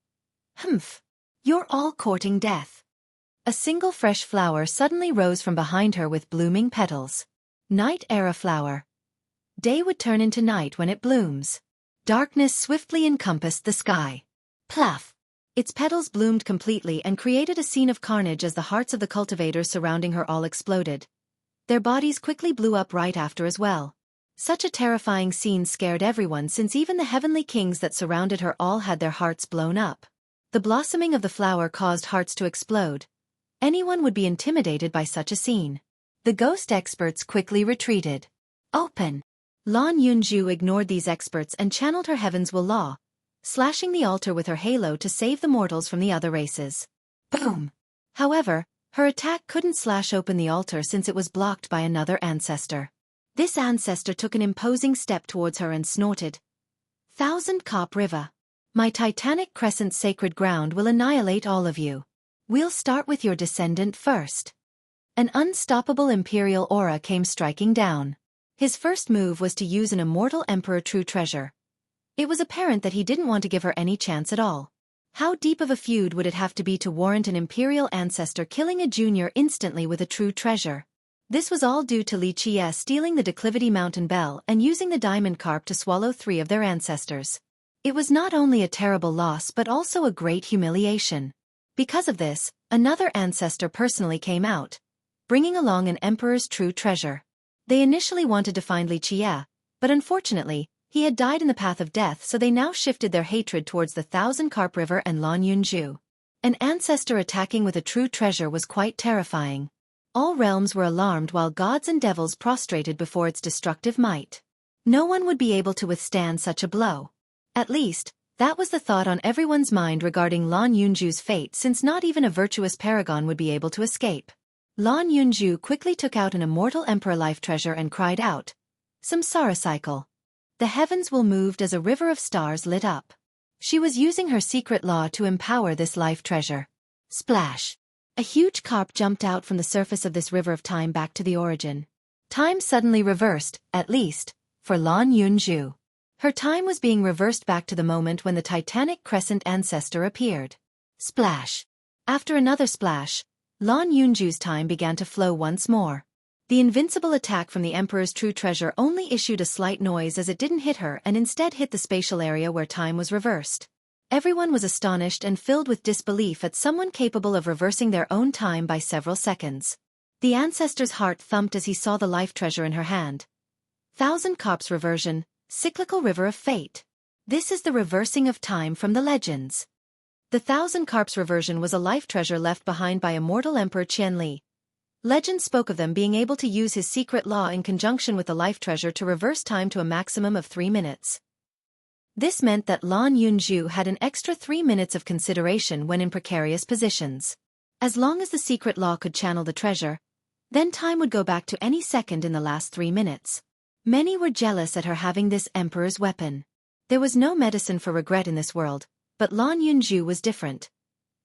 Humph! You're all courting death. A single fresh flower suddenly rose from behind her with blooming petals. Night era flower. Day would turn into night when it blooms. Darkness swiftly encompassed the sky. Pluff! Its petals bloomed completely and created a scene of carnage as the hearts of the cultivators surrounding her all exploded. Their bodies quickly blew up right after as well. Such a terrifying scene scared everyone since even the heavenly kings that surrounded her all had their hearts blown up. The blossoming of the flower caused hearts to explode. Anyone would be intimidated by such a scene. The ghost experts quickly retreated. Open! Lan Yunju ignored these experts and channeled her heavens will law, slashing the altar with her halo to save the mortals from the other races. Boom! However, her attack couldn't slash open the altar since it was blocked by another ancestor. This ancestor took an imposing step towards her and snorted, "Thousand Cop River. My titanic crescent sacred ground will annihilate all of you. We'll start with your descendant first." An unstoppable imperial aura came striking down. His first move was to use an immortal emperor true treasure. It was apparent that he didn't want to give her any chance at all. How deep of a feud would it have to be to warrant an imperial ancestor killing a junior instantly with a true treasure? This was all due to Xueqi stealing the Declivity Mountain Bell and using the diamond carp to swallow 3 of their ancestors. It was not only a terrible loss but also a great humiliation. Because of this, another ancestor personally came out, bringing along an emperor's true treasure. They initially wanted to find Xueqi, but unfortunately, he had died in the path of death, so they now shifted their hatred towards the Thousand Carp River and Lan Yunju. An ancestor attacking with a true treasure was quite terrifying. All realms were alarmed while gods and devils prostrated before its destructive might. No one would be able to withstand such a blow. At least, that was the thought on everyone's mind regarding Lan Yunju's fate, since not even a virtuous paragon would be able to escape. Lan Yunju quickly took out an immortal emperor life treasure and cried out, "Samsara cycle. The heavens will move as a river of stars lit up." She was using her secret law to empower this life treasure. Splash! A huge carp jumped out from the surface of this river of time back to the origin. Time suddenly reversed, at least, for Lan Yunju. Her time was being reversed back to the moment when the Titanic Crescent ancestor appeared. Splash! After another splash, Lan Yunju's time began to flow once more. The invincible attack from the Emperor's true treasure only issued a slight noise as it didn't hit her and instead hit the spatial area where time was reversed. Everyone was astonished and filled with disbelief at someone capable of reversing their own time by several seconds. The ancestor's heart thumped as he saw the life treasure in her hand. Thousand Carps Reversion, Cyclical River of Fate. This is the reversing of time from the legends. The Thousand Carps Reversion was a life treasure left behind by immortal Emperor Qianli. Legend spoke of them being able to use his secret law in conjunction with the life treasure to reverse time to a maximum of 3 minutes. This meant that Lan Yunju had an extra 3 minutes of consideration when in precarious positions. As long as the secret law could channel the treasure, then time would go back to any second in the last 3 minutes. Many were jealous at her having this emperor's weapon. There was no medicine for regret in this world, but Lan Yunju was different.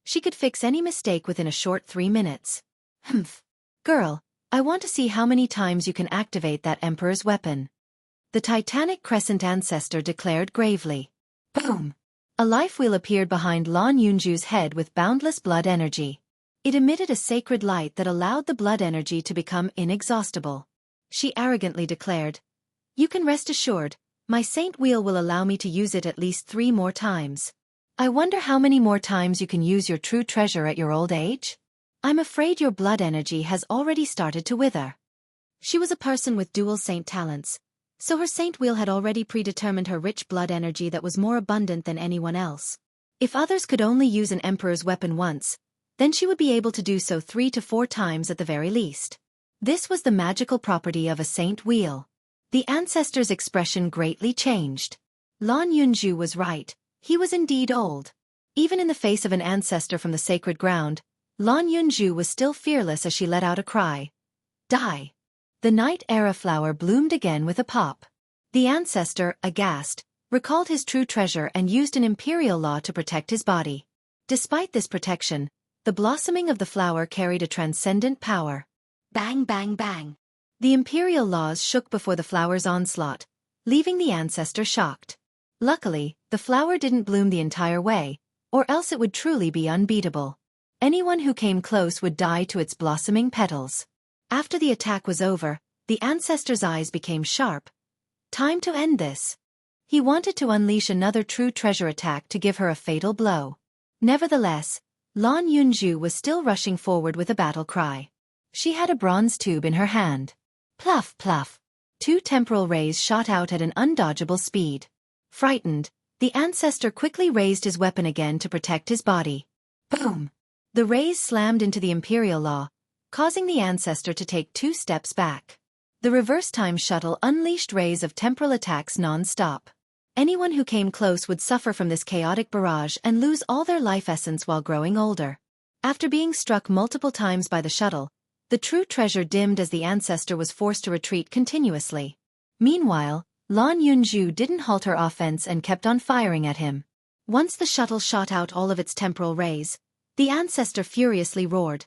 She could fix any mistake within a short 3 minutes. Humph. Girl, I want to see how many times you can activate that emperor's weapon. The Titanic Crescent ancestor declared gravely. Boom! A life wheel appeared behind Lan Yunju's head with boundless blood energy. It emitted a sacred light that allowed the blood energy to become inexhaustible. She arrogantly declared, "You can rest assured, my saint wheel will allow me to use it at least 3 more times. I wonder how many more times you can use your true treasure at your old age? I'm afraid your blood energy has already started to wither." She was a person with dual saint talents, so her saint wheel had already predetermined her rich blood energy that was more abundant than anyone else. If others could only use an emperor's weapon once, then she would be able to do so 3 to 4 times at the very least. This was the magical property of a saint wheel. The ancestor's expression greatly changed. Lan Yunju was right, he was indeed old. Even in the face of an ancestor from the sacred ground, Lan Yunju was still fearless as she let out a cry. Die! The Night Era flower bloomed again with a pop. The ancestor, aghast, recalled his true treasure and used an imperial law to protect his body. Despite this protection, the blossoming of the flower carried a transcendent power. Bang bang bang! The imperial laws shook before the flower's onslaught, leaving the ancestor shocked. Luckily, the flower didn't bloom the entire way, or else it would truly be unbeatable. Anyone who came close would die to its blossoming petals. After the attack was over, the ancestor's eyes became sharp. Time to end this. He wanted to unleash another true treasure attack to give her a fatal blow. Nevertheless, Lan Yunju was still rushing forward with a battle cry. She had a bronze tube in her hand. Pluff pluff. 2 temporal rays shot out at an undodgeable speed. Frightened, the ancestor quickly raised his weapon again to protect his body. Boom! The rays slammed into the imperial law, causing the ancestor to take 2 steps back. The reverse time shuttle unleashed rays of temporal attacks non-stop. Anyone who came close would suffer from this chaotic barrage and lose all their life essence while growing older. After being struck multiple times by the shuttle, the true treasure dimmed as the ancestor was forced to retreat continuously. Meanwhile, Lan Yunju didn't halt her offense and kept on firing at him. Once the shuttle shot out all of its temporal rays, the ancestor furiously roared,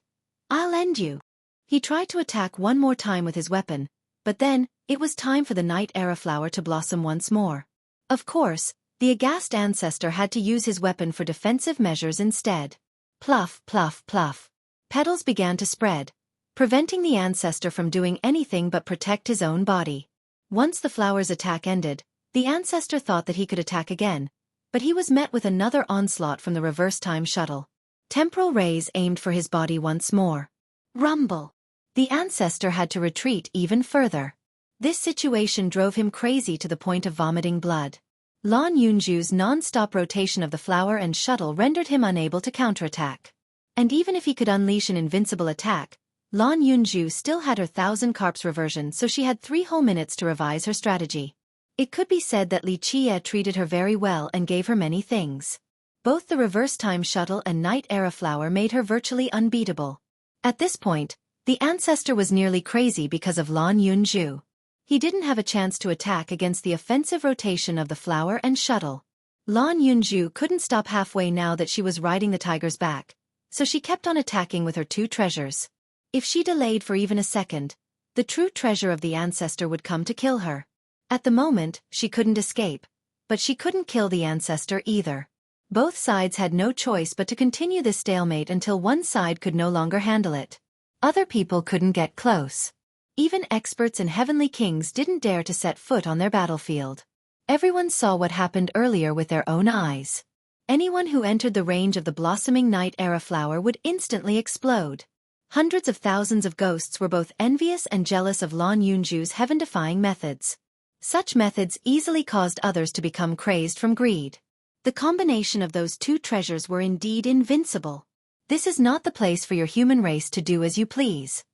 "I'll end you." He tried to attack one more time with his weapon, but then, it was time for the night era flower to blossom once more. Of course, the aghast ancestor had to use his weapon for defensive measures instead. Pluff, pluff, pluff. Petals began to spread, preventing the ancestor from doing anything but protect his own body. Once the flower's attack ended, the ancestor thought that he could attack again, but he was met with another onslaught from the reverse time shuttle. Temporal rays aimed for his body once more. Rumble! The ancestor had to retreat even further. This situation drove him crazy to the point of vomiting blood. Lan Yunju's non-stop rotation of the flower and shuttle rendered him unable to counterattack. And even if he could unleash an invincible attack, Lan Yunju still had her 1,000 carps reversion, so she had 3 whole minutes to revise her strategy. It could be said that Li Qie treated her very well and gave her many things. Both the reverse time shuttle and night era flower made her virtually unbeatable. At this point, the ancestor was nearly crazy because of Lan Yunju. He didn't have a chance to attack against the offensive rotation of the flower and shuttle. Lan Yunju couldn't stop halfway now that she was riding the tiger's back, so she kept on attacking with her 2 treasures. If she delayed for even a second, the true treasure of the ancestor would come to kill her. At the moment, she couldn't escape, but she couldn't kill the ancestor either. Both sides had no choice but to continue this stalemate until one side could no longer handle it. Other people couldn't get close. Even experts and heavenly kings didn't dare to set foot on their battlefield. Everyone saw what happened earlier with their own eyes. Anyone who entered the range of the blossoming night era flower would instantly explode. Hundreds of thousands of ghosts were both envious and jealous of Lan Yunju's heaven-defying methods. Such methods easily caused others to become crazed from greed. The combination of those 2 treasures were indeed invincible. This is not the place for your human race to do as you please.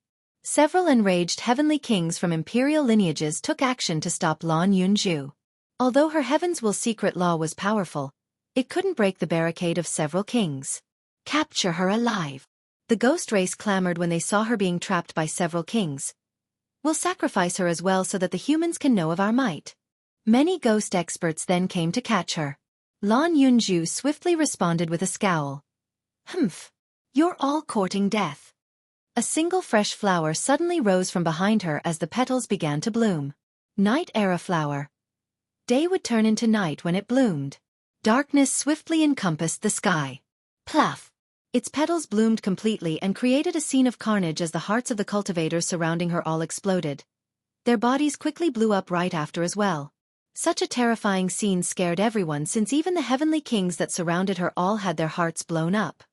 Several enraged heavenly kings from imperial lineages took action to stop Lan Yunju. Although her heaven's will secret law was powerful, it couldn't break the barricade of several kings. Capture her alive. The ghost race clamored when they saw her being trapped by several kings. We'll sacrifice her as well so that the humans can know of our might. Many ghost experts then came to catch her. Lan Yunju swiftly responded with a scowl. Humph. You're all courting death. A single fresh flower suddenly rose from behind her as the petals began to bloom. Night era flower. Day would turn into night when it bloomed. Darkness swiftly encompassed the sky. Pluff! Its petals bloomed completely and created a scene of carnage as the hearts of the cultivators surrounding her all exploded. Their bodies quickly blew up right after as well. Such a terrifying scene scared everyone since even the heavenly kings that surrounded her all had their hearts blown up.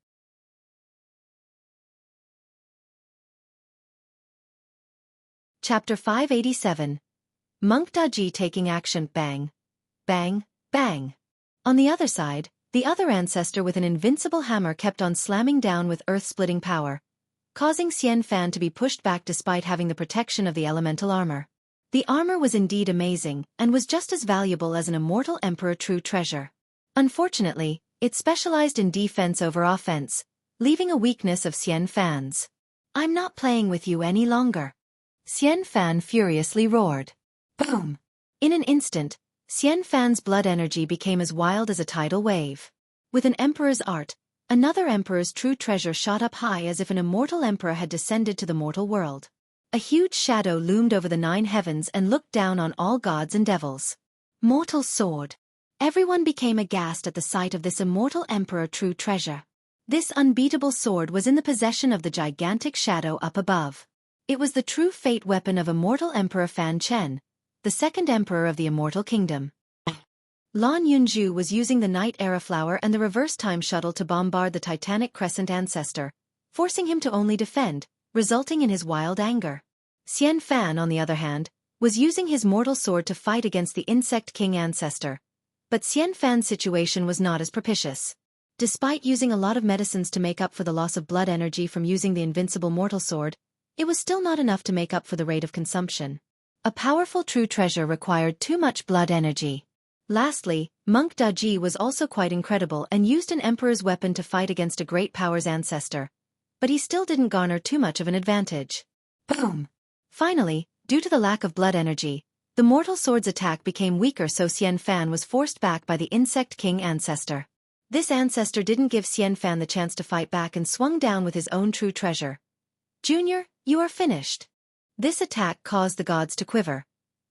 Chapter 587. Monk Daji taking action. Bang. Bang. Bang. On the other side, the other ancestor with an invincible hammer kept on slamming down with earth-splitting power, causing Xian Fan to be pushed back despite having the protection of the elemental armor. The armor was indeed amazing, and was just as valuable as an immortal emperor true treasure. Unfortunately, it specialized in defense over offense, leaving a weakness of Xian Fan's. I'm not playing with you any longer. Xian Fan furiously roared. Boom! In an instant, Xian Fan's blood energy became as wild as a tidal wave. With an emperor's art, another emperor's true treasure shot up high as if an immortal emperor had descended to the mortal world. A huge shadow loomed over the 9 heavens and looked down on all gods and devils. Mortal sword. Everyone became aghast at the sight of this immortal emperor true treasure. This unbeatable sword was in the possession of the gigantic shadow up above. It was the true fate weapon of immortal Emperor Fan Chen, the second emperor of the Immortal Kingdom. Lan Yunju was using the Night Era Flower and the Reverse Time Shuttle to bombard the Titanic Crescent ancestor, forcing him to only defend, resulting in his wild anger. Xian Fan, on the other hand, was using his mortal sword to fight against the Insect King ancestor. But Xian Fan's situation was not as propitious. Despite using a lot of medicines to make up for the loss of blood energy from using the invincible mortal sword, it was still not enough to make up for the rate of consumption. A powerful true treasure required too much blood energy. Lastly, Monk Daji was also quite incredible and used an emperor's weapon to fight against a great power's ancestor. But he still didn't garner too much of an advantage. Boom! Finally, due to the lack of blood energy, the mortal sword's attack became weaker, so Xian Fan was forced back by the Insect King ancestor. This ancestor didn't give Xian Fan the chance to fight back and swung down with his own true treasure. Junior, you are finished. This attack caused the gods to quiver.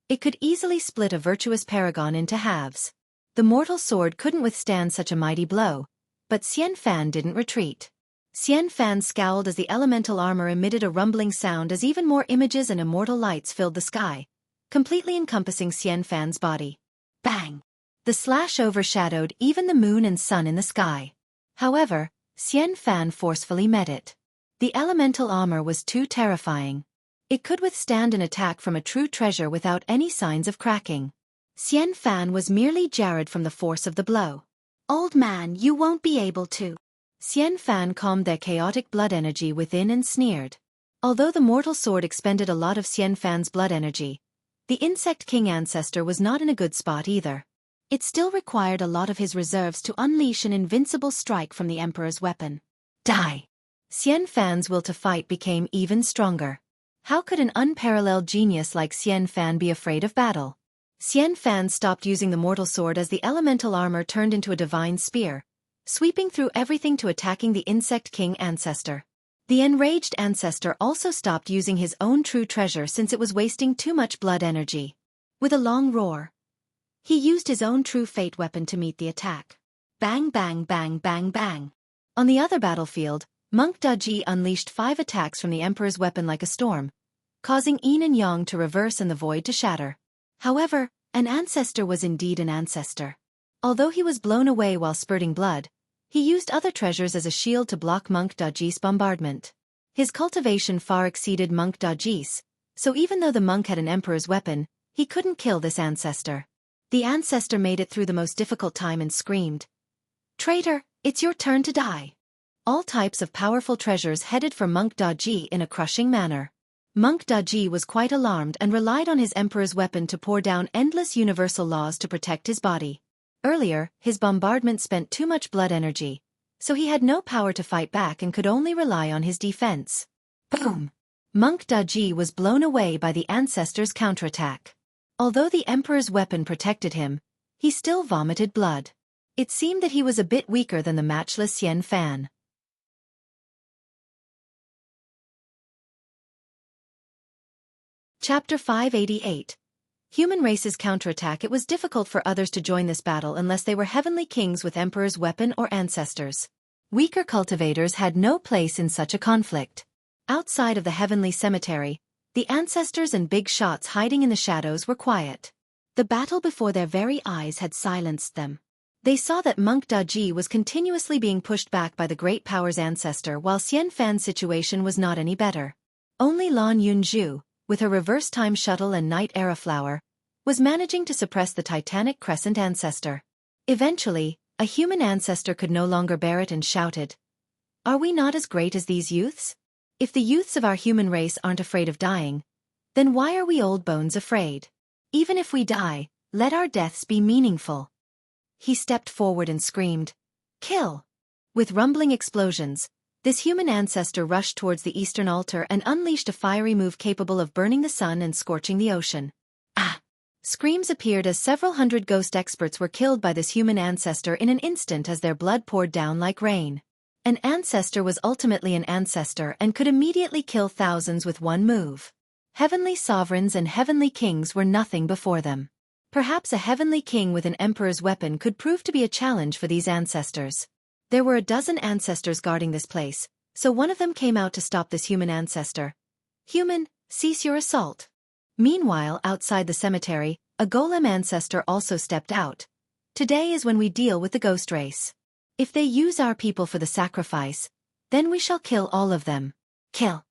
It could easily split a virtuous paragon into halves. The mortal sword couldn't withstand such a mighty blow, but Xian Fan didn't retreat. Xian Fan scowled as the elemental armor emitted a rumbling sound as even more images and immortal lights filled the sky, completely encompassing Xian Fan's body. Bang! The slash overshadowed even the moon and sun in the sky. However, Xian Fan forcefully met it. The elemental armor was too terrifying. It could withstand an attack from a true treasure without any signs of cracking. Xian Fan was merely jarred from the force of the blow. Old man, you won't be able to. Xian Fan calmed their chaotic blood energy within and sneered. Although the mortal sword expended a lot of Xian Fan's blood energy, the Insect King ancestor was not in a good spot either. It still required a lot of his reserves to unleash an invincible strike from the Emperor's weapon. Die! Xian Fan's will to fight became even stronger. How could an unparalleled genius like Xian Fan be afraid of battle? Xian Fan stopped using the mortal sword as the elemental armor turned into a divine spear, sweeping through everything to attacking the Insect King ancestor. The enraged ancestor also stopped using his own true treasure since it was wasting too much blood energy. With a long roar, he used his own true fate weapon to meet the attack. Bang bang bang bang bang. On the other battlefield, Monk Daji unleashed 5 attacks from the Emperor's weapon like a storm, causing yin and yang to reverse and the void to shatter. However, an ancestor was indeed an ancestor. Although he was blown away while spurting blood, he used other treasures as a shield to block Monk Daji's bombardment. His cultivation far exceeded Monk Daji's, so even though the monk had an emperor's weapon, he couldn't kill this ancestor. The ancestor made it through the most difficult time and screamed, "Traitor, it's your turn to die." All types of powerful treasures headed for Monk Daji in a crushing manner. Monk Daji was quite alarmed and relied on his emperor's weapon to pour down endless universal laws to protect his body. Earlier, his bombardment spent too much blood energy, so he had no power to fight back and could only rely on his defense. Boom! Monk Daji was blown away by the ancestor's counterattack. Although the emperor's weapon protected him, he still vomited blood. It seemed that he was a bit weaker than the matchless Xian Fan. Chapter 588. Human race's counterattack. It was difficult for others to join this battle unless they were heavenly kings with emperor's weapon or ancestors. Weaker cultivators had no place in such a conflict. Outside of the heavenly cemetery, the ancestors and big shots hiding in the shadows were quiet. The battle before their very eyes had silenced them. They saw that Monk Daji was continuously being pushed back by the great power's ancestor while Xian Fan's situation was not any better. Only Lan Yunzhu, with her reverse time shuttle and night era flower, was managing to suppress the titanic crescent ancestor. Eventually, a human ancestor could no longer bear it and shouted, "Are we not as great as these youths? If the youths of our human race aren't afraid of dying, then why are we old bones afraid? Even if we die, let our deaths be meaningful." He stepped forward and screamed, "Kill!" With rumbling explosions, this human ancestor rushed towards the eastern altar and unleashed a fiery move capable of burning the sun and scorching the ocean. Ah! Screams appeared as several hundred ghost experts were killed by this human ancestor in an instant as their blood poured down like rain. An ancestor was ultimately an ancestor and could immediately kill thousands with one move. Heavenly sovereigns and heavenly kings were nothing before them. Perhaps a heavenly king with an emperor's weapon could prove to be a challenge for these ancestors. There were a dozen ancestors guarding this place, so one of them came out to stop this human ancestor. "Human, cease your assault." Meanwhile, outside the cemetery, a golem ancestor also stepped out. "Today is when we deal with the ghost race. If they use our people for the sacrifice, then we shall kill all of them. Kill."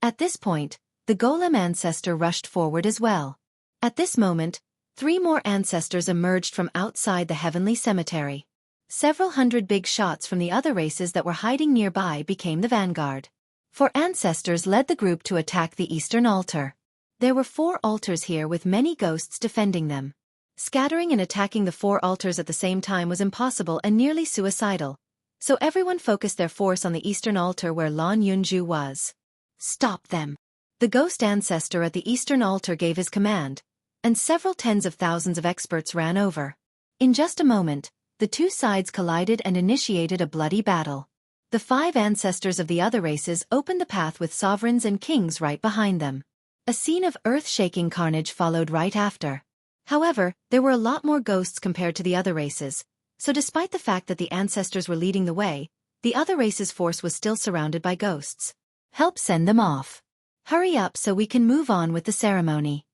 At this point, the golem ancestor rushed forward as well. At this moment, 3 more ancestors emerged from outside the heavenly cemetery. Several hundred big shots from the other races that were hiding nearby became the vanguard. 4 ancestors led the group to attack the eastern altar. There were 4 altars here with many ghosts defending them. Scattering and attacking the 4 altars at the same time was impossible and nearly suicidal, so everyone focused their force on the eastern altar where Lan Yunju was. Stop them. The ghost ancestor at the eastern altar gave his command, and several tens of thousands of experts ran over. In just a moment, the two sides collided and initiated a bloody battle. The 5 ancestors of the other races opened the path with sovereigns and kings right behind them. A scene of earth-shaking carnage followed right after. However, there were a lot more ghosts compared to the other races, so despite the fact that the ancestors were leading the way, the other race's force was still surrounded by ghosts. Help send them off. Hurry up so we can move on with the ceremony.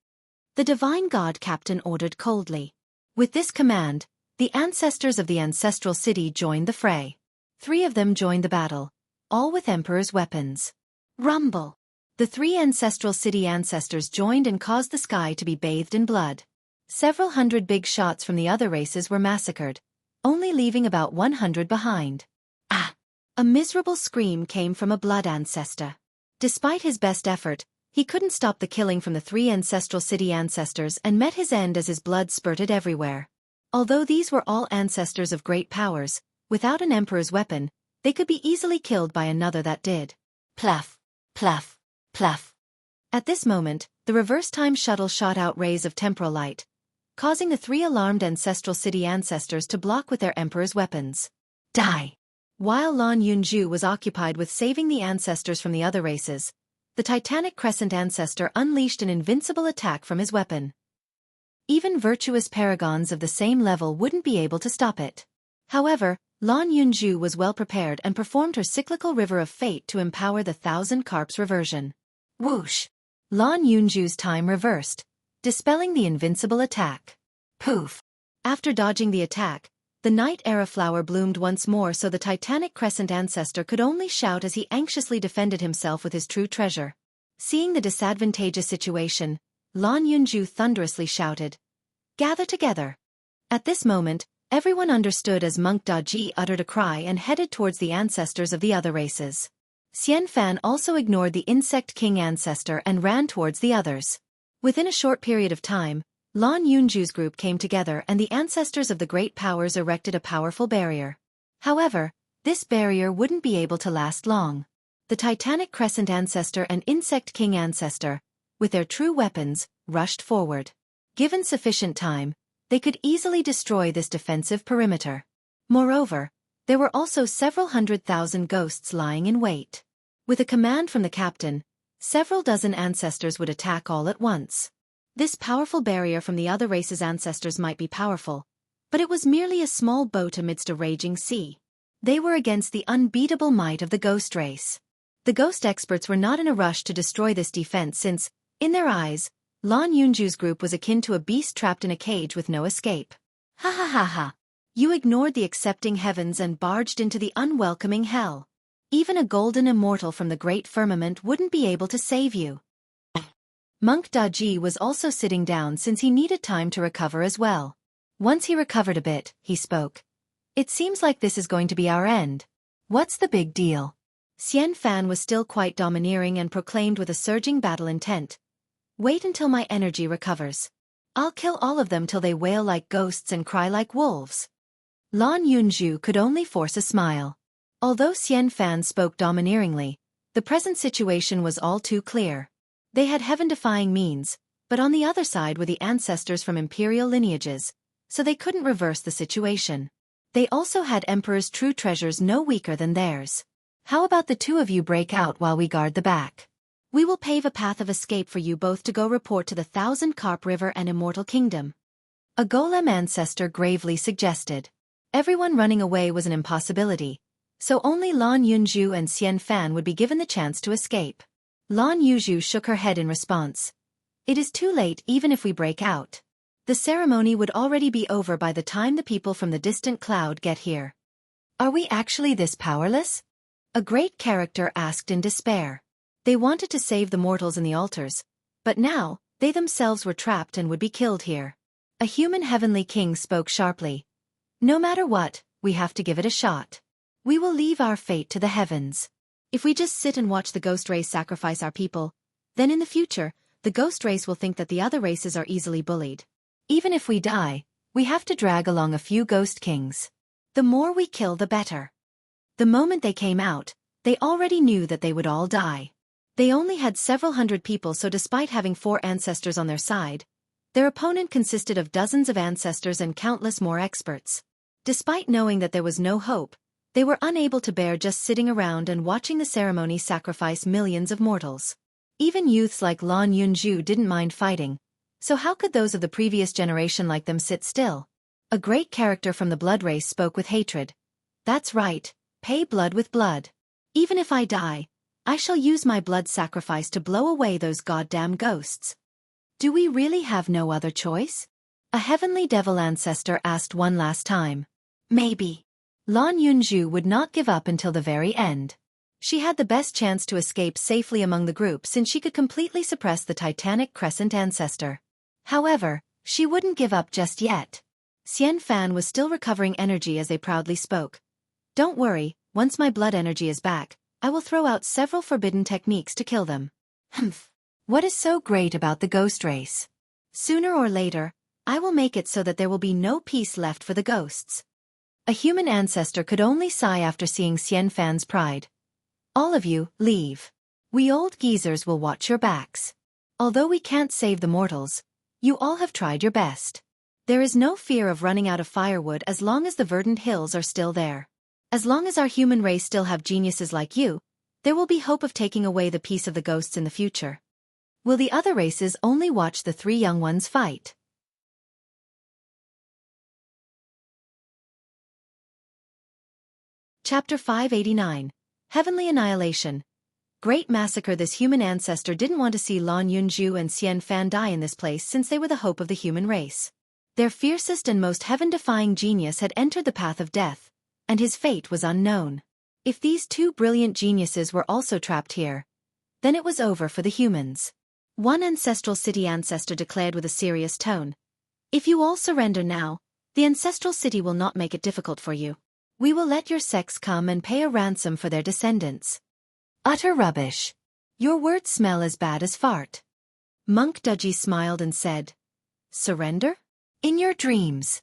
The divine god captain ordered coldly. With this command, the ancestors of the ancestral city joined the fray. 3 of them joined the battle, all with Emperor's weapons. Rumble! The 3 ancestral city ancestors joined and caused the sky to be bathed in blood. Several hundred big shots from the other races were massacred, only leaving about 100 behind. Ah! A miserable scream came from a blood ancestor. Despite his best effort, he couldn't stop the killing from the 3 ancestral city ancestors and met his end as his blood spurted everywhere. Although these were all ancestors of great powers, without an emperor's weapon, they could be easily killed by another that did. Pluff! Pluff! Pluff! At this moment, the reverse time shuttle shot out rays of temporal light, causing the 3 alarmed ancestral city ancestors to block with their emperor's weapons. Die! While Lan Yunju was occupied with saving the ancestors from the other races, the Titanic Crescent ancestor unleashed an invincible attack from his weapon. Even virtuous paragons of the same level wouldn't be able to stop it. However, Lan Yunju was well prepared and performed her cyclical river of fate to empower the 1,000 Carps reversion. Whoosh! Lan Yunju's time reversed, dispelling the invincible attack. Poof! After dodging the attack, the Night Era flower bloomed once more so the Titanic Crescent ancestor could only shout as he anxiously defended himself with his true treasure. Seeing the disadvantageous situation, Lan Yunju thunderously shouted, "Gather together!" At this moment, everyone understood as Monk Daji uttered a cry and headed towards the ancestors of the other races. Xian Fan also ignored the Insect King ancestor and ran towards the others. Within a short period of time, Lan Yunju's group came together and the ancestors of the great powers erected a powerful barrier. However, this barrier wouldn't be able to last long. The Titanic Crescent ancestor and Insect King ancestor, with their true weapons, rushed forward. Given sufficient time, they could easily destroy this defensive perimeter. Moreover, there were also several 100,000 ghosts lying in wait. With a command from the captain, several dozen ancestors would attack all at once. This powerful barrier from the other race's ancestors might be powerful, but it was merely a small boat amidst a raging sea. They were against the unbeatable might of the ghost race. The ghost experts were not in a rush to destroy this defense since, in their eyes, Lan Yunju's group was akin to a beast trapped in a cage with no escape. Ha ha ha ha! You ignored the accepting heavens and barged into the unwelcoming hell. Even a golden immortal from the great firmament wouldn't be able to save you. Monk Daji was also sitting down since he needed time to recover as well. Once he recovered a bit, he spoke. It seems like this is going to be our end. What's the big deal? Xian Fan was still quite domineering and proclaimed with a surging battle intent. Wait until my energy recovers. I'll kill all of them till they wail like ghosts and cry like wolves. Lan Yunju could only force a smile. Although Xian Fan spoke domineeringly, the present situation was all too clear. They had heaven-defying means, but on the other side were the ancestors from imperial lineages, so they couldn't reverse the situation. They also had Emperor's true treasures no weaker than theirs. How about the 2 of you break out while we guard the back? We will pave a path of escape for you both to go report to the 1,000 Carp River and Immortal Kingdom. A golem ancestor gravely suggested. Everyone running away was an impossibility, so only Lan Yunju and Xian Fan would be given the chance to escape. Lan Yunju shook her head in response. It is too late even if we break out. The ceremony would already be over by the time the people from the distant cloud get here. Are we actually this powerless? A great character asked in despair. They wanted to save the mortals in the altars, but now, they themselves were trapped and would be killed here. A human heavenly king spoke sharply. No matter what, we have to give it a shot. We will leave our fate to the heavens. If we just sit and watch the ghost race sacrifice our people, then in the future, the ghost race will think that the other races are easily bullied. Even if we die, we have to drag along a few ghost kings. The more we kill the better. The moment they came out, they already knew that they would all die. They only had several hundred people, so despite having 4 ancestors on their side, their opponent consisted of dozens of ancestors and countless more experts. Despite knowing that there was no hope, they were unable to bear just sitting around and watching the ceremony sacrifice millions of mortals. Even youths like Lan Yunju didn't mind fighting, so how could those of the previous generation like them sit still? A great character from the blood race spoke with hatred. That's right, pay blood with blood. Even if I die, I shall use my blood sacrifice to blow away those goddamn ghosts. Do we really have no other choice? A heavenly devil ancestor asked one last time. Maybe. Lan Yunju would not give up until the very end. She had the best chance to escape safely among the group since she could completely suppress the Titanic Crescent ancestor. However, she wouldn't give up just yet. Xian Fan was still recovering energy as they proudly spoke. Don't worry, once my blood energy is back, I will throw out several forbidden techniques to kill them. Humph. What is so great about the ghost race? Sooner or later, I will make it so that there will be no peace left for the ghosts. A human ancestor could only sigh after seeing Xian Fan's pride. All of you, leave. We old geezers will watch your backs. Although we can't save the mortals, you all have tried your best. There is no fear of running out of firewood as long as the verdant hills are still there. As long as our human race still have geniuses like you, there will be hope of taking away the peace of the ghosts in the future. Will the other races only watch the 3 young ones fight? Chapter 589. Heavenly Annihilation. Great Massacre. This human ancestor didn't want to see Lan Yunju and Xian Fan die in this place since they were the hope of the human race. Their fiercest and most heaven-defying genius had entered the path of death, and his fate was unknown. If these 2 brilliant geniuses were also trapped here, then it was over for the humans. One ancestral city ancestor declared with a serious tone. If you all surrender now, the ancestral city will not make it difficult for you. We will let your sects come and pay a ransom for their descendants. Utter rubbish. Your words smell as bad as fart. Monk Duji smiled and said, Surrender? In your dreams.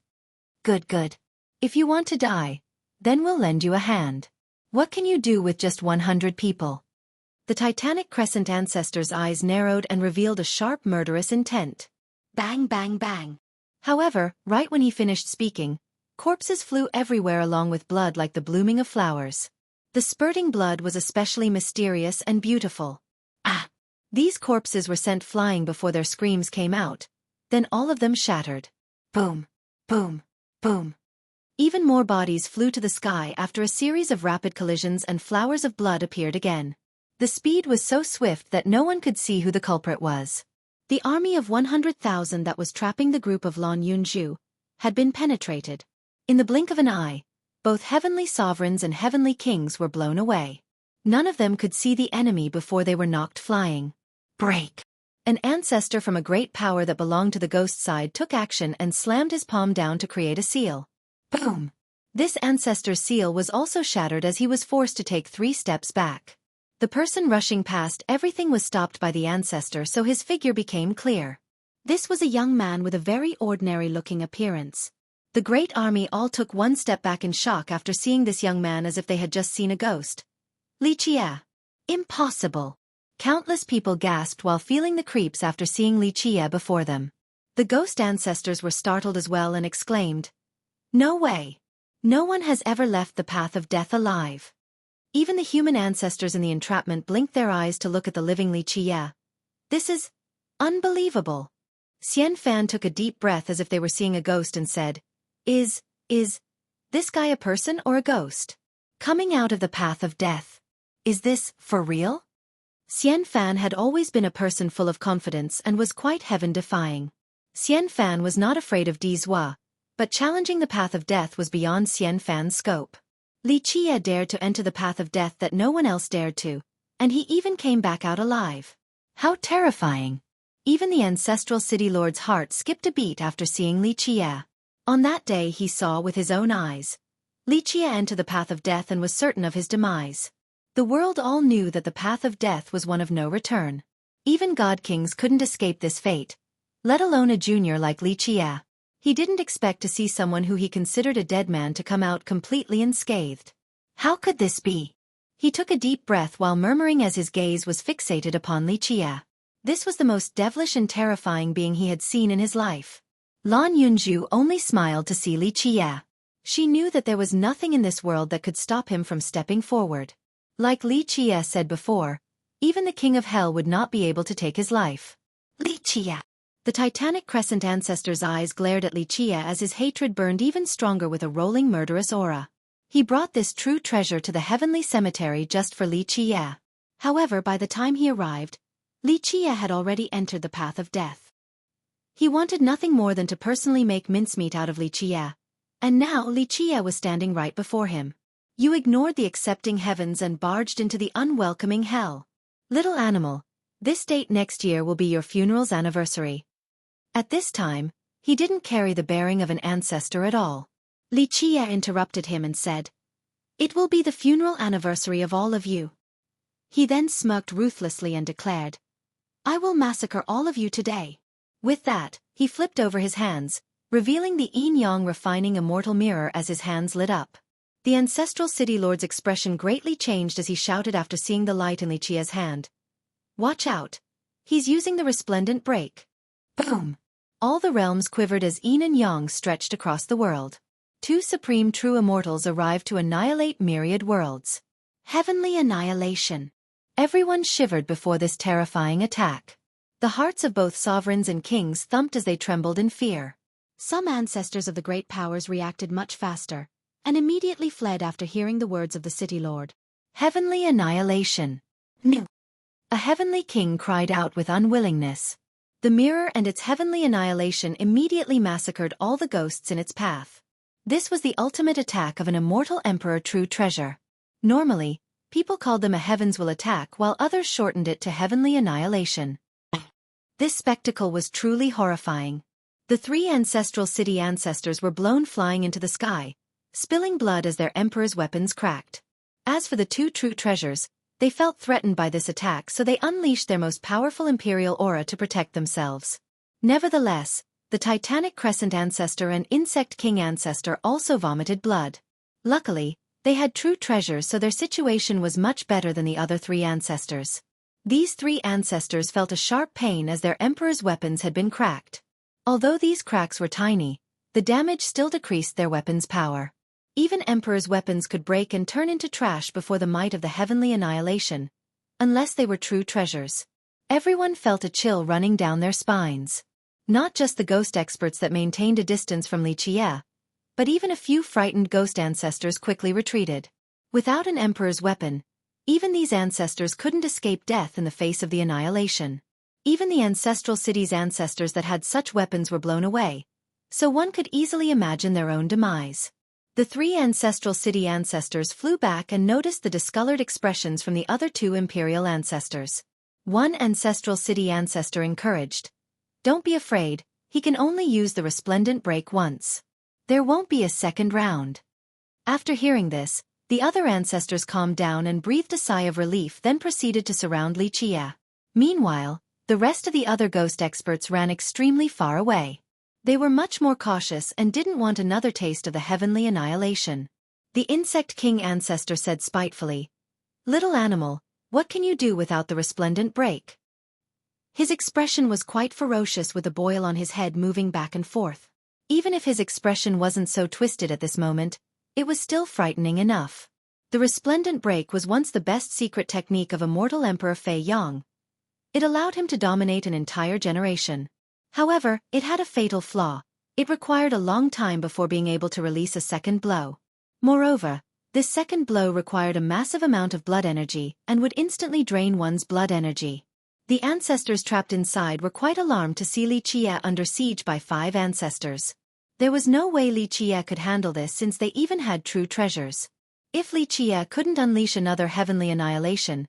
Good, good. If you want to die, then we'll lend you a hand. What can you do with just 100 people? The Titanic Crescent ancestor's eyes narrowed and revealed a sharp murderous intent. Bang, bang, bang. However, right when he finished speaking, corpses flew everywhere along with blood like the blooming of flowers. The spurting blood was especially mysterious and beautiful. Ah! These corpses were sent flying before their screams came out, then all of them shattered. Boom! Boom! Boom! Even more bodies flew to the sky after a series of rapid collisions and flowers of blood appeared again. The speed was so swift that no one could see who the culprit was. The army of 100,000 that was trapping the group of Lan Yunju had been penetrated. In the blink of an eye, both heavenly sovereigns and heavenly kings were blown away. None of them could see the enemy before they were knocked flying. Break! An ancestor from a great power that belonged to the ghost side took action and slammed his palm down to create a seal. Boom! This ancestor's seal was also shattered as he was forced to take 3 steps back. The person rushing past everything was stopped by the ancestor, so his figure became clear. This was a young man with a very ordinary-looking appearance. The great army all took 1 step back in shock after seeing this young man as if they had just seen a ghost. Li Qie. Impossible! Countless people gasped while feeling the creeps after seeing Li Qie before them. The ghost ancestors were startled as well and exclaimed, No way! No one has ever left the path of death alive. Even the human ancestors in the entrapment blinked their eyes to look at the living Li Qie. This is unbelievable. Xian Fan took a deep breath as if they were seeing a ghost and said, Is this guy a person or a ghost? Coming out of the path of death. Is this for real? Xian Fan had always been a person full of confidence and was quite heaven-defying. Xian Fan was not afraid of Dizhua, but challenging the path of death was beyond Xian Fan's scope. Li Qie dared to enter the path of death that no one else dared to, and he even came back out alive. How terrifying! Even the ancestral city lord's heart skipped a beat after seeing Li Qie. On that day he saw with his own eyes. Li Qie entered the path of death and was certain of his demise. The world all knew that the path of death was one of no return. Even god kings couldn't escape this fate, let alone a junior like Li Qie. He didn't expect to see someone who he considered a dead man to come out completely unscathed. How could this be? He took a deep breath while murmuring as his gaze was fixated upon Li Qie. This was the most devilish and terrifying being he had seen in his life. Lan Yunju only smiled to see Li Qie. She knew that there was nothing in this world that could stop him from stepping forward. Like Li Qie said before, even the king of hell would not be able to take his life. Li Qie. The Titanic Crescent ancestor's eyes glared at Li Qie as his hatred burned even stronger with a rolling murderous aura. He brought this true treasure to the heavenly cemetery just for Li Qie. However, by the time he arrived, Li Qie had already entered the path of death. He wanted nothing more than to personally make mincemeat out of Li Qie. And now Li Qie was standing right before him. You ignored the accepting heavens and barged into the unwelcoming hell. Little animal, this date next year will be your funeral's anniversary. At this time, he didn't carry the bearing of an ancestor at all. Li Qie interrupted him and said, "It will be the funeral anniversary of all of you." He then smirked ruthlessly and declared, "I will massacre all of you today." With that, he flipped over his hands, revealing the yin-yang refining immortal mirror as his hands lit up. The ancestral city lord's expression greatly changed as he shouted after seeing the light in Li Qie's hand. "Watch out! He's using the resplendent break." Boom! All the realms quivered as yin and yang stretched across the world. Two supreme true immortals arrived to annihilate myriad worlds. Heavenly annihilation. Everyone shivered before this terrifying attack. The hearts of both sovereigns and kings thumped as they trembled in fear. Some ancestors of the great powers reacted much faster, and immediately fled after hearing the words of the city lord. Heavenly annihilation. No. A heavenly king cried out with unwillingness. The mirror and its heavenly annihilation immediately massacred all the ghosts in its path. This was the ultimate attack of an immortal emperor true treasure. Normally, people called them a heavens will attack while others shortened it to heavenly annihilation. This spectacle was truly horrifying. The three ancestral city ancestors were blown flying into the sky, spilling blood as their emperor's weapons cracked. As for the two true treasures, they felt threatened by this attack, so they unleashed their most powerful imperial aura to protect themselves. Nevertheless, the Titanic Crescent ancestor and Insect King ancestor also vomited blood. Luckily, they had true treasures, so their situation was much better than the other three ancestors. These three ancestors felt a sharp pain as their emperor's weapons had been cracked. Although these cracks were tiny, the damage still decreased their weapons' power. Even emperor's weapons could break and turn into trash before the might of the heavenly annihilation, unless they were true treasures. Everyone felt a chill running down their spines. Not just the ghost experts that maintained a distance from Li Qie, but even a few frightened ghost ancestors quickly retreated. Without an emperor's weapon, even these ancestors couldn't escape death in the face of the annihilation. Even the ancestral city's ancestors that had such weapons were blown away, so one could easily imagine their own demise. The three ancestral city ancestors flew back and noticed the discolored expressions from the other two imperial ancestors. One ancestral city ancestor encouraged, "Don't be afraid, he can only use the resplendent break once. There won't be a second round." After hearing this, the other ancestors calmed down and breathed a sigh of relief, then proceeded to surround Li Qie. Meanwhile, the rest of the other ghost experts ran extremely far away. They were much more cautious and didn't want another taste of the heavenly annihilation. The Insect King ancestor said spitefully, "Little animal, what can you do without the resplendent break?" His expression was quite ferocious, with a boil on his head moving back and forth. Even if his expression wasn't so twisted at this moment, it was still frightening enough. The resplendent break was once the best secret technique of immortal Emperor Fei Yang. It allowed him to dominate an entire generation. However, it had a fatal flaw. It required a long time before being able to release a second blow. Moreover, this second blow required a massive amount of blood energy and would instantly drain one's blood energy. The ancestors trapped inside were quite alarmed to see Li Qie under siege by 5 ancestors. There was no way Li Qie could handle this, since they even had true treasures. If Li Qie couldn't unleash another heavenly annihilation,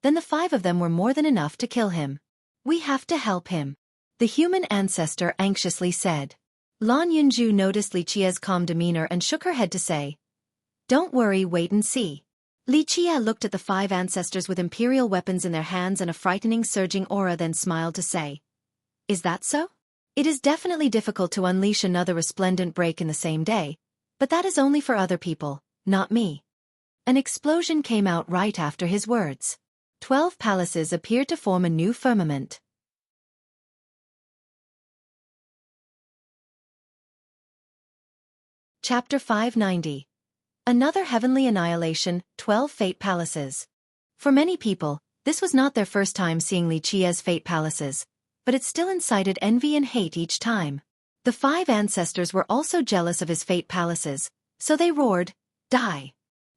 then the 5 of them were more than enough to kill him. "We have to help him," the human ancestor anxiously said. Lan Yunju noticed Li Qie's calm demeanor and shook her head to say, "Don't worry, wait and see." Li Qie looked at the 5 ancestors with imperial weapons in their hands and a frightening surging aura, then smiled to say, "Is that so?" It is definitely difficult to unleash another resplendent break in the same day, but that is only for other people, not me. An explosion came out right after his words. 12 palaces appeared to form a new firmament. Chapter 590. Another heavenly annihilation, 12 fate palaces. For many people, this was not their first time seeing Li Qi's fate palaces, but it still incited envy and hate each time. The 5 ancestors were also jealous of his fate palaces, so they roared, "Die!"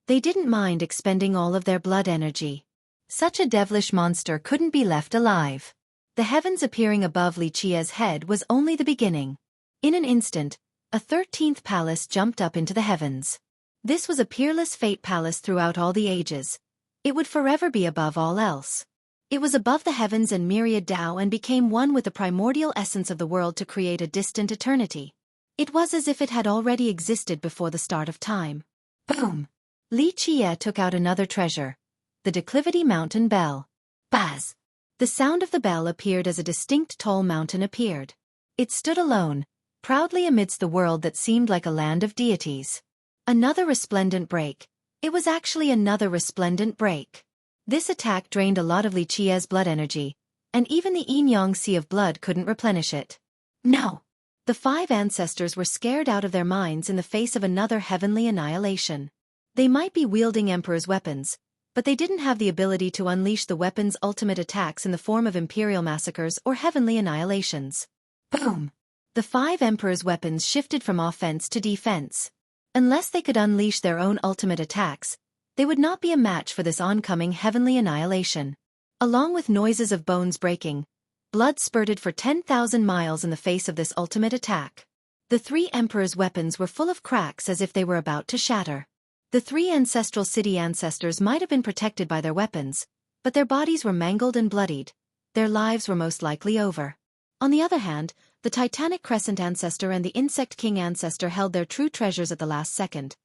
They didn't mind expending all of their blood energy. Such a devilish monster couldn't be left alive. The heavens appearing above Li Qi's head was only the beginning. In an instant, a 13th palace jumped up into the heavens. This was a peerless fate palace throughout all the ages. It would forever be above all else. It was above the heavens and myriad Tao and became one with the primordial essence of the world to create a distant eternity. It was as if it had already existed before the start of time. Boom! Li Qie took out another treasure, the Declivity Mountain Bell. Buzz! The sound of the bell appeared as a distinct tall mountain appeared. It stood alone, proudly amidst the world that seemed like a land of deities. Another resplendent break. It was actually another resplendent break. This attack drained a lot of Li Qie's blood energy, and even the yin-yang sea of blood couldn't replenish it. No! The 5 ancestors were scared out of their minds in the face of another heavenly annihilation. They might be wielding Emperor's weapons, but they didn't have the ability to unleash the weapon's ultimate attacks in the form of imperial massacres or heavenly annihilations. Boom! The 5 Emperor's weapons shifted from offense to defense. Unless they could unleash their own ultimate attacks, they would not be a match for this oncoming heavenly annihilation. Along with noises of bones breaking, blood spurted for 10,000 miles in the face of this ultimate attack. The 3 Emperor's weapons were full of cracks as if they were about to shatter. The 3 ancestral city ancestors might have been protected by their weapons, but their bodies were mangled and bloodied. Their lives were most likely over. On the other hand, the Titanic Crescent ancestor and the Insect King ancestor held their true treasures at the last second.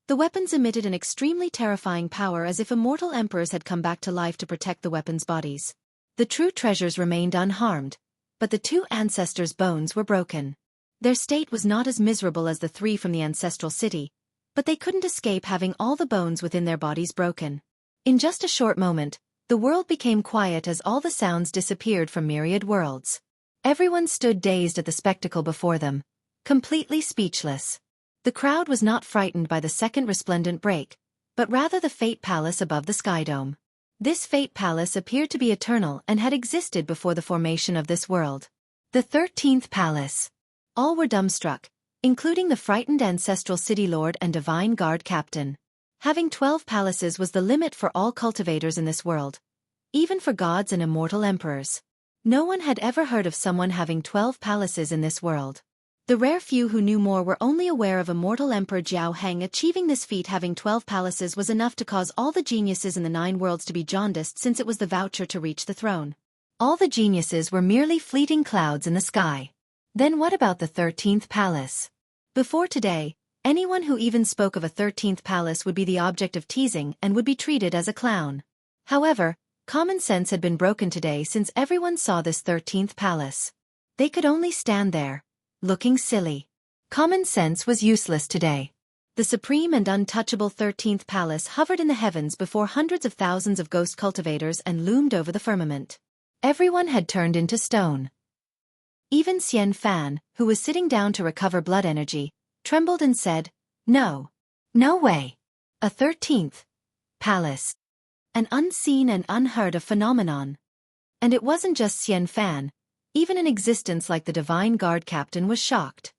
The weapons emitted an extremely terrifying power as if immortal emperors had come back to life to protect the weapons' bodies. The true treasures remained unharmed, but the 2 ancestors' bones were broken. Their state was not as miserable as the 3 from the ancestral city, but they couldn't escape having all the bones within their bodies broken. In just a short moment, the world became quiet as all the sounds disappeared from myriad worlds. Everyone stood dazed at the spectacle before them, completely speechless. The crowd was not frightened by the second resplendent break, but rather the fate palace above the sky dome. This fate palace appeared to be eternal and had existed before the formation of this world. The 13th palace. All were dumbstruck, including the frightened ancestral city lord and divine guard captain. Having 12 palaces was the limit for all cultivators in this world, even for gods and immortal emperors. No one had ever heard of someone having 12 palaces in this world. The rare few who knew more were only aware of immortal Emperor Jiao Heng achieving this feat. Having 12 palaces was enough to cause all the geniuses in the 9 worlds to be jaundiced, since it was the voucher to reach the throne. All the geniuses were merely fleeting clouds in the sky. Then what about the 13th palace? Before today, anyone who even spoke of a 13th palace would be the object of teasing and would be treated as a clown. However, common sense had been broken today since everyone saw this 13th palace. They could only stand there, looking silly. Common sense was useless today. The supreme and untouchable 13th palace hovered in the heavens before hundreds of thousands of ghost cultivators and loomed over the firmament. Everyone had turned into stone. Even Xian Fan, who was sitting down to recover blood energy, trembled and said, "No. No way. A 13th palace. An unseen and unheard of phenomenon." And it wasn't just Xian Fan. Even an existence like the Divine Guard Captain was shocked.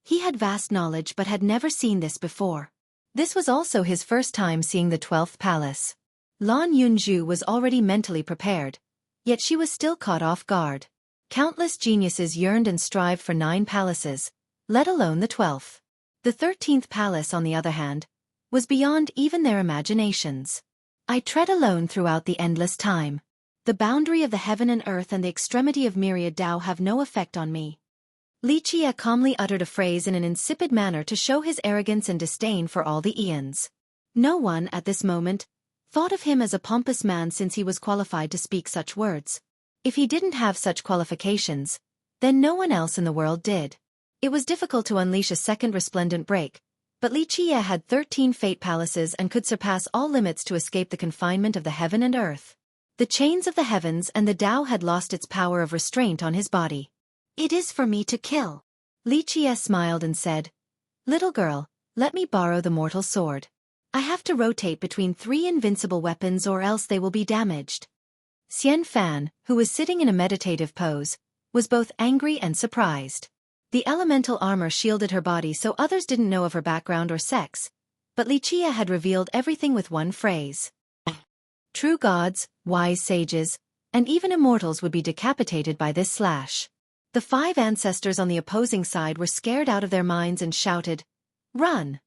He had vast knowledge but had never seen this before. This was also his first time seeing the 12th palace. Lan Yunju was already mentally prepared, yet she was still caught off guard. Countless geniuses yearned and strived for 9 palaces, let alone the 12th. The 13th palace, on the other hand, was beyond even their imaginations. I tread alone throughout the endless time. The boundary of the heaven and earth and the extremity of myriad Tao have no effect on me. Li Qie calmly uttered a phrase in an insipid manner to show his arrogance and disdain for all the eons. No one, at this moment, thought of him as a pompous man since he was qualified to speak such words. If he didn't have such qualifications, Then no one else in the world did. It was difficult to unleash a second resplendent break, but Xueqi had 13 fate palaces and could surpass all limits to escape the confinement of the heaven and earth. The chains of the heavens and the Tao had lost its power of restraint on his body. "It is for me to kill." Xueqi smiled and said, "Little girl, let me borrow the mortal sword. I have to rotate between 3 invincible weapons or else they will be damaged." Xian Fan, who was sitting in a meditative pose, was both angry and surprised. The elemental armor shielded her body so others didn't know of her background or sex, but Xueqi had revealed everything with one phrase. True gods, wise sages, and even immortals would be decapitated by this slash. The 5 ancestors on the opposing side were scared out of their minds and shouted, "Run!"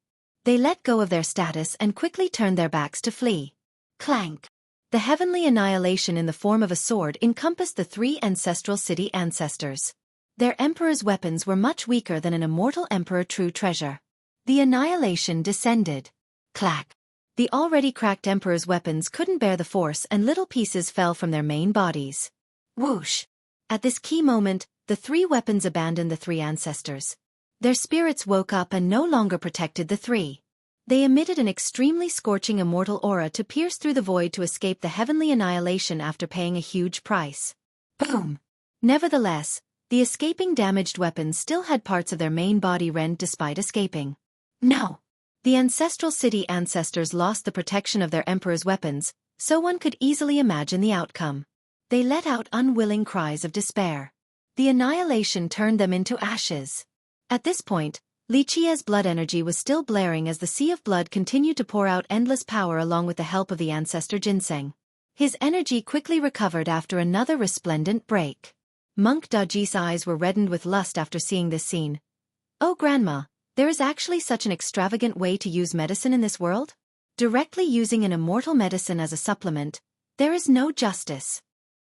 They let go of their status and quickly turned their backs to flee. Clank! The heavenly annihilation in the form of a sword encompassed the 3 ancestral city ancestors. Their emperor's weapons were much weaker than an immortal emperor true treasure. The annihilation descended. Clack! The already cracked emperor's weapons couldn't bear the force and little pieces fell from their main bodies. Whoosh! At this key moment, the 3 weapons abandoned the 3 ancestors. Their spirits woke up and no longer protected the 3. They emitted an extremely scorching immortal aura to pierce through the void to escape the heavenly annihilation after paying a huge price. Boom! Nevertheless, the escaping damaged weapons still had parts of their main body rent despite escaping. No! The ancestral city ancestors lost the protection of their emperor's weapons, so one could easily imagine the outcome. They let out unwilling cries of despair. The annihilation turned them into ashes. At this point, Xueqi's blood energy was still blaring as the sea of blood continued to pour out endless power along with the help of the ancestor ginseng. His energy quickly recovered after another resplendent break. Monk Daji's eyes were reddened with lust after seeing this scene. "Oh grandma, there is actually such an extravagant way to use medicine in this world? Directly using an immortal medicine as a supplement, there is no justice."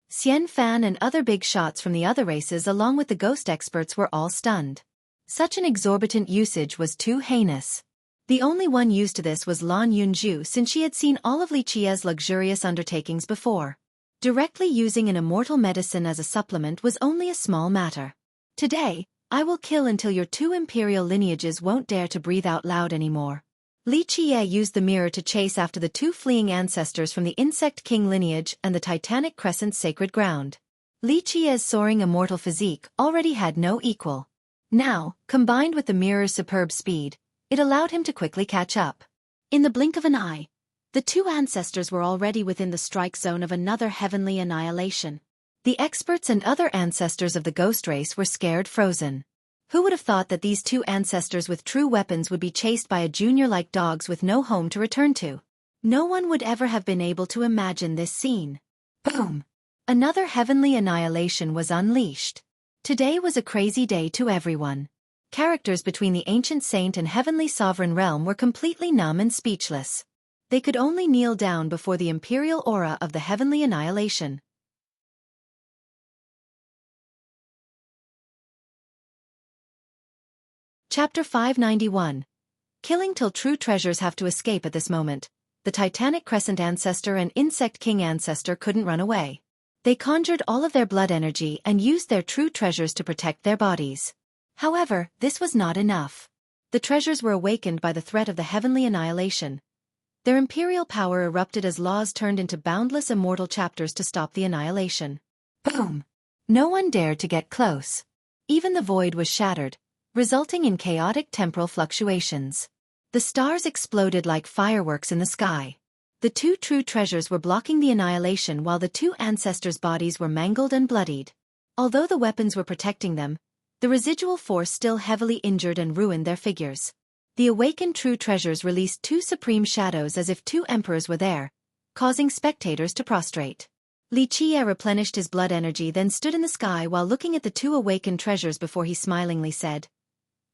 Xian Fan and other big shots from the other races along with the ghost experts were all stunned. Such an exorbitant usage was too heinous. The only one used to this was Lan Yunju since she had seen all of Xueqi's luxurious undertakings before. Directly using an immortal medicine as a supplement was only a small matter. "Today, I will kill until your 2 imperial lineages won't dare to breathe out loud anymore." Xueqi used the mirror to chase after the 2 fleeing ancestors from the Insect King lineage and the Titanic Crescent's sacred ground. Xueqi's soaring immortal physique already had no equal. Now, combined with the mirror's superb speed, it allowed him to quickly catch up. In the blink of an eye, the 2 ancestors were already within the strike zone of another heavenly annihilation. The experts and other ancestors of the ghost race were scared frozen. Who would have thought that these 2 ancestors with true weapons would be chased by a junior like dogs with no home to return to? No one would ever have been able to imagine this scene. Boom! Another heavenly annihilation was unleashed. Today was a crazy day to everyone. Characters between the ancient saint and heavenly sovereign realm were completely numb and speechless. They could only kneel down before the imperial aura of the heavenly annihilation. Chapter 591. Killing till true treasures have to escape. At this moment, the Titanic Crescent ancestor and Insect King ancestor couldn't run away. They conjured all of their blood energy and used their true treasures to protect their bodies. However, this was not enough. The treasures were awakened by the threat of the heavenly annihilation. Their imperial power erupted as laws turned into boundless immortal chapters to stop the annihilation. Boom! No one dared to get close. Even the void was shattered, resulting in chaotic temporal fluctuations. The stars exploded like fireworks in the sky. The 2 true treasures were blocking the annihilation while the 2 ancestors' bodies were mangled and bloodied. Although the weapons were protecting them, the residual force still heavily injured and ruined their figures. The awakened true treasures released 2 supreme shadows as if 2 emperors were there, causing spectators to prostrate. Xueqi replenished his blood energy then stood in the sky while looking at the 2 awakened treasures before he smilingly said,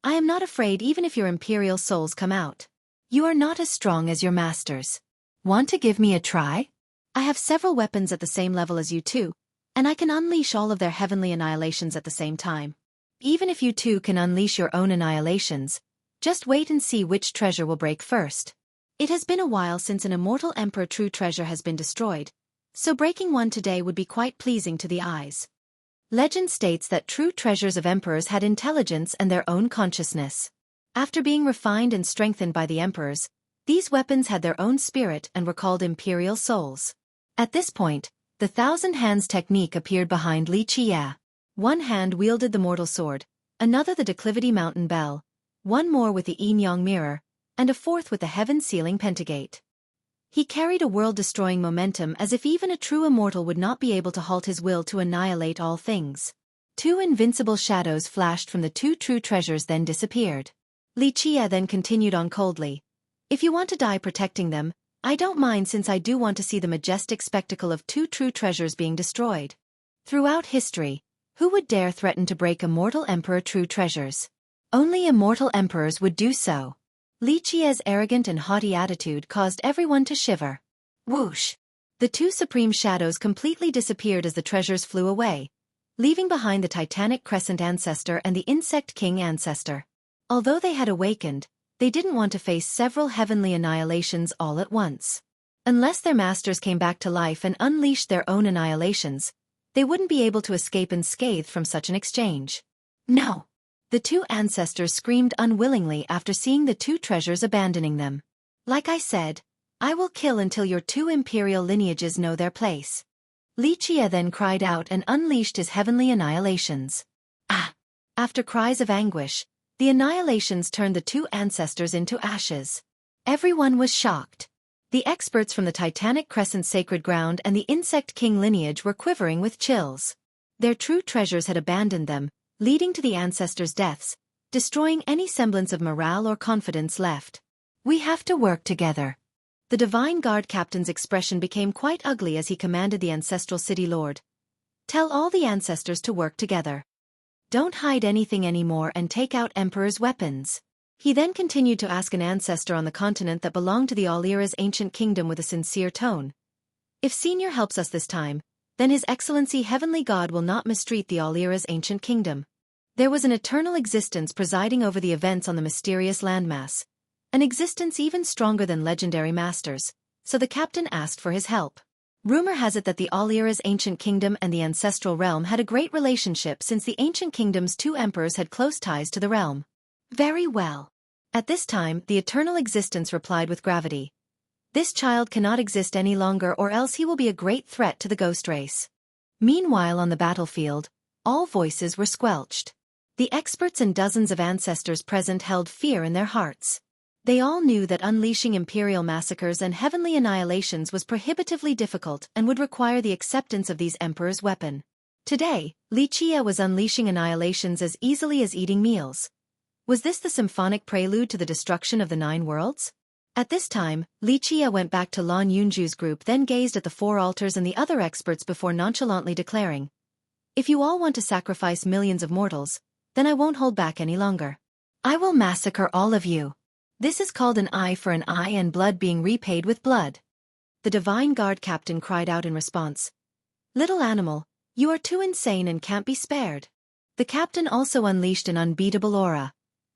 "I am not afraid even if your imperial souls come out. You are not as strong as your masters. Want to give me a try? I have several weapons at the same level as you 2, and I can unleash all of their heavenly annihilations at the same time. Even if you 2 can unleash your own annihilations, just wait and see which treasure will break first. It has been a while since an immortal emperor true treasure has been destroyed, so breaking one today would be quite pleasing to the eyes." Legend states that true treasures of emperors had intelligence and their own consciousness. After being refined and strengthened by the emperors, these weapons had their own spirit and were called imperial souls. At this point, the thousand hands technique appeared behind Li Qiye. One hand wielded the mortal sword, another the declivity mountain bell, one more with the yin-yang mirror, and a fourth with the heaven-sealing pentagate. He carried a world-destroying momentum as if even a true immortal would not be able to halt his will to annihilate all things. Two invincible shadows flashed from the two true treasures then disappeared. Li Qiye then continued on coldly. If you want to die protecting them, I don't mind, since I do want to see the majestic spectacle of two true treasures being destroyed. Throughout history, who would dare threaten to break a mortal emperor true treasures? Only immortal emperors would do so. Li Qiye's arrogant and haughty attitude caused everyone to shiver. Whoosh! The two supreme shadows completely disappeared as the treasures flew away, leaving behind the Titanic Crescent ancestor and the Insect King ancestor. Although they had awakened, they didn't want to face several heavenly annihilations all at once. Unless their masters came back to life and unleashed their own annihilations, they wouldn't be able to escape unscathed from such an exchange. No! The two ancestors screamed unwillingly after seeing the two treasures abandoning them. Like I said, I will kill until your two imperial lineages know their place. Li Qiye then cried out and unleashed his heavenly annihilations. Ah! After cries of anguish, the annihilations turned the two ancestors into ashes. Everyone was shocked. The experts from the Titanic Crescent sacred ground and the Insect King lineage were quivering with chills. Their true treasures had abandoned them, leading to the ancestors' deaths, destroying any semblance of morale or confidence left. We have to work together. The Divine Guard captain's expression became quite ugly as he commanded the ancestral city lord. Tell all the ancestors to work together. Don't hide anything anymore and take out Emperor's weapons. He then continued to ask an ancestor on the continent that belonged to the Alira's ancient kingdom with a sincere tone. If Senior helps us this time, then His Excellency Heavenly God will not mistreat the Alira's ancient kingdom. There was an eternal existence presiding over the events on the mysterious landmass, an existence even stronger than legendary masters, so the captain asked for his help. Rumor has it that the Alira's ancient kingdom and the ancestral realm had a great relationship, since the ancient kingdom's two emperors had close ties to the realm. Very well. At this time, the eternal existence replied with gravity. This child cannot exist any longer, or else he will be a great threat to the ghost race. Meanwhile, on the battlefield, all voices were squelched. The experts and dozens of ancestors present held fear in their hearts. They all knew that unleashing imperial massacres and heavenly annihilations was prohibitively difficult and would require the acceptance of these emperors' weapon. Today, Li Qiye was unleashing annihilations as easily as eating meals. Was this the symphonic prelude to the destruction of the 9 worlds? At this time, Li Qiye went back to Lan Yunju's group, then gazed at the 4 altars and the other experts before nonchalantly declaring, "If you all want to sacrifice millions of mortals, then I won't hold back any longer. I will massacre all of you. This is called an eye for an eye and blood being repaid with blood." The Divine Guard captain cried out in response, "Little animal, you are too insane and can't be spared." The captain also unleashed an unbeatable aura.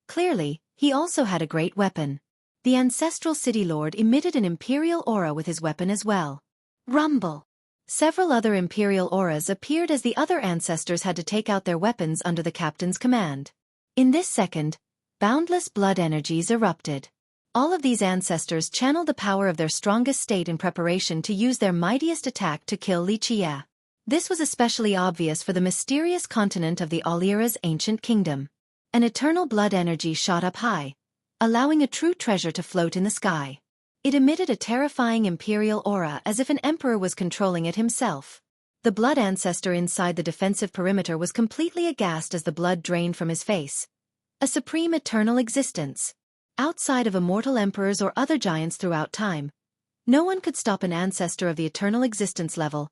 Clearly, he also had a great weapon. The ancestral city lord emitted an imperial aura with his weapon as well. Rumble! Several other imperial auras appeared as the other ancestors had to take out their weapons under the captain's command. In this second, boundless blood energies erupted. All of these ancestors channeled the power of their strongest state in preparation to use their mightiest attack to kill Li Qiye. This was especially obvious for the mysterious continent of the Alira's ancient kingdom. An eternal blood energy shot up high, allowing a true treasure to float in the sky. It emitted a terrifying imperial aura as if an emperor was controlling it himself. The blood ancestor inside the defensive perimeter was completely aghast as the blood drained from his face. A supreme eternal existence. Outside of immortal emperors or other giants throughout time, no one could stop an ancestor of the eternal existence level.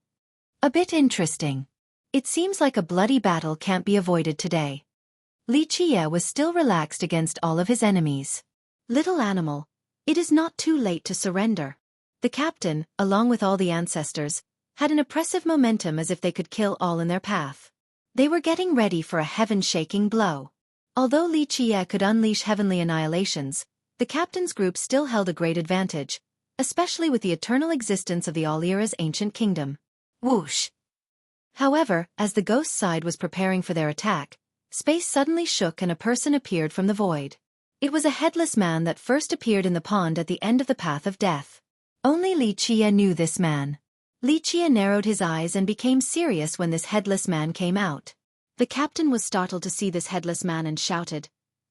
A bit interesting. It seems like a bloody battle can't be avoided today. Li Qiye was still relaxed against all of his enemies. Little animal, it is not too late to surrender. The captain, along with all the ancestors, had an oppressive momentum as if they could kill all in their path. They were getting ready for a heaven-shaking blow. Although Li Qiye could unleash heavenly annihilations, the captain's group still held a great advantage, especially with the eternal existence of the Alira's ancient kingdom. Whoosh! However, as the ghost side was preparing for their attack, space suddenly shook and a person appeared from the void. It was a headless man that first appeared in the pond at the end of the path of death. Only Xueqi knew this man. Xueqi narrowed his eyes and became serious when this headless man came out. The captain was startled to see this headless man and shouted,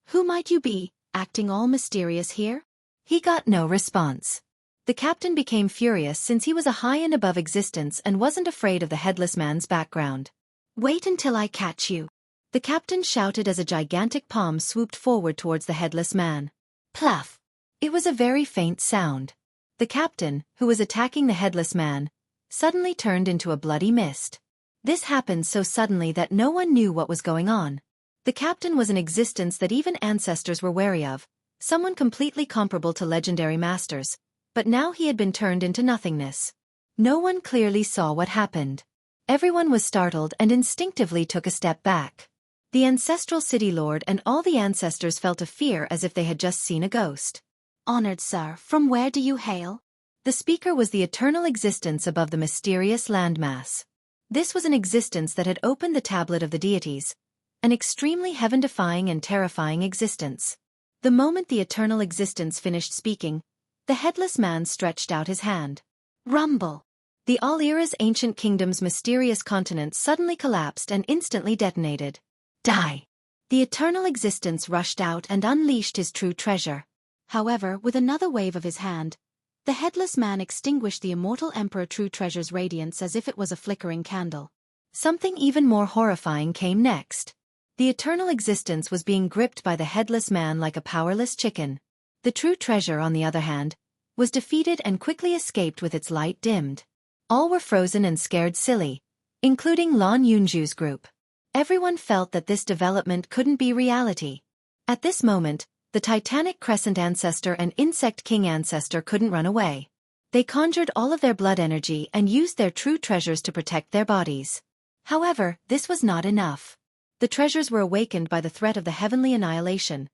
"Who might you be, acting all mysterious here?" He got no response. The captain became furious since he was a high and above existence and wasn't afraid of the headless man's background. "Wait until I catch you," the captain shouted as a gigantic palm swooped forward towards the headless man. Pluff! It was a very faint sound. The captain, who was attacking the headless man, suddenly turned into a bloody mist. This happened so suddenly that no one knew what was going on. The captain was an existence that even ancestors were wary of, someone completely comparable to legendary masters, but now he had been turned into nothingness. No one clearly saw what happened. Everyone was startled and instinctively took a step back. The ancestral city lord and all the ancestors felt a fear as if they had just seen a ghost. "Honored sir, from where do you hail?" The speaker was the eternal existence above the mysterious landmass. This was an existence that had opened the tablet of the deities, an extremely heaven-defying and terrifying existence. The moment the eternal existence finished speaking, the headless man stretched out his hand. Rumble! The All-Era's ancient kingdom's mysterious continent suddenly collapsed and instantly detonated. Die! The eternal existence rushed out and unleashed his true treasure. However, with another wave of his hand, the headless man extinguished the immortal Emperor True Treasure's radiance as if it was a flickering candle. Something even more horrifying came next. The eternal existence was being gripped by the headless man like a powerless chicken. The True Treasure, on the other hand, was defeated and quickly escaped with its light dimmed. All were frozen and scared silly, including Lan Yunju's group. Everyone felt that this development couldn't be reality. At this moment, the Titanic Crescent Ancestor and Insect King Ancestor couldn't run away. They conjured all of their blood energy and used their true treasures to protect their bodies. However, this was not enough. The treasures were awakened by the threat of the heavenly annihilation.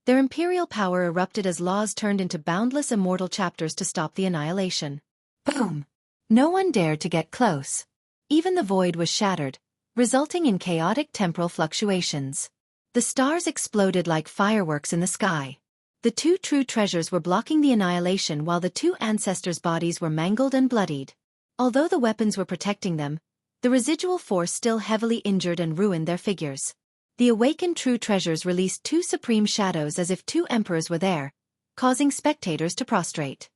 Their imperial power erupted as laws turned into boundless immortal chapters to stop the annihilation. Boom! No one dared to get close. Even the void was shattered, resulting in chaotic temporal fluctuations. The stars exploded like fireworks in the sky. The two true treasures were blocking the annihilation while the two ancestors' bodies were mangled and bloodied. Although the weapons were protecting them, the residual force still heavily injured and ruined their figures. The awakened true treasures released two supreme shadows as if two emperors were there, causing spectators to prostrate.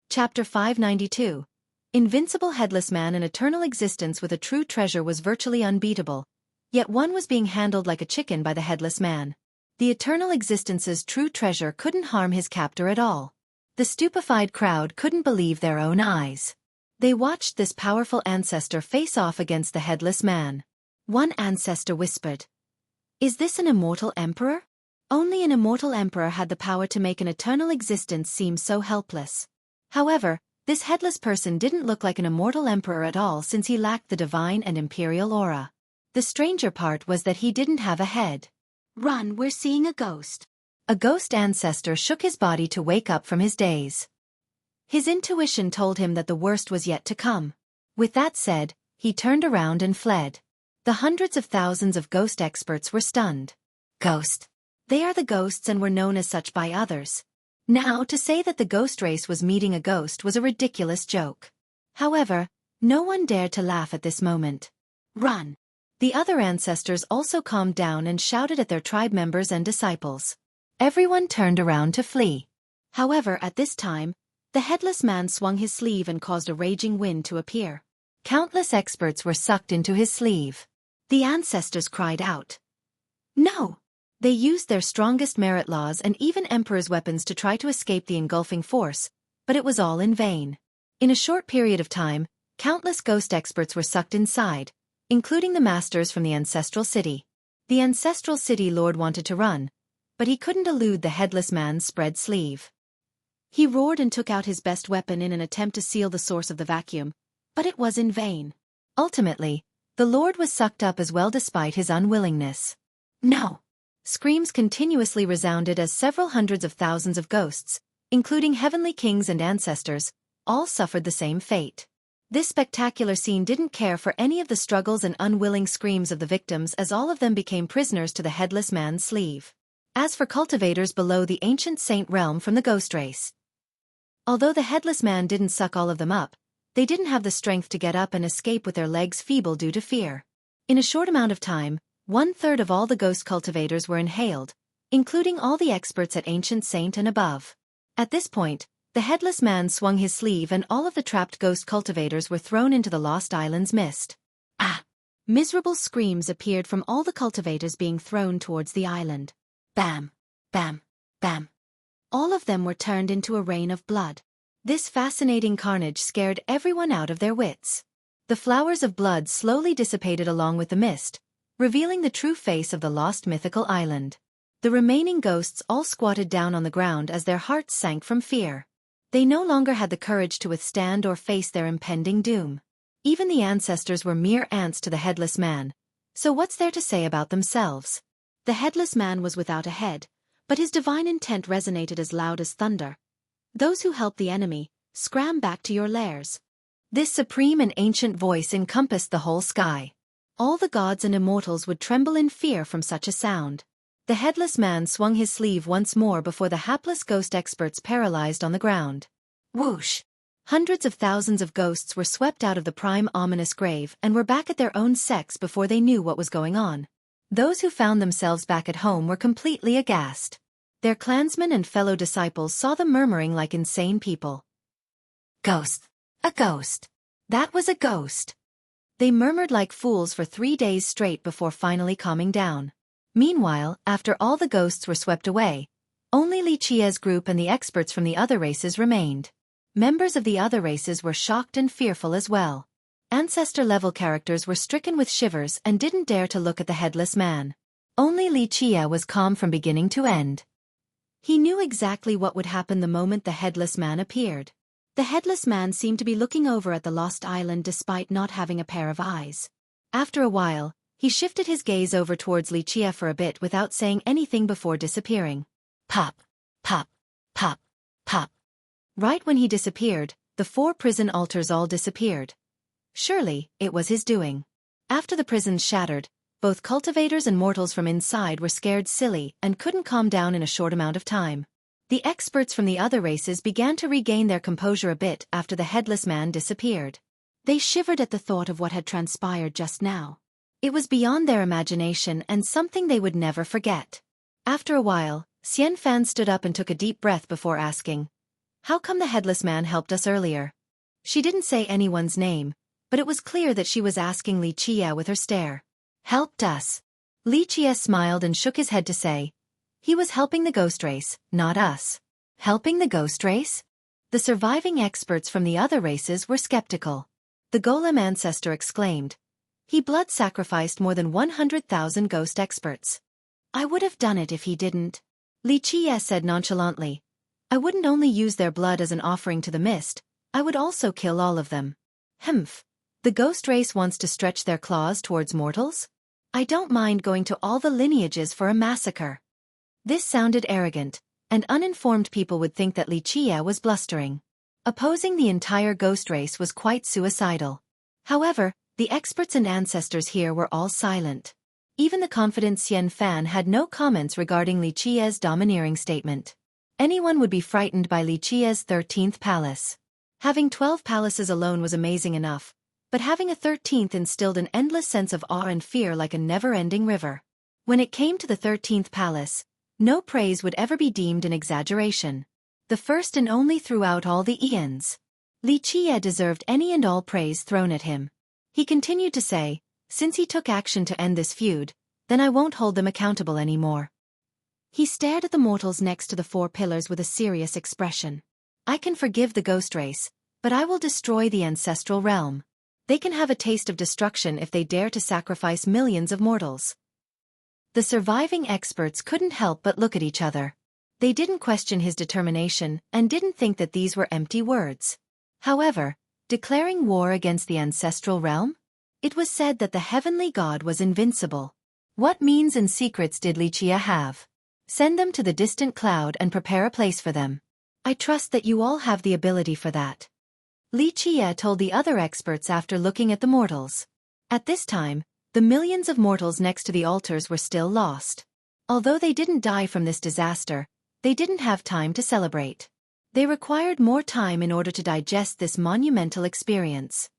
Chapter 592. Invincible headless man. An eternal existence with a true treasure was virtually unbeatable, yet one was being handled like a chicken by the headless man. The eternal existence's true treasure couldn't harm his captor at all. The stupefied crowd couldn't believe their own eyes. They watched this powerful ancestor face off against the headless man. One ancestor whispered, "Is this an immortal emperor?" Only an immortal emperor had the power to make an eternal existence seem so helpless. However, this headless person didn't look like an immortal emperor at all since he lacked the divine and imperial aura. The stranger part was that he didn't have a head. "Run, we're seeing a ghost." A ghost ancestor shook his body to wake up from his daze. His intuition told him that the worst was yet to come. With that said, he turned around and fled. The hundreds of thousands of ghost experts were stunned. Ghost. They are the ghosts and were known as such by others. Now, to say that the ghost race was meeting a ghost was a ridiculous joke. However, no one dared to laugh at this moment. Run! The other ancestors also calmed down and shouted at their tribe members and disciples. Everyone turned around to flee. However, at this time, the headless man swung his sleeve and caused a raging wind to appear. Countless experts were sucked into his sleeve. The ancestors cried out, "No!" They used their strongest merit laws and even Emperor's weapons to try to escape the engulfing force, but it was all in vain. In a short period of time, countless ghost experts were sucked inside, including the masters from the ancestral city. The ancestral city lord wanted to run, but he couldn't elude the headless man's spread sleeve. He roared and took out his best weapon in an attempt to seal the source of the vacuum, but it was in vain. Ultimately, the lord was sucked up as well despite his unwillingness. "No!" Screams continuously resounded as several hundreds of thousands of ghosts, including heavenly kings and ancestors, all suffered the same fate. This spectacular scene didn't care for any of the struggles and unwilling screams of the victims, as all of them became prisoners to the headless man's sleeve. As for cultivators below the ancient saint realm from the ghost race, although the headless man didn't suck all of them up, they didn't have the strength to get up and escape with their legs feeble due to fear. In a short amount of time, 1/3 of all the ghost cultivators were inhaled, including all the experts at Ancient Saint and above. At this point, the headless man swung his sleeve and all of the trapped ghost cultivators were thrown into the Lost Island's mist. Ah! Miserable screams appeared from all the cultivators being thrown towards the island. Bam! Bam! Bam! All of them were turned into a rain of blood. This fascinating carnage scared everyone out of their wits. The flowers of blood slowly dissipated along with the mist, revealing the true face of the lost mythical island. The remaining ghosts all squatted down on the ground as their hearts sank from fear. They no longer had the courage to withstand or face their impending doom. Even the ancestors were mere ants to the headless man, so what's there to say about themselves? The headless man was without a head, but his divine intent resonated as loud as thunder. Those who help the enemy, scram back to your lairs. This supreme and ancient voice encompassed the whole sky. All the gods and immortals would tremble in fear from such a sound. The headless man swung his sleeve once more before the hapless ghost experts paralyzed on the ground. Whoosh! Hundreds of thousands of ghosts were swept out of the prime ominous grave and were back at their own sex before they knew what was going on. Those who found themselves back at home were completely aghast. Their clansmen and fellow disciples saw them murmuring like insane people. Ghost! A ghost! That was a ghost! They murmured like fools for 3 days straight before finally calming down. Meanwhile, after all the ghosts were swept away, only Xueqi's group and the experts from the other races remained. Members of the other races were shocked and fearful as well. Ancestor-level characters were stricken with shivers and didn't dare to look at the headless man. Only Xueqi was calm from beginning to end. He knew exactly what would happen the moment the headless man appeared. The headless man seemed to be looking over at the lost island despite not having a pair of eyes. After a while, he shifted his gaze over towards Xueqi for a bit without saying anything before disappearing. Pop, pop, pop, pop. Right when he disappeared, the 4 prison altars all disappeared. Surely, it was his doing. After the prisons shattered, both cultivators and mortals from inside were scared silly and couldn't calm down in a short amount of time. The experts from the other races began to regain their composure a bit after the headless man disappeared. They shivered at the thought of what had transpired just now. It was beyond their imagination and something they would never forget. After a while, Xianfan stood up and took a deep breath before asking, "How come the headless man helped us earlier?" She didn't say anyone's name, but it was clear that she was asking Xueqi with her stare. "Helped us." Xueqi smiled and shook his head to say, "He was helping the ghost race, not us." Helping the ghost race? The surviving experts from the other races were skeptical. The golem ancestor exclaimed, "He blood sacrificed more than 100,000 ghost experts. I would have done it if he didn't." Xueqi said nonchalantly, "I wouldn't only use their blood as an offering to the mist, I would also kill all of them." Humph. The ghost race wants to stretch their claws towards mortals? I don't mind going to all the lineages for a massacre. This sounded arrogant, and uninformed people would think that Xueqi was blustering. Opposing the entire ghost race was quite suicidal. However, the experts and ancestors here were all silent. Even the confident Xianfan had no comments regarding Xueqi's domineering statement. Anyone would be frightened by Xueqi's 13th palace. Having 12 palaces alone was amazing enough, but having a 13th instilled an endless sense of awe and fear like a never-ending river. When it came to the 13th palace, no praise would ever be deemed an exaggeration. The first and only throughout all the eons. Xueqi deserved any and all praise thrown at him. He continued to say, "Since he took action to end this feud, then I won't hold them accountable anymore." He stared at the mortals next to the 4 pillars with a serious expression. "I can forgive the ghost race, but I will destroy the ancestral realm. They can have a taste of destruction if they dare to sacrifice millions of mortals." The surviving experts couldn't help but look at each other. They didn't question his determination and didn't think that these were empty words. However, declaring war against the ancestral realm? It was said that the heavenly god was invincible. What means and secrets did Xueqi have? Send them to the distant cloud and prepare a place for them. I trust that you all have the ability for that. Li Qie told the other experts after looking at the mortals. At this time, the millions of mortals next to the altars were still lost. Although they didn't die from this disaster, they didn't have time to celebrate. They required more time in order to digest this monumental experience.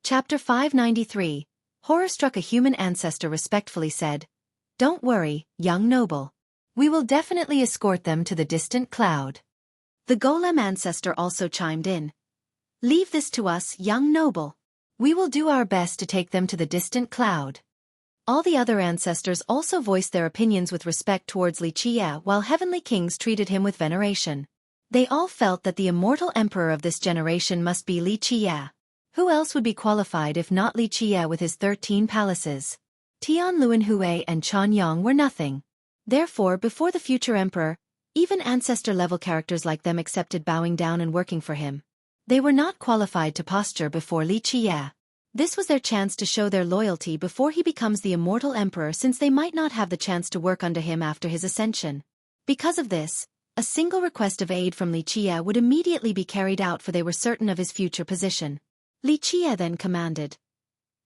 Chapter 593. Horror-struck a human ancestor respectfully said, "Don't worry, young noble. We will definitely escort them to the distant cloud." The golem ancestor also chimed in. "Leave this to us, young noble. We will do our best to take them to the distant cloud." All the other ancestors also voiced their opinions with respect towards Li Qie, while heavenly kings treated him with veneration. They all felt that the immortal emperor of this generation must be Li Qie. Who else would be qualified if not Li Qie with his 13 palaces? Tian Luanhui and Chen Yang were nothing. Therefore, before the future emperor, even ancestor-level characters like them accepted bowing down and working for him. They were not qualified to posture before Li Qie. This was their chance to show their loyalty before he becomes the immortal emperor, since they might not have the chance to work under him after his ascension. Because of this, a single request of aid from Li Qie would immediately be carried out, for they were certain of his future position. Li Qie then commanded,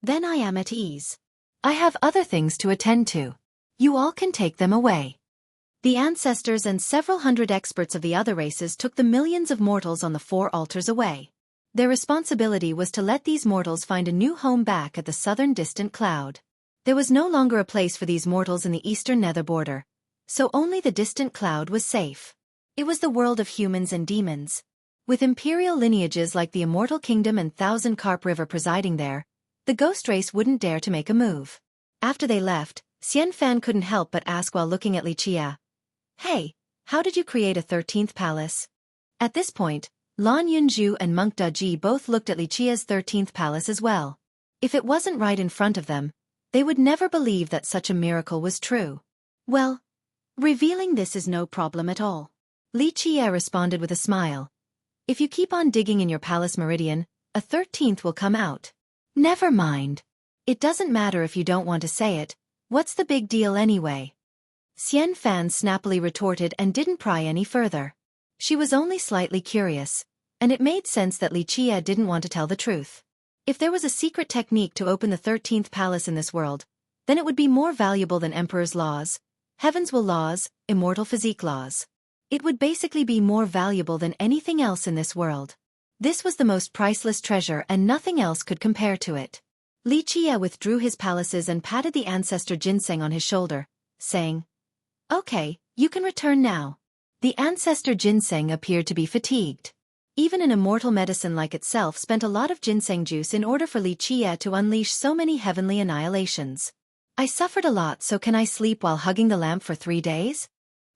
"Then I am at ease. I have other things to attend to. You all can take them away." The ancestors and several hundred experts of the other races took the millions of mortals on the 4 altars away. Their responsibility was to let these mortals find a new home back at the southern distant cloud. There was no longer a place for these mortals in the eastern nether border, so only the distant cloud was safe. It was the world of humans and demons. With imperial lineages like the Immortal Kingdom and Thousand Carp River presiding there, the ghost race wouldn't dare to make a move. After they left, Xian Fan couldn't help but ask while looking at Li Qie, "Hey, how did you create a 13th palace?" At this point, Lan Yunzhu and Monk Daji both looked at Li Qie's 13th palace as well. If it wasn't right in front of them, they would never believe that such a miracle was true. "Well, revealing this is no problem at all." Li Qie responded with a smile. "If you keep on digging in your palace meridian, a 13th will come out." "Never mind. It doesn't matter if you don't want to say it. What's the big deal anyway?" Xian Fan snappily retorted and didn't pry any further. She was only slightly curious, and it made sense that Li Qie didn't want to tell the truth. If there was a secret technique to open the 13th palace in this world, then it would be more valuable than Emperor's laws, Heaven's will laws, immortal physique laws. It would basically be more valuable than anything else in this world. This was the most priceless treasure and nothing else could compare to it. Li Qie withdrew his palaces and patted the ancestor Ginseng on his shoulder, saying, "Okay, you can return now." The ancestor Ginseng appeared to be fatigued. Even an immortal medicine like itself spent a lot of ginseng juice in order for Li Qie to unleash so many heavenly annihilations. "I suffered a lot, so can I sleep while hugging the lamp for 3 days?"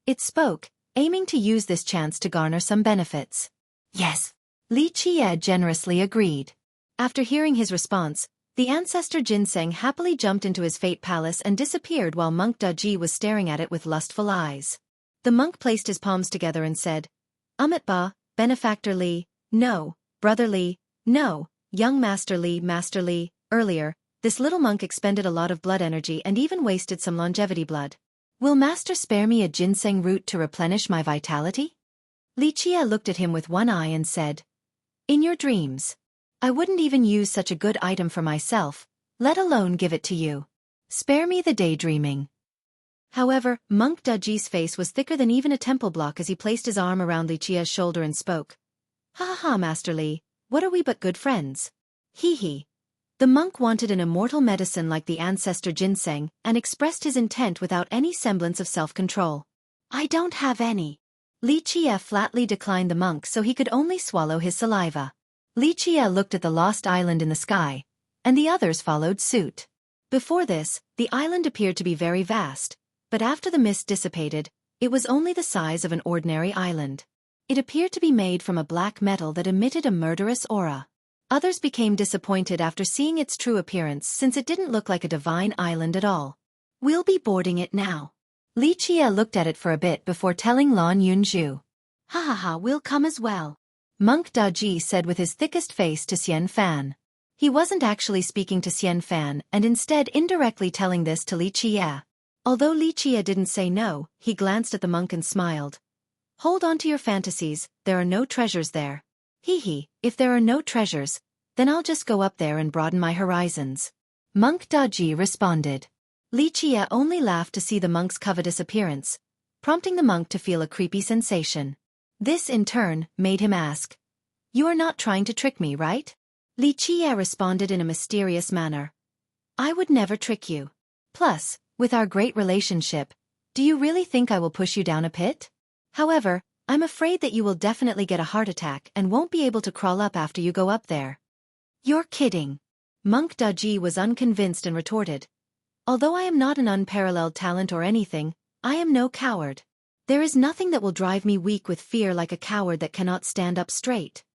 It spoke, aiming to use this chance to garner some benefits. "Yes." Li Qie generously agreed. After hearing his response, the ancestor Ginseng happily jumped into his fate palace and disappeared while Monk Daji was staring at it with lustful eyes. The monk placed his palms together and said, "Ba, Benefactor Li, no, Brother Li, no, Young Master Li, earlier, this little monk expended a lot of blood energy and even wasted some longevity blood. Will Master spare me a ginseng root to replenish my vitality?" Li Qie looked at him with one eye and said, "In your dreams. I wouldn't even use such a good item for myself, let alone give it to you. Spare me the daydreaming." However, Monk Daji's face was thicker than even a temple block as he placed his arm around Li Qie's shoulder and spoke. "Ha ha ha, Master Li, what are we but good friends? Hee hee." The monk wanted an immortal medicine like the ancestor Ginseng and expressed his intent without any semblance of self-control. "I don't have any." Li Qie flatly declined the monk so he could only swallow his saliva. Li Qie looked at the lost island in the sky, and the others followed suit. Before this, the island appeared to be very vast, but after the mist dissipated, it was only the size of an ordinary island. It appeared to be made from a black metal that emitted a murderous aura. Others became disappointed after seeing its true appearance since it didn't look like a divine island at all. "We'll be boarding it now." Li Qie looked at it for a bit before telling Lan Yunzhu. "Ha ha ha, we'll come as well," Monk Daji said with his thickest face to Xian Fan. He wasn't actually speaking to Xian Fan and instead indirectly telling this to Li Qie. Although Li Qie didn't say no, he glanced at the monk and smiled. Hold on to your fantasies, there are no treasures there. Hee hee, if there are no treasures, then I'll just go up there and broaden my horizons. Monk Daji responded. Li Qie only laughed to see the monk's covetous appearance, prompting the monk to feel a creepy sensation. This, in turn, made him ask, You are not trying to trick me, right? Li Qie responded in a mysterious manner. I would never trick you. Plus, with our great relationship, do you really think I will push you down a pit? However, I'm afraid that you will definitely get a heart attack and won't be able to crawl up after you go up there. You're kidding. Monk Daji was unconvinced and retorted. Although I am not an unparalleled talent or anything, I am no coward. There is nothing that will drive me weak with fear like a coward that cannot stand up straight.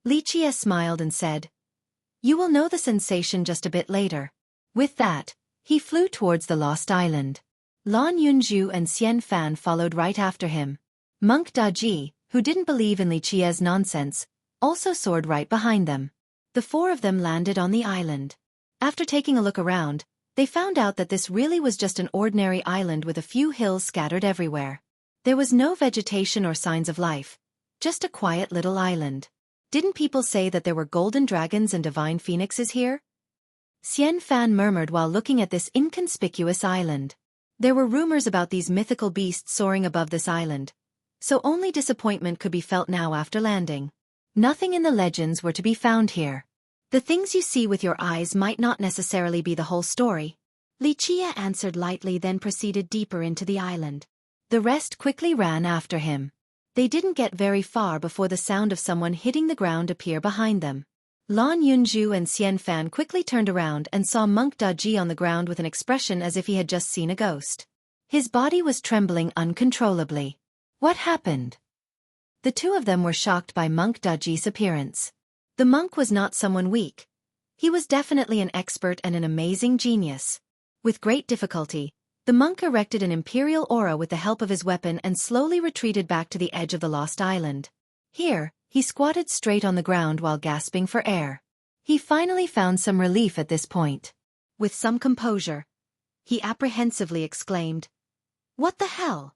Li Qie smiled and said, You will know the sensation just a bit later. With that, he flew towards the Lost Island. Lan Yunju and Xian Fan followed right after him. Monk Daji, who didn't believe in Li Qie's nonsense, also soared right behind them. The four of them landed on the island. After taking a look around, they found out that this really was just an ordinary island with a few hills scattered everywhere. There was no vegetation or signs of life, just a quiet little island. Didn't people say that there were golden dragons and divine phoenixes here? Xian Fan murmured while looking at this inconspicuous island. There were rumors about these mythical beasts soaring above this island, so only disappointment could be felt now after landing. Nothing in the legends were to be found here. The things you see with your eyes might not necessarily be the whole story. Li Qie answered lightly, then proceeded deeper into the island. The rest quickly ran after him. They didn't get very far before the sound of someone hitting the ground appeared behind them. Lan Yunju and Xian Fan quickly turned around and saw Monk Daji on the ground with an expression as if he had just seen a ghost. His body was trembling uncontrollably. What happened? The two of them were shocked by Monk Daji's appearance. The monk was not someone weak. He was definitely an expert and an amazing genius. With great difficulty, the monk erected an imperial aura with the help of his weapon and slowly retreated back to the edge of the Lost Island. Here, he squatted straight on the ground while gasping for air. He finally found some relief at this point. With some composure, he apprehensively exclaimed, What the hell?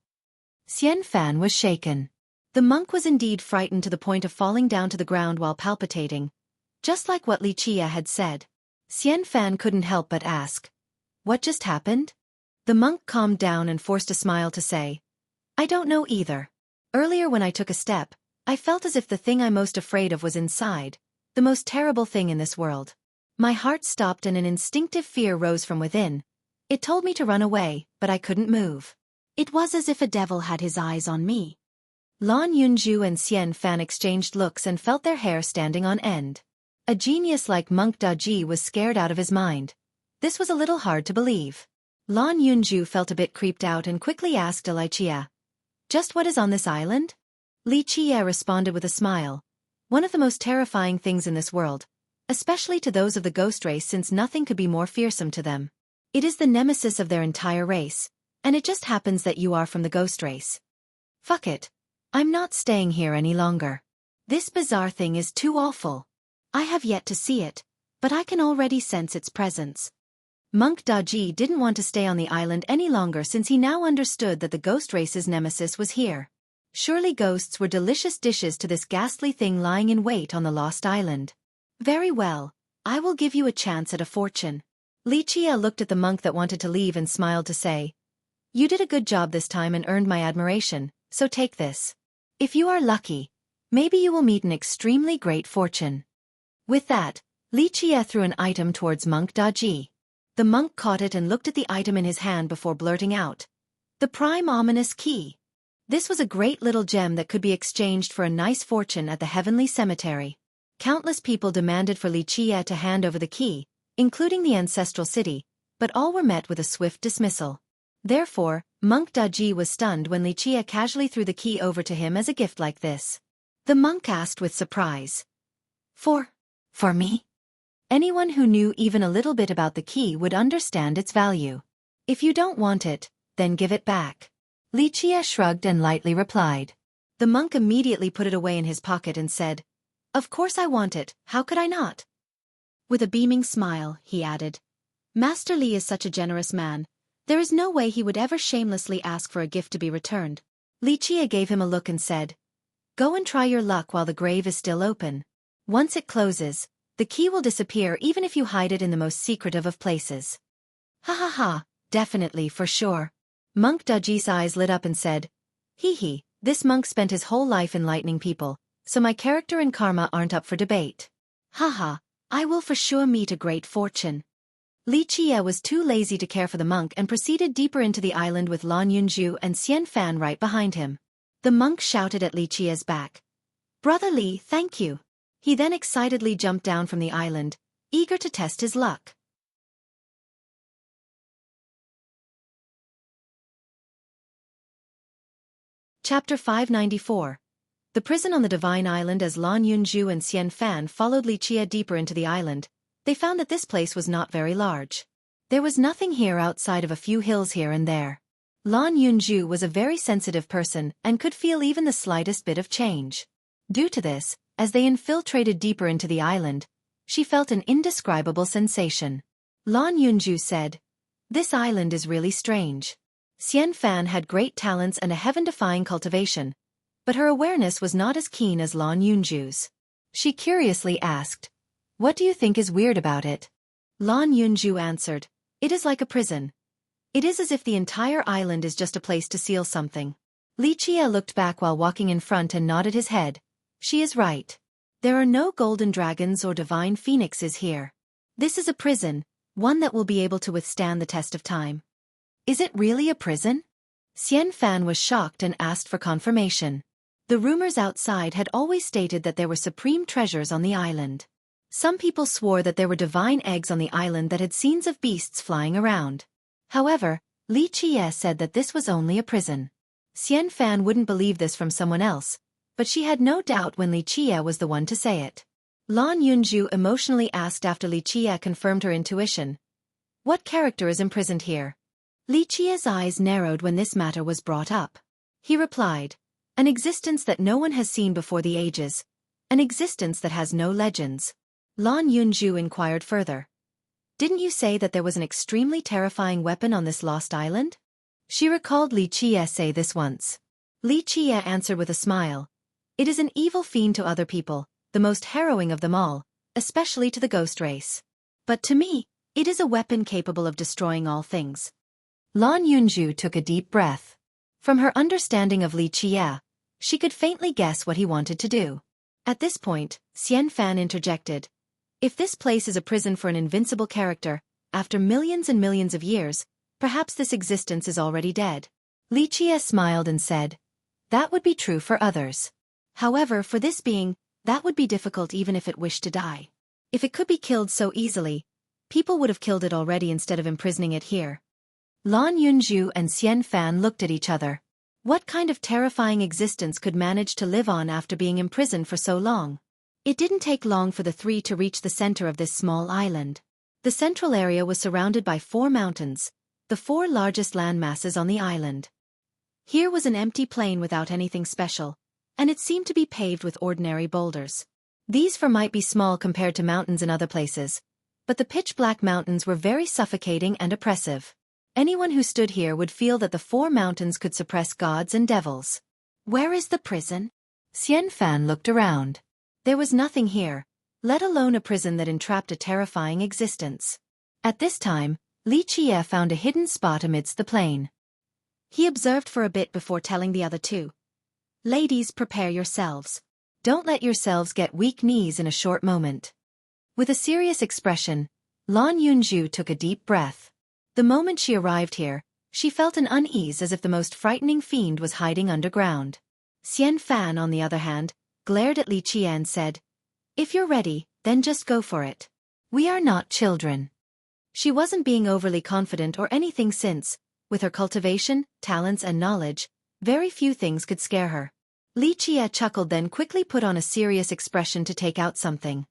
Xian Fan was shaken. The monk was indeed frightened to the point of falling down to the ground while palpitating, just like what Li Qie had said. Xian Fan couldn't help but ask, What just happened? The monk calmed down and forced a smile to say, I don't know either. Earlier when I took a step, I felt as if the thing I'm most afraid of was inside, the most terrible thing in this world. My heart stopped and an instinctive fear rose from within. It told me to run away, but I couldn't move. It was as if a devil had his eyes on me. Lan Yunju and Xian Fan exchanged looks and felt their hair standing on end. A genius like Monk Daji was scared out of his mind. This was a little hard to believe. Lan Yunju felt a bit creeped out and quickly asked Li Qie, Just what is on this island? Li Qie responded with a smile. One of the most terrifying things in this world, especially to those of the ghost race since nothing could be more fearsome to them. It is the nemesis of their entire race, and it just happens that you are from the ghost race. Fuck it. I'm not staying here any longer. This bizarre thing is too awful. I have yet to see it, but I can already sense its presence. Monk Daji didn't want to stay on the island any longer since he now understood that the ghost race's nemesis was here. Surely ghosts were delicious dishes to this ghastly thing lying in wait on the Lost Island. Very well, I will give you a chance at a fortune. Li Qie looked at the monk that wanted to leave and smiled to say, You did a good job this time and earned my admiration, so take this. If you are lucky, maybe you will meet an extremely great fortune. With that, Li Qie threw an item towards Monk Daji. The monk caught it and looked at the item in his hand before blurting out, The prime ominous key. This was a great little gem that could be exchanged for a nice fortune at the heavenly cemetery. Countless people demanded for Li Qie to hand over the key, including the ancestral city, but all were met with a swift dismissal. Therefore, Monk Daji was stunned when Li Qie casually threw the key over to him as a gift like this. The monk asked with surprise, For me? Anyone who knew even a little bit about the key would understand its value. If you don't want it, then give it back. Li Qie shrugged and lightly replied. The monk immediately put it away in his pocket and said, Of course I want it, how could I not? With a beaming smile, he added, Master Li is such a generous man, There is no way he would ever shamelessly ask for a gift to be returned. Li Qie gave him a look and said, "Go and try your luck while the grave is still open. Once it closes, the key will disappear even if you hide it in the most secretive of places." "Ha ha ha, definitely, for sure." Monk Duji's eyes lit up and said, "Hee hee, this monk spent his whole life enlightening people, so my character and karma aren't up for debate. Haha, I will for sure meet a great fortune." Li Qie was too lazy to care for the monk and proceeded deeper into the island with Lan Yunju and Xian Fan right behind him. The monk shouted at Li Qie's back, "Brother Li, thank you." He then excitedly jumped down from the island, eager to test his luck. Chapter 594. The prison on the Divine Island. As Lan Yunju and Xian Fan followed Li Qie deeper into the island, they found that this place was not very large. There was nothing here outside of a few hills here and there. Lan Yunju was a very sensitive person and could feel even the slightest bit of change. Due to this, as they infiltrated deeper into the island, she felt an indescribable sensation. Lan Yunju said, "This island is really strange." Xian Fan had great talents and a heaven-defying cultivation, but her awareness was not as keen as Lan Yunju's. She curiously asked, "What do you think is weird about it?" Lan Yunju answered, "It is like a prison. It is as if the entire island is just a place to seal something." Li Qie looked back while walking in front and nodded his head. She is right. There are no golden dragons or divine phoenixes here. This is a prison, one that will be able to withstand the test of time. "Is it really a prison?" Xian Fan was shocked and asked for confirmation. The rumors outside had always stated that there were supreme treasures on the island. Some people swore that there were divine eggs on the island that had scenes of beasts flying around. However, Li Qie said that this was only a prison. Xian Fan wouldn't believe this from someone else, but she had no doubt when Li Qie was the one to say it. Lan Yunju emotionally asked after Li Qie confirmed her intuition, "What character is imprisoned here?" Li Qie's eyes narrowed when this matter was brought up. He replied, "An existence that no one has seen before the ages. An existence that has no legends." Lan Yunju inquired further, "Didn't you say that there was an extremely terrifying weapon on this lost island?" She recalled Li Qie say this once. Li Qie answered with a smile, "It is an evil fiend to other people, the most harrowing of them all, especially to the ghost race. But to me, it is a weapon capable of destroying all things." Lan Yunju took a deep breath. From her understanding of Li Qie, she could faintly guess what he wanted to do. At this point, Xian Fan interjected, "If this place is a prison for an invincible character, after millions and millions of years, perhaps this existence is already dead." Li Qie smiled and said, "That would be true for others. However, for this being, that would be difficult even if it wished to die. If it could be killed so easily, people would have killed it already instead of imprisoning it here." Lan Yunju and Xian Fan looked at each other. What kind of terrifying existence could manage to live on after being imprisoned for so long? It didn't take long for the three to reach the center of this small island. The central area was surrounded by 4 mountains, the 4 largest land masses on the island. Here was an empty plain without anything special, and it seemed to be paved with ordinary boulders. These might be small compared to mountains in other places, but the pitch-black mountains were very suffocating and oppressive. Anyone who stood here would feel that the 4 mountains could suppress gods and devils. "Where is the prison?" Xian Fan looked around. There was nothing here, let alone a prison that entrapped a terrifying existence. At this time, Li Qie found a hidden spot amidst the plain. He observed for a bit before telling the other 2. "Ladies, prepare yourselves. Don't let yourselves get weak knees in a short moment." With a serious expression, Lan Yunju took a deep breath. The moment she arrived here, she felt an unease as if the most frightening fiend was hiding underground. Xian Fan, on the other hand, glared at Li Qie and said, "If you're ready, then just go for it. We are not children." She wasn't being overly confident or anything since, with her cultivation, talents and knowledge, very few things could scare her. Li Qie chuckled, then quickly put on a serious expression to take out something.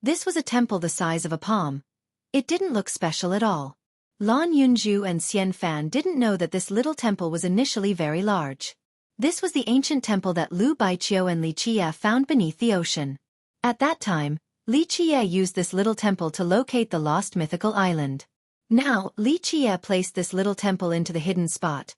This was a temple the size of a palm. It didn't look special at all. Lan Yunju and Xian Fan didn't know that this little temple was initially very large. This was the ancient temple that Lu Baiqiu and Li Qie found beneath the ocean. At that time, Li Qie used this little temple to locate the lost mythical island. Now, Li Qie placed this little temple into the hidden spot.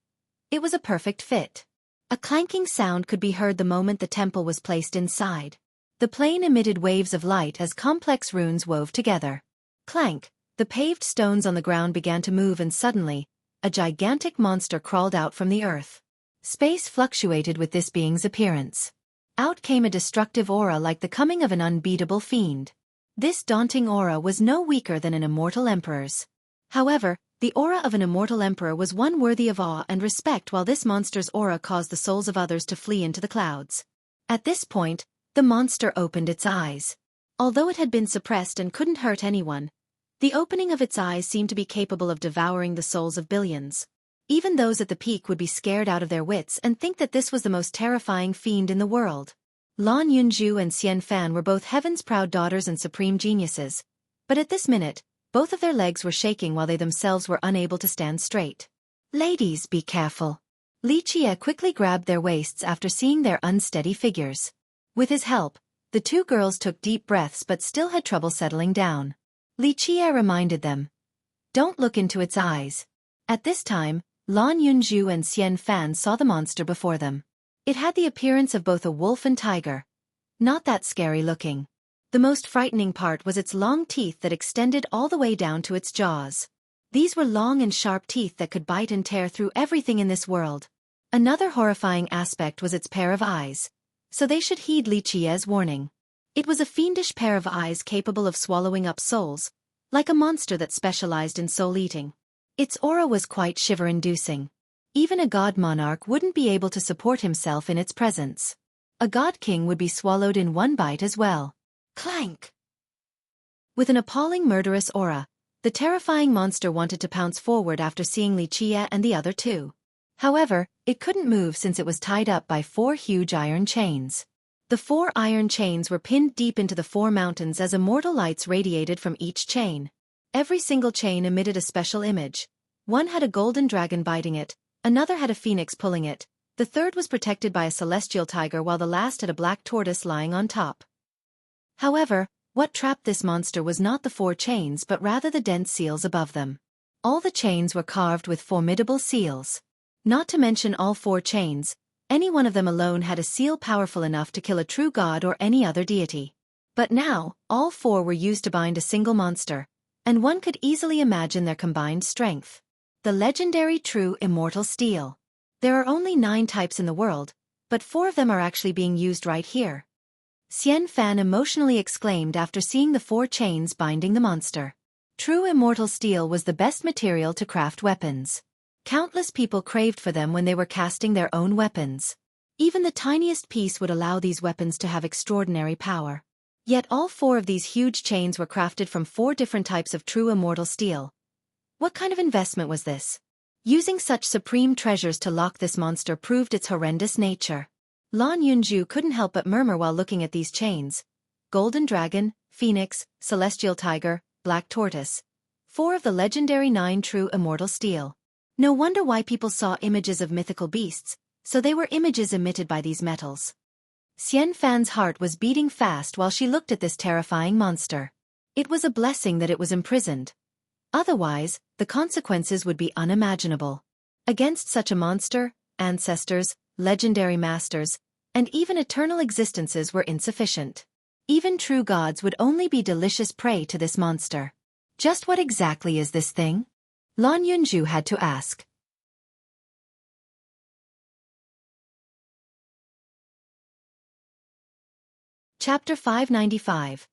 It was a perfect fit. A clanking sound could be heard the moment the temple was placed inside. The plane emitted waves of light as complex runes wove together. Clank, the paved stones on the ground began to move, and suddenly, a gigantic monster crawled out from the earth. Space fluctuated with this being's appearance. Out came a destructive aura like the coming of an unbeatable fiend. This daunting aura was no weaker than an immortal emperor's. However, the aura of an immortal emperor was one worthy of awe and respect, while this monster's aura caused the souls of others to flee into the clouds. At this point, the monster opened its eyes. Although it had been suppressed and couldn't hurt anyone, the opening of its eyes seemed to be capable of devouring the souls of billions. Even those at the peak would be scared out of their wits and think that this was the most terrifying fiend in the world. Lan Yunju and Xian Fan were both heaven's proud daughters and supreme geniuses, but at this minute, both of their legs were shaking while they themselves were unable to stand straight. "Ladies, be careful." Li Qie quickly grabbed their waists after seeing their unsteady figures. With his help, the two girls took deep breaths but still had trouble settling down. Li Qie reminded them, "Don't look into its eyes." At this time, Lan Yunju and Xian Fan saw the monster before them. It had the appearance of both a wolf and tiger. Not that scary looking. The most frightening part was its long teeth that extended all the way down to its jaws. These were long and sharp teeth that could bite and tear through everything in this world. Another horrifying aspect was its pair of eyes, so they should heed Li Qie's warning. It was a fiendish pair of eyes capable of swallowing up souls, like a monster that specialized in soul-eating. Its aura was quite shiver-inducing. Even a god monarch wouldn't be able to support himself in its presence. A god king would be swallowed in one bite as well. Clank! With an appalling murderous aura, the terrifying monster wanted to pounce forward after seeing Li Qie and the other two. However, it couldn't move since it was tied up by 4 huge iron chains. The 4 iron chains were pinned deep into the 4 mountains as immortal lights radiated from each chain. Every single chain emitted a special image. One had a golden dragon biting it, another had a phoenix pulling it, the third was protected by a celestial tiger, while the last had a black tortoise lying on top. However, what trapped this monster was not the 4 chains but rather the dense seals above them. All the chains were carved with formidable seals. Not to mention all 4 chains, any one of them alone had a seal powerful enough to kill a true god or any other deity. But now, all 4 were used to bind a single monster, and one could easily imagine their combined strength. The legendary true immortal steel. There are only 9 types in the world, but 4 of them are actually being used right here. Xian Fan emotionally exclaimed after seeing the 4 chains binding the monster. True immortal steel was the best material to craft weapons. Countless people craved for them when they were casting their own weapons. Even the tiniest piece would allow these weapons to have extraordinary power. Yet all 4 of these huge chains were crafted from 4 different types of true immortal steel. What kind of investment was this? Using such supreme treasures to lock this monster proved its horrendous nature. Lan Yunju couldn't help but murmur while looking at these chains. Golden dragon, phoenix, celestial tiger, black tortoise. 4 of the legendary 9 true immortal steel. No wonder why people saw images of mythical beasts, so they were images emitted by these metals. Xian Fan's heart was beating fast while she looked at this terrifying monster. It was a blessing that it was imprisoned. Otherwise, the consequences would be unimaginable. Against such a monster, ancestors, legendary masters, and even eternal existences were insufficient. Even true gods would only be delicious prey to this monster. Just what exactly is this thing? Lan Yunju had to ask. Chapter 595.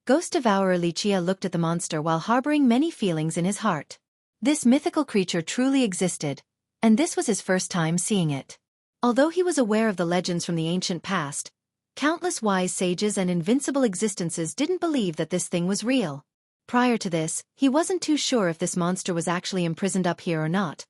Ghost Devourer. Li Qie looked at the monster while harboring many feelings in his heart. This mythical creature truly existed, and this was his first time seeing it. Although he was aware of the legends from the ancient past, countless wise sages and invincible existences didn't believe that this thing was real. Prior to this, he wasn't too sure if this monster was actually imprisoned up here or not.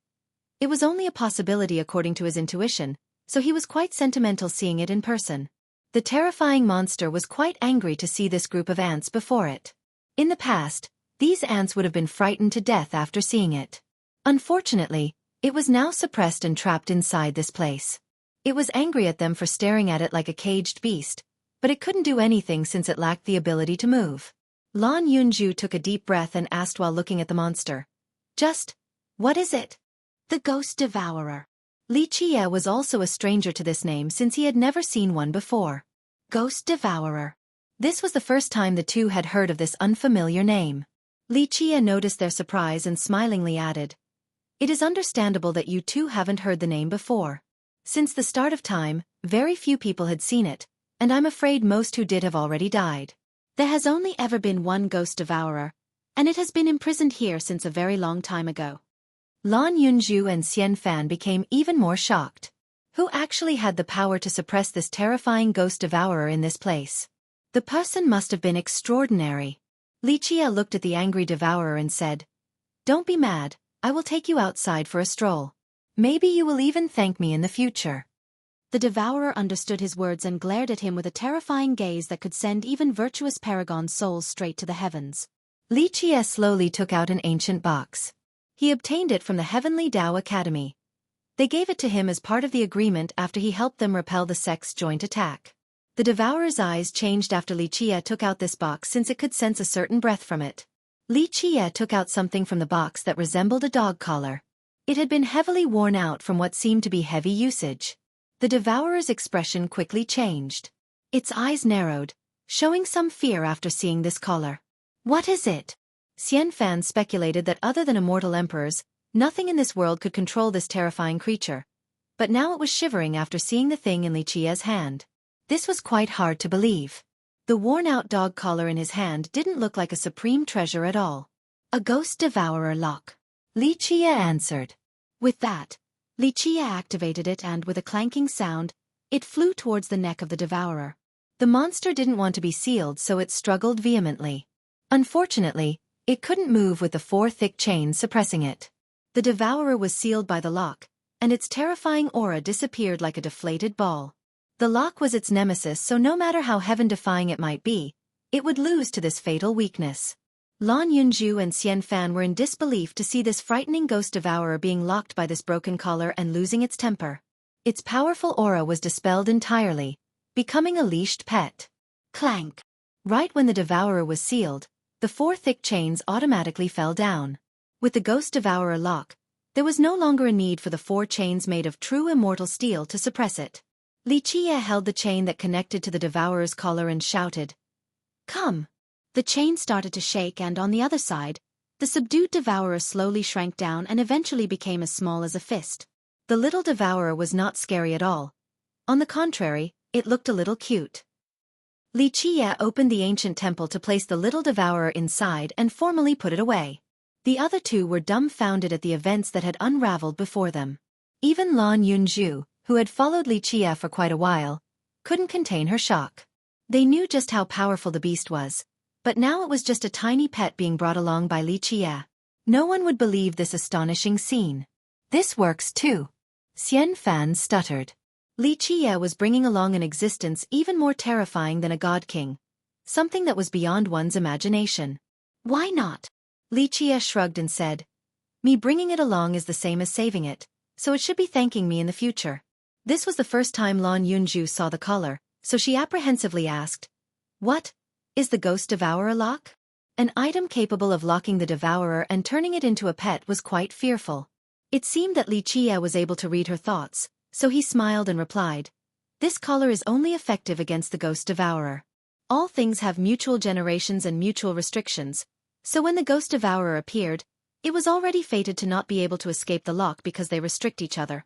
It was only a possibility according to his intuition, so he was quite sentimental seeing it in person. The terrifying monster was quite angry to see this group of ants before it. In the past, these ants would have been frightened to death after seeing it. Unfortunately, it was now suppressed and trapped inside this place. It was angry at them for staring at it like a caged beast, but it couldn't do anything since it lacked the ability to move. Lan Yunju took a deep breath and asked while looking at the monster, What is it? The Ghost Devourer. Li Qie was also a stranger to this name since he had never seen one before. Ghost Devourer. This was the first time the two had heard of this unfamiliar name. Li Qie noticed their surprise and smilingly added, "It is understandable that you two haven't heard the name before. Since the start of time, very few people had seen it, and I'm afraid most who did have already died. There has only ever been one Ghost Devourer, and it has been imprisoned here since a very long time ago." Lan Yunju and Xian Fan became even more shocked. Who actually had the power to suppress this terrifying Ghost Devourer in this place? The person must have been extraordinary. Li Qie looked at the angry devourer and said, "Don't be mad, I will take you outside for a stroll. Maybe you will even thank me in the future." The devourer understood his words and glared at him with a terrifying gaze that could send even virtuous paragon's souls straight to the heavens. Li Qie slowly took out an ancient box. He obtained it from the Heavenly Dao Academy. They gave it to him as part of the agreement after he helped them repel the sect's joint attack. The devourer's eyes changed after Li Qie took out this box since it could sense a certain breath from it. Li Qie took out something from the box that resembled a dog collar. It had been heavily worn out from what seemed to be heavy usage. The devourer's expression quickly changed. Its eyes narrowed, showing some fear after seeing this collar. "What is it?" Xian Fan speculated that other than immortal emperors, nothing in this world could control this terrifying creature. But now it was shivering after seeing the thing in Li Qie's hand. This was quite hard to believe. The worn-out dog collar in his hand didn't look like a supreme treasure at all. "A Ghost Devourer lock," Li Qie answered. With that, Li Qie activated it and with a clanking sound, it flew towards the neck of the devourer. The monster didn't want to be sealed so it struggled vehemently. Unfortunately, it couldn't move with the 4 thick chains suppressing it. The devourer was sealed by the lock, and its terrifying aura disappeared like a deflated ball. The lock was its nemesis, so no matter how heaven-defying it might be, it would lose to this fatal weakness. Lan Yunju and Xian Fan were in disbelief to see this frightening ghost devourer being locked by this broken collar and losing its temper. Its powerful aura was dispelled entirely, becoming a leashed pet. Clank! Right when the devourer was sealed, the 4 thick chains automatically fell down. With the Ghost Devourer lock, there was no longer a need for the 4 chains made of true immortal steel to suppress it. Li Qie held the chain that connected to the devourer's collar and shouted, "Come!" The chain started to shake and on the other side, the subdued devourer slowly shrank down and eventually became as small as a fist. The little devourer was not scary at all. On the contrary, it looked a little cute. Li Qie opened the ancient temple to place the little devourer inside and formally put it away. The other two were dumbfounded at the events that had unraveled before them. Even Lan Yunju, who had followed Li Qie for quite a while, couldn't contain her shock. They knew just how powerful the beast was, but now it was just a tiny pet being brought along by Li Qie. No one would believe this astonishing scene. "This works too," Xian Fan stuttered. Li Qie was bringing along an existence even more terrifying than a god king, something that was beyond one's imagination. "Why not?" Li Qie shrugged and said, "Me bringing it along is the same as saving it, so it should be thanking me in the future." This was the first time Lan Yunju saw the collar, so she apprehensively asked, "What? Is the Ghost Devourer lock?" An item capable of locking the devourer and turning it into a pet was quite fearful. It seemed that Li Qie was able to read her thoughts, so he smiled and replied, "This collar is only effective against the Ghost Devourer. All things have mutual generations and mutual restrictions, so when the Ghost Devourer appeared, it was already fated to not be able to escape the lock because they restrict each other."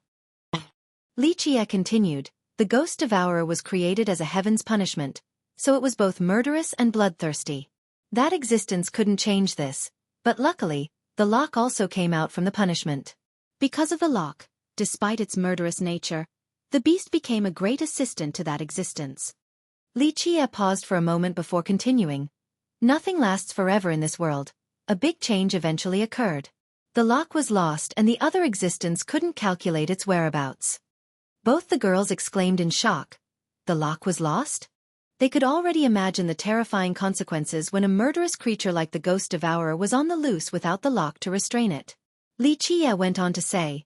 Li Qie continued, "The Ghost Devourer was created as a heaven's punishment, so it was both murderous and bloodthirsty. That existence couldn't change this, but luckily, the lock also came out from the punishment. Because of the lock, despite its murderous nature, the beast became a great assistant to that existence." Li Qie paused for a moment before continuing. "Nothing lasts forever in this world. A big change eventually occurred. The lock was lost and the other existence couldn't calculate its whereabouts." Both the girls exclaimed in shock. The lock was lost? They could already imagine the terrifying consequences when a murderous creature like the Ghost Devourer was on the loose without the lock to restrain it. Li Qie went on to say,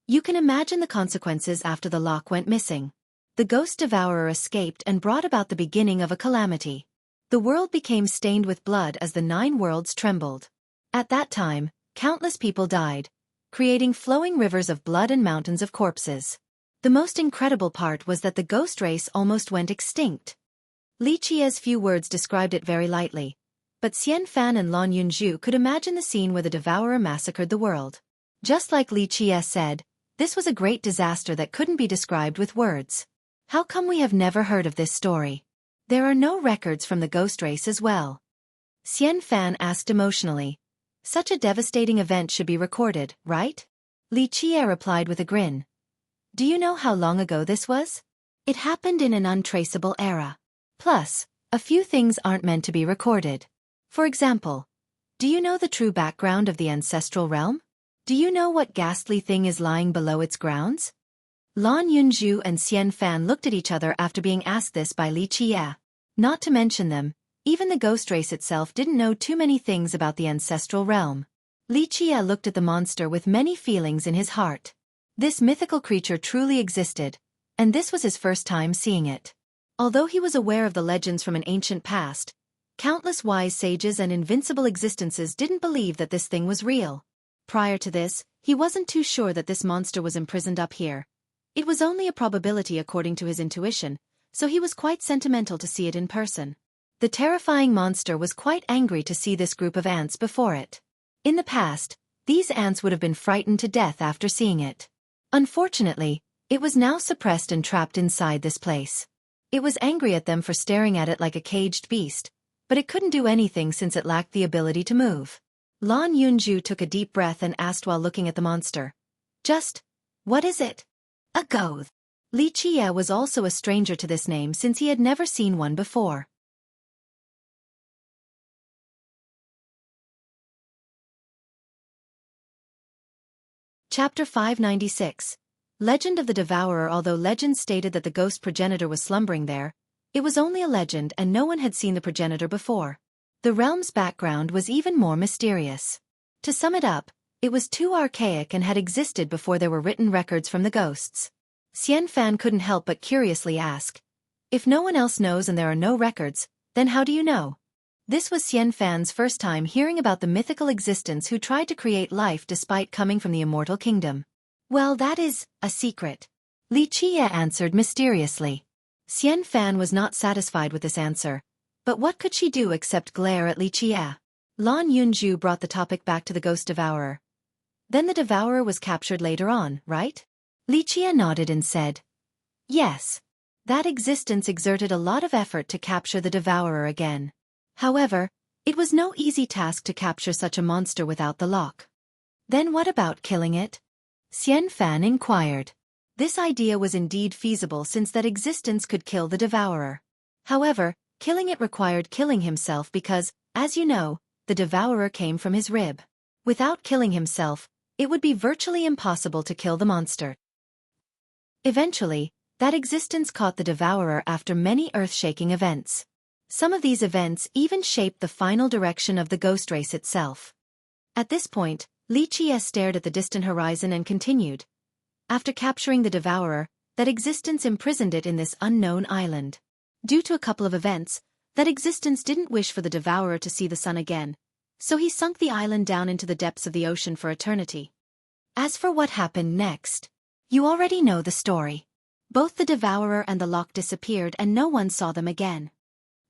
"You can imagine the consequences after the lock went missing. The Ghost Devourer escaped and brought about the beginning of a calamity. The world became stained with blood as the 9 worlds trembled. At that time, countless people died, creating flowing rivers of blood and mountains of corpses. The most incredible part was that the ghost race almost went extinct. Li Qia's few words described it very lightly, but Xian Fan and Lan Yunzhu could imagine the scene where the devourer massacred the world. Just like Li Qia said, this was a great disaster that couldn't be described with words. How come we have never heard of this story? There are no records from the ghost race as well. Xian Fan asked emotionally. Such a devastating event should be recorded, right? Li Qia replied with a grin. Do you know how long ago this was? It happened in an untraceable era. Plus, a few things aren't meant to be recorded. For example, do you know the true background of the ancestral realm? Do you know what ghastly thing is lying below its grounds? Lan Yunzhu and Xian Fan looked at each other after being asked this by Li Qia. Not to mention them, even the ghost race itself didn't know too many things about the ancestral realm. Li Qia looked at the monster with many feelings in his heart. This mythical creature truly existed, and this was his first time seeing it. Although he was aware of the legends from an ancient past, countless wise sages and invincible existences didn't believe that this thing was real. Prior to this, he wasn't too sure that this monster was imprisoned up here. It was only a probability according to his intuition, so he was quite sentimental to see it in person. The terrifying monster was quite angry to see this group of ants before it. In the past, these ants would have been frightened to death after seeing it. Unfortunately, it was now suppressed and trapped inside this place. It was angry at them for staring at it like a caged beast, but it couldn't do anything since it lacked the ability to move. Lan Yunzhu took a deep breath and asked while looking at the monster. What is it? A goth. Li Qia was also a stranger to this name since he had never seen one before. Chapter 596. Legend of the Devourer. Although legend stated that the ghost progenitor was slumbering there, it was only a legend and no one had seen the progenitor before. The realm's background was even more mysterious. To sum it up, it was too archaic and had existed before there were written records from the ghosts. Xian Fan couldn't help but curiously ask. If no one else knows and there are no records, then how do you know? This was Xian Fan's first time hearing about the mythical existence who tried to create life despite coming from the immortal kingdom. Well, that is a secret. Li Qia answered mysteriously. Xian Fan was not satisfied with this answer, but what could she do except glare at Li Qia? Lan Yunzhu brought the topic back to the ghost devourer. Then the devourer was captured later on, right? Li Qia nodded and said, yes. That existence exerted a lot of effort to capture the devourer again. However, it was no easy task to capture such a monster without the lock. Then what about killing it? Xian Fan inquired. This idea was indeed feasible since that existence could kill the devourer. However, killing it required killing himself because, as you know, the devourer came from his rib. Without killing himself, it would be virtually impossible to kill the monster. Eventually, that existence caught the devourer after many earth-shaking events. Some of these events even shaped the final direction of the ghost race itself. At this point, Li Qia stared at the distant horizon and continued. After capturing the devourer, that existence imprisoned it in this unknown island. Due to a couple of events, that existence didn't wish for the devourer to see the sun again, so he sunk the island down into the depths of the ocean for eternity. As for what happened next, you already know the story. Both the devourer and the lock disappeared and no one saw them again.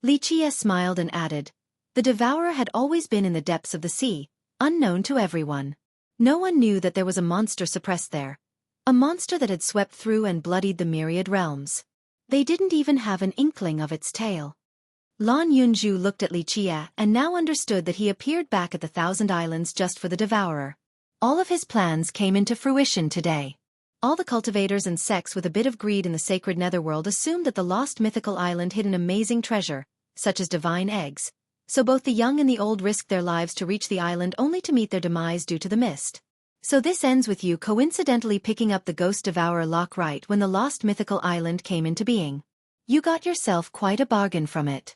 Li Qia smiled and added, the devourer had always been in the depths of the sea, unknown to everyone. No one knew that there was a monster suppressed there. A monster that had swept through and bloodied the myriad realms. They didn't even have an inkling of its tale. Lan Yunzhu looked at Li Qia and now understood that he appeared back at the Thousand Islands just for the devourer. All of his plans came into fruition today. All the cultivators and sects with a bit of greed in the sacred netherworld assumed that the lost mythical island hid an amazing treasure, such as divine eggs, so both the young and the old risked their lives to reach the island only to meet their demise due to the mist. So this ends with you coincidentally picking up the ghost devourer lock right when the lost mythical island came into being. You got yourself quite a bargain from it.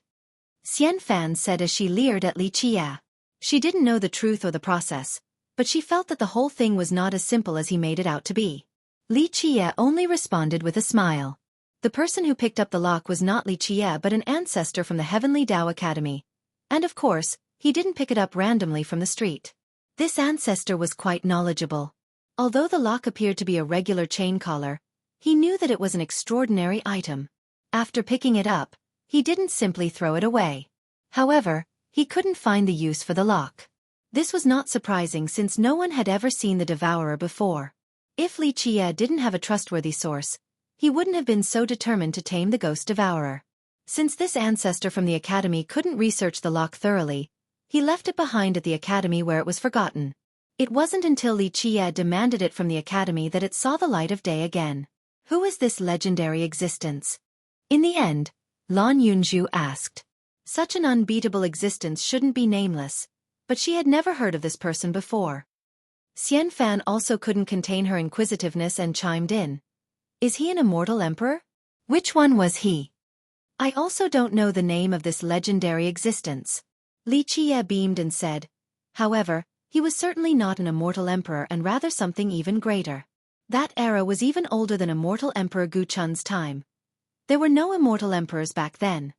Xian Fan said as she leered at Li Qia. She didn't know the truth or the process, but she felt that the whole thing was not as simple as he made it out to be. Li Qia only responded with a smile. The person who picked up the lock was not Li Qia but an ancestor from the Heavenly Tao Academy. And of course, he didn't pick it up randomly from the street. This ancestor was quite knowledgeable. Although the lock appeared to be a regular chain collar, he knew that it was an extraordinary item. After picking it up, he didn't simply throw it away. However, he couldn't find the use for the lock. This was not surprising since no one had ever seen the devourer before. If Li Qie didn't have a trustworthy source, he wouldn't have been so determined to tame the ghost devourer. Since this ancestor from the academy couldn't research the lock thoroughly, he left it behind at the academy where it was forgotten. It wasn't until Li Qie demanded it from the academy that it saw the light of day again. Who is this legendary existence? In the end, Lan Yunju asked. Such an unbeatable existence shouldn't be nameless, but she had never heard of this person before. Xian Fan also couldn't contain her inquisitiveness and chimed in. Is he an immortal emperor? Which one was he? I also don't know the name of this legendary existence. Li Qie beamed and said. However, he was certainly not an immortal emperor and rather something even greater. That era was even older than immortal Emperor Gu Chun's time. There were no immortal emperors back then.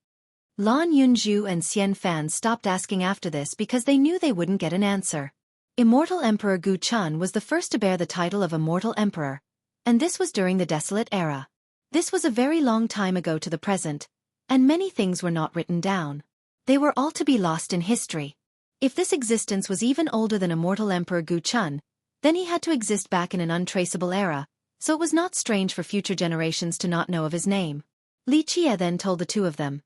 Lan Yunju and Xian Fan stopped asking after this because they knew they wouldn't get an answer. Immortal Emperor Gu Chun was the first to bear the title of Immortal Emperor, and this was during the Desolate Era. This was a very long time ago to the present, and many things were not written down. They were all to be lost in history. If this existence was even older than Immortal Emperor Gu Chun, then he had to exist back in an untraceable era, so it was not strange for future generations to not know of his name. Li Qie then told the two of them.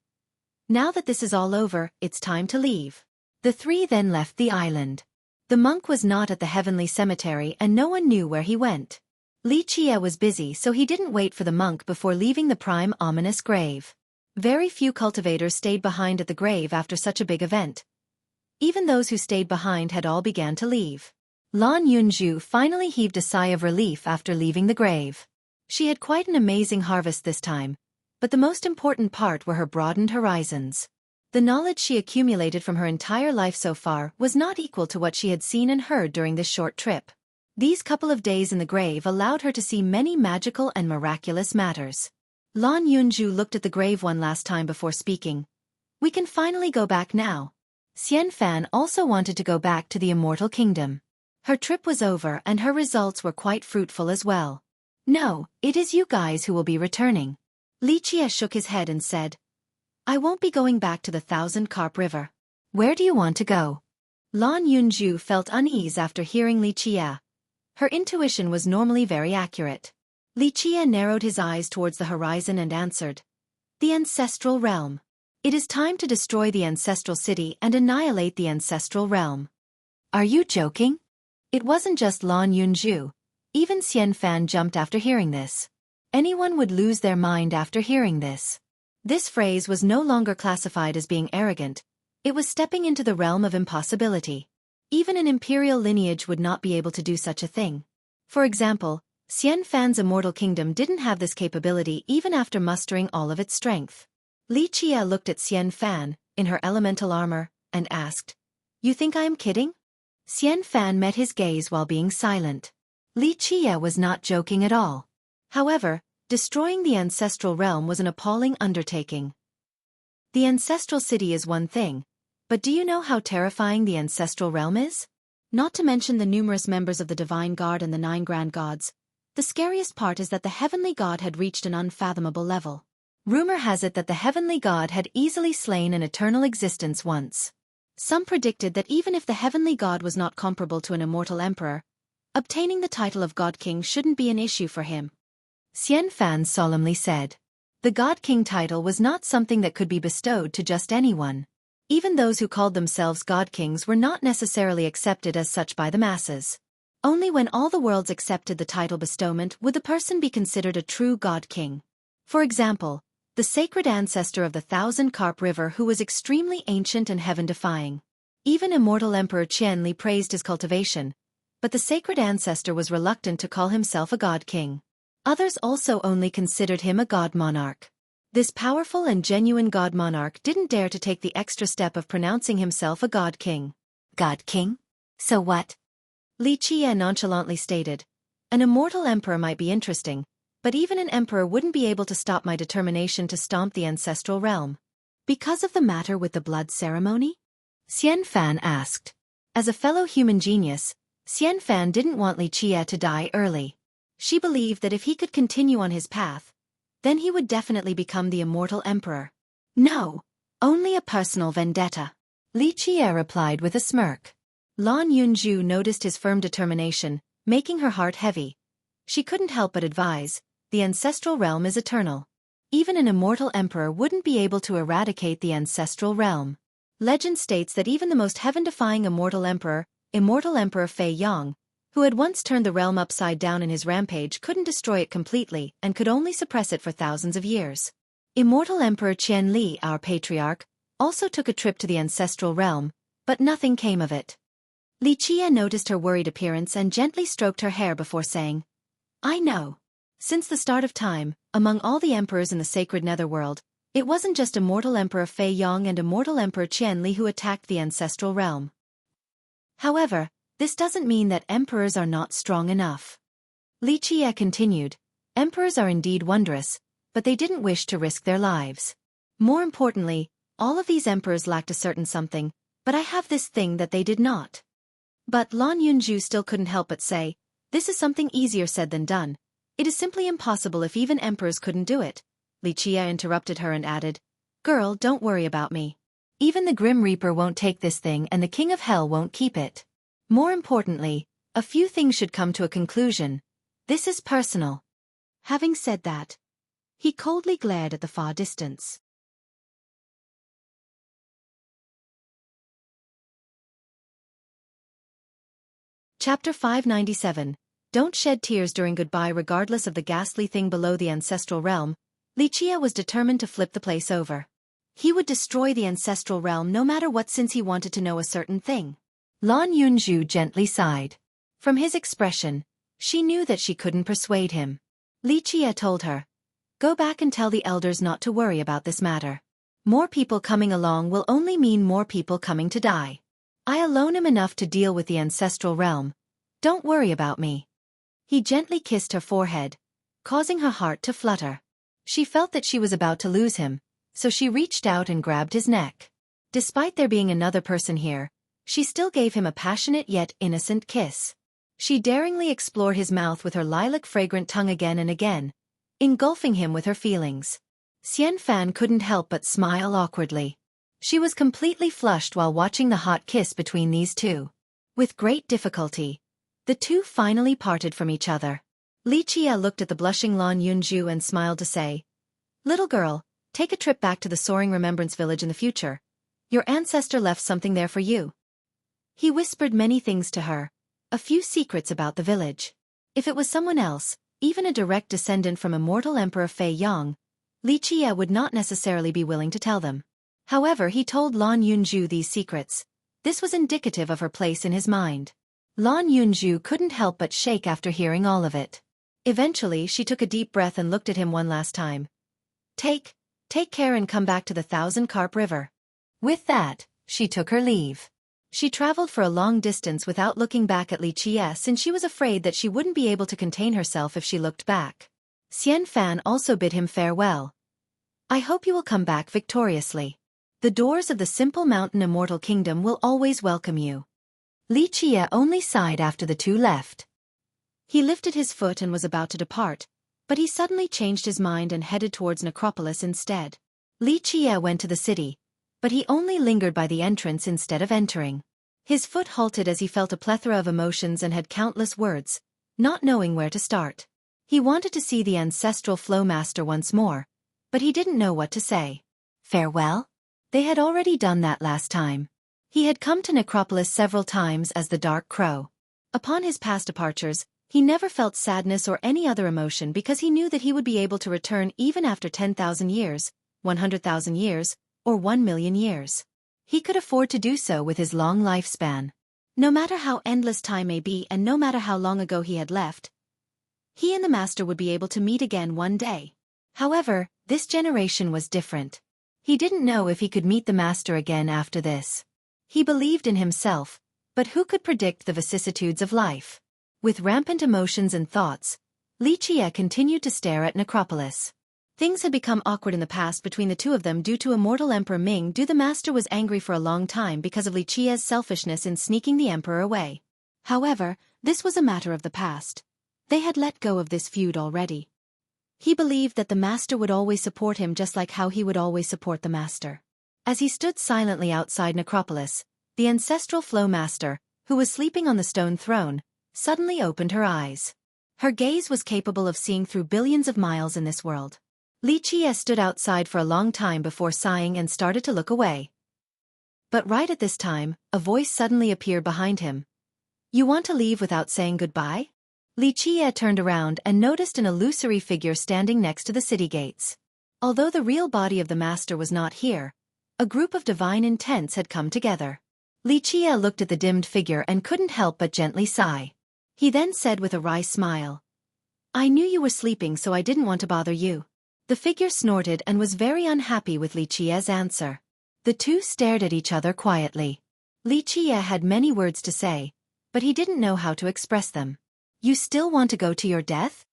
Now that this is all over, it's time to leave. The three then left the island. The monk was not at the heavenly cemetery and no one knew where he went. Li Qie was busy so he didn't wait for the monk before leaving the prime ominous grave. Very few cultivators stayed behind at the grave after such a big event. Even those who stayed behind had all began to leave. Lan Yunju finally heaved a sigh of relief after leaving the grave. She had quite an amazing harvest this time, but the most important part were her broadened horizons. The knowledge she accumulated from her entire life so far was not equal to what she had seen and heard during this short trip. These couple of days in the grave allowed her to see many magical and miraculous matters. Lan Yunju looked at the grave one last time before speaking. We can finally go back now. Xian Fan also wanted to go back to the Immortal Kingdom. Her trip was over and her results were quite fruitful as well. No, it is you guys who will be returning. Li Qie shook his head and said. I won't be going back to the Thousand Carp River. Where do you want to go? Lan Yunju felt unease after hearing Li Qie. Her intuition was normally very accurate. Li Qie narrowed his eyes towards the horizon and answered. The Ancestral Realm. It is time to destroy the Ancestral City and annihilate the Ancestral Realm. Are you joking? It wasn't just Lan Yunju. Even Xian Fan jumped after hearing this. Anyone would lose their mind after hearing this. This phrase was no longer classified as being arrogant. It was stepping into the realm of impossibility. Even an imperial lineage would not be able to do such a thing. For example, Xian Fan's immortal kingdom didn't have this capability even after mustering all of its strength. Li Qie looked at Xian Fan, in her elemental armor, and asked, You think I am kidding? Xian Fan met his gaze while being silent. Li Qie was not joking at all. However, destroying the ancestral realm was an appalling undertaking. The ancestral city is one thing, but do you know how terrifying the ancestral realm is? Not to mention the numerous members of the Divine Guard and the 9 Grand Gods. The scariest part is that the Heavenly God had reached an unfathomable level. Rumor has it that the Heavenly God had easily slain an eternal existence once. Some predicted that even if the Heavenly God was not comparable to an immortal emperor, obtaining the title of God King shouldn't be an issue for him. Xian Fan solemnly said. The God King title was not something that could be bestowed to just anyone. Even those who called themselves God Kings were not necessarily accepted as such by the masses. Only when all the worlds accepted the title bestowment would the person be considered a true God King. For example, the sacred ancestor of the Thousand Carp River who was extremely ancient and heaven-defying. Even immortal Emperor Qianli praised his cultivation, but the sacred ancestor was reluctant to call himself a God King. Others also only considered him a God Monarch. This powerful and genuine God Monarch didn't dare to take the extra step of pronouncing himself a God King. God King? So what? Li Qie nonchalantly stated. An immortal emperor might be interesting, but even an emperor wouldn't be able to stop my determination to stomp the ancestral realm. Because of the matter with the blood ceremony? Xian Fan asked. As a fellow human genius, Xian Fan didn't want Li Qie to die early. She believed that if he could continue on his path, then he would definitely become the immortal emperor. No, only a personal vendetta. Li Qie replied with a smirk. Lan Yunju noticed his firm determination, making her heart heavy. She couldn't help but advise, the ancestral realm is eternal. Even an immortal emperor wouldn't be able to eradicate the ancestral realm. Legend states that even the most heaven-defying immortal Emperor Fei Yong, who had once turned the realm upside down in his rampage, couldn't destroy it completely and could only suppress it for thousands of years. Immortal Emperor Qian Li, our patriarch, also took a trip to the ancestral realm, but nothing came of it. Li Qie noticed her worried appearance and gently stroked her hair before saying, I know. Since the start of time, among all the emperors in the sacred netherworld, it wasn't just immortal Emperor Fei Yong and immortal Emperor Qian Li who attacked the ancestral realm. However, this doesn't mean that emperors are not strong enough. Li Qie continued, emperors are indeed wondrous, but they didn't wish to risk their lives. More importantly, all of these emperors lacked a certain something, but I have this thing that they did not. But Lan Yunju still couldn't help but say, this is something easier said than done. It is simply impossible if even emperors couldn't do it. Li Qie interrupted her and added, girl, don't worry about me. Even the Grim Reaper won't take this thing and the King of Hell won't keep it. More importantly, a few things should come to a conclusion. This is personal. Having said that, he coldly glared at the far distance. Chapter 597. Don't shed tears during goodbye. Regardless of the ghastly thing below the ancestral realm, Li Qie was determined to flip the place over. He would destroy the ancestral realm no matter what, since he wanted to know a certain thing. Lan Yunju gently sighed. From his expression, she knew that she couldn't persuade him. Li Qie told her, go back and tell the elders not to worry about this matter. More people coming along will only mean more people coming to die. I alone am enough to deal with the ancestral realm. Don't worry about me. He gently kissed her forehead, causing her heart to flutter. She felt that she was about to lose him, so she reached out and grabbed his neck. Despite there being another person here, she still gave him a passionate yet innocent kiss. She daringly explored his mouth with her lilac-fragrant tongue again and again, engulfing him with her feelings. Xian Fan couldn't help but smile awkwardly. She was completely flushed while watching the hot kiss between these two. With great difficulty, the two finally parted from each other. Li Qie looked at the blushing Lan Yunju and smiled to say, little girl, take a trip back to the soaring remembrance village in the future. Your ancestor left something there for you. He whispered many things to her, a few secrets about the village. If it was someone else, even a direct descendant from immortal Emperor Fei Yong, Li Qie would not necessarily be willing to tell them. However, he told Lan Yunju these secrets. This was indicative of her place in his mind. Lan Yunju couldn't help but shake after hearing all of it. Eventually, she took a deep breath and looked at him one last time. Take care and come back to the Thousand Carp River. With that, she took her leave. She traveled for a long distance without looking back at Li Qie, since she was afraid that she wouldn't be able to contain herself if she looked back. Xian Fan also bid him farewell. I hope you will come back victoriously. The doors of the Simple Mountain Immortal Kingdom will always welcome you. Li Qie only sighed after the two left. He lifted his foot and was about to depart, but he suddenly changed his mind and headed towards Necropolis instead. Li Qie went to the city, but he only lingered by the entrance instead of entering. His foot halted as he felt a plethora of emotions and had countless words, not knowing where to start. He wanted to see the ancestral flow master once more, but he didn't know what to say. Farewell? They had already done that last time. He had come to Necropolis several times as the Dark Crow. Upon his past departures, he never felt sadness or any other emotion because he knew that he would be able to return even after 10,000 years, 100,000 years, or 1,000,000 years. He could afford to do so with his long lifespan. No matter how endless time may be and no matter how long ago he had left, he and the Master would be able to meet again one day. However, this generation was different. He didn't know if he could meet the Master again after this. He believed in himself, but who could predict the vicissitudes of life? With rampant emotions and thoughts, Li Qie continued to stare at Necropolis. Things had become awkward in the past between the two of them due to immortal Emperor Ming. The master was angry for a long time because of Li Qia's selfishness in sneaking the emperor away. However, this was a matter of the past. They had let go of this feud already. He believed that the master would always support him just like how he would always support the master. As he stood silently outside Necropolis, the ancestral flow master, who was sleeping on the stone throne, suddenly opened her eyes. Her gaze was capable of seeing through billions of miles in this world. Li Qie stood outside for a long time before sighing and started to look away. But right at this time, a voice suddenly appeared behind him. "You want to leave without saying goodbye?" Li Qie turned around and noticed an illusory figure standing next to the city gates. Although the real body of the master was not here, a group of divine intents had come together. Li Qie looked at the dimmed figure and couldn't help but gently sigh. He then said with a wry smile, "I knew you were sleeping, so I didn't want to bother you." The figure snorted and was very unhappy with Li Qie's answer. The two stared at each other quietly. Li Qie had many words to say, but he didn't know how to express them. "You still want to go to your death?"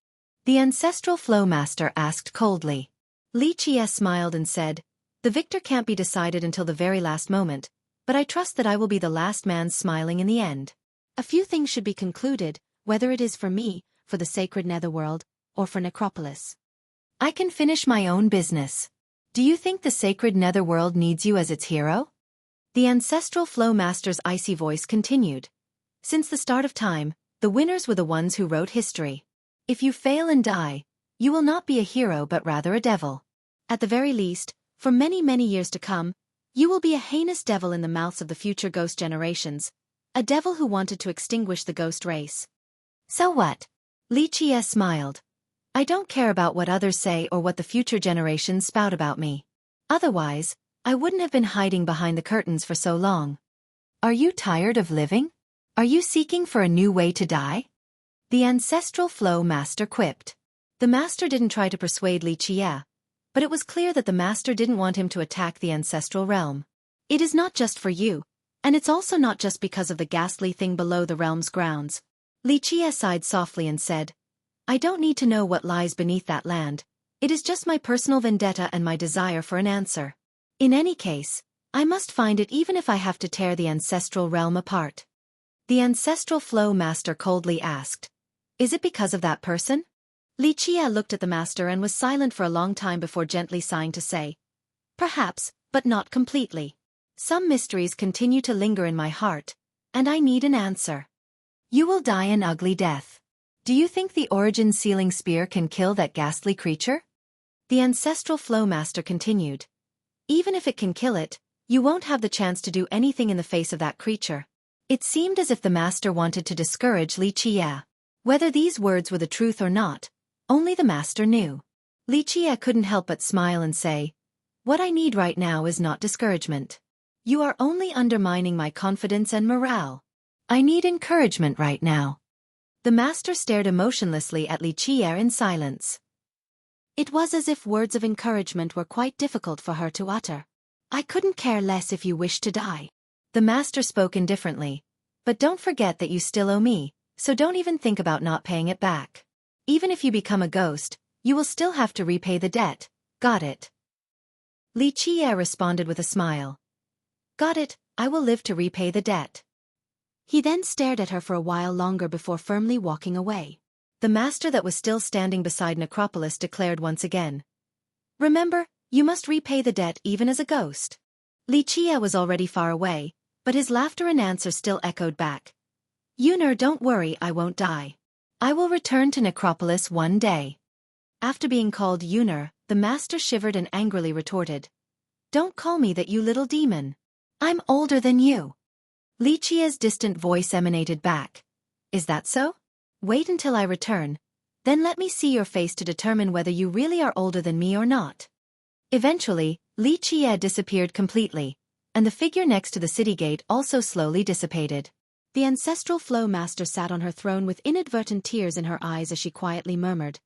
the ancestral flow master asked coldly. Li Qie smiled and said, "The victor can't be decided until the very last moment, but I trust that I will be the last man smiling in the end. A few things should be concluded, whether it is for me, for the sacred netherworld, or for Necropolis. I can finish my own business. Do you think the sacred netherworld needs you as its hero?" The ancestral flow master's icy voice continued. "Since the start of time, the winners were the ones who wrote history. If you fail and die, you will not be a hero but rather a devil. At the very least, for many, many years to come, you will be a heinous devil in the mouths of the future ghost generations, a devil who wanted to extinguish the ghost race." "So what?" Li Qie smiled. "I don't care about what others say or what the future generations spout about me. Otherwise, I wouldn't have been hiding behind the curtains for so long. Are you tired of living? Are you seeking for a new way to die?" The ancestral flow master quipped. The master didn't try to persuade Li Qie, but it was clear that the master didn't want him to attack the ancestral realm. "It is not just for you, and it's also not just because of the ghastly thing below the realm's grounds." Li Qie sighed softly and said, "I don't need to know what lies beneath that land. It is just my personal vendetta and my desire for an answer. In any case, I must find it even if I have to tear the ancestral realm apart." The ancestral flow master coldly asked, "Is it because of that person?" Li Qie looked at the master and was silent for a long time before gently sighing to say, "Perhaps, but not completely. Some mysteries continue to linger in my heart, and I need an answer. You will die an ugly death. Do you think the origin sealing spear can kill that ghastly creature?" The ancestral flow master continued. "Even if it can kill it, you won't have the chance to do anything in the face of that creature." It seemed as if the master wanted to discourage Li Qie. Whether these words were the truth or not, only the master knew. Li Qie couldn't help but smile and say, "What I need right now is not discouragement. You are only undermining my confidence and morale. I need encouragement right now." The master stared emotionlessly at Li Qie in silence. It was as if words of encouragement were quite difficult for her to utter. "I couldn't care less if you wish to die." The master spoke indifferently. "But don't forget that you still owe me, so don't even think about not paying it back. Even if you become a ghost, you will still have to repay the debt. Got it?" Li Qie responded with a smile. "Got it, I will live to repay the debt." He then stared at her for a while longer before firmly walking away. The master that was still standing beside Necropolis declared once again, "Remember, you must repay the debt even as a ghost." Li Qie was already far away, but his laughter and answer still echoed back. "Yuner, don't worry, I won't die. I will return to Necropolis one day." After being called Yuner, the master shivered and angrily retorted, "Don't call me that, you little demon. I'm older than you." Li Qie's distant voice emanated back. "Is that so? Wait until I return, then let me see your face to determine whether you really are older than me or not." Eventually, Li Qie disappeared completely, and the figure next to the city gate also slowly dissipated. The ancestral flow master sat on her throne with inadvertent tears in her eyes as she quietly murmured,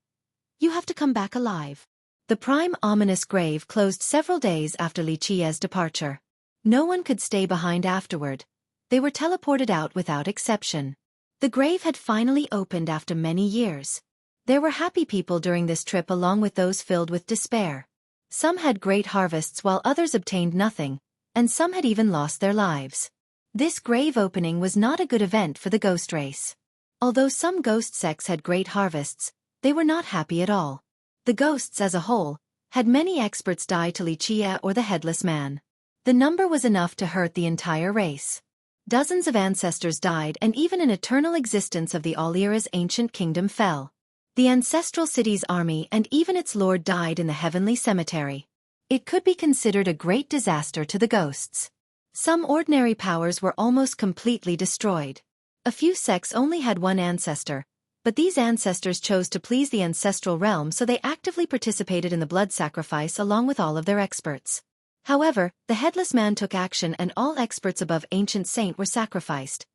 "You have to come back alive." The prime ominous grave closed several days after Li Qie's departure. No one could stay behind afterward. They were teleported out without exception. The grave had finally opened after many years. There were happy people during this trip along with those filled with despair. Some had great harvests while others obtained nothing, and some had even lost their lives. This grave opening was not a good event for the ghost race. Although some ghost sects had great harvests, they were not happy at all. The ghosts as a whole had many experts die to Xueqi or the Headless Man. The number was enough to hurt the entire race. Dozens of ancestors died and even an eternal existence of the Audiobook's ancient kingdom fell. The ancestral city's army and even its lord died in the heavenly cemetery. It could be considered a great disaster to the ghosts. Some ordinary powers were almost completely destroyed. A few sects only had one ancestor, but these ancestors chose to please the ancestral realm, so they actively participated in the blood sacrifice along with all of their experts. However, the Headless Man took action and all experts above Ancient Saint were sacrificed,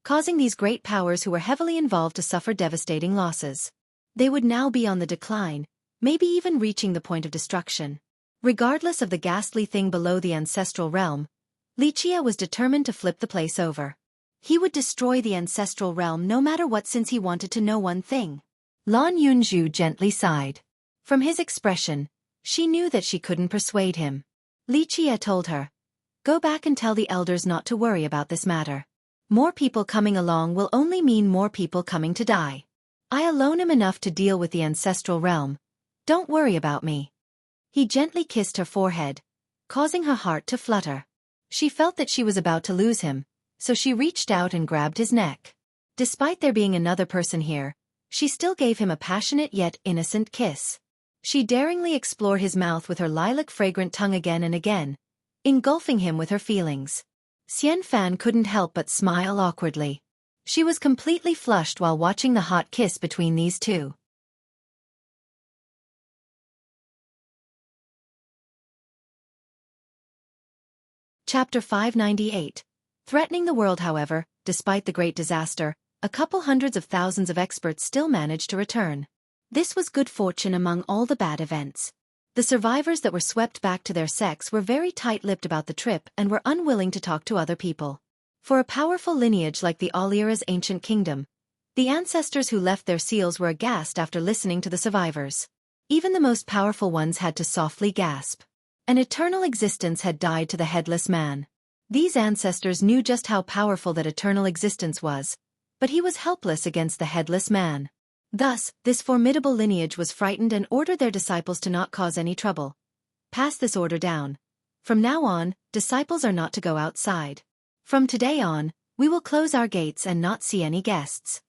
causing these great powers who were heavily involved to suffer devastating losses. They would now be on the decline, maybe even reaching the point of destruction. Regardless of the ghastly thing below the ancestral realm, Xueqi was determined to flip the place over. He would destroy the ancestral realm no matter what, since he wanted to know one thing. Lan Yunju gently sighed. From his expression, she knew that she couldn't persuade him. Xueqi told her, "Go back and tell the elders not to worry about this matter. More people coming along will only mean more people coming to die. I alone am enough to deal with the ancestral realm. Don't worry about me." He gently kissed her forehead, causing her heart to flutter. She felt that she was about to lose him, so she reached out and grabbed his neck. Despite there being another person here, she still gave him a passionate yet innocent kiss. She daringly explored his mouth with her lilac-fragrant tongue again and again, engulfing him with her feelings. Xian Fan couldn't help but smile awkwardly. She was completely flushed while watching the hot kiss between these two. Chapter 598. Threatening the world. However, despite the great disaster, a couple hundreds of thousands of experts still managed to return. This was good fortune among all the bad events. The survivors that were swept back to their sects were very tight-lipped about the trip and were unwilling to talk to other people. For a powerful lineage like the Audiobook's ancient kingdom, the ancestors who left their seals were aghast after listening to the survivors. Even the most powerful ones had to softly gasp. An eternal existence had died to the Headless Man. These ancestors knew just how powerful that eternal existence was, but he was helpless against the Headless Man. Thus, this formidable lineage was frightened and ordered their disciples to not cause any trouble. Pass this order down. From now on, disciples are not to go outside. From today on, we will close our gates and not see any guests.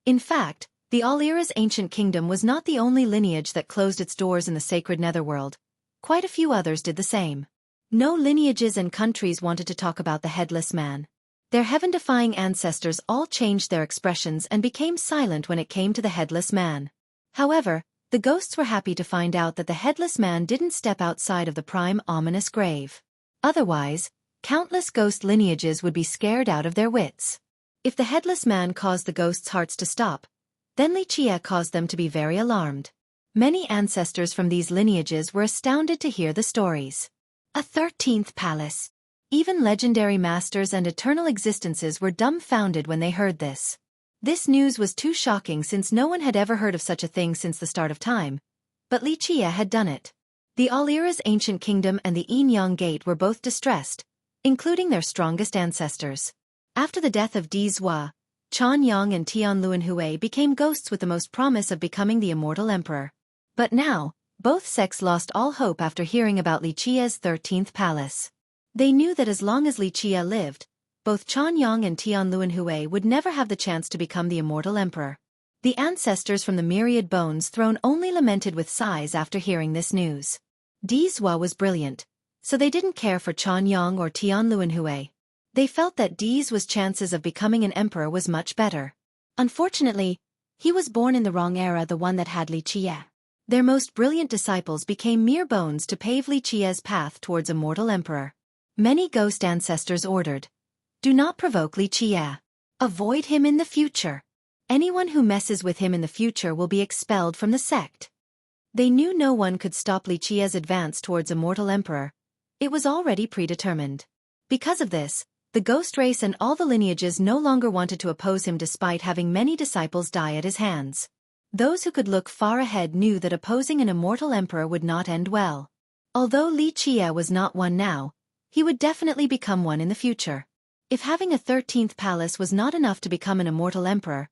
In fact, the Audiobook's ancient kingdom was not the only lineage that closed its doors in the sacred netherworld. Quite a few others did the same. No lineages and countries wanted to talk about the Headless Man. Their heaven-defying ancestors all changed their expressions and became silent when it came to the Headless Man. However, the ghosts were happy to find out that the Headless Man didn't step outside of the prime ominous grave. Otherwise, countless ghost lineages would be scared out of their wits. If the Headless Man caused the ghosts' hearts to stop, then Xueqi caused them to be very alarmed. Many ancestors from these lineages were astounded to hear the stories. A 13th palace. Even legendary masters and eternal existences were dumbfounded when they heard this. This news was too shocking since no one had ever heard of such a thing since the start of time, but Xueqi had done it. The Audiobook's ancient kingdom and the Yin-Yang Gate were both distressed, including their strongest ancestors. After the death of Di Zhua, Chan Yang and Tian Luanhui became ghosts with the most promise of becoming the immortal emperor. But now, both sects lost all hope after hearing about Xueqi's 13th palace. They knew that as long as Xueqi lived, both Chan Yang and Tian Luanhui would never have the chance to become the immortal emperor. The ancestors from the myriad bones throne only lamented with sighs after hearing this news. Di Zhua was brilliant, so they didn't care for Chan Yang or Tian Luanhui. They felt that Di Zhua's chances of becoming an emperor was much better. Unfortunately, he was born in the wrong era, the one that had Xueqi. Their most brilliant disciples became mere bones to pave Xueqi's path towards a mortal emperor. Many ghost ancestors ordered, "Do not provoke Xueqi. Avoid him in the future. Anyone who messes with him in the future will be expelled from the sect." They knew no one could stop Xueqi's advance towards a mortal emperor. It was already predetermined. Because of this, the ghost race and all the lineages no longer wanted to oppose him despite having many disciples die at his hands. Those who could look far ahead knew that opposing an immortal emperor would not end well. Although Li Qie was not one now, he would definitely become one in the future. If having a 13th palace was not enough to become an immortal emperor,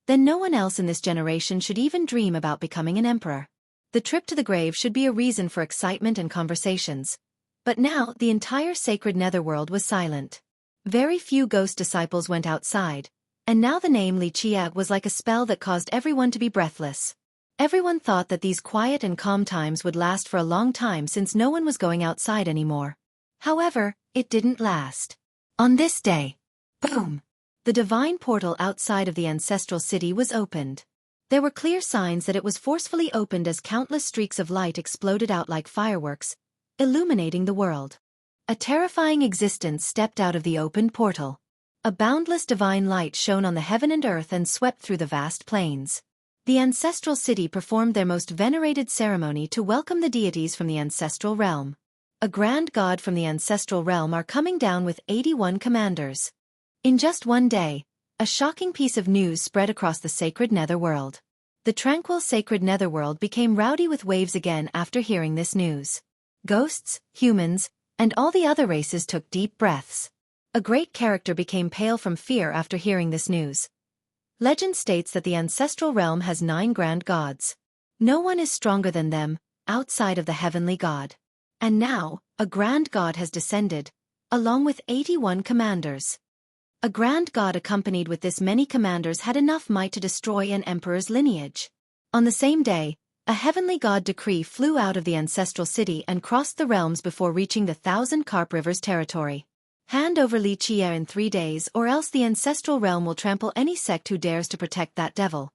then no one else in this generation should even dream about becoming an emperor. The trip to the grave should be a reason for excitement and conversations. But now, the entire sacred netherworld was silent. Very few ghost disciples went outside, and now the name Li Qie was like a spell that caused everyone to be breathless. Everyone thought that these quiet and calm times would last for a long time since no one was going outside anymore. However, it didn't last. On this day, boom! The divine portal outside of the ancestral city was opened. There were clear signs that it was forcefully opened as countless streaks of light exploded out like fireworks, illuminating the world. A terrifying existence stepped out of the opened portal. A boundless divine light shone on the heaven and earth and swept through the vast plains. The ancestral city performed their most venerated ceremony to welcome the deities from the ancestral realm. A grand god from the ancestral realm are coming down with 81 commanders. In just one day, a shocking piece of news spread across the sacred netherworld. The tranquil sacred netherworld became rowdy with waves again after hearing this news. Ghosts, humans, and all the other races took deep breaths. A great character became pale from fear after hearing this news. Legend states that the ancestral realm has 9 grand gods. No one is stronger than them, outside of the heavenly god. And now, a grand god has descended, along with 81 commanders. A grand god accompanied with this many commanders had enough might to destroy an emperor's lineage. On the same day, a heavenly god decree flew out of the ancestral city and crossed the realms before reaching the 1,000 Carp Rivers territory. Hand over Li Qie in 3 days or else the ancestral realm will trample any sect who dares to protect that devil.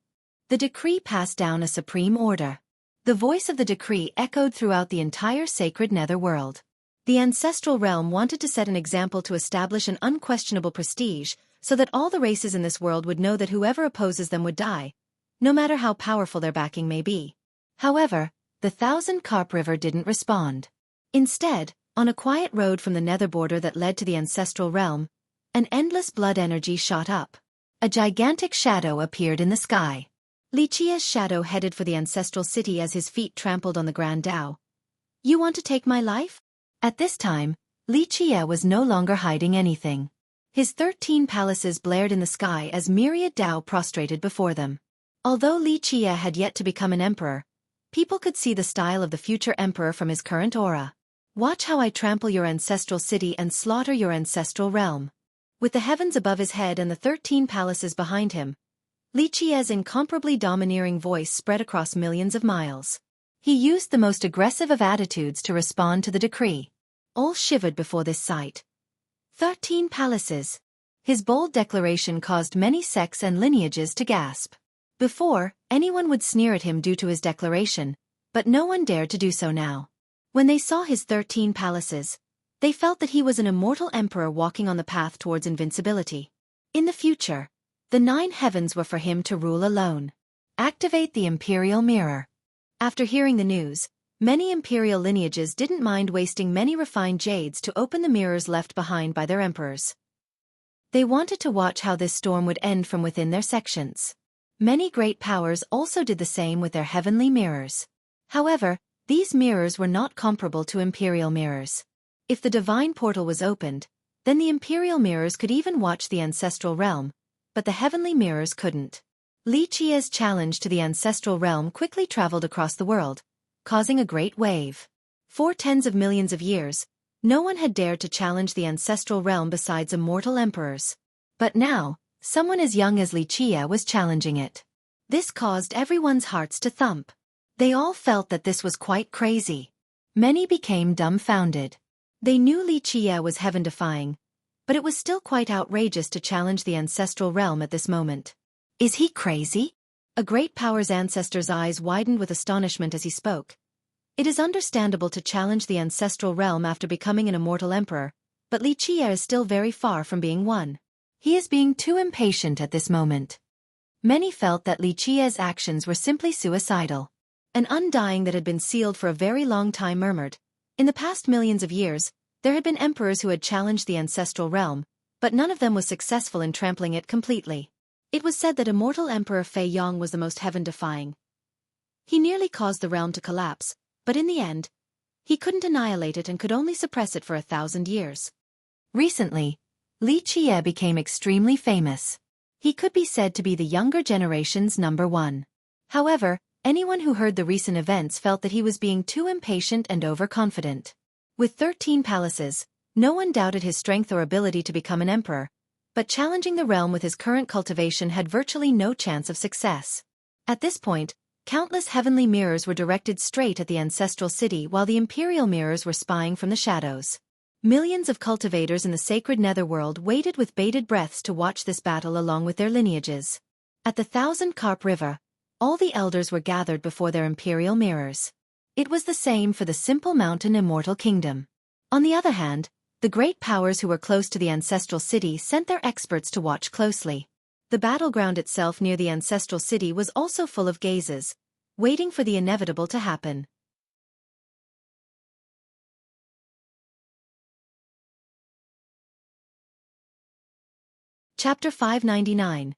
The decree passed down a supreme order. The voice of the decree echoed throughout the entire sacred netherworld. The ancestral realm wanted to set an example to establish an unquestionable prestige, so that all the races in this world would know that whoever opposes them would die, no matter how powerful their backing may be. However, the 1,000 Carp River didn't respond. Instead, on a quiet road from the nether border that led to the ancestral realm, an endless blood energy shot up. A gigantic shadow appeared in the sky. Li Qie's shadow headed for the ancestral city as his feet trampled on the Grand Dao. You want to take my life? At this time, Li Qie was no longer hiding anything. His 13 palaces blared in the sky as myriad Dao prostrated before them. Although Li Qie had yet to become an emperor, people could see the style of the future emperor from his current aura. Watch how I trample your ancestral city and slaughter your ancestral realm. With the heavens above his head and the 13 palaces behind him, Li Qie's incomparably domineering voice spread across millions of miles. He used the most aggressive of attitudes to respond to the decree. All shivered before this sight. 13 palaces. His bold declaration caused many sects and lineages to gasp. Before, anyone would sneer at him due to his declaration, but no one dared to do so now. When they saw his 13 palaces, they felt that he was an immortal emperor walking on the path towards invincibility. In the future, the 9 heavens were for him to rule alone. Activate the imperial mirror. After hearing the news, many imperial lineages didn't mind wasting many refined jades to open the mirrors left behind by their emperors. They wanted to watch how this storm would end from within their sections. Many great powers also did the same with their heavenly mirrors. However, these mirrors were not comparable to imperial mirrors. If the divine portal was opened, then the imperial mirrors could even watch the ancestral realm, but the heavenly mirrors couldn't. Li Qie's challenge to the ancestral realm quickly traveled across the world, causing a great wave. For tens of millions of years, no one had dared to challenge the ancestral realm besides immortal emperors. But now, someone as young as Li Qie was challenging it. This caused everyone's hearts to thump. They all felt that this was quite crazy. Many became dumbfounded. They knew Li Qie was heaven-defying, but it was still quite outrageous to challenge the ancestral realm at this moment. Is he crazy? A great power's ancestor's eyes widened with astonishment as he spoke. It is understandable to challenge the ancestral realm after becoming an immortal emperor, but Li Qie is still very far from being one. He is being too impatient at this moment. Many felt that Li Qie's actions were simply suicidal. An undying that had been sealed for a very long time murmured, in the past millions of years, there had been emperors who had challenged the ancestral realm, but none of them was successful in trampling it completely. It was said that immortal Emperor Fei Yong was the most heaven-defying. He nearly caused the realm to collapse, but in the end, he couldn't annihilate it and could only suppress it for 1,000 years. Recently, Li Qiye became extremely famous. He could be said to be the younger generation's number one. However, anyone who heard the recent events felt that he was being too impatient and overconfident. With 13 palaces, no one doubted his strength or ability to become an emperor, but challenging the realm with his current cultivation had virtually no chance of success. At this point, countless heavenly mirrors were directed straight at the ancestral city while the imperial mirrors were spying from the shadows. Millions of cultivators in the sacred netherworld waited with bated breaths to watch this battle along with their lineages. At the Thousand Carp River, all the elders were gathered before their imperial mirrors. It was the same for the simple mountain immortal kingdom. On the other hand, the great powers who were close to the ancestral city sent their experts to watch closely. The battleground itself near the ancestral city was also full of gazes, waiting for the inevitable to happen. Chapter 599.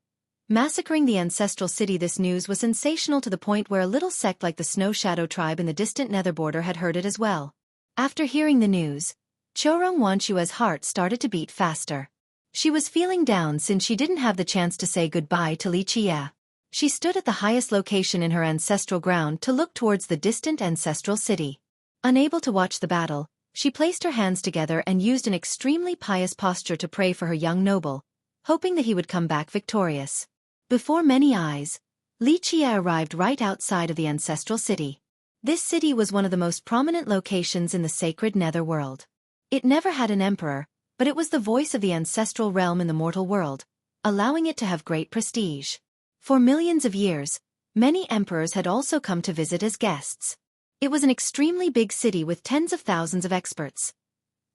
Massacring the ancestral city. This news was sensational to the point where a little sect like the Snow Shadow tribe in the distant nether border had heard it as well. After hearing the news, Chorong Wanshua's heart started to beat faster. She was feeling down since she didn't have the chance to say goodbye to Li Qiye. She stood at the highest location in her ancestral ground to look towards the distant ancestral city. Unable to watch the battle, she placed her hands together and used an extremely pious posture to pray for her young noble, hoping that he would come back victorious. Before many eyes, Li Qiye arrived right outside of the ancestral city. This city was one of the most prominent locations in the sacred netherworld. It never had an emperor, but it was the voice of the ancestral realm in the mortal world, allowing it to have great prestige. For millions of years, many emperors had also come to visit as guests. It was an extremely big city with tens of thousands of experts.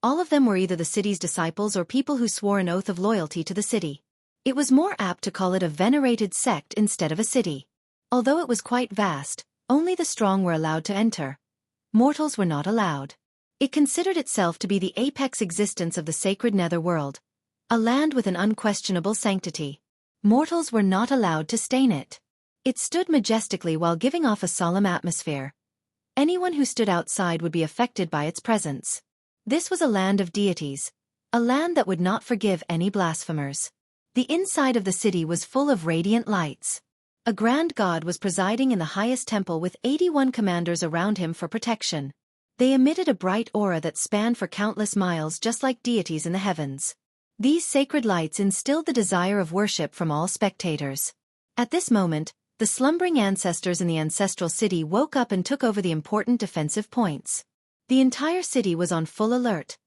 All of them were either the city's disciples or people who swore an oath of loyalty to the city. It was more apt to call it a venerated sect instead of a city. Although it was quite vast, only the strong were allowed to enter. Mortals were not allowed. It considered itself to be the apex existence of the sacred netherworld, a land with an unquestionable sanctity. Mortals were not allowed to stain it. It stood majestically while giving off a solemn atmosphere. Anyone who stood outside would be affected by its presence. This was a land of deities, a land that would not forgive any blasphemers. The inside of the city was full of radiant lights. A grand god was presiding in the highest temple with 81 commanders around him for protection. They emitted a bright aura that spanned for countless miles just like deities in the heavens. These sacred lights instilled the desire of worship from all spectators. At this moment, the slumbering ancestors in the ancestral city woke up and took over the important defensive points. The entire city was on full alert.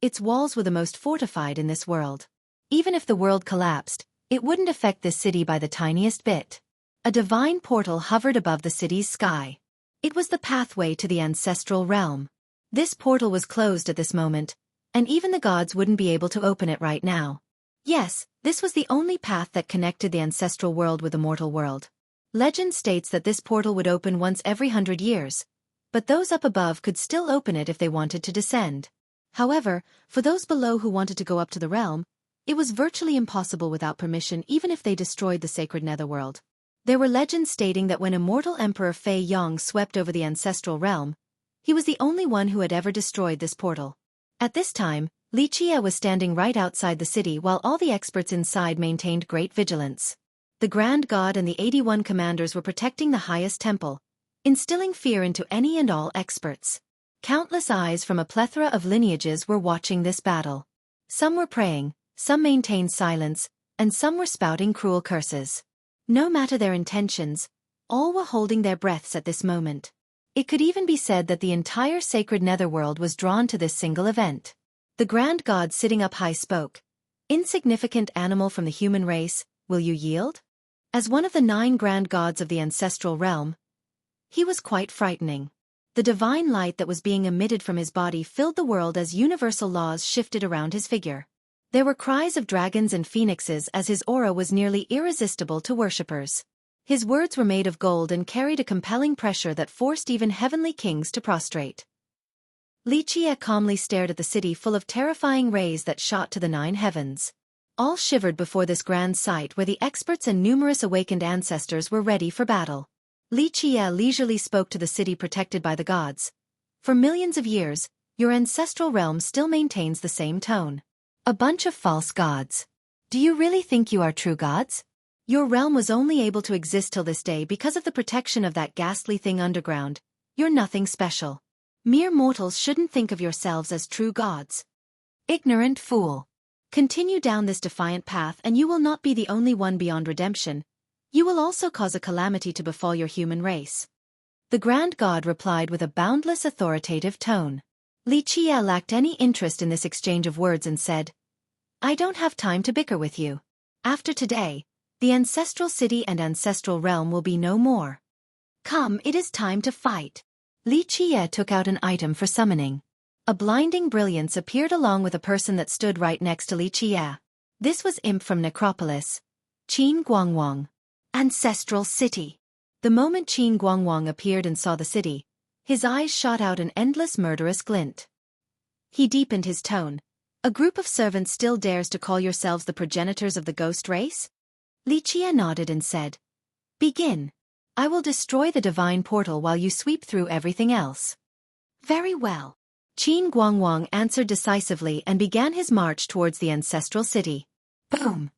Its walls were the most fortified in this world. Even if the world collapsed, it wouldn't affect this city by the tiniest bit. A divine portal hovered above the city's sky. It was the pathway to the ancestral realm. This portal was closed at this moment, and even the gods wouldn't be able to open it right now. Yes, this was the only path that connected the ancestral world with the mortal world. Legend states that this portal would open once every 100 years, but those up above could still open it if they wanted to descend. However, for those below who wanted to go up to the realm, it was virtually impossible without permission even if they destroyed the sacred netherworld. There were legends stating that when immortal Emperor Fei Yong swept over the ancestral realm, he was the only one who had ever destroyed this portal. At this time, Li Qiye was standing right outside the city while all the experts inside maintained great vigilance. The Grand God and the 81 commanders were protecting the highest temple, instilling fear into any and all experts. Countless eyes from a plethora of lineages were watching this battle. Some were praying, some maintained silence, and some were spouting cruel curses. No matter their intentions, all were holding their breaths at this moment. It could even be said that the entire sacred netherworld was drawn to this single event. The Grand God sitting up high spoke. "Insignificant animal from the human race, will you yield?" As one of the 9 grand gods of the ancestral realm, he was quite frightening. The divine light that was being emitted from his body filled the world as universal laws shifted around his figure. There were cries of dragons and phoenixes as his aura was nearly irresistible to worshippers. His words were made of gold and carried a compelling pressure that forced even heavenly kings to prostrate. Li Qiye calmly stared at the city full of terrifying rays that shot to the 9 heavens. All shivered before this grand sight where the experts and numerous awakened ancestors were ready for battle. Li Qie leisurely spoke to the city protected by the gods. For millions of years, your ancestral realm still maintains the same tone. A bunch of false gods. Do you really think you are true gods? Your realm was only able to exist till this day because of the protection of that ghastly thing underground. You're nothing special. Mere mortals shouldn't think of yourselves as true gods. Ignorant fool. Continue down this defiant path and you will not be the only one beyond redemption. You will also cause a calamity to befall your human race. The grand god replied with a boundless authoritative tone. Li Qie lacked any interest in this exchange of words and said, I don't have time to bicker with you. After today, the ancestral city and ancestral realm will be no more. Come, it is time to fight. Li Qie took out an item for summoning. A blinding brilliance appeared along with a person that stood right next to Li Qie. This was Imp from Necropolis, Qin Guangwang. Ancestral City. The moment Qin Guangwang appeared and saw the city, his eyes shot out an endless murderous glint. He deepened his tone. A group of servants still dares to call yourselves the progenitors of the ghost race? Li Qie nodded and said, Begin. I will destroy the divine portal while you sweep through everything else. Very well. Qin Guangwang answered decisively and began his march towards the ancestral city. Boom!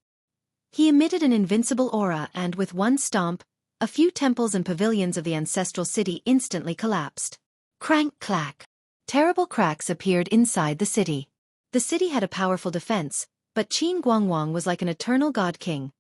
He emitted an invincible aura and with one stomp, a few temples and pavilions of the ancestral city instantly collapsed. Crank-clack. Terrible cracks appeared inside the city. The city had a powerful defense, but Qin Guangwang was like an eternal god king.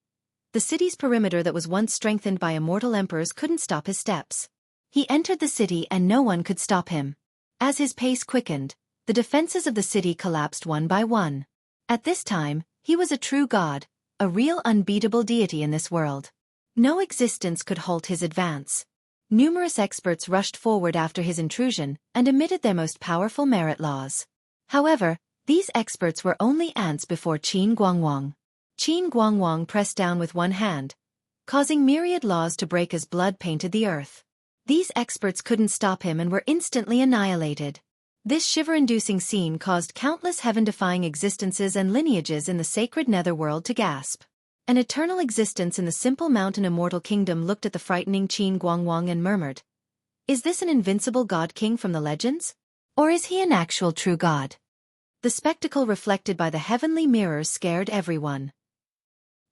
The city's perimeter that was once strengthened by immortal emperors couldn't stop his steps. He entered the city and no one could stop him. As his pace quickened, the defenses of the city collapsed one by one. At this time, he was a true god, a real unbeatable deity in this world. No existence could halt his advance. Numerous experts rushed forward after his intrusion and emitted their most powerful merit laws. However, these experts were only ants before Qin Guangwang. Qin Guangwang pressed down with one hand, causing myriad laws to break as blood painted the earth. These experts couldn't stop him and were instantly annihilated. This shiver-inducing scene caused countless heaven-defying existences and lineages in the sacred netherworld to gasp. An eternal existence in the simple mountain immortal kingdom looked at the frightening Qin Guangwang and murmured, Is this an invincible god king from the legends? Or is he an actual true god? The spectacle reflected by the heavenly mirrors scared everyone.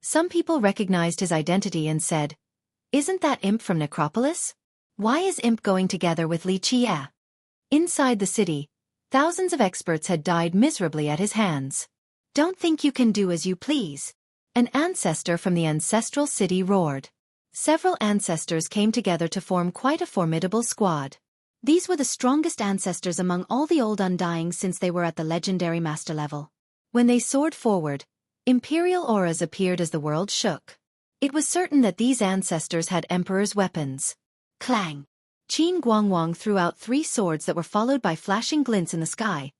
Some people recognized his identity and said, Isn't that Imp from Necropolis? Why is Imp going together with Li Qie? Inside the city, thousands of experts had died miserably at his hands. Don't think you can do as you please. An ancestor from the ancestral city roared. Several ancestors came together to form quite a formidable squad. These were the strongest ancestors among all the old Undyings since they were at the legendary master level. When they soared forward, imperial auras appeared as the world shook. It was certain that these ancestors had emperor's weapons. Clang! Qin Guangwang threw out 3 swords that were followed by flashing glints in the sky,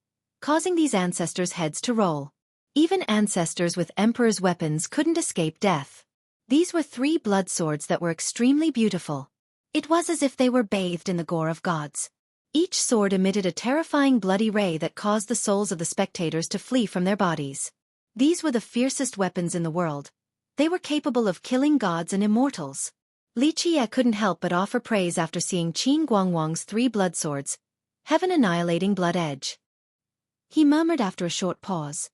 causing these ancestors' heads to roll. Even ancestors with emperor's weapons couldn't escape death. These were 3 blood swords that were extremely beautiful. It was as if they were bathed in the gore of gods. Each sword emitted a terrifying bloody ray that caused the souls of the spectators to flee from their bodies. These were the fiercest weapons in the world. They were capable of killing gods and immortals. Li Qie couldn't help but offer praise after seeing Qin Guangwang's 3 blood swords, heaven-annihilating blood edge. He murmured after a short pause,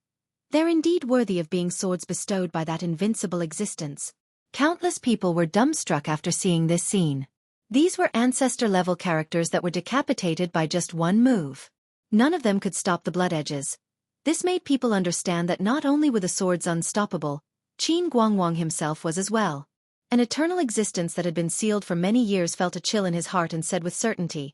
They're indeed worthy of being swords bestowed by that invincible existence. Countless people were dumbstruck after seeing this scene. These were ancestor-level characters that were decapitated by just one move. None of them could stop the blood edges. This made people understand that not only were the swords unstoppable, Qin Guangwang himself was as well. An eternal existence that had been sealed for many years felt a chill in his heart and said with certainty,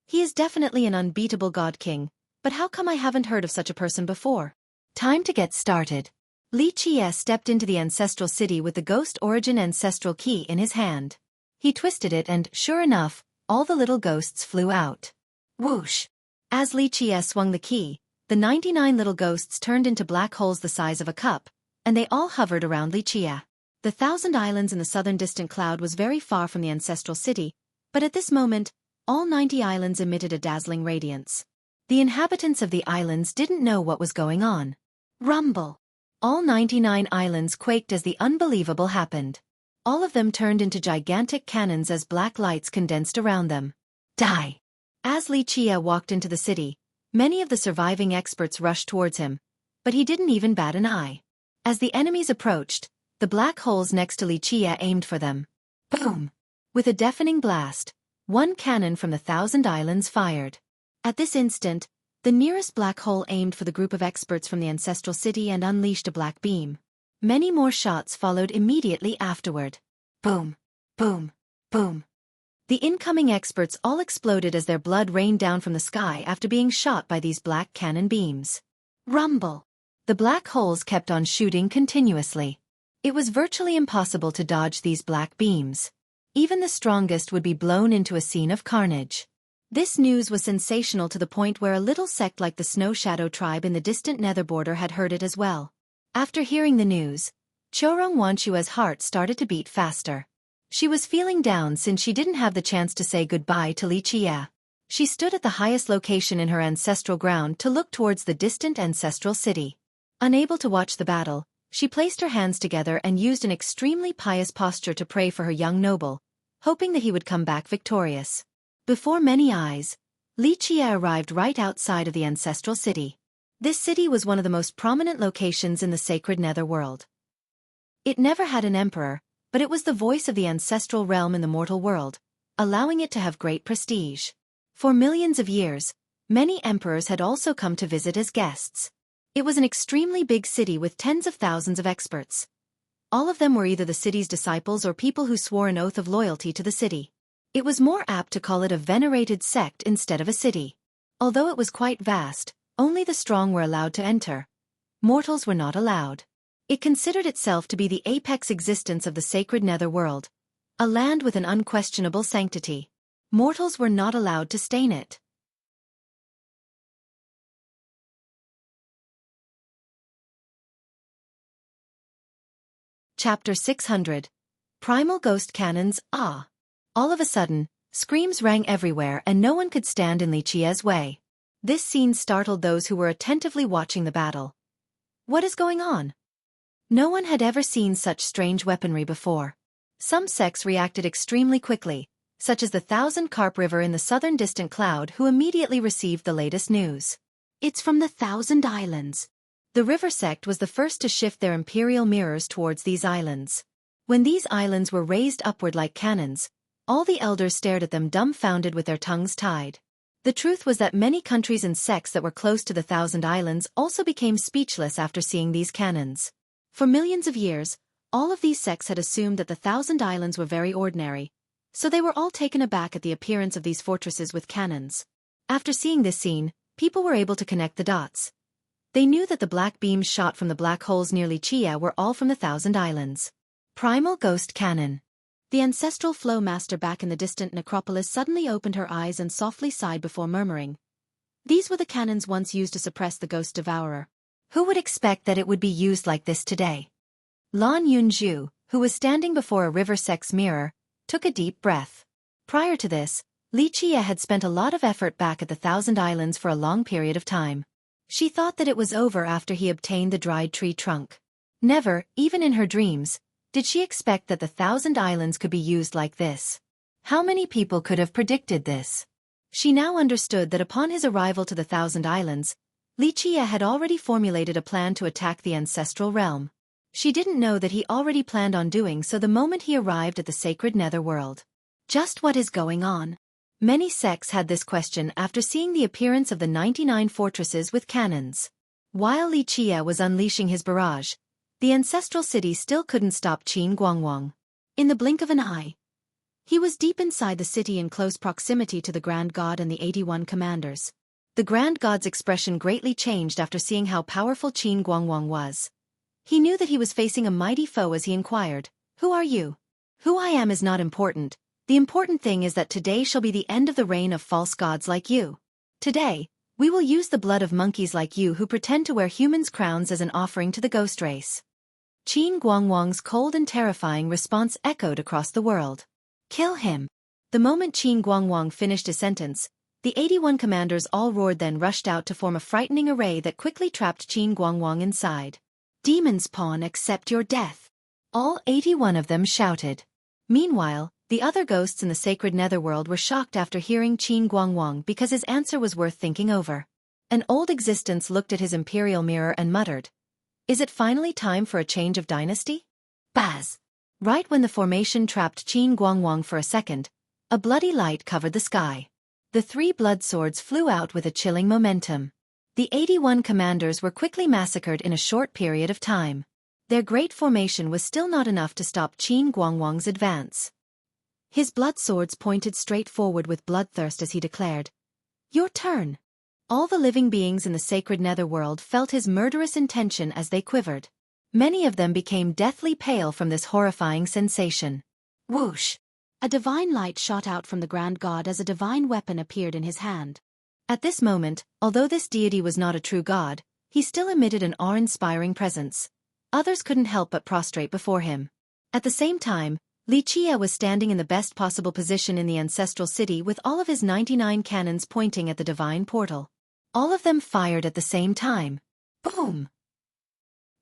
He is definitely an unbeatable god king, but how come I haven't heard of such a person before? Time to get started. Li Qie stepped into the ancestral city with the ghost origin ancestral key in his hand. He twisted it and, sure enough, all the little ghosts flew out. Whoosh! As Li Qie swung the key, the 99 little ghosts turned into black holes the size of a cup, and they all hovered around Li Qie. The 1,000 islands in the southern distant cloud was very far from the ancestral city, but at this moment, all 90 islands emitted a dazzling radiance. The inhabitants of the islands didn't know what was going on. Rumble! All 99 islands quaked as the unbelievable happened. All of them turned into gigantic cannons as black lights condensed around them. Die! As Li Qie walked into the city, many of the surviving experts rushed towards him, but he didn't even bat an eye. As the enemies approached, the black holes next to Li Qie aimed for them. Boom! With a deafening blast, one cannon from the 1,000 islands fired. At this instant, the nearest black hole aimed for the group of experts from the ancestral city and unleashed a black beam. Many more shots followed immediately afterward. Boom! Boom! Boom! The incoming experts all exploded as their blood rained down from the sky after being shot by these black cannon beams. Rumble! The black holes kept on shooting continuously. It was virtually impossible to dodge these black beams. Even the strongest would be blown into a scene of carnage. This news was sensational to the point where a little sect like the Snow Shadow tribe in the distant nether border had heard it as well. After hearing the news, Chorong Wanchua's heart started to beat faster. She was feeling down since she didn't have the chance to say goodbye to Li Qie. She stood at the highest location in her ancestral ground to look towards the distant ancestral city. Unable to watch the battle, she placed her hands together and used an extremely pious posture to pray for her young noble, hoping that he would come back victorious. Before many eyes, Li Qie arrived right outside of the ancestral city. This city was one of the most prominent locations in the sacred netherworld. It never had an emperor, but it was the voice of the ancestral realm in the mortal world, allowing it to have great prestige. For millions of years, many emperors had also come to visit as guests. It was an extremely big city with tens of thousands of experts. All of them were either the city's disciples or people who swore an oath of loyalty to the city. It was more apt to call it a venerated sect instead of a city. Although it was quite vast, only the strong were allowed to enter. Mortals were not allowed. It considered itself to be the apex existence of the sacred netherworld, a land with an unquestionable sanctity. Mortals were not allowed to stain it. Chapter 600. Primal Ghost Cannons. Ah! All of a sudden, screams rang everywhere and no one could stand in Li Qie's way. This scene startled those who were attentively watching the battle. What is going on? No one had ever seen such strange weaponry before. Some sects reacted extremely quickly, such as the Thousand Carp River in the southern distant cloud, who immediately received the latest news. It's from the 1,000 Islands. The river sect was the first to shift their imperial mirrors towards these islands. When these islands were raised upward like cannons, all the elders stared at them dumbfounded with their tongues tied. The truth was that many countries and sects that were close to the 1,000 Islands also became speechless after seeing these cannons. For millions of years, all of these sects had assumed that the 1,000 Islands were very ordinary, so they were all taken aback at the appearance of these fortresses with cannons. After seeing this scene, people were able to connect the dots. They knew that the black beams shot from the black holes near Li Qie were all from the 1,000 Islands. Primal Ghost Cannon. The ancestral flow master back in the distant necropolis suddenly opened her eyes and softly sighed before murmuring. These were the cannons once used to suppress the ghost devourer. Who would expect that it would be used like this today? Lan Yunzhu, who was standing before a river sect's mirror, took a deep breath. Prior to this, Li Qie had spent a lot of effort back at the 1,000 Islands for a long period of time. She thought that it was over after he obtained the dried tree trunk. Never, even in her dreams, did she expect that the 1,000 Islands could be used like this. How many people could have predicted this? She now understood that upon his arrival to the 1,000 Islands, Li Qie had already formulated a plan to attack the ancestral realm. She didn't know that he already planned on doing so the moment he arrived at the sacred netherworld. Just what is going on? Many sects had this question after seeing the appearance of the 99 fortresses with cannons. While Li Qie was unleashing his barrage, the ancestral city still couldn't stop Qin Guangwang. In the blink of an eye, he was deep inside the city in close proximity to the Grand God and the 81 commanders. The Grand God's expression greatly changed after seeing how powerful Qin Guangwang was. He knew that he was facing a mighty foe as he inquired, "Who are you?" "Who I am is not important. The important thing is that today shall be the end of the reign of false gods like you. Today, we will use the blood of monkeys like you who pretend to wear humans' crowns as an offering to the ghost race." Qin Guangwang's cold and terrifying response echoed across the world. "Kill him." The moment Qin Guangwang finished his sentence, the 81 commanders all roared, then rushed out to form a frightening array that quickly trapped Qin Guangwang inside. Demon spawn, accept your death. All 81 of them shouted. Meanwhile, the other ghosts in the sacred netherworld were shocked after hearing Qin Guangwang because his answer was worth thinking over. An old existence looked at his imperial mirror and muttered, "Is it finally time for a change of dynasty?" Baz! Right when the formation trapped Qin Guangwang for a second, a bloody light covered the sky. The 3 blood swords flew out with a chilling momentum. The 81 commanders were quickly massacred in a short period of time. Their great formation was still not enough to stop Qin Guangwang's advance. His blood swords pointed straight forward with bloodthirst as he declared, "Your turn." All the living beings in the sacred netherworld felt his murderous intention as they quivered. Many of them became deathly pale from this horrifying sensation. Whoosh! A divine light shot out from the grand god as a divine weapon appeared in his hand. At this moment, although this deity was not a true god, he still emitted an awe-inspiring presence. Others couldn't help but prostrate before him. At the same time, Xueqi was standing in the best possible position in the ancestral city with all of his 99 cannons pointing at the divine portal. All of them fired at the same time. Boom!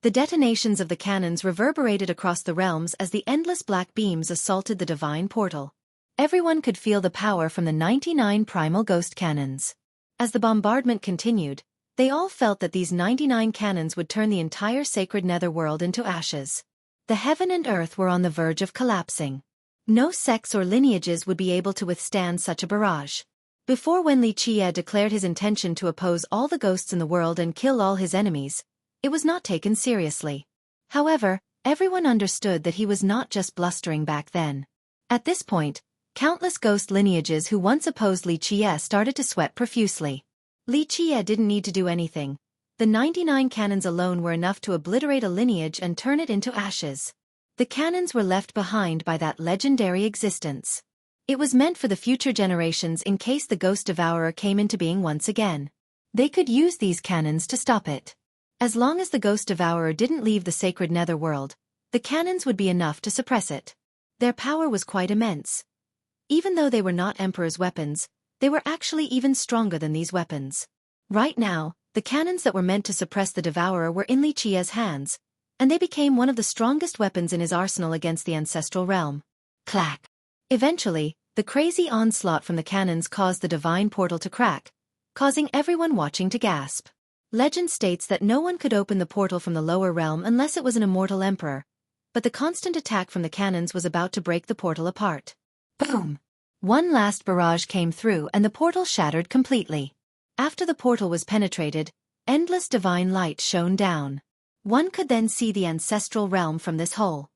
The detonations of the cannons reverberated across the realms as the endless black beams assaulted the divine portal. Everyone could feel the power from the 99 primal ghost cannons. As the bombardment continued, they all felt that these 99 cannons would turn the entire sacred netherworld into ashes. The heaven and earth were on the verge of collapsing. No sects or lineages would be able to withstand such a barrage. Before, when Xueqi declared his intention to oppose all the ghosts in the world and kill all his enemies, it was not taken seriously. However, everyone understood that he was not just blustering back then. At this point, countless ghost lineages who once opposed Xueqi started to sweat profusely. Xueqi didn't need to do anything. The 99 cannons alone were enough to obliterate a lineage and turn it into ashes. The cannons were left behind by that legendary existence. It was meant for the future generations in case the Ghost Devourer came into being once again. They could use these cannons to stop it. As long as the Ghost Devourer didn't leave the sacred netherworld, the cannons would be enough to suppress it. Their power was quite immense. Even though they were not Emperor's weapons, they were actually even stronger than these weapons. Right now, the cannons that were meant to suppress the Devourer were in Xueqi's hands, and they became one of the strongest weapons in his arsenal against the ancestral realm. Clack! Eventually, the crazy onslaught from the cannons caused the divine portal to crack, causing everyone watching to gasp. Legend states that no one could open the portal from the lower realm unless it was an immortal emperor, but the constant attack from the cannons was about to break the portal apart. Boom! One last barrage came through and the portal shattered completely. After the portal was penetrated, endless divine light shone down. One could then see the ancestral realm from this hole.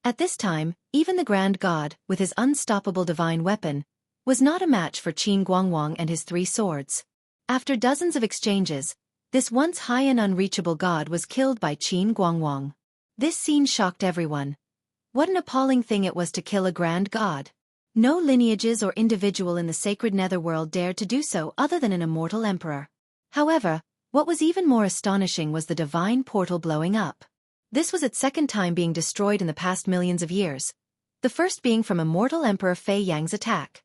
At this time, even the Grand God, with his unstoppable divine weapon, was not a match for Qin Guangwang and his 3 swords. After dozens of exchanges, this once high and unreachable god was killed by Qin Guangwang. This scene shocked everyone. What an appalling thing it was to kill a grand god. No lineages or individual in the sacred netherworld dared to do so other than an immortal emperor. However, what was even more astonishing was the divine portal blowing up. This was its second time being destroyed in the past millions of years, the first being from immortal Emperor Fei Yang's attack.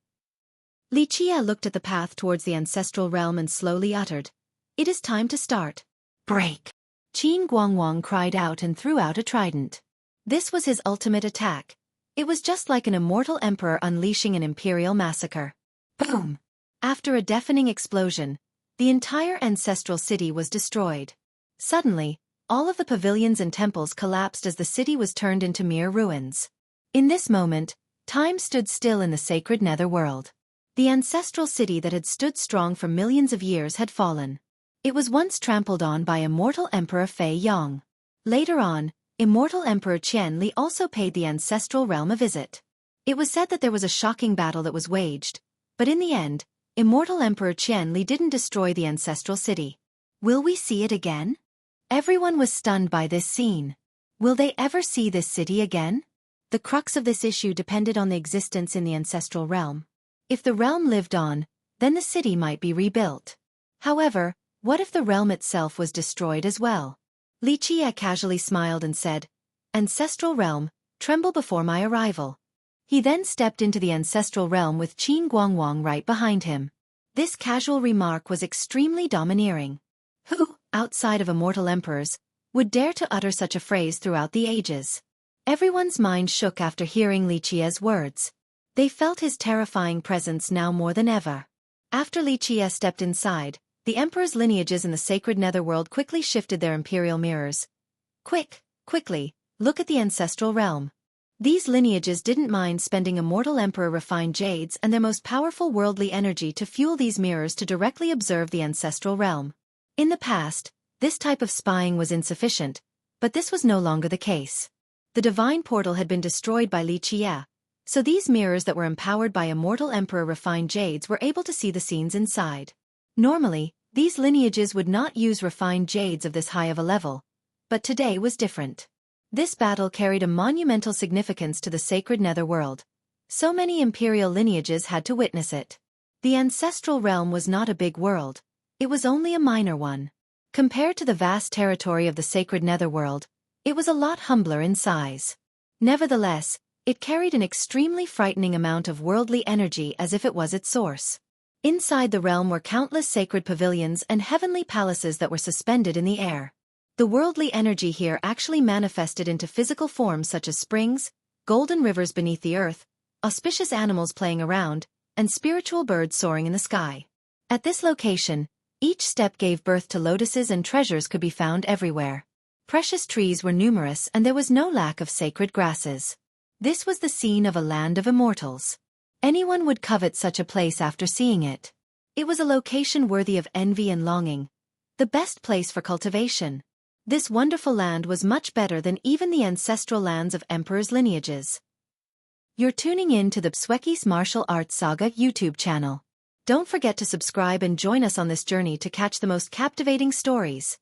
Xueqi looked at the path towards the ancestral realm and slowly uttered, "It is time to start." Break! Qin Guangwang cried out and threw out a trident. This was his ultimate attack. It was just like an immortal emperor unleashing an imperial massacre. Boom! After a deafening explosion, the entire ancestral city was destroyed. Suddenly, all of the pavilions and temples collapsed as the city was turned into mere ruins. In this moment, time stood still in the sacred netherworld. The ancestral city that had stood strong for millions of years had fallen. It was once trampled on by immortal Emperor Fei Yang. Later on, immortal Emperor Qianli also paid the ancestral realm a visit. It was said that there was a shocking battle that was waged, but in the end, immortal Emperor Qianli didn't destroy the ancestral city. Will we see it again? Everyone was stunned by this scene. Will they ever see this city again? The crux of this issue depended on the existence in the ancestral realm. If the realm lived on, then the city might be rebuilt. However, what if the realm itself was destroyed as well? Xueqi casually smiled and said, "Ancestral realm, tremble before my arrival." He then stepped into the ancestral realm with Qin Guangwang right behind him. This casual remark was extremely domineering. Who, outside of immortal emperors, would dare to utter such a phrase throughout the ages? Everyone's mind shook after hearing Li Qi's words. They felt his terrifying presence now more than ever. After Li Qie stepped inside, the emperor's lineages in the sacred netherworld quickly shifted their imperial mirrors. Quickly, look at the ancestral realm. These lineages didn't mind spending immortal emperor refined jades and their most powerful worldly energy to fuel these mirrors to directly observe the ancestral realm. In the past, this type of spying was insufficient, but this was no longer the case. The divine portal had been destroyed by Li Qie, so these mirrors that were empowered by immortal emperor refined jades were able to see the scenes inside. Normally, these lineages would not use refined jades of this high of a level, but today was different. This battle carried a monumental significance to the sacred netherworld. So many imperial lineages had to witness it. The ancestral realm was not a big world. It was only a minor one. Compared to the vast territory of the sacred netherworld, it was a lot humbler in size. Nevertheless, it carried an extremely frightening amount of worldly energy as if it was its source. Inside the realm were countless sacred pavilions and heavenly palaces that were suspended in the air. The worldly energy here actually manifested into physical forms such as springs, golden rivers beneath the earth, auspicious animals playing around, and spiritual birds soaring in the sky. At this location, each step gave birth to lotuses and treasures could be found everywhere. Precious trees were numerous and there was no lack of sacred grasses. This was the scene of a land of immortals. Anyone would covet such a place after seeing it. It was a location worthy of envy and longing. The best place for cultivation. This wonderful land was much better than even the ancestral lands of emperors' lineages. You're tuning in to the Xueqi's Martial Arts Saga YouTube channel. Don't forget to subscribe and join us on this journey to catch the most captivating stories.